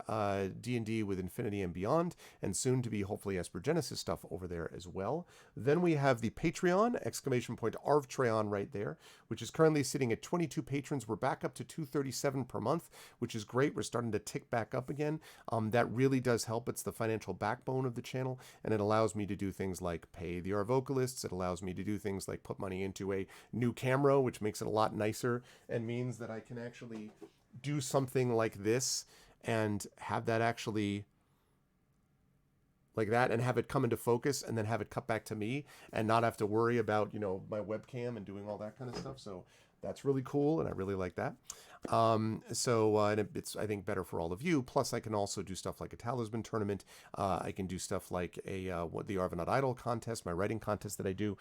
D&D with Infinity and Beyond, and soon to be hopefully Esper Genesis stuff over there as well. Then we have the Patreon, exclamation point ArvTreon right there, which is currently sitting at 22 patrons. We're back up to 237 per month, which is great. We're starting to tick back up again. That really does help. It's the financial backbone of the channel, and it allows me to do things like pay the ARV vocalists. It allows me to do things like put money into a new camera, which makes it a lot nicer and means that I can actually do something like this and have that actually like that and have it come into focus and then have it cut back to me and not have to worry about, my webcam and doing all that kind of stuff. So that's really cool, and I really like that. And it's, I think, better for all of you. Plus, I can also do stuff like a Talisman tournament. I can do stuff like the Arvanot Idol contest, my writing contest that I do.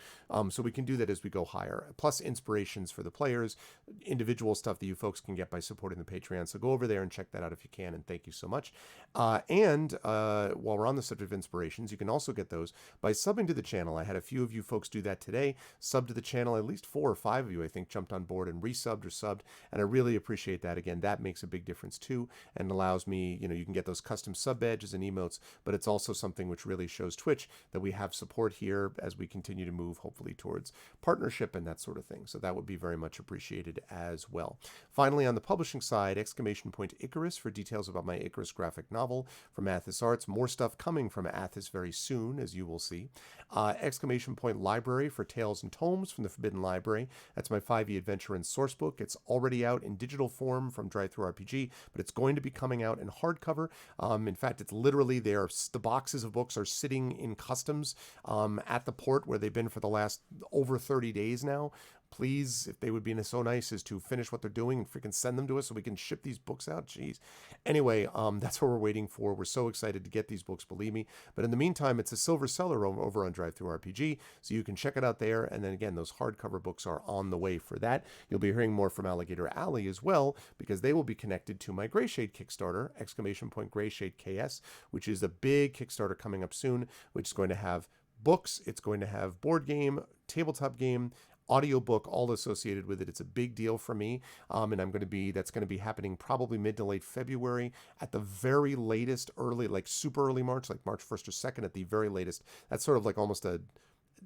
So we can do that as we go higher. Plus, inspirations for the players, individual stuff that you folks can get by supporting the Patreon. So go over there and check that out if you can, and thank you so much. And while we're on the subject of inspirations, you can also get those by subbing to the channel. I had a few of you folks do that today. Sub to the channel, at least 4 or 5 of you, I think, jumped on board and resubbed or subbed, and I really appreciate that. Again, that makes a big difference too, and allows me, you can get those custom sub badges and emotes, but it's also something which really shows Twitch that we have support here as we continue to move hopefully towards partnership and that sort of thing. So that would be very much appreciated as well. Finally, on the publishing side, exclamation point Icarus for details about my Icarus graphic novel from Athos Arts. More stuff coming from Athos very soon, as you will see. Exclamation point Library for Tales and Tomes from the Forbidden Library. That's my 5e adventure and sourcebook. It's already out in digital form from DriveThruRPG, but it's going to be coming out in hardcover. In fact, it's literally there. The boxes of books are sitting in customs at the port where they've been for the last over 30 days now. Please, if they would be so nice as to finish what they're doing and freaking send them to us so we can ship these books out. Jeez. Anyway, that's what we're waiting for. We're so excited to get these books, believe me. But in the meantime, it's a silver seller over on DriveThruRPG, so you can check it out there. And then again, those hardcover books are on the way for that. You'll be hearing more from Alligator Alley as well, because they will be connected to my Greyshade Kickstarter, exclamation point Greyshade KS, which is a big Kickstarter coming up soon, which is going to have books. It's going to have board game, tabletop game, audiobook, all associated with it. It's a big deal for me, and that's going to be happening probably mid to late February, at the very latest, early, like super early March, like March 1st or 2nd at the very latest. That's sort of like almost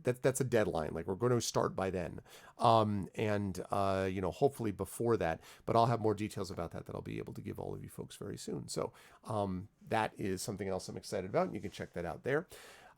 that's a deadline. Like, we're going to start by then, hopefully before that, but I'll have more details about that I'll be able to give all of you folks very soon. So that is something else I'm excited about, and you can check that out there.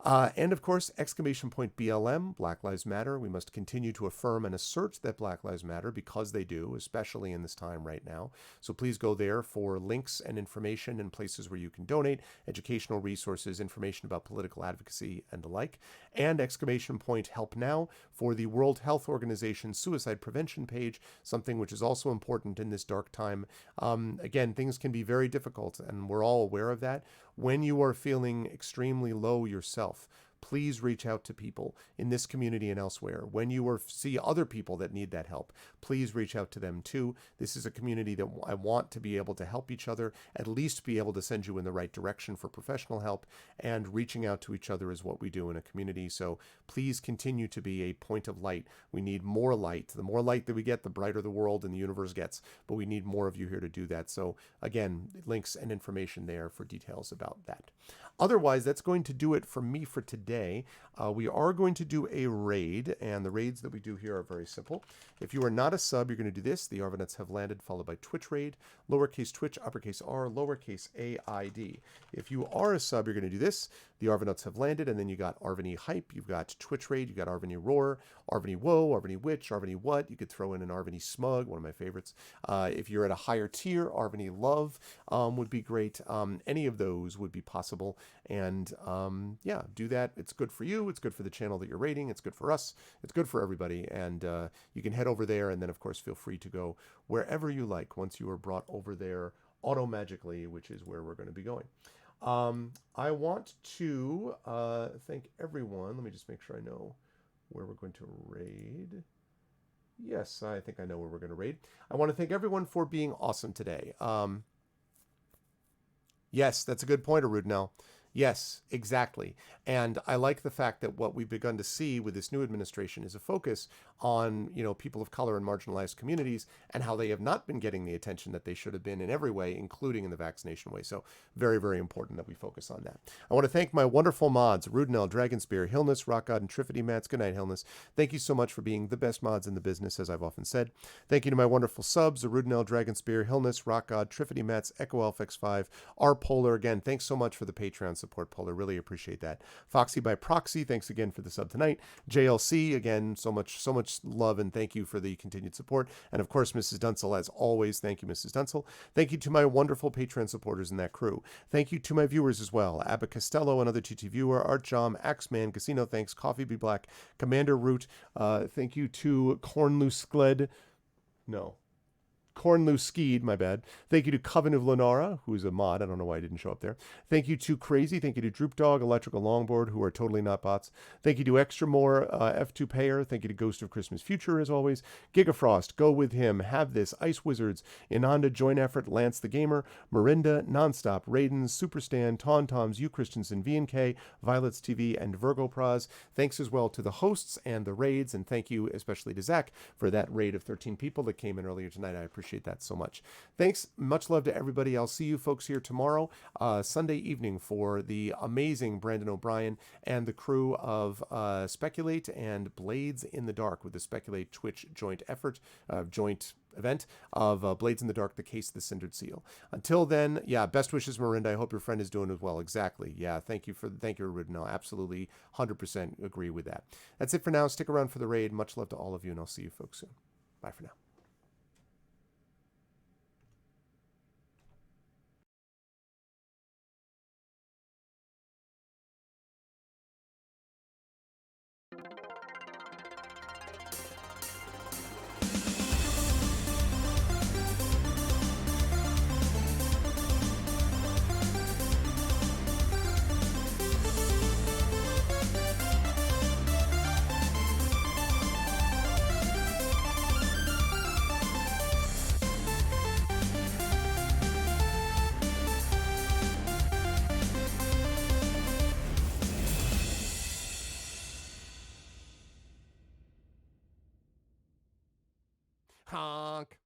And of course, exclamation point BLM, Black Lives Matter. We must continue to affirm and assert that Black Lives Matter because they do, especially in this time right now. So please go there for links and information and places where you can donate, educational resources, information about political advocacy and the like. And exclamation point Help Now for the World Health Organization suicide prevention page, something which is also important in this dark time. Again, things can be very difficult, and we're all aware of that. When you are feeling extremely low yourself, please reach out to people in this community and elsewhere. When you see other people that need that help, please reach out to them too. This is a community that I want to be able to help each other, at least be able to send you in the right direction for professional help, and reaching out to each other is what we do in a community. So please continue to be a point of light. We need more light. The more light that we get, the brighter the world and the universe gets, but we need more of you here to do that. So again, links and information there for details about that. Otherwise, that's going to do it for me for today. We are going to do a raid, and the raids that we do here are very simple. If you are not a sub, you're going to do this. The Arvanauts have landed, followed by Twitch raid, lowercase twitch, uppercase R, lowercase AID. If you are a sub, you're going to do this. The Arvanauts have landed, and then you got Arvany hype, you've got Twitch raid, you got Arvany roar, Arvany whoa, Arvany witch, Arvany what. You could throw in an Arvany smug, one of my favorites. If you're at a higher tier, Arvany love would be great. Any of those would be possible. And yeah, do that. It's good for you. It's good for the channel that you're rating. It's good for us. It's good for everybody. And you can head over there. And then, of course, feel free to go wherever you like once you are brought over there auto-magically, which is where we're going to be going. I want to thank everyone. Let me just make sure I know where we're going to raid. Yes, I think I know where we're going to raid. I want to thank everyone for being awesome today. Yes, that's a good point, Arudnell. Yes, exactly. And I like the fact that what we've begun to see with this new administration is a focus on, people of color and marginalized communities and how they have not been getting the attention that they should have been in every way, including in the vaccination way. So very, very important that we focus on that. I want to thank my wonderful mods, Rudnell, Dragonspear, Hillness, Rock God, and Trifity Mats. Good night, Hillness. Thank you so much for being the best mods in the business, as I've often said. Thank you to my wonderful subs, Rudnell, Dragonspear, Hillness, Rock God, Trifity Mats, Echo Elf X5, R Polar. Again, thanks so much for the Patreon support, Polar. Really appreciate that. Foxy by Proxy, thanks again for the sub tonight. JLC, again, so much love and thank you for the continued support. And of course, Mrs. Dunsel, as always, thank you, Mrs. Dunsel. Thank you to my wonderful Patreon supporters in that crew. Thank you to my viewers as well. Abba Costello, another TT viewer, Artjom, Axeman, Casino, thanks, Coffee Be Black, Commander Root. Thank you to Cornloose Gled. No. Cornloose Skied, my bad. Thank you to Coven of Lenara, who is a mod. I don't know why I didn't show up there. Thank you to Crazy. Thank you to Droop Dog, Electrical Longboard, who are totally not bots. Thank you to Extra More, F2 Payer. Thank you to Ghost of Christmas Future, as always. Gigafrost, Go With Him, Have This, Ice Wizards, Inanda, Join Effort, Lance the Gamer, Marinda, Nonstop, Raidens, Superstan, Tauntoms, U Christensen, V&K, Violets TV, and Virgo Praz. Thanks as well to the hosts and the raids, and thank you especially to Zach for that raid of 13 people that came in earlier tonight. I appreciate that so much. Thanks. Much love to everybody. I'll see you folks here tomorrow, Sunday evening, for the amazing Brandon O'Brien and the crew of Speculate and Blades in the Dark with the Speculate Twitch joint event of Blades in the Dark, The Case of the Cindered Seal. Until then, yeah, best wishes, Marinda. I hope your friend is doing as well. Exactly. Yeah, thank you, Ridnell. Absolutely, 100% agree with that. That's it for now. Stick around for the raid. Much love to all of you, and I'll see you folks soon. Bye for now. Honk.